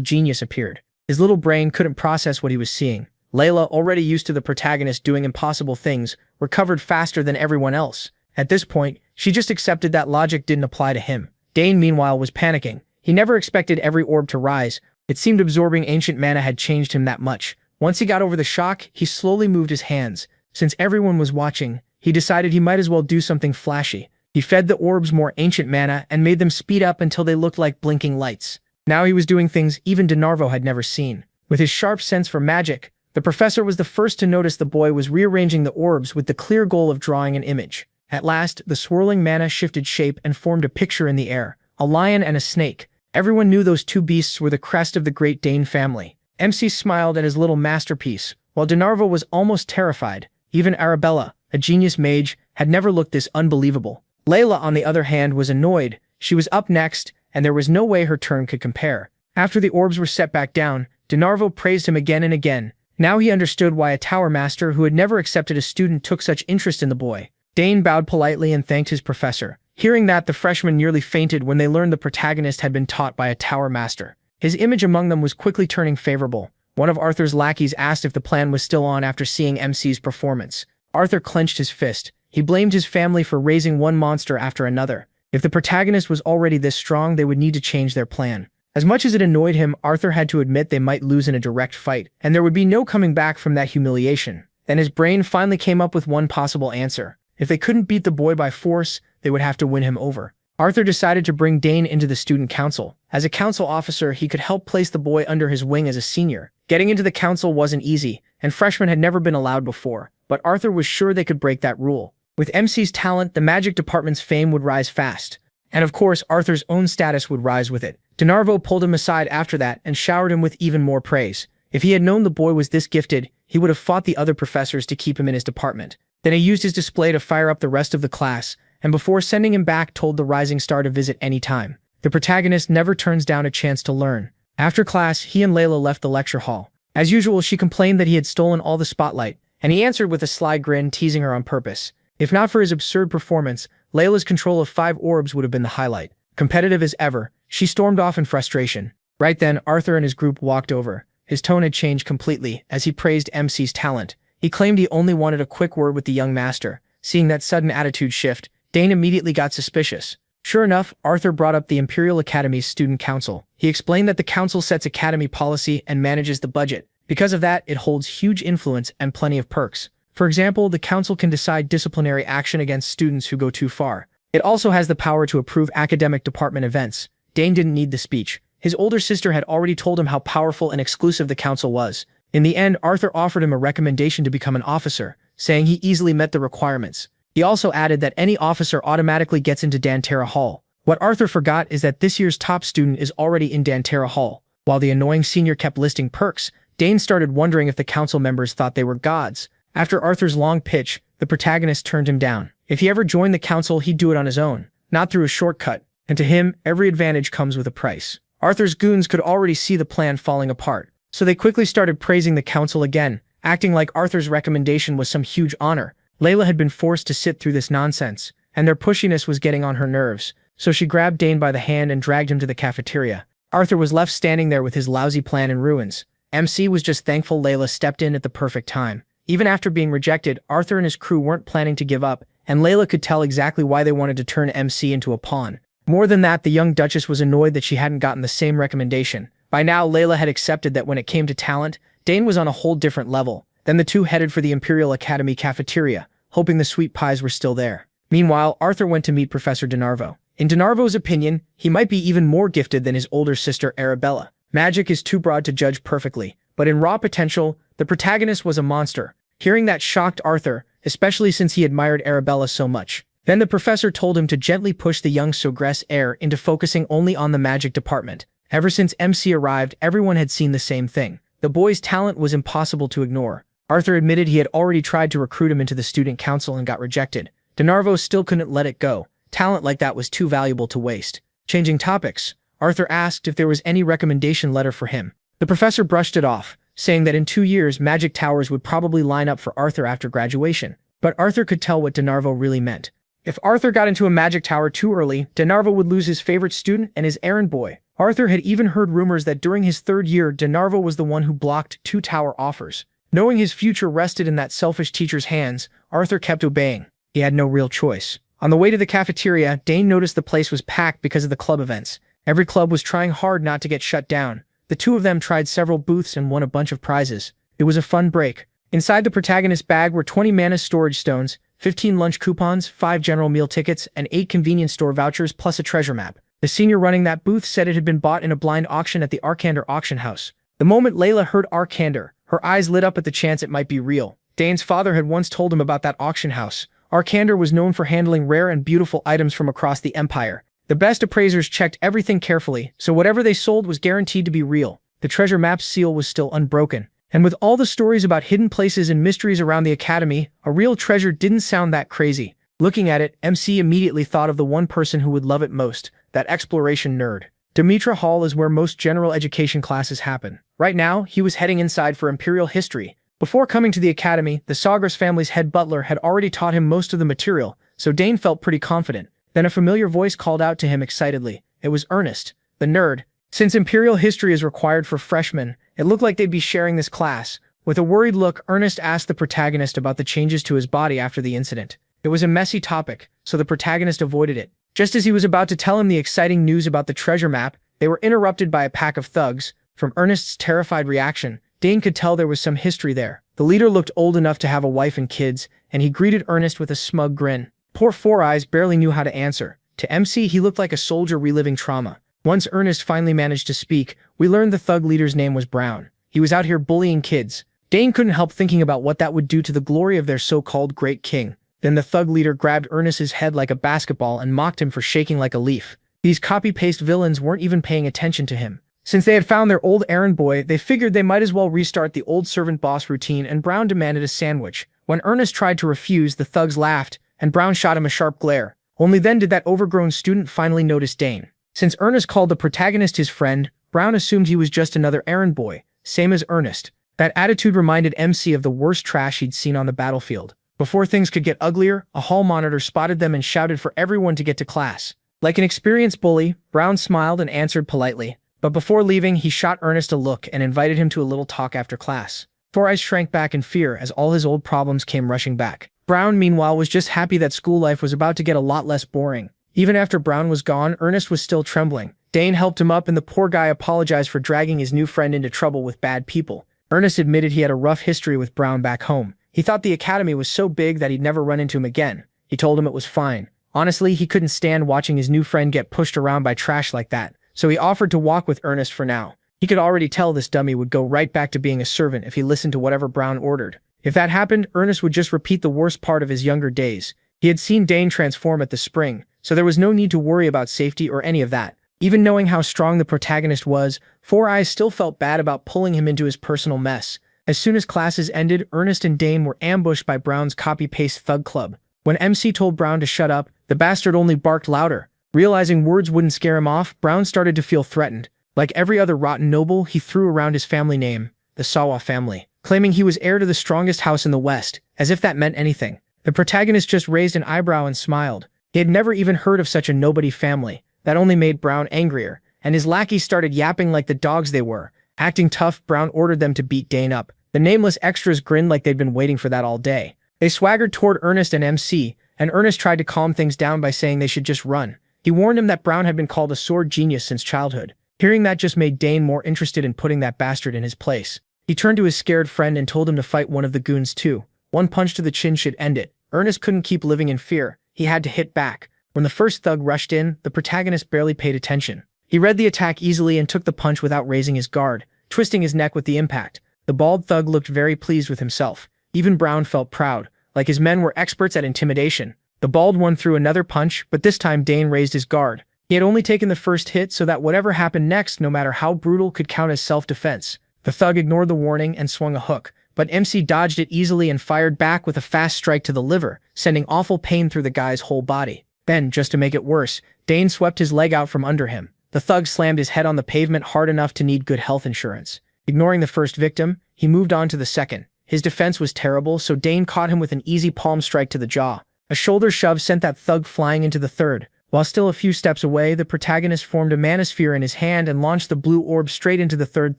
genius appeared. His little brain couldn't process what he was seeing. Layla, already used to the protagonist doing impossible things, recovered faster than everyone else. At this point, she just accepted that logic didn't apply to him. Dane, meanwhile, was panicking. He never expected every orb to rise. It seemed absorbing ancient mana had changed him that much. Once he got over the shock, he slowly moved his hands. Since everyone was watching, he decided he might as well do something flashy. He fed the orbs more ancient mana and made them speed up until they looked like blinking lights. Now he was doing things even DeNarvo had never seen. With his sharp sense for magic, the professor was the first to notice the boy was rearranging the orbs with the clear goal of drawing an image. At last, the swirling mana shifted shape and formed a picture in the air. A lion and a snake. Everyone knew those two beasts were the crest of the Great Dane family. MC smiled at his little masterpiece, while DeNarvo was almost terrified. Even Arabella, a genius mage, had never looked this unbelievable. Layla, on the other hand, was annoyed. She was up next, and there was no way her turn could compare. After the orbs were set back down, DeNarvo praised him again and again. Now he understood why a tower master who had never accepted a student took such interest in the boy. Dane bowed politely and thanked his professor. Hearing that, the freshmen nearly fainted when they learned the protagonist had been taught by a tower master. His image among them was quickly turning favorable. One of Arthur's lackeys asked if the plan was still on after seeing MC's performance. Arthur clenched his fist. He blamed his family for raising one monster after another. If the protagonist was already this strong, they would need to change their plan. As much as it annoyed him, Arthur had to admit they might lose in a direct fight, and there would be no coming back from that humiliation. Then his brain finally came up with one possible answer. If they couldn't beat the boy by force, they would have to win him over. Arthur decided to bring Dane into the student council. As a council officer, he could help place the boy under his wing as a senior. Getting into the council wasn't easy, and freshmen had never been allowed before, but Arthur was sure they could break that rule. With MC's talent, the magic department's fame would rise fast. And of course, Arthur's own status would rise with it. DeNarvo pulled him aside after that and showered him with even more praise. If he had known the boy was this gifted, he would have fought the other professors to keep him in his department. Then he used his display to fire up the rest of the class, and before sending him back told the rising star to visit any time. The protagonist never turns down a chance to learn. After class, he and Layla left the lecture hall. As usual, she complained that he had stolen all the spotlight, and he answered with a sly grin, teasing her on purpose. If not for his absurd performance, Layla's control of 5 orbs would have been the highlight. Competitive as ever, she stormed off in frustration. Right then, Arthur and his group walked over. His tone had changed completely as he praised MC's talent. He claimed he only wanted a quick word with the young master. Seeing that sudden attitude shift, Dane immediately got suspicious. Sure enough, Arthur brought up the Imperial Academy's student council. He explained that the council sets academy policy and manages the budget. Because of that, it holds huge influence and plenty of perks. For example, the council can decide disciplinary action against students who go too far. It also has the power to approve academic department events. Dane didn't need the speech. His older sister had already told him how powerful and exclusive the council was. In the end, Arthur offered him a recommendation to become an officer, saying he easily met the requirements. He also added that any officer automatically gets into Dantera Hall. What Arthur forgot is that this year's top student is already in Dantera Hall. While the annoying senior kept listing perks, Dane started wondering if the council members thought they were gods. After Arthur's long pitch, the protagonist turned him down. If he ever joined the council, he'd do it on his own, not through a shortcut. And to him, every advantage comes with a price. Arthur's goons could already see the plan falling apart, so they quickly started praising the council again, acting like Arthur's recommendation was some huge honor. Layla had been forced to sit through this nonsense, and their pushiness was getting on her nerves, so she grabbed Dane by the hand and dragged him to the cafeteria. Arthur was left standing there with his lousy plan in ruins. MC was just thankful Layla stepped in at the perfect time. Even after being rejected, Arthur and his crew weren't planning to give up, and Layla could tell exactly why they wanted to turn MC into a pawn. More than that, the young Duchess was annoyed that she hadn't gotten the same recommendation. By now, Layla had accepted that when it came to talent, Dane was on a whole different level. Then the two headed for the Imperial Academy cafeteria, hoping the sweet pies were still there. Meanwhile, Arthur went to meet Professor DeNarvo. In DeNarvo's opinion, he might be even more gifted than his older sister Arabella. Magic is too broad to judge perfectly, but in raw potential, the protagonist was a monster. Hearing that shocked Arthur, especially since he admired Arabella so much. Then the professor told him to gently push the young Sogress heir into focusing only on the magic department. Ever since MC arrived, everyone had seen the same thing. The boy's talent was impossible to ignore. Arthur admitted he had already tried to recruit him into the student council and got rejected. DeNarvo still couldn't let it go. Talent like that was too valuable to waste. Changing topics, Arthur asked if there was any recommendation letter for him. The professor brushed it off, saying that in 2 years magic towers would probably line up for Arthur after graduation. But Arthur could tell what DeNarvo really meant. If Arthur got into a magic tower too early, DeNarvo would lose his favorite student and his errand boy. Arthur had even heard rumors that during his 3rd year, DeNarvo was the one who blocked 2 tower offers. Knowing his future rested in that selfish teacher's hands, Arthur kept obeying. He had no real choice. On the way to the cafeteria, Dane noticed the place was packed because of the club events. Every club was trying hard not to get shut down. The two of them tried several booths and won a bunch of prizes. It was a fun break. Inside the protagonist's bag were 20 mana storage stones, 15 lunch coupons, 5 general meal tickets, and 8 convenience store vouchers plus a treasure map. The senior running that booth said it had been bought in a blind auction at the Arkander auction house. The moment Layla heard Arkander, her eyes lit up at the chance it might be real. Dane's father had once told him about that auction house. Arkander was known for handling rare and beautiful items from across the empire. The best appraisers checked everything carefully, so whatever they sold was guaranteed to be real. The treasure map's seal was still unbroken. And with all the stories about hidden places and mysteries around the academy, a real treasure didn't sound that crazy. Looking at it, MC immediately thought of the one person who would love it most, that exploration nerd. Demetra Hall is where most general education classes happen. Right now, he was heading inside for Imperial history. Before coming to the academy, the Sogress family's head butler had already taught him most of the material, so Dane felt pretty confident. Then a familiar voice called out to him excitedly. It was Ernest, the nerd. Since Imperial history is required for freshmen, it looked like they'd be sharing this class. With a worried look, Ernest asked the protagonist about the changes to his body after the incident. It was a messy topic, so the protagonist avoided it. Just as he was about to tell him the exciting news about the treasure map, they were interrupted by a pack of thugs. From Ernest's terrified reaction, Dane could tell there was some history there. The leader looked old enough to have a wife and kids, and he greeted Ernest with a smug grin. Poor Four Eyes barely knew how to answer. To MC, he looked like a soldier reliving trauma. Once Ernest finally managed to speak, we learned the thug leader's name was Brown. He was out here bullying kids. Dane couldn't help thinking about what that would do to the glory of their so-called great king. Then the thug leader grabbed Ernest's head like a basketball and mocked him for shaking like a leaf. These copy-paste villains weren't even paying attention to him. Since they had found their old errand boy, they figured they might as well restart the old servant boss routine, and Brown demanded a sandwich. When Ernest tried to refuse, the thugs laughed, and Brown shot him a sharp glare. Only then did that overgrown student finally notice Dane. Since Ernest called the protagonist his friend, Brown assumed he was just another errand boy, same as Ernest. That attitude reminded MC of the worst trash he'd seen on the battlefield. Before things could get uglier, a hall monitor spotted them and shouted for everyone to get to class. Like an experienced bully, Brown smiled and answered politely. But before leaving, he shot Ernest a look and invited him to a little talk after class. Four Eyes shrank back in fear as all his old problems came rushing back. Brown, meanwhile, was just happy that school life was about to get a lot less boring. Even after Brown was gone, Ernest was still trembling. Dane helped him up and the poor guy apologized for dragging his new friend into trouble with bad people. Ernest admitted he had a rough history with Brown back home. He thought the academy was so big that he'd never run into him again. He told him it was fine. Honestly, he couldn't stand watching his new friend get pushed around by trash like that, so he offered to walk with Ernest for now. He could already tell this dummy would go right back to being a servant if he listened to whatever Brown ordered. If that happened, Ernest would just repeat the worst part of his younger days. He had seen Dane transform at the spring, so there was no need to worry about safety or any of that. Even knowing how strong the protagonist was, Four Eyes still felt bad about pulling him into his personal mess. As soon as classes ended, Ernest and Dane were ambushed by Brown's copy-paste thug club. When MC told Brown to shut up, the bastard only barked louder. Realizing words wouldn't scare him off, Brown started to feel threatened. Like every other rotten noble, he threw around his family name, the Sawa family, claiming he was heir to the strongest house in the West, as if that meant anything. The protagonist just raised an eyebrow and smiled. He had never even heard of such a nobody family. That only made Brown angrier, and his lackeys started yapping like the dogs they were. Acting tough, Brown ordered them to beat Dane up. The nameless extras grinned like they'd been waiting for that all day. They swaggered toward Ernest and MC, and Ernest tried to calm things down by saying they should just run. He warned him that Brown had been called a sword genius since childhood. Hearing that just made Dane more interested in putting that bastard in his place. He turned to his scared friend and told him to fight one of the goons too. One punch to the chin should end it. Ernest couldn't keep living in fear. He had to hit back. When the first thug rushed in, the protagonist barely paid attention. He read the attack easily and took the punch without raising his guard, twisting his neck with the impact. The bald thug looked very pleased with himself. Even Brown felt proud, like his men were experts at intimidation. The bald one threw another punch, but this time Dane raised his guard. He had only taken the first hit so that whatever happened next, no matter how brutal, could count as self-defense. The thug ignored the warning and swung a hook, but MC dodged it easily and fired back with a fast strike to the liver, sending awful pain through the guy's whole body. Then, just to make it worse, Dane swept his leg out from under him. The thug slammed his head on the pavement hard enough to need good health insurance. Ignoring the first victim, he moved on to the second. His defense was terrible, so Dane caught him with an easy palm strike to the jaw. A shoulder shove sent that thug flying into the third. While still a few steps away, the protagonist formed a manosphere in his hand and launched the blue orb straight into the third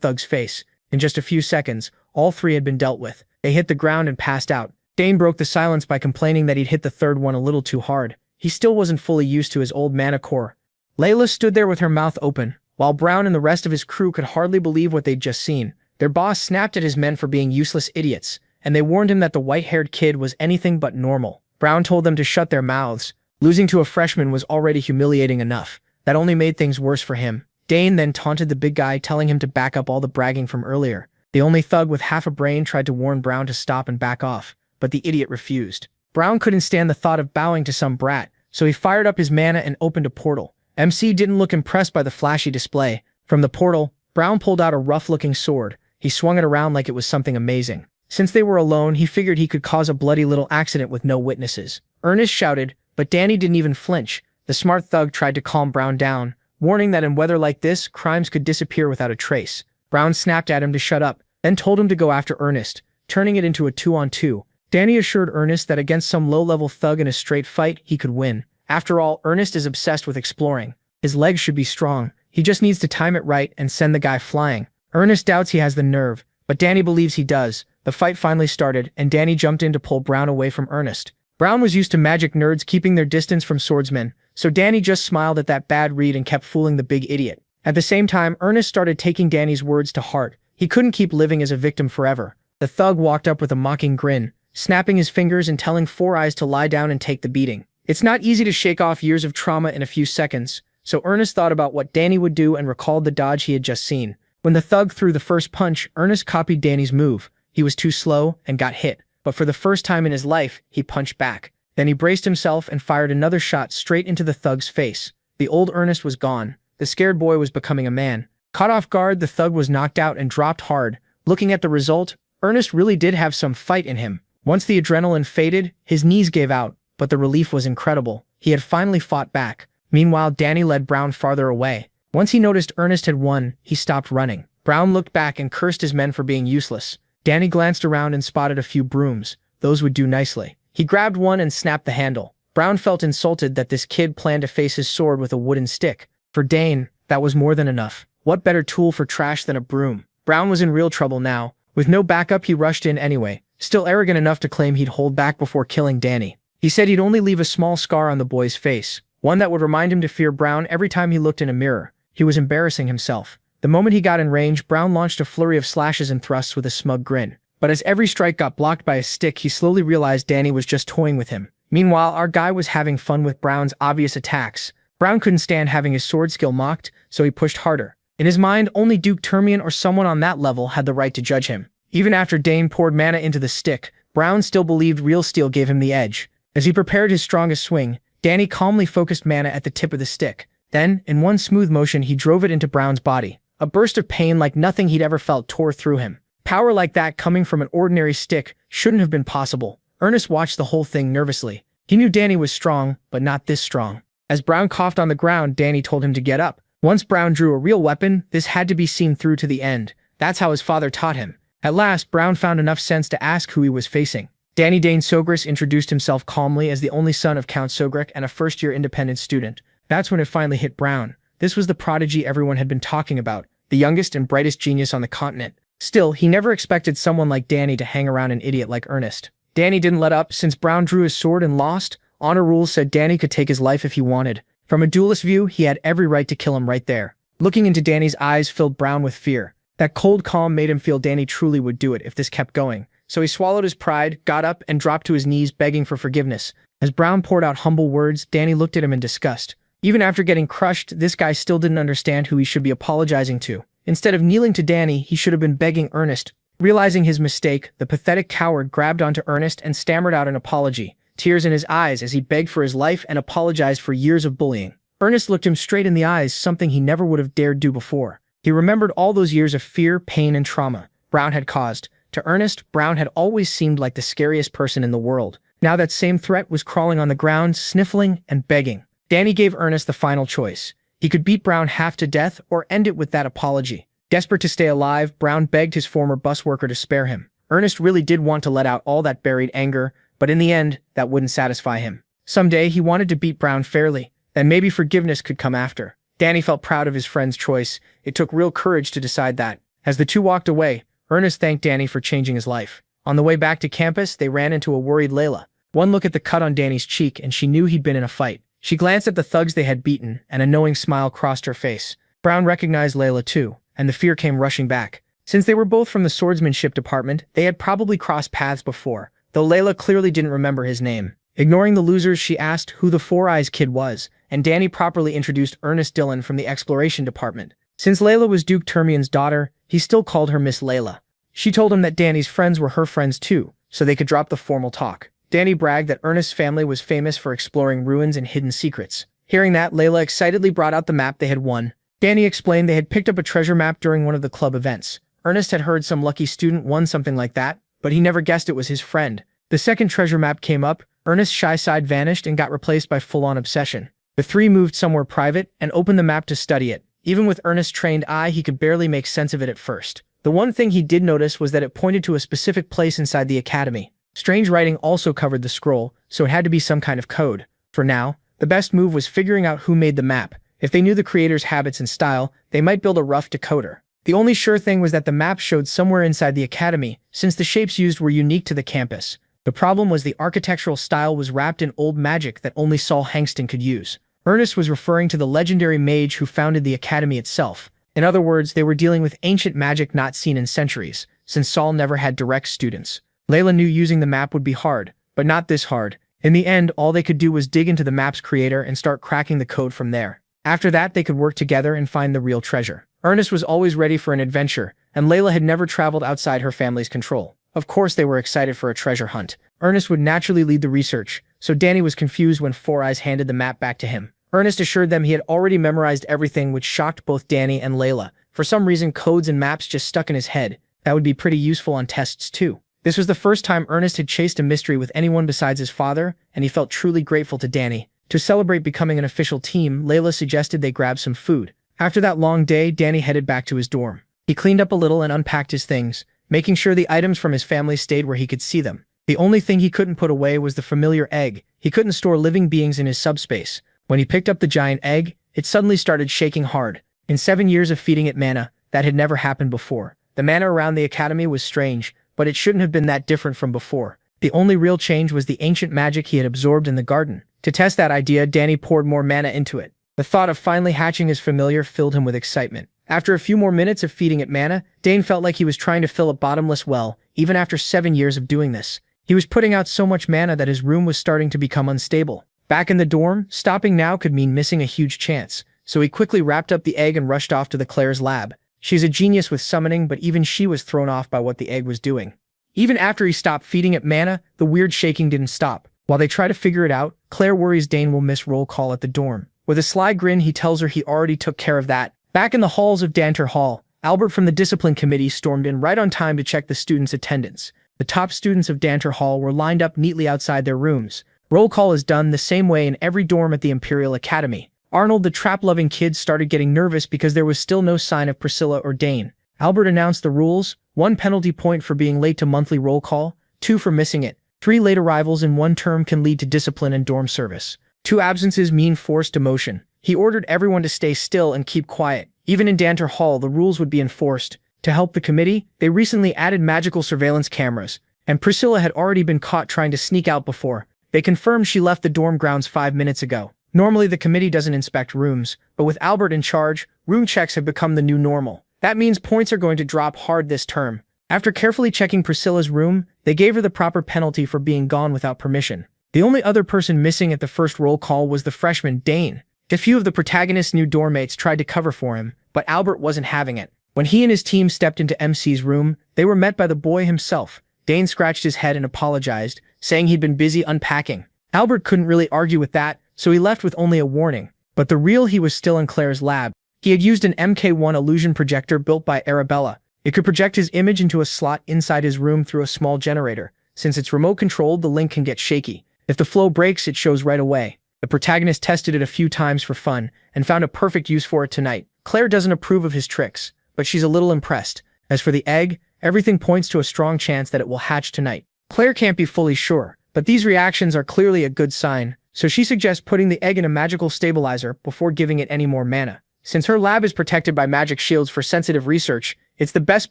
thug's face. In just a few seconds, all three had been dealt with. They hit the ground and passed out. Dane broke the silence by complaining that he'd hit the third one a little too hard. He still wasn't fully used to his old mana core. Layla stood there with her mouth open, while Brown and the rest of his crew could hardly believe what they'd just seen. Their boss snapped at his men for being useless idiots, and they warned him that the white-haired kid was anything but normal. Brown told them to shut their mouths. Losing to a freshman was already humiliating enough. That only made things worse for him. Dane then taunted the big guy, telling him to back up all the bragging from earlier. The only thug with half a brain tried to warn Brown to stop and back off, but the idiot refused. Brown couldn't stand the thought of bowing to some brat, so he fired up his mana and opened a portal. MC didn't look impressed by the flashy display. From the portal, Brown pulled out a rough-looking sword. He swung it around like it was something amazing. Since they were alone, he figured he could cause a bloody little accident with no witnesses. Ernest shouted, but Danny didn't even flinch. The smart thug tried to calm Brown down, warning that in weather like this, crimes could disappear without a trace. Brown snapped at him to shut up, then told him to go after Ernest, turning it into a 2-on-2. Danny assured Ernest that against some low-level thug in a straight fight, he could win. After all, Ernest is obsessed with exploring. His legs should be strong. He just needs to time it right and send the guy flying. Ernest doubts he has the nerve, but Danny believes he does. The fight finally started, and Danny jumped in to pull Brown away from Ernest. Brown was used to magic nerds keeping their distance from swordsmen, so Danny just smiled at that bad read and kept fooling the big idiot. At the same time, Ernest started taking Danny's words to heart. He couldn't keep living as a victim forever. The thug walked up with a mocking grin, snapping his fingers and telling Four Eyes to lie down and take the beating. It's not easy to shake off years of trauma in a few seconds, so Ernest thought about what Danny would do and recalled the dodge he had just seen. When the thug threw the first punch, Ernest copied Danny's move. He was too slow and got hit, but for the first time in his life, he punched back. Then he braced himself and fired another shot straight into the thug's face. The old Ernest was gone. The scared boy was becoming a man. Caught off guard, the thug was knocked out and dropped hard. Looking at the result, Ernest really did have some fight in him. Once the adrenaline faded, his knees gave out, but the relief was incredible. He had finally fought back. Meanwhile, Danny led Brown farther away. Once he noticed Ernest had won, he stopped running. Brown looked back and cursed his men for being useless. Danny glanced around and spotted a few brooms. Those would do nicely. He grabbed one and snapped the handle. Brown felt insulted that this kid planned to face his sword with a wooden stick. For Dane, that was more than enough. What better tool for trash than a broom? Brown was in real trouble now. With no backup, he rushed in anyway, still arrogant enough to claim he'd hold back before killing Danny. He said he'd only leave a small scar on the boy's face, one that would remind him to fear Brown every time he looked in a mirror. He was embarrassing himself. The moment he got in range, Brown launched a flurry of slashes and thrusts with a smug grin. But as every strike got blocked by a stick, he slowly realized Danny was just toying with him. Meanwhile, our guy was having fun with Brown's obvious attacks. Brown couldn't stand having his sword skill mocked, so he pushed harder. In his mind, only Duke Termian or someone on that level had the right to judge him. Even after Dane poured mana into the stick, Brown still believed real steel gave him the edge. As he prepared his strongest swing, Danny calmly focused mana at the tip of the stick. Then, in one smooth motion, he drove it into Brown's body. A burst of pain like nothing he'd ever felt tore through him. Power like that coming from an ordinary stick shouldn't have been possible. Ernest watched the whole thing nervously. He knew Danny was strong, but not this strong. As Brown coughed on the ground, Danny told him to get up. Once Brown drew a real weapon, this had to be seen through to the end. That's how his father taught him. At last, Brown found enough sense to ask who he was facing. Danny Dane Sogris introduced himself calmly as the only son of Count Sogrek and a first-year independent student. That's when it finally hit Brown. This was the prodigy everyone had been talking about, the youngest and brightest genius on the continent. Still, he never expected someone like Danny to hang around an idiot like Ernest. Danny didn't let up. Since Brown drew his sword and lost, honor rules said Danny could take his life if he wanted. From a duelist view, he had every right to kill him right there. Looking into Danny's eyes filled Brown with fear. That cold calm made him feel Danny truly would do it if this kept going. So he swallowed his pride, got up, and dropped to his knees begging for forgiveness. As Brown poured out humble words, Danny looked at him in disgust. Even after getting crushed, this guy still didn't understand who he should be apologizing to. Instead of kneeling to Danny, he should have been begging Ernest. Realizing his mistake, the pathetic coward grabbed onto Ernest and stammered out an apology, tears in his eyes as he begged for his life and apologized for years of bullying. Ernest looked him straight in the eyes, something he never would have dared do before. He remembered all those years of fear, pain, and trauma Brown had caused. To Ernest, Brown had always seemed like the scariest person in the world. Now that same threat was crawling on the ground, sniffling and begging. Danny gave Ernest the final choice. He could beat Brown half to death or end it with that apology. Desperate to stay alive, Brown begged his former bus worker to spare him. Ernest really did want to let out all that buried anger, but in the end, that wouldn't satisfy him. Someday, he wanted to beat Brown fairly, then maybe forgiveness could come after. Danny felt proud of his friend's choice. It took real courage to decide that. As the two walked away, Ernest thanked Danny for changing his life. On the way back to campus, they ran into a worried Layla. One look at the cut on Danny's cheek, and she knew he'd been in a fight. She glanced at the thugs they had beaten, and a knowing smile crossed her face. Brown recognized Layla too, and the fear came rushing back. Since they were both from the swordsmanship department, they had probably crossed paths before, though Layla clearly didn't remember his name. Ignoring the losers, she asked who the Four Eyes Kid was, and Danny properly introduced Ernest Dillon from the exploration department. Since Layla was Duke Termian's daughter, he still called her Miss Layla. She told him that Danny's friends were her friends too, so they could drop the formal talk. Danny bragged that Ernest's family was famous for exploring ruins and hidden secrets. Hearing that, Layla excitedly brought out the map they had won. Danny explained they had picked up a treasure map during one of the club events. Ernest had heard some lucky student won something like that, but he never guessed it was his friend. The second treasure map came up, Ernest's shy side vanished and got replaced by full-on obsession. The three moved somewhere private and opened the map to study it. Even with Ernest's trained eye, he could barely make sense of it at first. The one thing he did notice was that it pointed to a specific place inside the academy. Strange writing also covered the scroll, so it had to be some kind of code. For now, the best move was figuring out who made the map. If they knew the creator's habits and style, they might build a rough decoder. The only sure thing was that the map showed somewhere inside the academy, since the shapes used were unique to the campus. The problem was the architectural style was wrapped in old magic that only Saul Hankston could use. Ernest was referring to the legendary mage who founded the academy itself. In other words, they were dealing with ancient magic not seen in centuries, since Saul never had direct students. Layla knew using the map would be hard, but not this hard. In the end, all they could do was dig into the map's creator and start cracking the code from there. After that, they could work together and find the real treasure. Ernest was always ready for an adventure, and Layla had never traveled outside her family's control. Of course they were excited for a treasure hunt. Ernest would naturally lead the research, so Danny was confused when Four Eyes handed the map back to him. Ernest assured them he had already memorized everything, which shocked both Danny and Layla. For some reason, codes and maps just stuck in his head. That would be pretty useful on tests too. This was the first time Ernest had chased a mystery with anyone besides his father, and he felt truly grateful to Danny. To celebrate becoming an official team, Layla suggested they grab some food. After that long day, Danny headed back to his dorm. He cleaned up a little and unpacked his things, making sure the items from his family stayed where he could see them. The only thing he couldn't put away was the familiar egg. He couldn't store living beings in his subspace. When he picked up the giant egg, it suddenly started shaking hard. In 7 years of feeding it mana, that had never happened before. The mana around the academy was strange, but it shouldn't have been that different from before. The only real change was the ancient magic he had absorbed in the garden. To test that idea, Danny poured more mana into it. The thought of finally hatching his familiar filled him with excitement. After a few more minutes of feeding it mana, Dane felt like he was trying to fill a bottomless well, even after 7 years of doing this. He was putting out so much mana that his room was starting to become unstable. Back in the dorm, stopping now could mean missing a huge chance, so he quickly wrapped up the egg and rushed off to the Claire's lab. She's a genius with summoning, but even she was thrown off by what the egg was doing. Even after he stopped feeding it mana, the weird shaking didn't stop. While they tried to figure it out, Claire worries Dane will miss roll call at the dorm. With a sly grin, he tells her he already took care of that. Back in the halls of Danter Hall, Albert from the discipline committee stormed in right on time to check the students' attendance. The top students of Danter Hall were lined up neatly outside their rooms. Roll call is done the same way in every dorm at the Imperial Academy. Arnold, the trap-loving kid, started getting nervous because there was still no sign of Priscilla or Dane. Albert announced the rules: 1 penalty point for being late to monthly roll call, 2 for missing it. 3 late arrivals in one term can lead to discipline and dorm service. 2 absences mean forced demotion. He ordered everyone to stay still and keep quiet. Even in Danter Hall, the rules would be enforced. To help the committee, they recently added magical surveillance cameras, and Priscilla had already been caught trying to sneak out before. They confirmed she left the dorm grounds 5 minutes ago. Normally, the committee doesn't inspect rooms, but with Albert in charge, room checks have become the new normal. That means points are going to drop hard this term. After carefully checking Priscilla's room, they gave her the proper penalty for being gone without permission. The only other person missing at the first roll call was the freshman, Dane. A few of the protagonist's new dorm mates tried to cover for him, but Albert wasn't having it. When he and his team stepped into MC's room, they were met by the boy himself. Dane scratched his head and apologized, saying he'd been busy unpacking. Albert couldn't really argue with that, so he left with only a warning. But the real he was still in Claire's lab. He had used an MK1 illusion projector built by Arabella. It could project his image into a slot inside his room through a small generator. Since it's remote-controlled, the link can get shaky. If the flow breaks, it shows right away. The protagonist tested it a few times for fun, and found a perfect use for it tonight. Claire doesn't approve of his tricks, but she's a little impressed. As for the egg, everything points to a strong chance that it will hatch tonight. Claire can't be fully sure, but these reactions are clearly a good sign, so she suggests putting the egg in a magical stabilizer before giving it any more mana. Since her lab is protected by magic shields for sensitive research, it's the best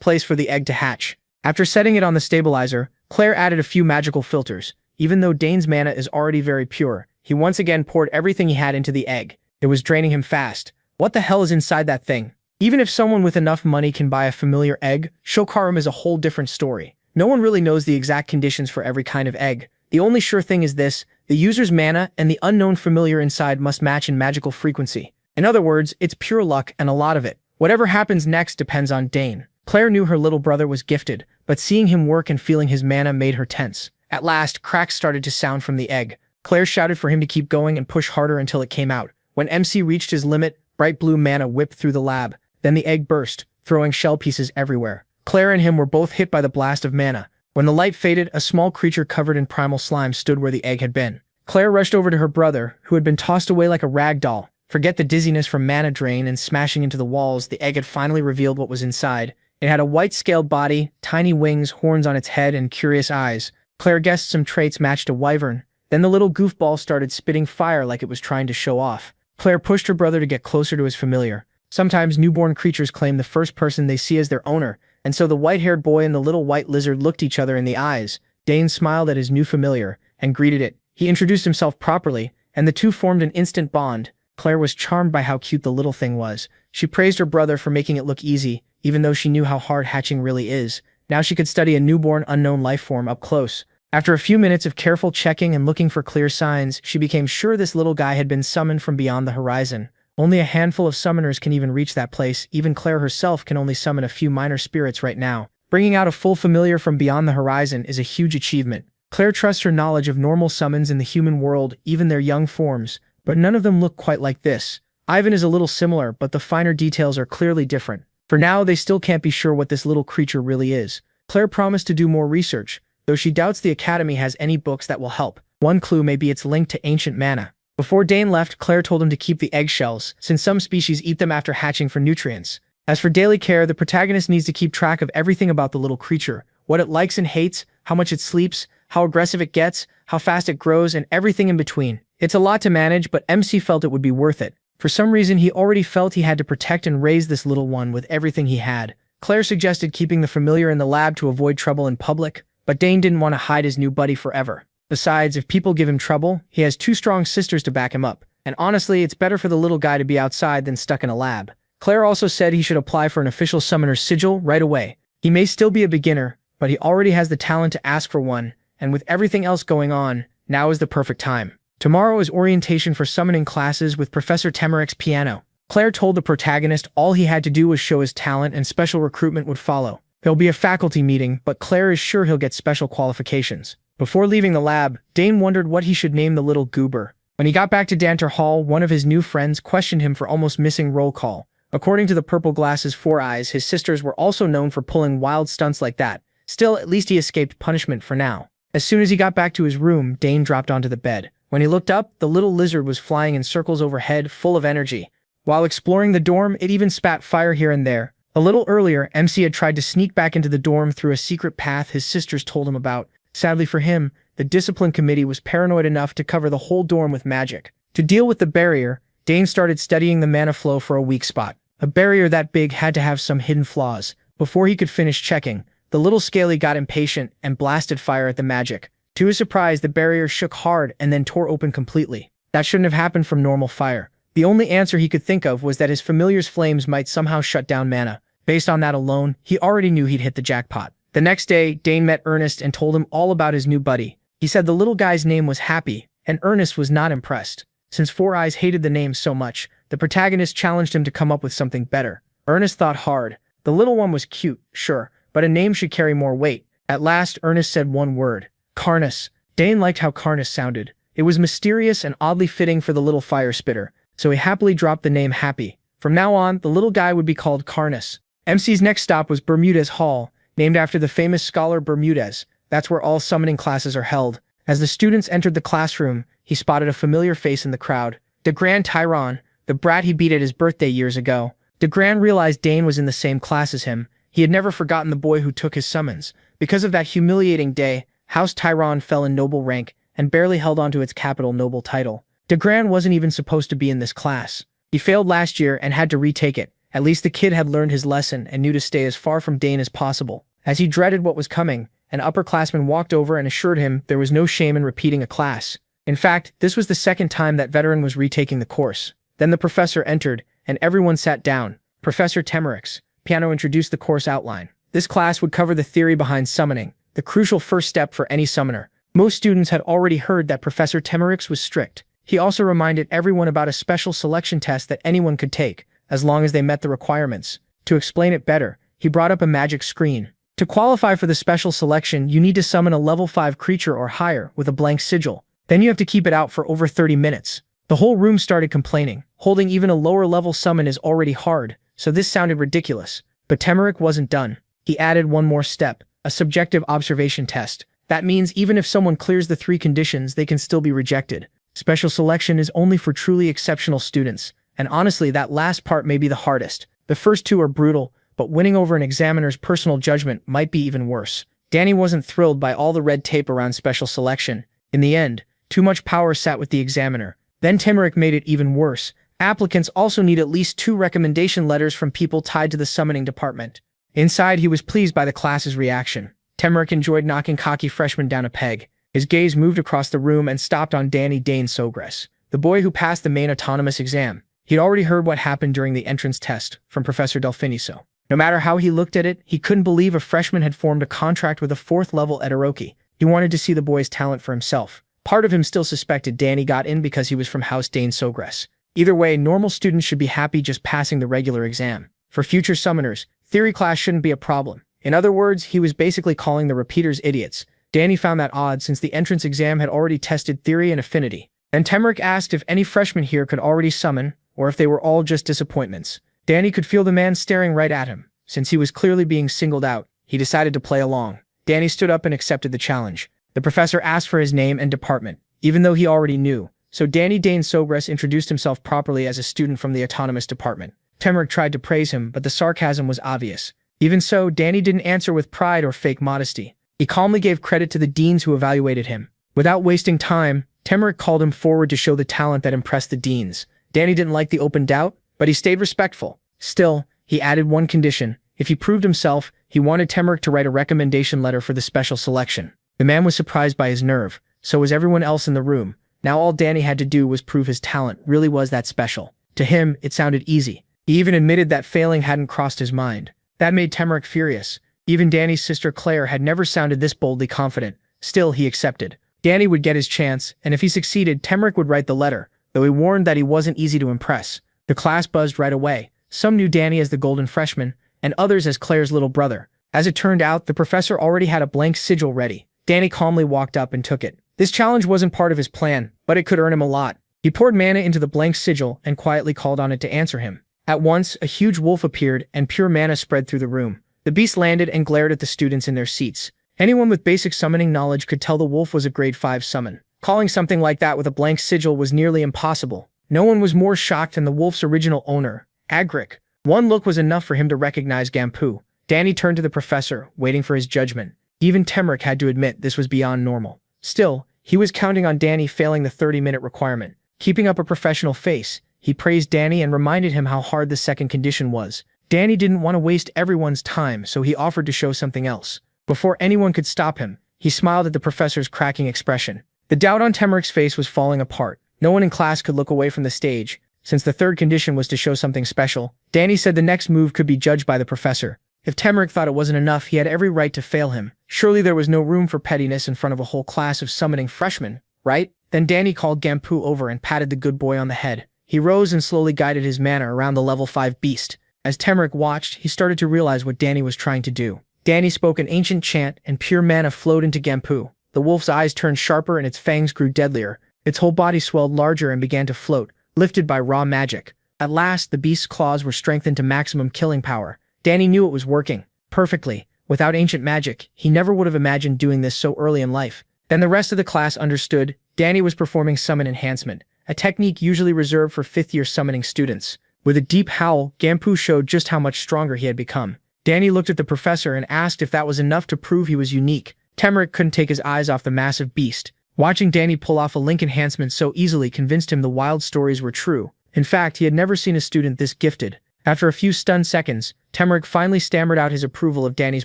place for the egg to hatch. After setting it on the stabilizer, Claire added a few magical filters. Even though Dane's mana is already very pure, he once again poured everything he had into the egg. It was draining him fast. What the hell is inside that thing? Even if someone with enough money can buy a familiar egg, Shokarum is a whole different story. No one really knows the exact conditions for every kind of egg. The only sure thing is this: the user's mana and the unknown familiar inside must match in magical frequency. In other words, it's pure luck, and a lot of it. Whatever happens next depends on Dane. Claire knew her little brother was gifted, but seeing him work and feeling his mana made her tense. At last, cracks started to sound from the egg. Claire shouted for him to keep going and push harder until it came out. When MC reached his limit, bright blue mana whipped through the lab. Then the egg burst, throwing shell pieces everywhere. Claire and him were both hit by the blast of mana. When the light faded, a small creature covered in primal slime stood where the egg had been. Claire rushed over to her brother, who had been tossed away like a rag doll. Forget the dizziness from mana drain and smashing into the walls, the egg had finally revealed what was inside. It had a white-scaled body, tiny wings, horns on its head, and curious eyes. Claire guessed some traits matched a wyvern. Then the little goofball started spitting fire like it was trying to show off. Claire pushed her brother to get closer to his familiar. Sometimes newborn creatures claim the first person they see as their owner, and so the white-haired boy and the little white lizard looked each other in the eyes. Dane smiled at his new familiar and greeted it. He introduced himself properly, and the two formed an instant bond. Claire was charmed by how cute the little thing was. She praised her brother for making it look easy, even though she knew how hard hatching really is. Now she could study a newborn unknown life form up close. After a few minutes of careful checking and looking for clear signs, she became sure this little guy had been summoned from beyond the horizon. Only a handful of summoners can even reach that place. Even Claire herself can only summon a few minor spirits right now. Bringing out a full familiar from beyond the horizon is a huge achievement. Claire trusts her knowledge of normal summons in the human world, even their young forms, but none of them look quite like this. Ivan is a little similar, but the finer details are clearly different. For now, they still can't be sure what this little creature really is. Claire promised to do more research, though she doubts the Academy has any books that will help. One clue may be its link to ancient mana. Before Dane left, Claire told him to keep the eggshells, since some species eat them after hatching for nutrients. As for daily care, the protagonist needs to keep track of everything about the little creature: what it likes and hates, how much it sleeps, how aggressive it gets, how fast it grows, and everything in between. It's a lot to manage, but MC felt it would be worth it. For some reason, he already felt he had to protect and raise this little one with everything he had. Claire suggested keeping the familiar in the lab to avoid trouble in public, but Dane didn't want to hide his new buddy forever. Besides, if people give him trouble, he has 2 strong sisters to back him up. And honestly, it's better for the little guy to be outside than stuck in a lab. Claire also said he should apply for an official summoner's sigil right away. He may still be a beginner, but he already has the talent to ask for one, and with everything else going on, now is the perfect time. Tomorrow is orientation for summoning classes with Professor Temeric's piano. Claire told the protagonist all he had to do was show his talent and special recruitment would follow. There'll be a faculty meeting, but Claire is sure he'll get special qualifications. Before leaving the lab, Dane wondered what he should name the little goober. When he got back to Danter Hall, one of his new friends questioned him for almost missing roll call. According to the Purple Glasses 4 Eyes, his sisters were also known for pulling wild stunts like that. Still, at least he escaped punishment for now. As soon as he got back to his room, Dane dropped onto the bed. When he looked up, the little lizard was flying in circles overhead, full of energy. While exploring the dorm, it even spat fire here and there. A little earlier, MC had tried to sneak back into the dorm through a secret path his sisters told him about. Sadly for him, the discipline committee was paranoid enough to cover the whole dorm with magic. To deal with the barrier, Dane started studying the mana flow for a weak spot. A barrier that big had to have some hidden flaws. Before he could finish checking, the little scaly got impatient and blasted fire at the magic. To his surprise, the barrier shook hard and then tore open completely. That shouldn't have happened from normal fire. The only answer he could think of was that his familiar's flames might somehow shut down mana. Based on that alone, he already knew he'd hit the jackpot. The next day, Dane met Ernest and told him all about his new buddy. He said the little guy's name was Happy, and Ernest was not impressed. Since Four Eyes hated the name so much, the protagonist challenged him to come up with something better. Ernest thought hard. The little one was cute, sure, but a name should carry more weight. At last, Ernest said one word. Carnus. Dane liked how Carnus sounded. It was mysterious and oddly fitting for the little fire spitter, so he happily dropped the name Happy. From now on, the little guy would be called Carnus. MC's next stop was Bermudez Hall, named after the famous scholar Bermudez. That's where all summoning classes are held. As the students entered the classroom, he spotted a familiar face in the crowd. De Grand Tyron, the brat he beat at his birthday years ago. De Grand realized Dane was in the same class as him. He had never forgotten the boy who took his summons. Because of that humiliating day, House Tyron fell in noble rank and barely held onto its capital noble title. De Grand wasn't even supposed to be in this class. He failed last year and had to retake it. At least the kid had learned his lesson and knew to stay as far from Dane as possible. As he dreaded what was coming, an upperclassman walked over and assured him there was no shame in repeating a class. In fact, this was the second time that veteran was retaking the course. Then the professor entered, and everyone sat down. Professor Temerix, Piano introduced the course outline. This class would cover the theory behind summoning, the crucial first step for any summoner. Most students had already heard that Professor Temerix was strict. He also reminded everyone about a special selection test that anyone could take, as long as they met the requirements. To explain it better, he brought up a magic screen. To qualify for the special selection, you need to summon a level 5 creature or higher with a blank sigil. Then you have to keep it out for over 30 minutes. The whole room started complaining. Holding even a lower level summon is already hard, so this sounded ridiculous. But Temeric wasn't done. He added one more step, a subjective observation test. That means even if someone clears the 3 conditions, they can still be rejected. Special selection is only for truly exceptional students, and honestly, that last part may be the hardest. The first 2 are brutal, but winning over an examiner's personal judgment might be even worse. Danny wasn't thrilled by all the red tape around special selection. In the end, too much power sat with the examiner. Then Temeric made it even worse. Applicants also need at least 2 recommendation letters from people tied to the summoning department. Inside, he was pleased by the class's reaction. Temeric enjoyed knocking cocky freshmen down a peg. His gaze moved across the room and stopped on Danny Dane Sogress, the boy who passed the main autonomous exam. He'd already heard what happened during the entrance test from Professor Delfiniso. No matter how he looked at it, he couldn't believe a freshman had formed a contract with a 4th-level Edaroki. He wanted to see the boy's talent for himself. Part of him still suspected Danny got in because he was from House Dane Sogress. Either way, normal students should be happy just passing the regular exam. For future summoners, theory class shouldn't be a problem. In other words, he was basically calling the repeaters idiots. Danny found that odd since the entrance exam had already tested theory and affinity. Then Temeric asked if any freshmen here could already summon, or if they were all just disappointments. Danny could feel the man staring right at him. Since he was clearly being singled out, he decided to play along. Danny stood up and accepted the challenge. The professor asked for his name and department, even though he already knew. So Danny Dane Sogress introduced himself properly as a student from the autonomous department. Temeric tried to praise him, but the sarcasm was obvious. Even so, Danny didn't answer with pride or fake modesty. He calmly gave credit to the deans who evaluated him. Without wasting time, Temeric called him forward to show the talent that impressed the deans. Danny didn't like the open doubt, but he stayed respectful. Still, he added one condition. If he proved himself, he wanted Temeric to write a recommendation letter for the special selection. The man was surprised by his nerve. So was everyone else in the room. Now all Danny had to do was prove his talent really was that special. To him, it sounded easy. He even admitted that failing hadn't crossed his mind. That made Temeric furious. Even Danny's sister Claire had never sounded this boldly confident. Still, he accepted. Danny would get his chance, and if he succeeded, Temeric would write the letter, though he warned that he wasn't easy to impress. The class buzzed right away. Some knew Danny as the golden freshman, and others as Claire's little brother. As it turned out, the professor already had a blank sigil ready. Danny calmly walked up and took it. This challenge wasn't part of his plan, but it could earn him a lot. He poured mana into the blank sigil and quietly called on it to answer him. At once, a huge wolf appeared and pure mana spread through the room. The beast landed and glared at the students in their seats. Anyone with basic summoning knowledge could tell the wolf was a grade 5 summon. Calling something like that with a blank sigil was nearly impossible. No one was more shocked than the wolf's original owner, Agric. One look was enough for him to recognize Gampu. Danny turned to the professor, waiting for his judgment. Even Temric had to admit this was beyond normal. Still, he was counting on Danny failing the 30-minute requirement. Keeping up a professional face, he praised Danny and reminded him how hard the second condition was. Danny didn't want to waste everyone's time, so he offered to show something else. Before anyone could stop him, he smiled at the professor's cracking expression. The doubt on Temric's face was falling apart. No one in class could look away from the stage. Since the third condition was to show something special, Danny said the next move could be judged by the professor. If Temric thought it wasn't enough, he had every right to fail him. Surely there was no room for pettiness in front of a whole class of summoning freshmen, right? Then Danny called Gampu over and patted the good boy on the head. He rose and slowly guided his mana around the level 5 beast. As Temric watched, he started to realize what Danny was trying to do. Danny spoke an ancient chant, and pure mana flowed into Gampu. The wolf's eyes turned sharper and its fangs grew deadlier. Its whole body swelled larger and began to float, lifted by raw magic. At last, the beast's claws were strengthened to maximum killing power. Danny knew it was working perfectly. Without ancient magic, he never would have imagined doing this so early in life. Then the rest of the class understood. Danny was performing summon enhancement, a technique usually reserved for 5th-year summoning students. With a deep howl, Gampu showed just how much stronger he had become. Danny looked at the professor and asked if that was enough to prove he was unique. Temric couldn't take his eyes off the massive beast. Watching Danny pull off a link enhancement so easily convinced him the wild stories were true. In fact, he had never seen a student this gifted. After a few stunned seconds, Temric finally stammered out his approval of Danny's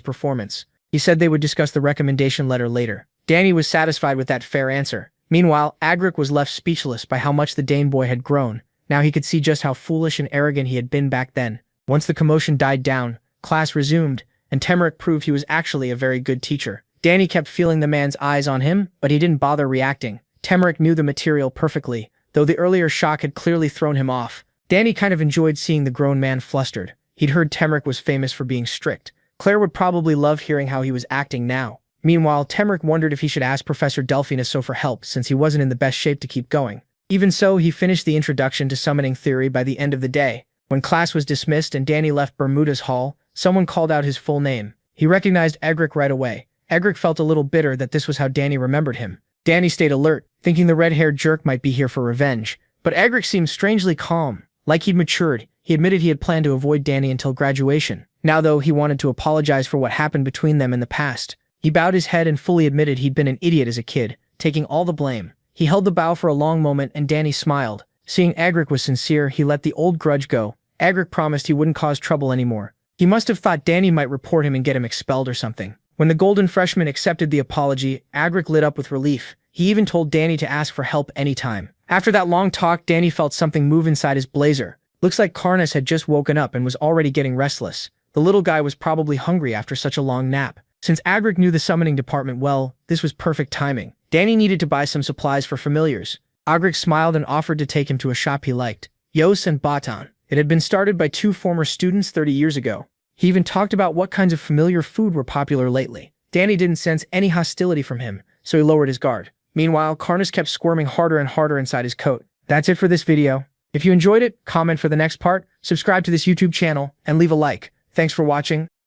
performance. He said they would discuss the recommendation letter later. Danny was satisfied with that fair answer. Meanwhile, Agric was left speechless by how much the Dane boy had grown. Now he could see just how foolish and arrogant he had been back then. Once the commotion died down, class resumed, and Temric proved he was actually a very good teacher. Danny kept feeling the man's eyes on him, but he didn't bother reacting. Temric knew the material perfectly, though the earlier shock had clearly thrown him off. Danny kind of enjoyed seeing the grown man flustered. He'd heard Temric was famous for being strict. Claire would probably love hearing how he was acting now. Meanwhile, Temric wondered if he should ask Professor Delphinaso for help since he wasn't in the best shape to keep going. Even so, he finished the introduction to summoning theory by the end of the day. When class was dismissed and Danny left Bermuda's hall, someone called out his full name. He recognized Agric right away. Agric felt a little bitter that this was how Danny remembered him. Danny stayed alert, thinking the red-haired jerk might be here for revenge. But Agric seemed strangely calm. Like he'd matured, he admitted he had planned to avoid Danny until graduation. Now, though, he wanted to apologize for what happened between them in the past. He bowed his head and fully admitted he'd been an idiot as a kid, taking all the blame. He held the bow for a long moment and Danny smiled. Seeing Agric was sincere, he let the old grudge go. Agric promised he wouldn't cause trouble anymore. He must have thought Danny might report him and get him expelled or something. When the golden freshman accepted the apology, Agric lit up with relief. He even told Danny to ask for help anytime. After that long talk, Danny felt something move inside his blazer. Looks like Karnas had just woken up and was already getting restless. The little guy was probably hungry after such a long nap. Since Agric knew the summoning department well, this was perfect timing. Danny needed to buy some supplies for familiars. Agric smiled and offered to take him to a shop he liked. Yos and Batan. It had been started by 2 former students 30 years ago. He even talked about what kinds of familiar food were popular lately. Danny didn't sense any hostility from him, so he lowered his guard. Meanwhile, Karnas kept squirming harder and harder inside his coat. That's it for this video. If you enjoyed it, comment for the next part, subscribe to this YouTube channel, and leave a like. Thanks for watching.